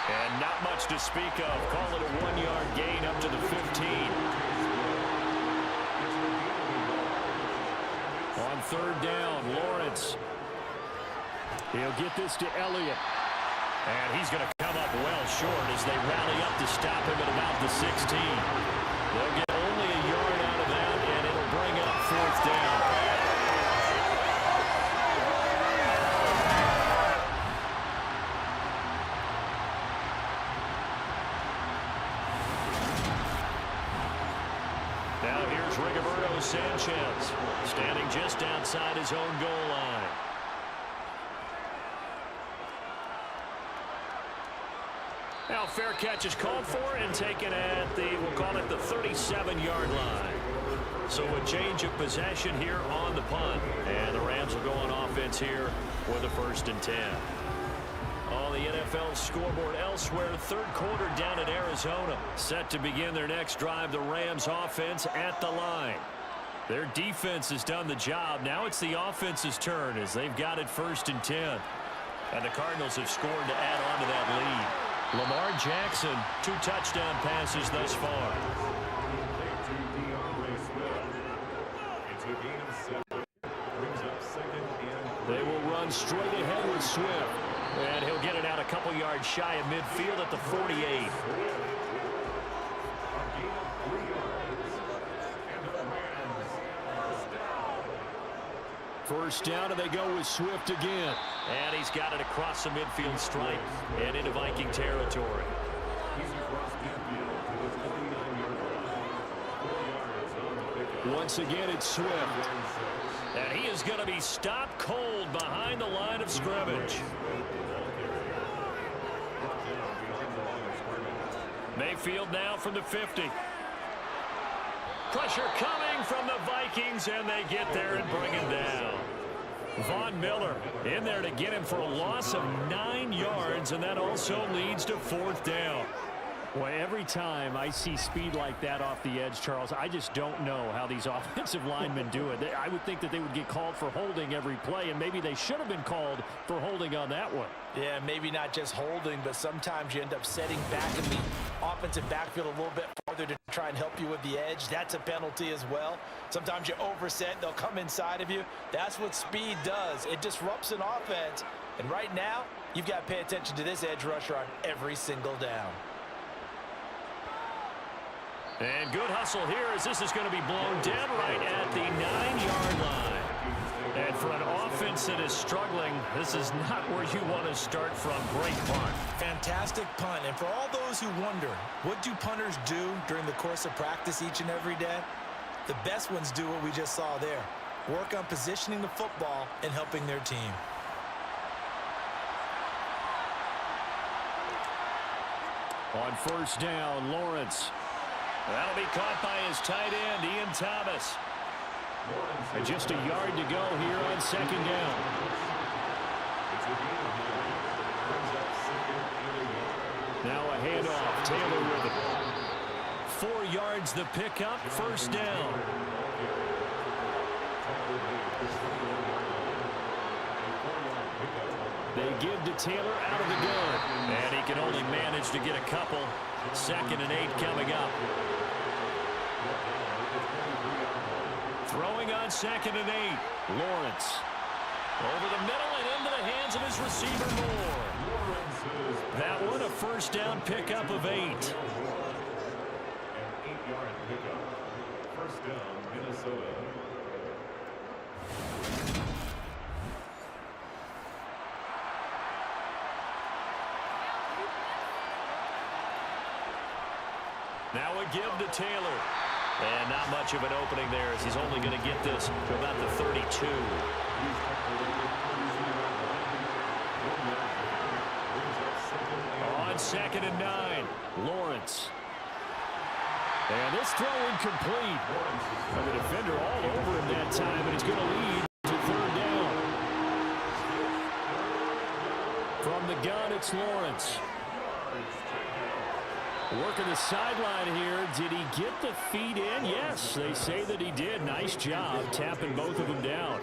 And not much to speak of. Call it a 1-yard gain up to the 15. On 3rd down, Lawrence. He'll get this to Elliott. And he's going to come up well short as they rally up to stop him at about the 16. They'll get only a yard out of that, and it'll bring up 4th down. Now here's Rigoberto Sanchez, standing just outside his own goal line. Now fair catch is called for and taken at the, we'll call it the 37-yard line. So a change of possession here on the punt. And the Rams will go on offense here for the 1st and 10. On the NFL scoreboard elsewhere, third quarter down at Arizona. Set to begin their next drive, the Rams offense at the line. Their defense has done the job. Now it's the offense's turn as they've got it 1st and 10. And the Cardinals have scored to add on to that lead. Lamar Jackson, 2 touchdown passes thus far. They will run straight ahead with Swift. And he'll get it out a couple yards shy of midfield at the 48. First down, and they go with Swift again. And he's got it across the midfield stripe and into Viking territory. Once again, it's Swift. And he is going to be stopped cold behind the line of scrimmage. Mayfield now from the 50. Pressure coming from the Vikings, and they get there and bring him down. Von Miller in there to get him for a loss of 9 yards, and that also leads to 4th down. Well, every time I see speed like that off the edge, Charles, I just don't know how these offensive linemen do it. I would think that they would get called for holding every play, and maybe they should have been called for holding on that one. Yeah, maybe not just holding, but sometimes you end up setting back in the offensive backfield a little bit farther to try and help you with the edge. That's a penalty as well. Sometimes you overset, they'll come inside of you. That's what speed does. It disrupts an offense. And right now, you've got to pay attention to this edge rusher on every single down. And good hustle here as this is going to be blown dead right at the 9-yard line. And for an offense that is struggling, this is not where you want to start from. Great punt. Fantastic punt. And for all those who wonder, what do punters do during the course of practice each and every day? The best ones do what we just saw there. Work on positioning the football and helping their team. On first down, Lawrence. That'll be caught by his tight end, Ian Thomas. And just a yard to go here on 2nd down. Now a handoff, Taylor with it. 4 yards the pickup, 1st down. They give to Taylor out of the gun. And he can only manage to get a couple. 2nd and 8 coming up. Throwing on 2nd and 8. Lawrence. Over the middle and into the hands of his receiver, Moore. That one, a 1st down pickup of 8. An 8-yard pickup. 1st down, Minnesota. Now a give to Taylor. And not much of an opening there as he's only going to get this to about the 32. On 2nd and 9, Lawrence. And this throw incomplete. And the defender all over him that time, and it's going to lead to 3rd down. From the gun, it's Lawrence. Working the sideline here. Did he get the feet in? Yes, they say that he did. Nice job tapping both of them down.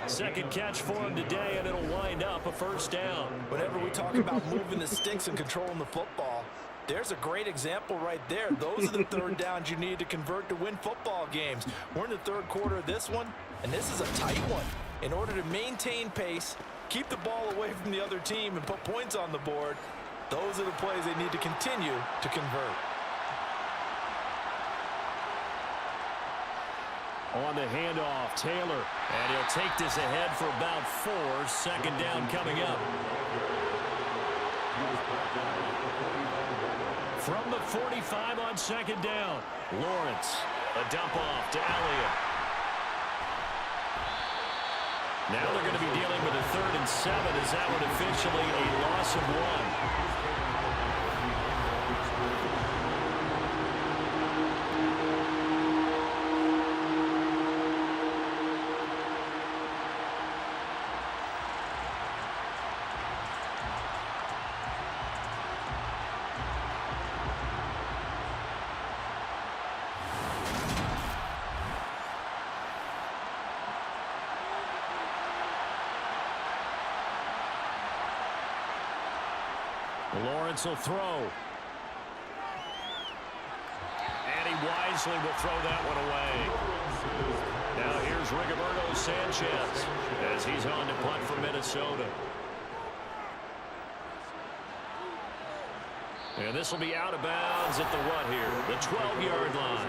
2nd catch for him today, and it'll wind up a 1st down. Whenever we talk about moving the sticks and controlling the football, there's a great example right there. Those are the 3rd downs you need to convert to win football games. We're in the 3rd quarter of this one, and this is a tight one. In order to maintain pace, keep the ball away from the other team, and put points on the board, those are the plays they need to continue to convert. On the handoff, Taylor. And he'll take this ahead for about 4. 2nd down coming up. From the 45 on 2nd down, Lawrence. A dump off to Elliott. Now they're going to be dealing with a 3rd and 7 as that one officially a loss of 1. Lawrence will throw. And he wisely will throw that one away. Now here's Rigoberto Sanchez as he's on to punt for Minnesota. And this will be out of bounds at the what here? The 12-yard line.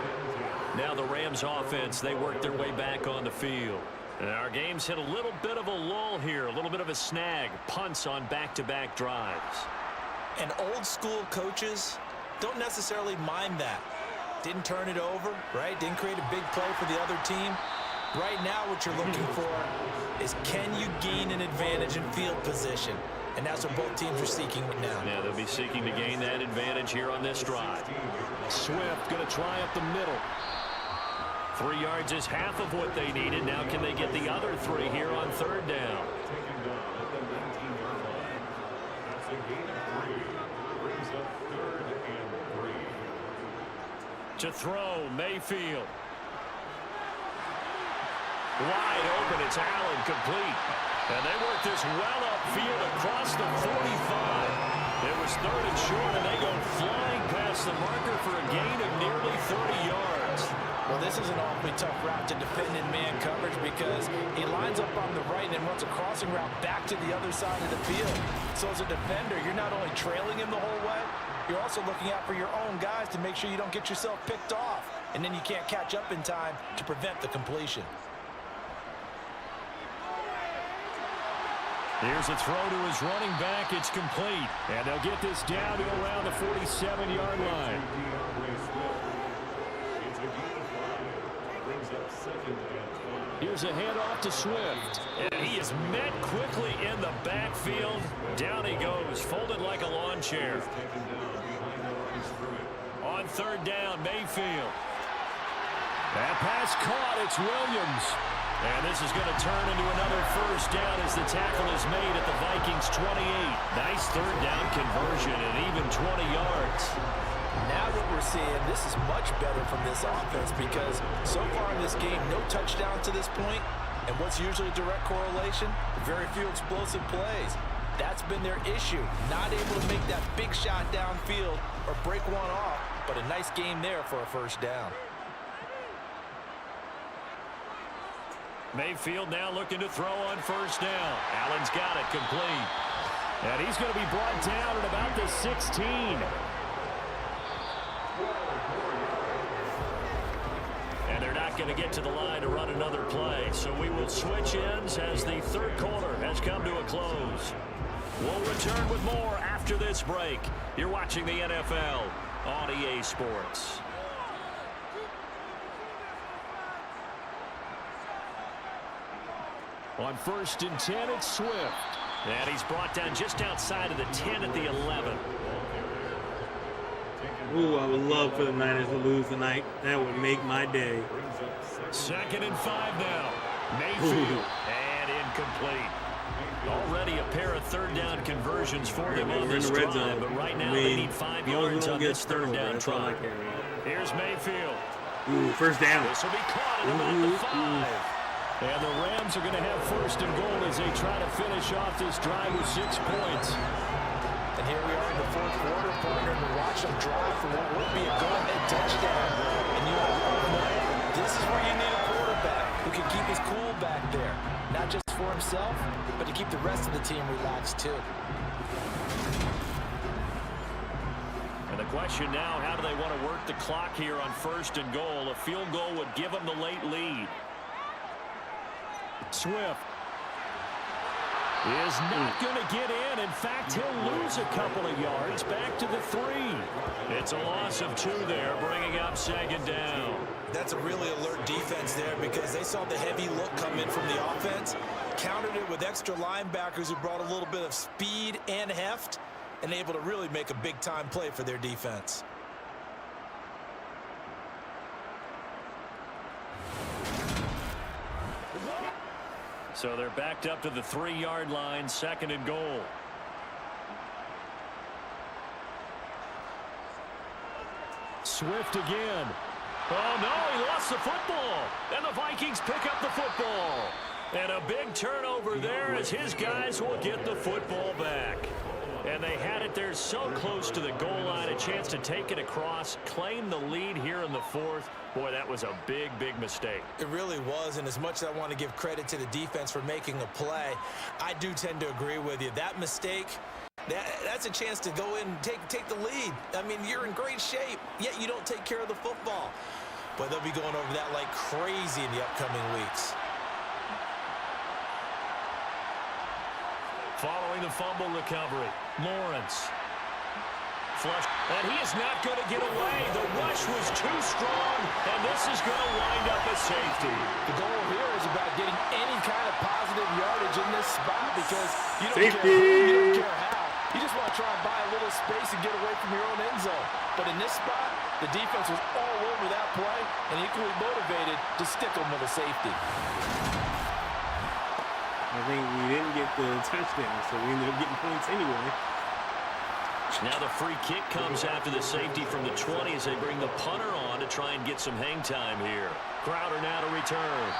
Now the Rams offense, they work their way back on the field. And our game's hit a little bit of a lull here, a little bit of a snag. Punts on back-to-back drives. And old school coaches don't necessarily mind that. Didn't turn it over, right? Didn't create a big play for the other team. Right now what you're looking for is, can you gain an advantage in field position? And that's what both teams are seeking now. Yeah, they'll be seeking to gain that advantage here on this drive. Swift going to try up the middle. 3 yards is half of what they needed. Now can they get the other 3 here on third down? That's a gain of 3. Brings up 3rd and 3. To throw, Mayfield. Wide open, it's Allen, complete. And they work this well upfield across the 45. It was 3rd and short, and they go flying past the marker for a gain of nearly 30 yards. Well, this is an awfully tough route to defend in man coverage because he lines up on the right and runs a crossing route back to the other side of the field. So as a defender, you're not only trailing him the whole way, you're also looking out for your own guys to make sure you don't get yourself picked off. And then you can't catch up in time to prevent the completion. Here's a throw to his running back. It's complete. And they'll get this down to around the 47-yard line. Here's a handoff to Swift. And he is met quickly in the backfield. Down he goes, folded like a lawn chair. On third down, Mayfield. That pass caught. It's Williams. And this is going to turn into another first down as the tackle is made at the Vikings 28. Nice third down conversion and even 20 yards. Now what we're seeing, this is much better from this offense because so far in this game, no touchdown to this point. And what's usually a direct correlation? Very few explosive plays. That's been their issue. Not able to make that big shot downfield or break one off. But a nice game there for a first down. Mayfield now looking to throw on first down. Allen's got it complete. And he's going to be brought down at about the 16. And they're not going to get to the line to run another play. So we will switch ends as the third quarter has come to a close. We'll return with more after this break. You're watching the NFL on EA Sports. On 1st and 10, it's Swift. And he's brought down just outside of the 10 at the 11. Ooh, I would love for the Niners to lose tonight. That would make my day. 2nd and 5 now. Mayfield. And incomplete. Already a pair of third down conversions for them on this drive. But right now they need 5 yards on this third down try. Here's Mayfield. Ooh, first down. This will be caught at about the 5. And the Rams are going to have 1st and goal as they try to finish off this drive with 6 points. And here we are in the 4th quarter, partner, to watch them drive for what would be a go-ahead touchdown. And you know, this is where you need a quarterback who can keep his cool back there. Not just for himself, but to keep the rest of the team relaxed too. And the question now, how do they want to work the clock here on 1st and goal? A field goal would give them the late lead. Swift is not going to get in. In fact, he'll lose a couple of yards back to the 3. It's a loss of 2 there, bringing up 2nd down. That's a really alert defense there because they saw the heavy look come in from the offense, countered it with extra linebackers who brought a little bit of speed and heft, and able to really make a big-time play for their defense. So they're backed up to the 3-yard line, 2nd and goal. Swift again. Oh, no, he lost the football. And the Vikings pick up the football. And a big turnover there as his guys will get the football back. And they had it there so close to the goal line, a chance to take it across, claim the lead here in the fourth. Boy, that was a big, big mistake. It really was, and as much as I want to give credit to the defense for making a play, I do tend to agree with you. That mistake, that's a chance to go in and take the lead. I mean, you're in great shape, yet you don't take care of the football. But they'll be going over that like crazy in the upcoming weeks. Following the fumble recovery, Lawrence. Flush, and he is not going to get away. The rush was too strong, and this is going to wind up a safety. The goal here is about getting any kind of positive yardage in this spot because you don't Safety. care who, you don't care how. You just want to try and buy a little space and get away from your own end zone. But in this spot, the defense was all over that play and equally motivated to stick them with a safety. I think we didn't get the touchdown, so we ended up getting points anyway. Now the free kick comes after the safety from the 20 as they bring the punter on to try and get some hang time here. Crowder now to return.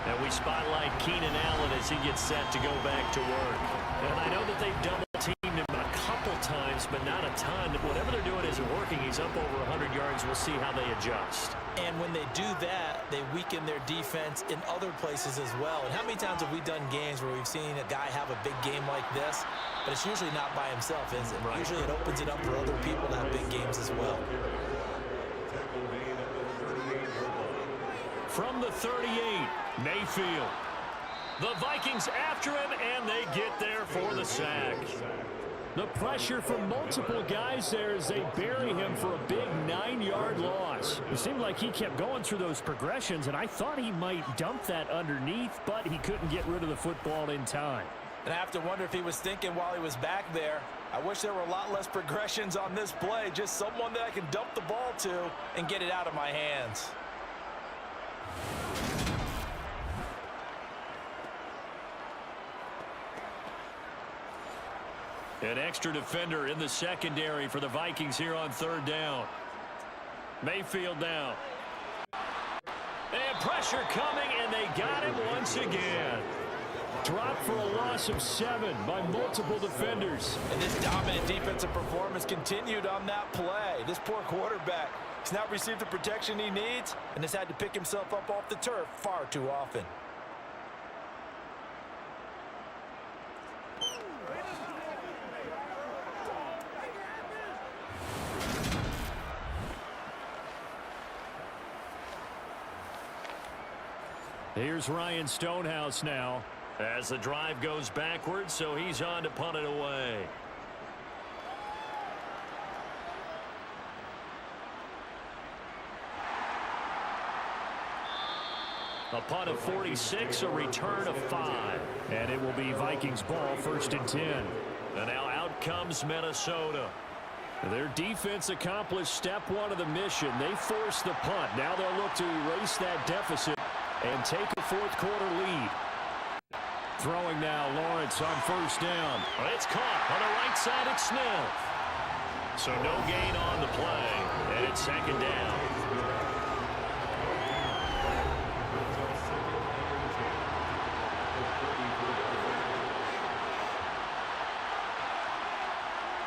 And we spotlight Keenan Allen as he gets set to go back to work. And I know that they've double-teamed him a couple times, but not a ton. Whatever they're doing isn't working. He's up over 100 yards. We'll see how they adjust. And when they do that, they weaken their defense in other places as well. And how many times have we done games where we've seen a guy have a big game like this, but it's usually not by himself, is it? Right. Usually it opens it up for other people to have big games as well. From the 38, Mayfield. The Vikings after him, and they get there for the sack. The pressure from multiple guys there as they bury him for a big 9-yard loss. It seemed like he kept going through those progressions, and I thought he might dump that underneath, but he couldn't get rid of the football in time. And I have to wonder if he was thinking while he was back there, I wish there were a lot less progressions on this play, just someone that I can dump the ball to and get it out of my hands. An extra defender in the secondary for the Vikings here on third down. Mayfield down. And pressure coming, and they got him once again. Dropped for a loss of 7 by multiple defenders. And this dominant defensive performance continued on that play. This poor quarterback has not received the protection he needs and has had to pick himself up off the turf far too often. Here's Ryan Stonehouse now. As the drive goes backwards, so he's on to punt it away. A punt of 46, a return of 5. And it will be Vikings ball, 1st and 10. And now out comes Minnesota. Their defense accomplished step 1 of the mission. They forced the punt. Now they'll look to erase that deficit and take a 4th quarter lead. Throwing now, Lawrence on 1st down. It's caught on the right side at Smith. So no gain on the play, and it's 2nd down.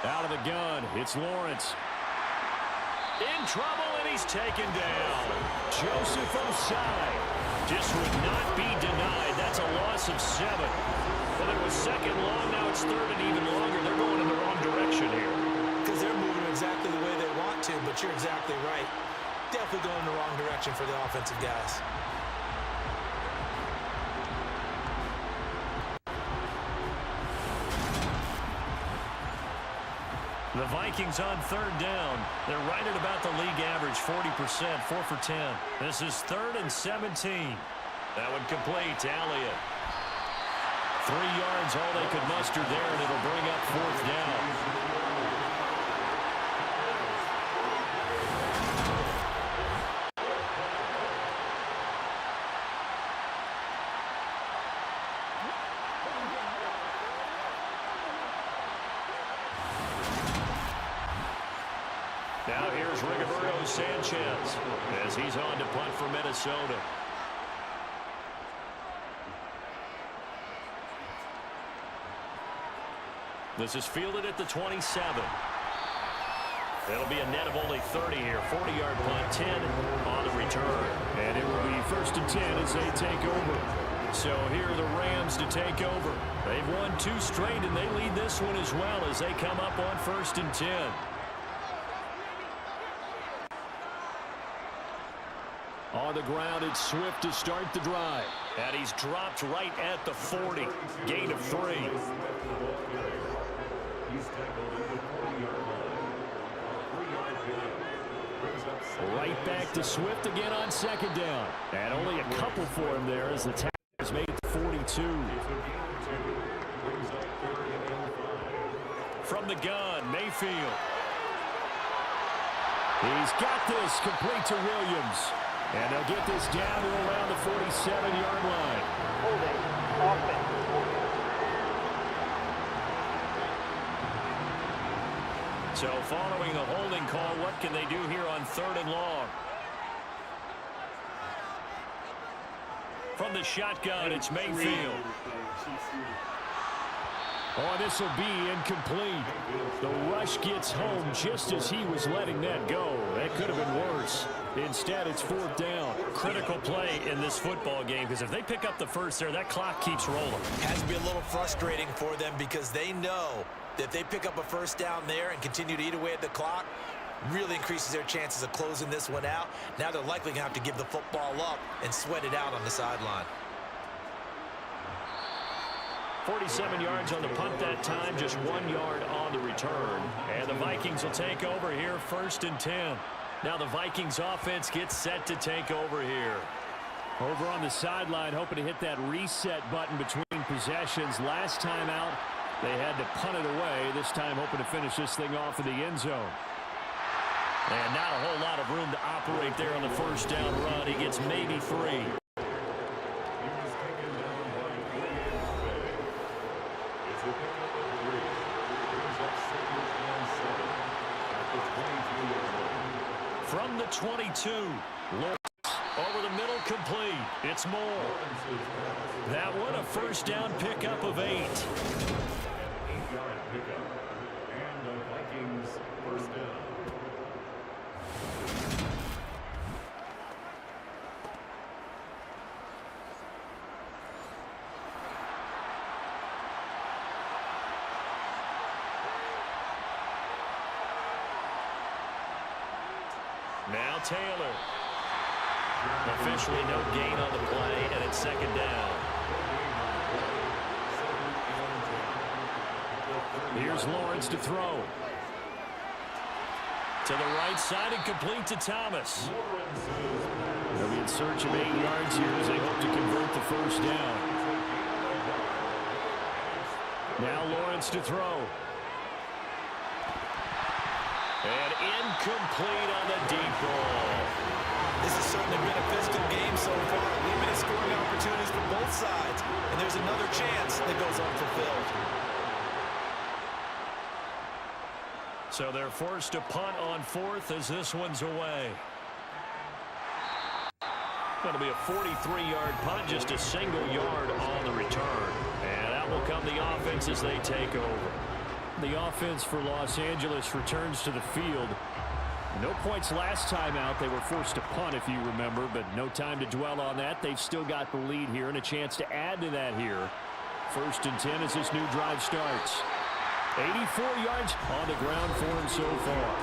Out of the gun, it's Lawrence. In trouble, and he's taken down. Joseph Osai. Just would not be denied. That's a loss of 7. Well, it was 2nd long. Now it's 3rd and even longer. They're going in the wrong direction here. Because they're moving exactly the way they want to, but you're exactly right. Definitely going in the wrong direction for the offensive guys. The Vikings on 3rd down. They're right at about the league average, 40%, 4 for 10. This is 3rd and 17. That would complete to Elliott. 3 yards, all they could muster there, and it'll bring up 4th down. Now here's Rigoberto Sanchez as he's on to punt for Minnesota. This is fielded at the 27. It'll be a net of only 30 here. 40-yard punt, 10 on the return. And it will be 1st and 10 as they take over. So here are the Rams to take over. They've won 2 straight, and they lead this one as well as they come up on 1st and 10. On the ground, it's Swift to start the drive. And he's dropped right at the 40. Gain of 3. He's tackled at the 40-yard line. 3-yard gain. Brings up second. Right back to Swift again on 2nd down. And only a couple for him there as the tackle is made to 42. It's a gain of 2. Brings up 3rd and 5. From the gun, Mayfield. He's got this complete to Williams. And they'll get this down to around the 47-yard line. Holding. Offense. So following the holding call, what can they do here on 3rd and long? From the shotgun, it's Mayfield. Oh, this will be incomplete. The rush gets home just as he was letting that go. That could have been worse. Instead, it's 4th down. Critical play in this football game because if they pick up the first there, that clock keeps rolling. Has to be a little frustrating for them because they know that if they pick up a 1st down there and continue to eat away at the clock, really increases their chances of closing this one out. Now they're likely going to have to give the football up and sweat it out on the sideline. 47 yards on the punt that time, just 1 yard on the return. And the Vikings will take over here, 1st and 10. Now the Vikings offense gets set to take over here. Over on the sideline, hoping to hit that reset button between possessions. Last time out, they had to punt it away. This time hoping to finish this thing off in the end zone. And not a whole lot of room to operate there on the 1st down run. He gets maybe 3. From the 22, Lawrence over the middle, complete. It's Moore. That one a 1st down pickup of 8. 8-yard pickup. And the Vikings 1st down. Now Taylor. Officially no gain on the play, and it's 2nd down. Here's Lawrence to throw. To the right side and complete to Thomas. They'll be in search of 8 yards here as they hope to convert the 1st down. Now Lawrence to throw. And incomplete on the deep ball. This has certainly been a physical game so far. Limited scoring opportunities for both sides. And there's another chance that goes unfulfilled. So they're forced to punt on 4th as this one's away. Going to be a 43-yard punt, just a single yard on the return. And out will come the offense as they take over. The offense for Los Angeles returns to the field. No points last time out. They were forced to punt, if you remember, but no time to dwell on that. They've still got the lead here and a chance to add to that here. 1st and 10 as this new drive starts. 84 yards on the ground for him so far.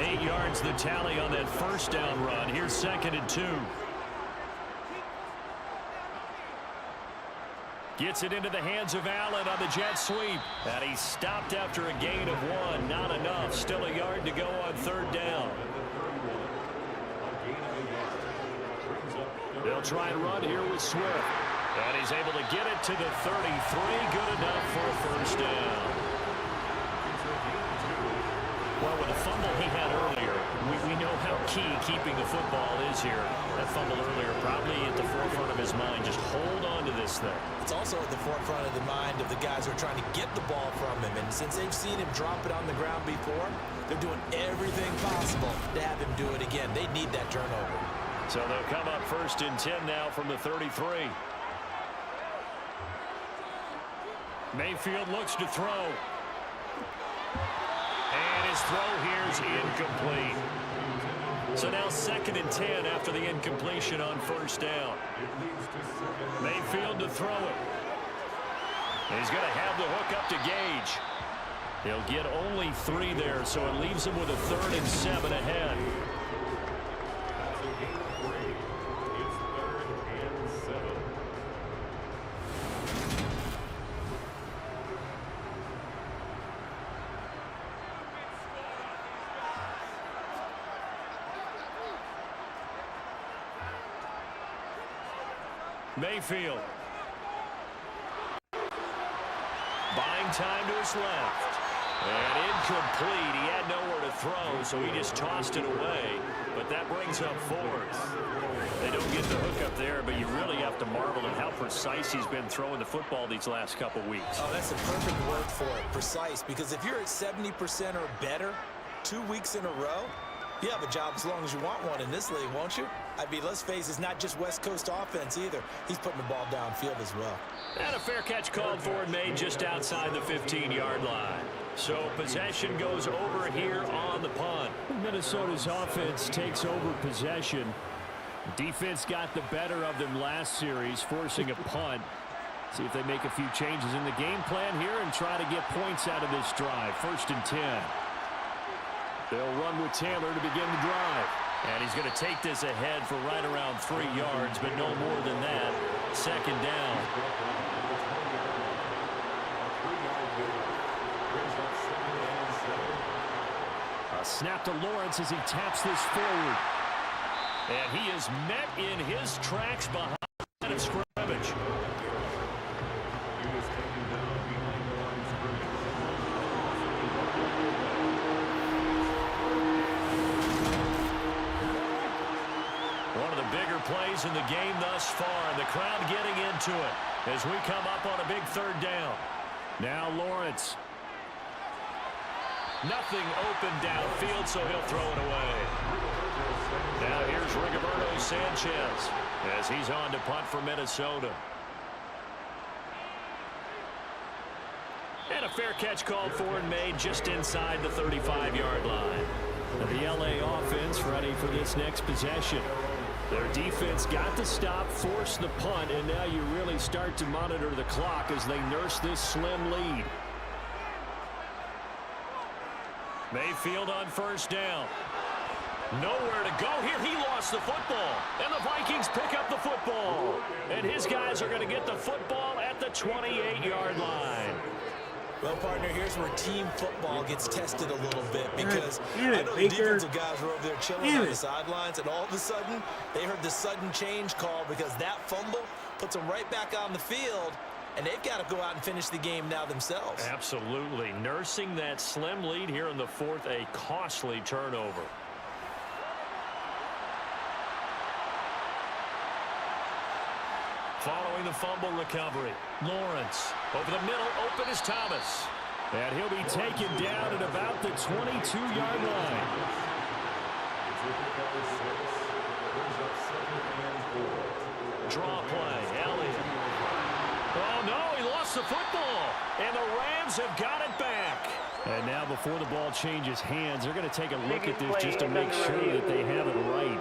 Eight yards the tally on that 1st down run. Here's 2nd and 2. Gets it into the hands of Allen on the jet sweep. And he's stopped after a gain of 1. Not enough. Still a yard to go on 3rd down. They'll try and run here with Swift. And he's able to get it to the 33. Good enough for a 1st down. Well, with the fumble he had earlier, we know how key keeping the football is here. That fumble earlier probably at the forefront of his mind. Just hold on to this thing. It's also at the forefront of the mind of the guys who are trying to get the ball from him. And since they've seen him drop it on the ground before, they're doing everything possible to have him do it again. They need that turnover. So they'll come up 1st and 10 now from the 33. Mayfield looks to throw. And his throw here is incomplete. So now 2nd and 10 after the incompletion on first down. Mayfield to throw it. And he's going to have the hook up to Gage. He'll get only 3 there, so it leaves him with a 3rd and 7 ahead. Mayfield. Buying time to his left. And incomplete. He had nowhere to throw, so he just tossed it away. But that brings up 4th. They don't get the hook up there, but you really have to marvel at how precise he's been throwing the football these last couple weeks. Oh, that's the perfect word for it, precise. Because if you're at 70% or better 2 weeks in a row, you have a job as long as you want one in this league, won't you? I mean, let's face it, it's not just West Coast offense either. He's putting the ball downfield as well. And a fair catch called for and made just outside the 15-yard line. So possession goes over here on the punt. Minnesota's offense takes over possession. Defense got the better of them last series, forcing a punt. See if they make a few changes in the game plan here and try to get points out of this drive. 1st and 10. They'll run with Taylor to begin the drive. And he's going to take this ahead for right around 3 yards, but no more than that. 2nd down. A snap to Lawrence as he taps this forward. And he is met in his tracks behind the line of scrimmage. One of the bigger plays in the game thus far, and the crowd getting into it as we come up on a big 3rd down. Now Lawrence. Nothing open downfield, so he'll throw it away. Now here's Rigoberto Sanchez as he's on to punt for Minnesota. And a fair catch called for and made just inside the 35-yard line. The LA offense ready for this next possession. Their defense got the stop, forced the punt, and now you really start to monitor the clock as they nurse this slim lead. Mayfield on 1st down. Nowhere to go here. He lost the football. And the Vikings pick up the football. And his guys are going to get the football at the 28-yard line. Well, partner, here's where team football gets tested a little bit because I know the defensive guys were over there chilling on the sidelines, and all of a sudden, they heard the sudden change call because that fumble puts them right back on the field, and they've got to go out and finish the game now themselves. Absolutely. Nursing that slim lead here in the 4th, a costly turnover. Following the fumble recovery, Lawrence over the middle, open is Thomas. And he'll be taken down at about the 22-yard line. Draw play, Elliott. Oh, no, he lost the football. And the Rams have got it back. And now before the ball changes hands, they're going to take a look at this just to make sure that they have it right.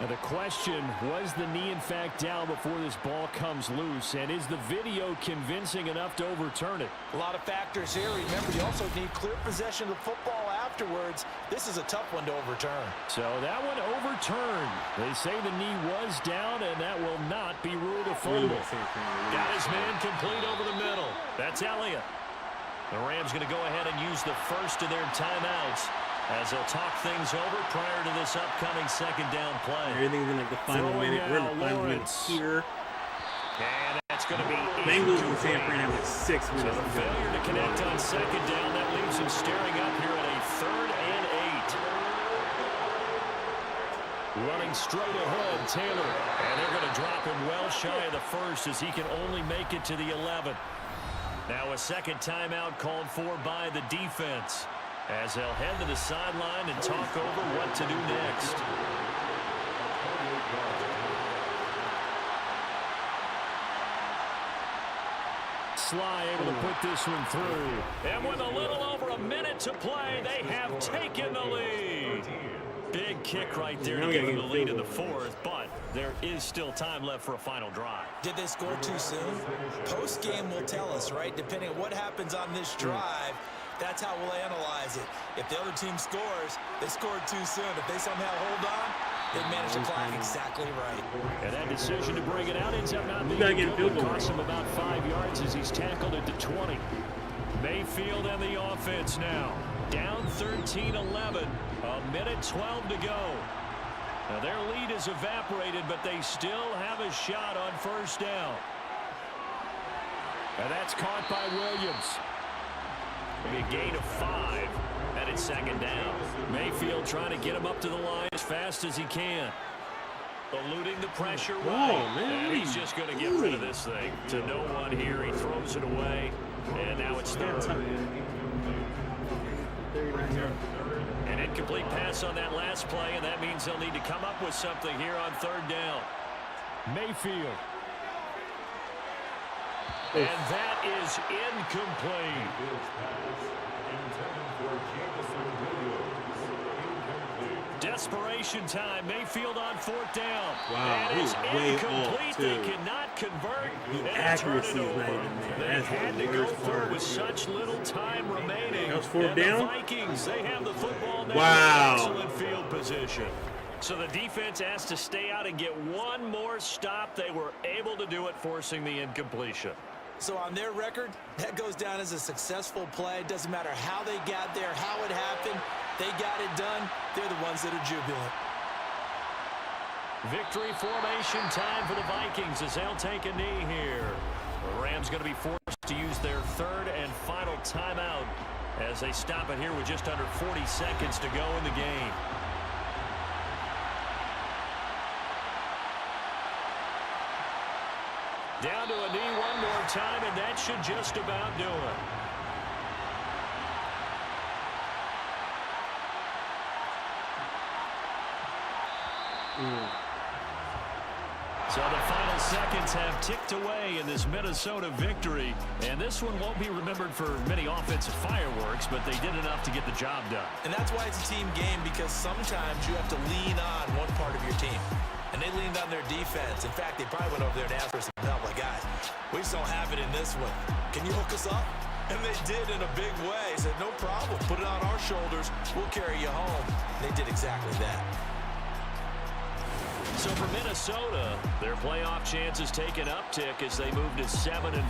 Now the question, was the knee in fact down before this ball comes loose? And is the video convincing enough to overturn it? A lot of factors here. Remember, you also need clear possession of the football afterwards. This is a tough one to overturn. So that one overturned. They say the knee was down, and that will not be ruled a fumble. Got his man complete over the middle. That's Elliott. The Rams going to go ahead and use the first of their timeouts as they'll talk things over prior to this upcoming 2nd down play. Everything's in like the final minute. We're in the final minute here. And that's going to be Bengals and San Fran have like 6 minutes. So the failure to connect on 2nd down, that leaves him staring up here at a 3rd and 8. Running straight ahead, Taylor. And they're going to drop him well shy of the 1st as he can only make it to the 11th. Now a 2nd timeout called for by the defense, as they'll head to the sideline and talk over what to do next. Sly able to put this one through. And with a little over a minute to play, they have taken the lead. Big kick right there to give them the lead in the fourth, but there is still time left for a final drive. Did they score too soon? Post-game will tell us, right? Depending on what happens on this drive, that's how we'll analyze it. If the other team scores, they scored too soon. If they somehow hold on, they manage the clock exactly right. And that decision to bring it out ends up not being good. It costs him about 5 yards as he's tackled it to 20. Mayfield and the offense now. Down 13-11. A minute 12 to go. Now their lead is evaporated, but they still have a shot on first down. And that's caught by Williams. It'll be a gain of 5, and it's second down. Mayfield trying to get him up to the line as fast as he can. Eluding the pressure and he's just going to get rid of this thing. To no one here, he throws it away, and now it's third. An incomplete pass on that last play, and that means they'll need to come up with something here on third down. Mayfield. And that is incomplete. Desperation time. Mayfield on fourth down. Wow, and he's way off, too. They cannot convert. The accuracy is not even there. They had to go through with such little time remaining. That was fourth down? The Vikings, they have the football now. Wow. Excellent field position. So the defense asked to stay out and get one more stop. They were able to do it, forcing the incompletion. So on their record, that goes down as a successful play. It doesn't matter how they got there, how it happened. They got it done. They're the ones that are jubilant. Victory formation time for the Vikings as they'll take a knee here. The Rams going to be forced to use their third and final timeout as they stop it here with just under 40 seconds to go in the game. Down to a knee one more time, and that should just about do it. So the final seconds have ticked away in this Minnesota victory, and this one won't be remembered for many offensive fireworks, but they did enough to get the job done. And that's why it's a team game, because sometimes you have to lean on one part of your team. And they leaned on their defense. In fact, they probably went over there and asked for some help. Like, guys, we just don't have it in this one. Can you hook us up? And they did in a big way. They said, no problem. Put it on our shoulders. We'll carry you home. And they did exactly that. So for Minnesota, their playoff chances take an uptick as they move to 7-4.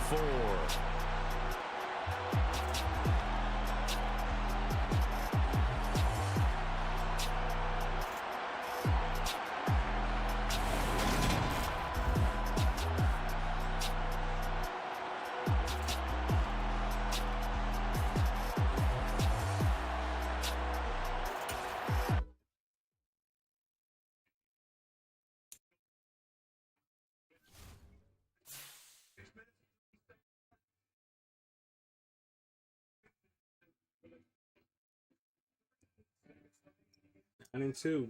And 2.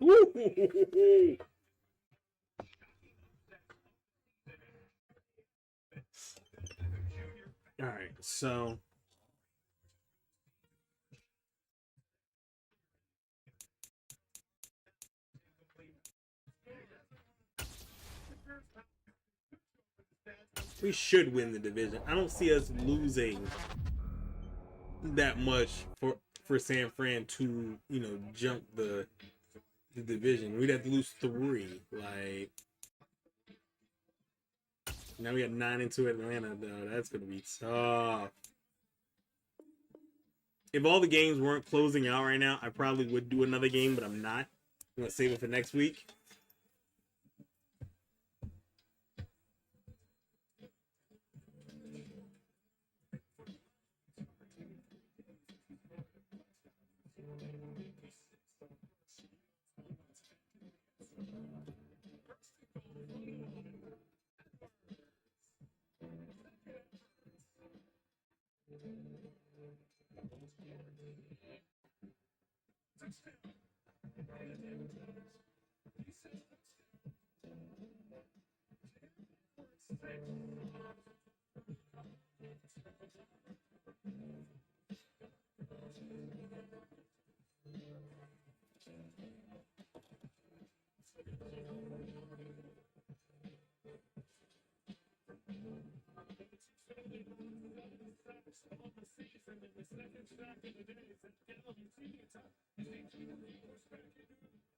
Woo! All right, so we should win the division. I don't see us losing that much for San Fran to, you know, jump the division. We'd have to lose 3. Like, now we got 9-2 Atlanta though. That's gonna be tough. If all the games weren't closing out right now, I probably would do another game, but I'm not. I'm gonna save it for next week.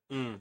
Mm.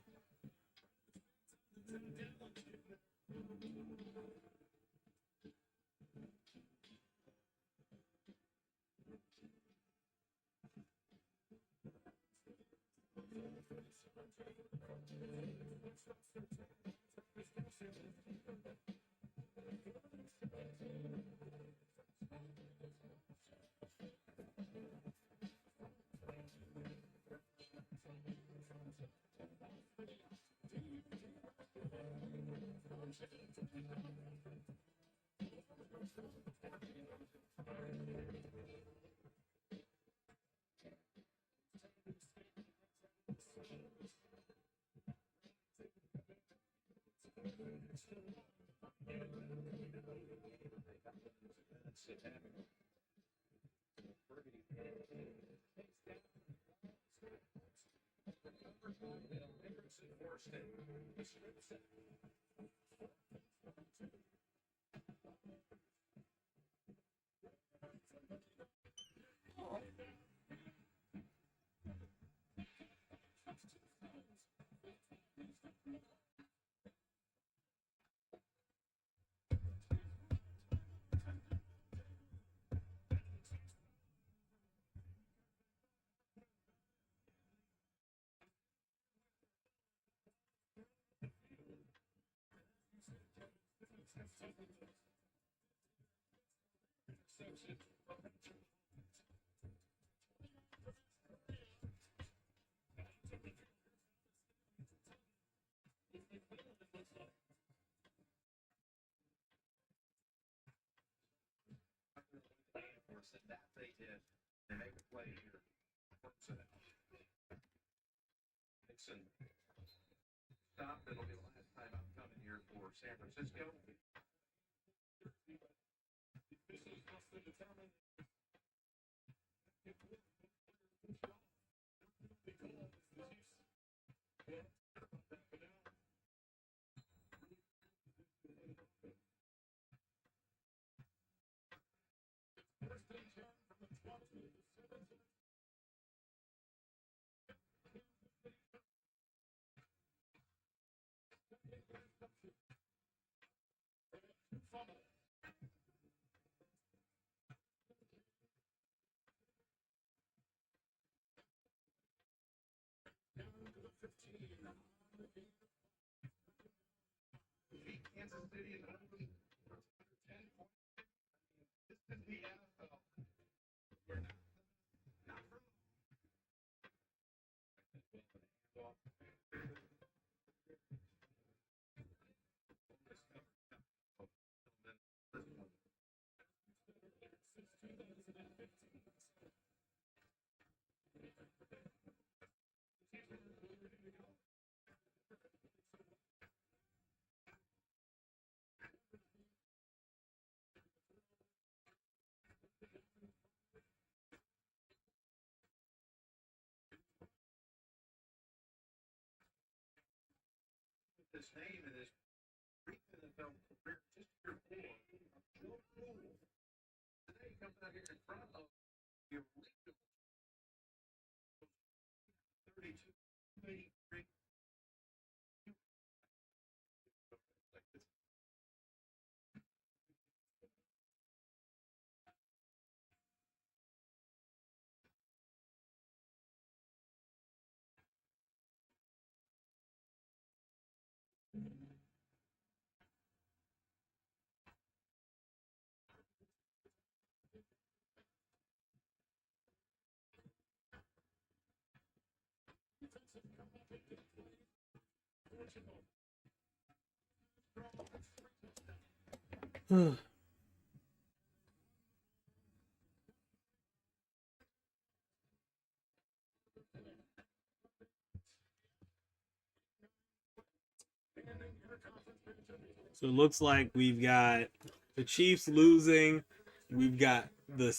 So it looks like we've got the Chiefs losing. We've got the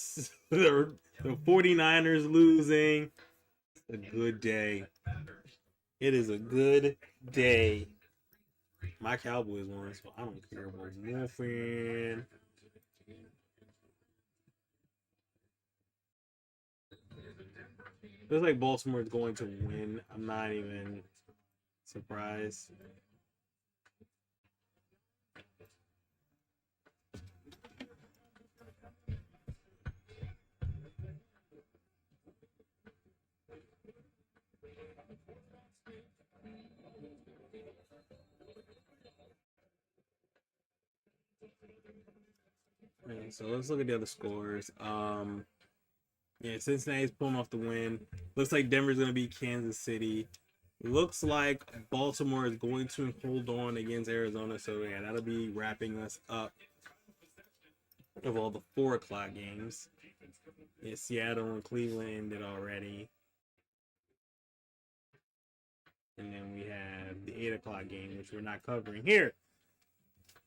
49ers losing. A good day. It is a good day. My Cowboys won, so I don't care about nothing. Looks like Baltimore is going to win. I'm not even surprised. Yeah, so let's look at the other scores. Yeah, Cincinnati's pulling off the win. Looks like Denver's going to beat Kansas City. Looks like Baltimore is going to hold on against Arizona. So, yeah, that'll be wrapping us up of all the 4 o'clock games. Yeah, Seattle and Cleveland ended already. And then we have the 8 o'clock game, which we're not covering here.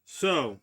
So,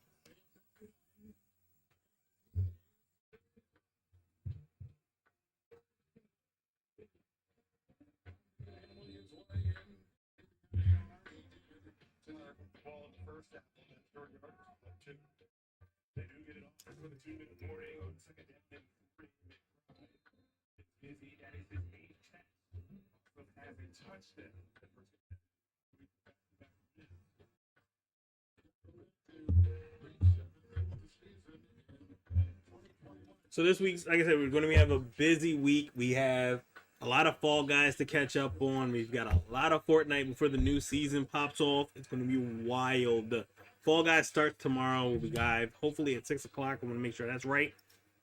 this week, like I said, we're going to have a busy week. We have a lot of Fall Guys to catch up on. We've got a lot of Fortnite before the new season pops off. It's going to be wild. Fall Guys starts tomorrow. We'll be live, hopefully at 6 o'clock. I'm going to make sure that's right.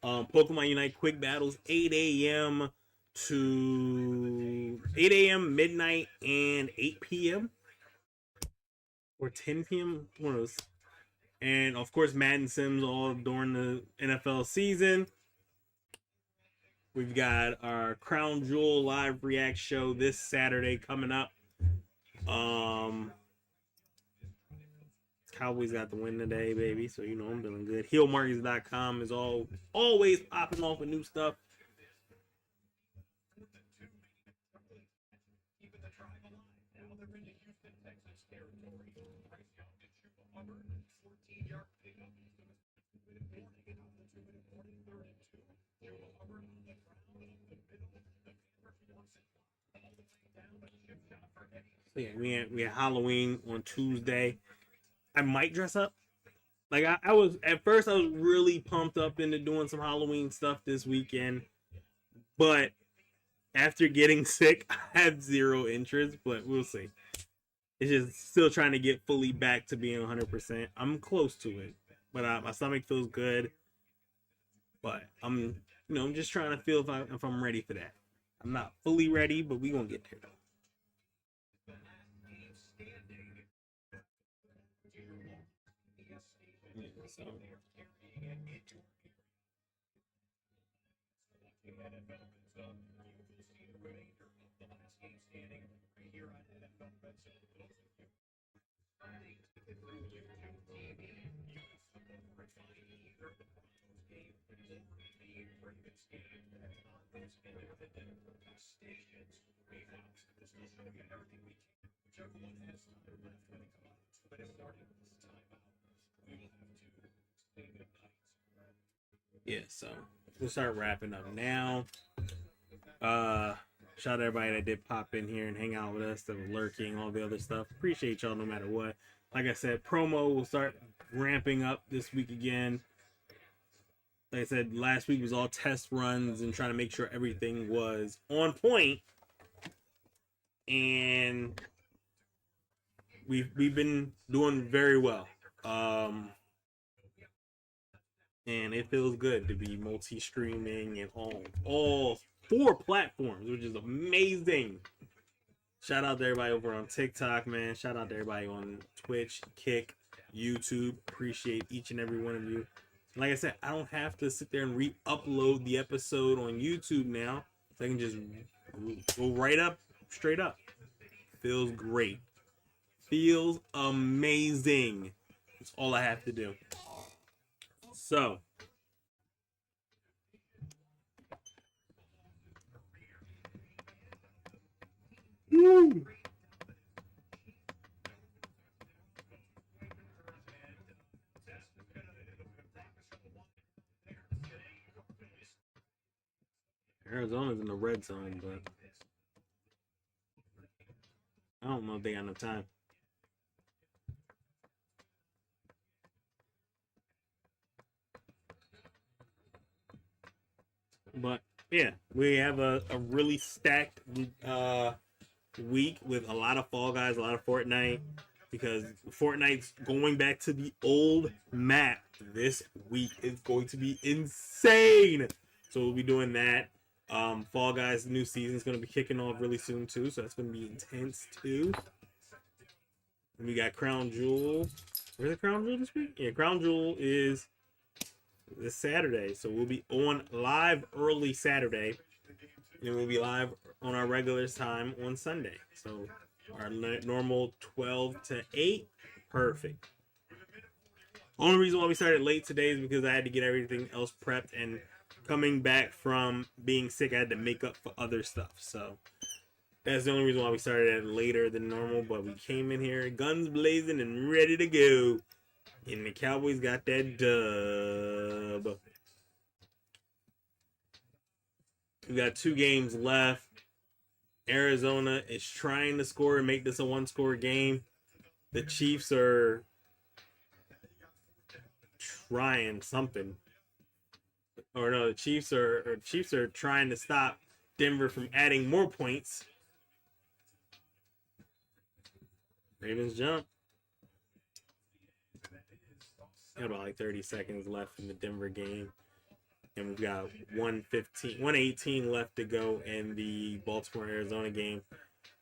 Pokemon Unite Quick Battles, 8 a.m. to 8 a.m., midnight, and 8 p.m. or 10 p.m. One of those. And, of course, Madden Sims all during the NFL season. We've got our Crown Jewel live react show this Saturday coming up. Cowboys got the win today, baby. So, you know, I'm feeling good. HeelMarkets.com is always popping off with new stuff. So yeah, we had Halloween on Tuesday. I might dress up. Like I was at first, I was really pumped up into doing some Halloween stuff this weekend, but after getting sick, I have zero interest. But we'll see. It's just still trying to get fully back to being 100%. I'm close to it, but my stomach feels good. But I'm just trying to feel if I'm ready for that. I'm not fully ready, but we gonna get there though. So. Yeah, so we'll start wrapping up now. Shout out to everybody that did pop in here and hang out with us, that were lurking, all the other stuff. Appreciate y'all no matter what. Like I said, promo will start ramping up this week again. Like I said, last week was all test runs and trying to make sure everything was on point. And we've been doing very well. And it feels good to be multi-streaming and all 4 platforms, which is amazing. Shout out to everybody over on TikTok, man. Shout out to everybody on Twitch, Kick, YouTube. Appreciate each and every one of you. Like I said, I don't have to sit there and re-upload the episode on YouTube now. So I can just go right up, straight up. Feels great. Feels amazing. That's all I have to do. So, woo! Arizona's in the red zone, but I don't know if they got enough time. But yeah, we have a really stacked week with a lot of Fall Guys, a lot of Fortnite, because Fortnite's going back to the old map this week. It's going to be insane. So we'll be doing that. Fall Guys, the new season is going to be kicking off really soon too, so that's going to be intense too. And we got Crown Jewel. Where's the Crown Jewel this week? Yeah, Crown Jewel is this Saturday, so we'll be on live early Saturday, and we'll be live on our regular time on Sunday. So our normal 12 to 8, perfect. Only reason why we started late today is because I had to get everything else prepped, and coming back from being sick, I had to make up for other stuff. So that's the only reason why we started it later than normal. But we came in here guns blazing and ready to go. And the Cowboys got that dub. We got 2 games left. Arizona is trying to score and make this a 1-score game. The Chiefs are trying something. Or no, the Chiefs are trying to stop Denver from adding more points. Ravens jump. Got about like 30 seconds left in the Denver game. And we've got 118 left to go in the Baltimore-Arizona game.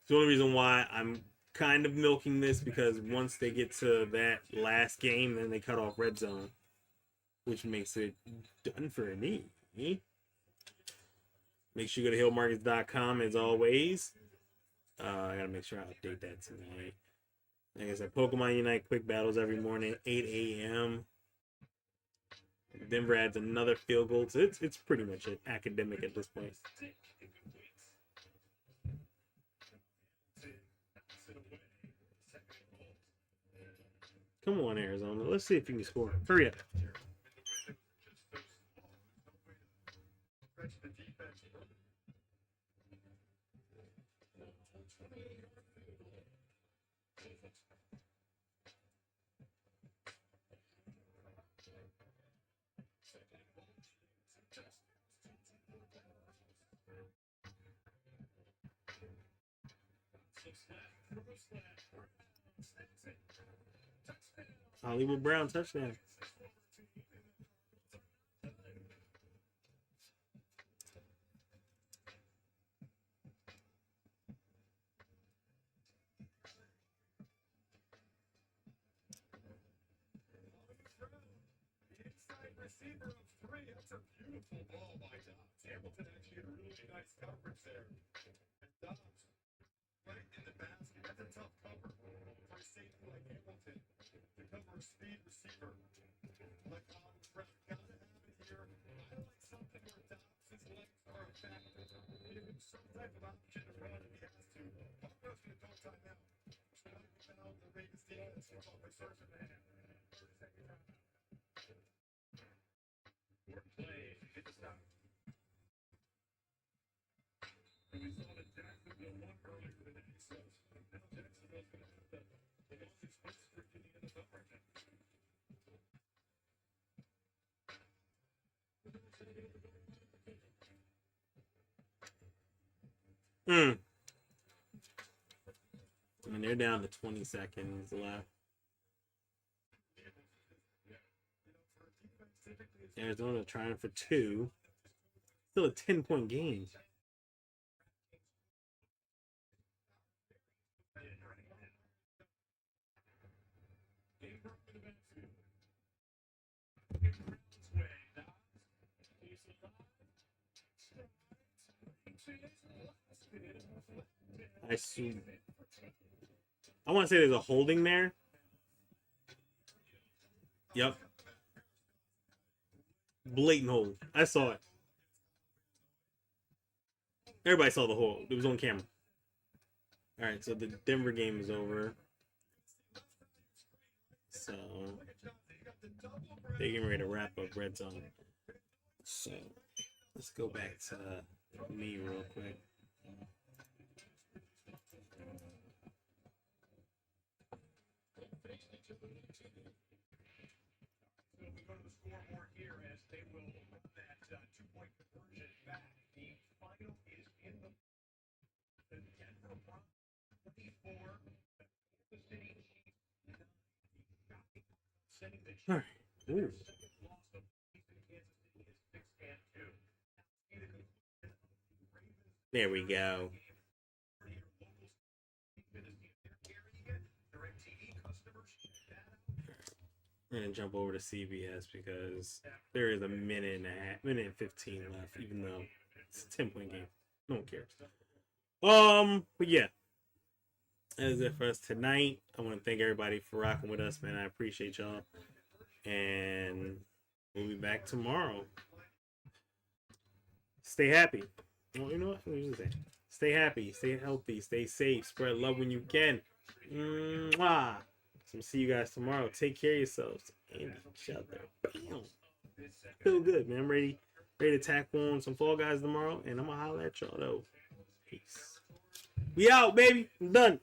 The only reason why I'm kind of milking this, because once they get to that last game, then they cut off red zone, which makes it done for me. Make sure you go to hillmarkets.com as always. I gotta make sure I update that tonight. Like I said, Pokemon Unite quick battles every morning, 8 a.m. Denver adds another field goal. So it's pretty much an academic at this point. Come on, Arizona. Let's see if you can score. Hurry up. Hollywood Brown touchdown. Receiver of 3. That's a beautiful ball by Dobbs. Hamilton actually had a really nice coverage there. And Dobbs right in the basket. That's a tough cover for a safety like Hamilton to cover a speed receiver. Like Pratt got to have it here. I like something where Dobbs' legs are a factor. Give him some type of option to run if he has to. Broncos going to go timeout. And they're down to 20 seconds left. Arizona trying for 2. Still a 10-point game. I want to say there's a holding there. Yep. Blatant hold. I saw it. Everybody saw the hold. It was on camera. All right, so the Denver game is over. So they're getting ready to wrap up Red Zone. So let's go back to me real quick. All right. Ooh. There we go. I'm gonna jump over to CBS because there is a minute and 15 left, even though it's a 10-point game. No one cares. But yeah. That is it for us tonight. I want to thank everybody for rocking with us, man. I appreciate y'all. And we'll be back tomorrow. Stay happy. Well, you know what? Let me just say. Stay happy, stay healthy, stay safe, spread love when you can. Mwah. So see you guys tomorrow. Take care of yourselves and each other. Bam. Feel good, man. I'm ready to tackle on some Fall Guys tomorrow, and I'm gonna holler at y'all though. Peace. We out, baby. I'm done.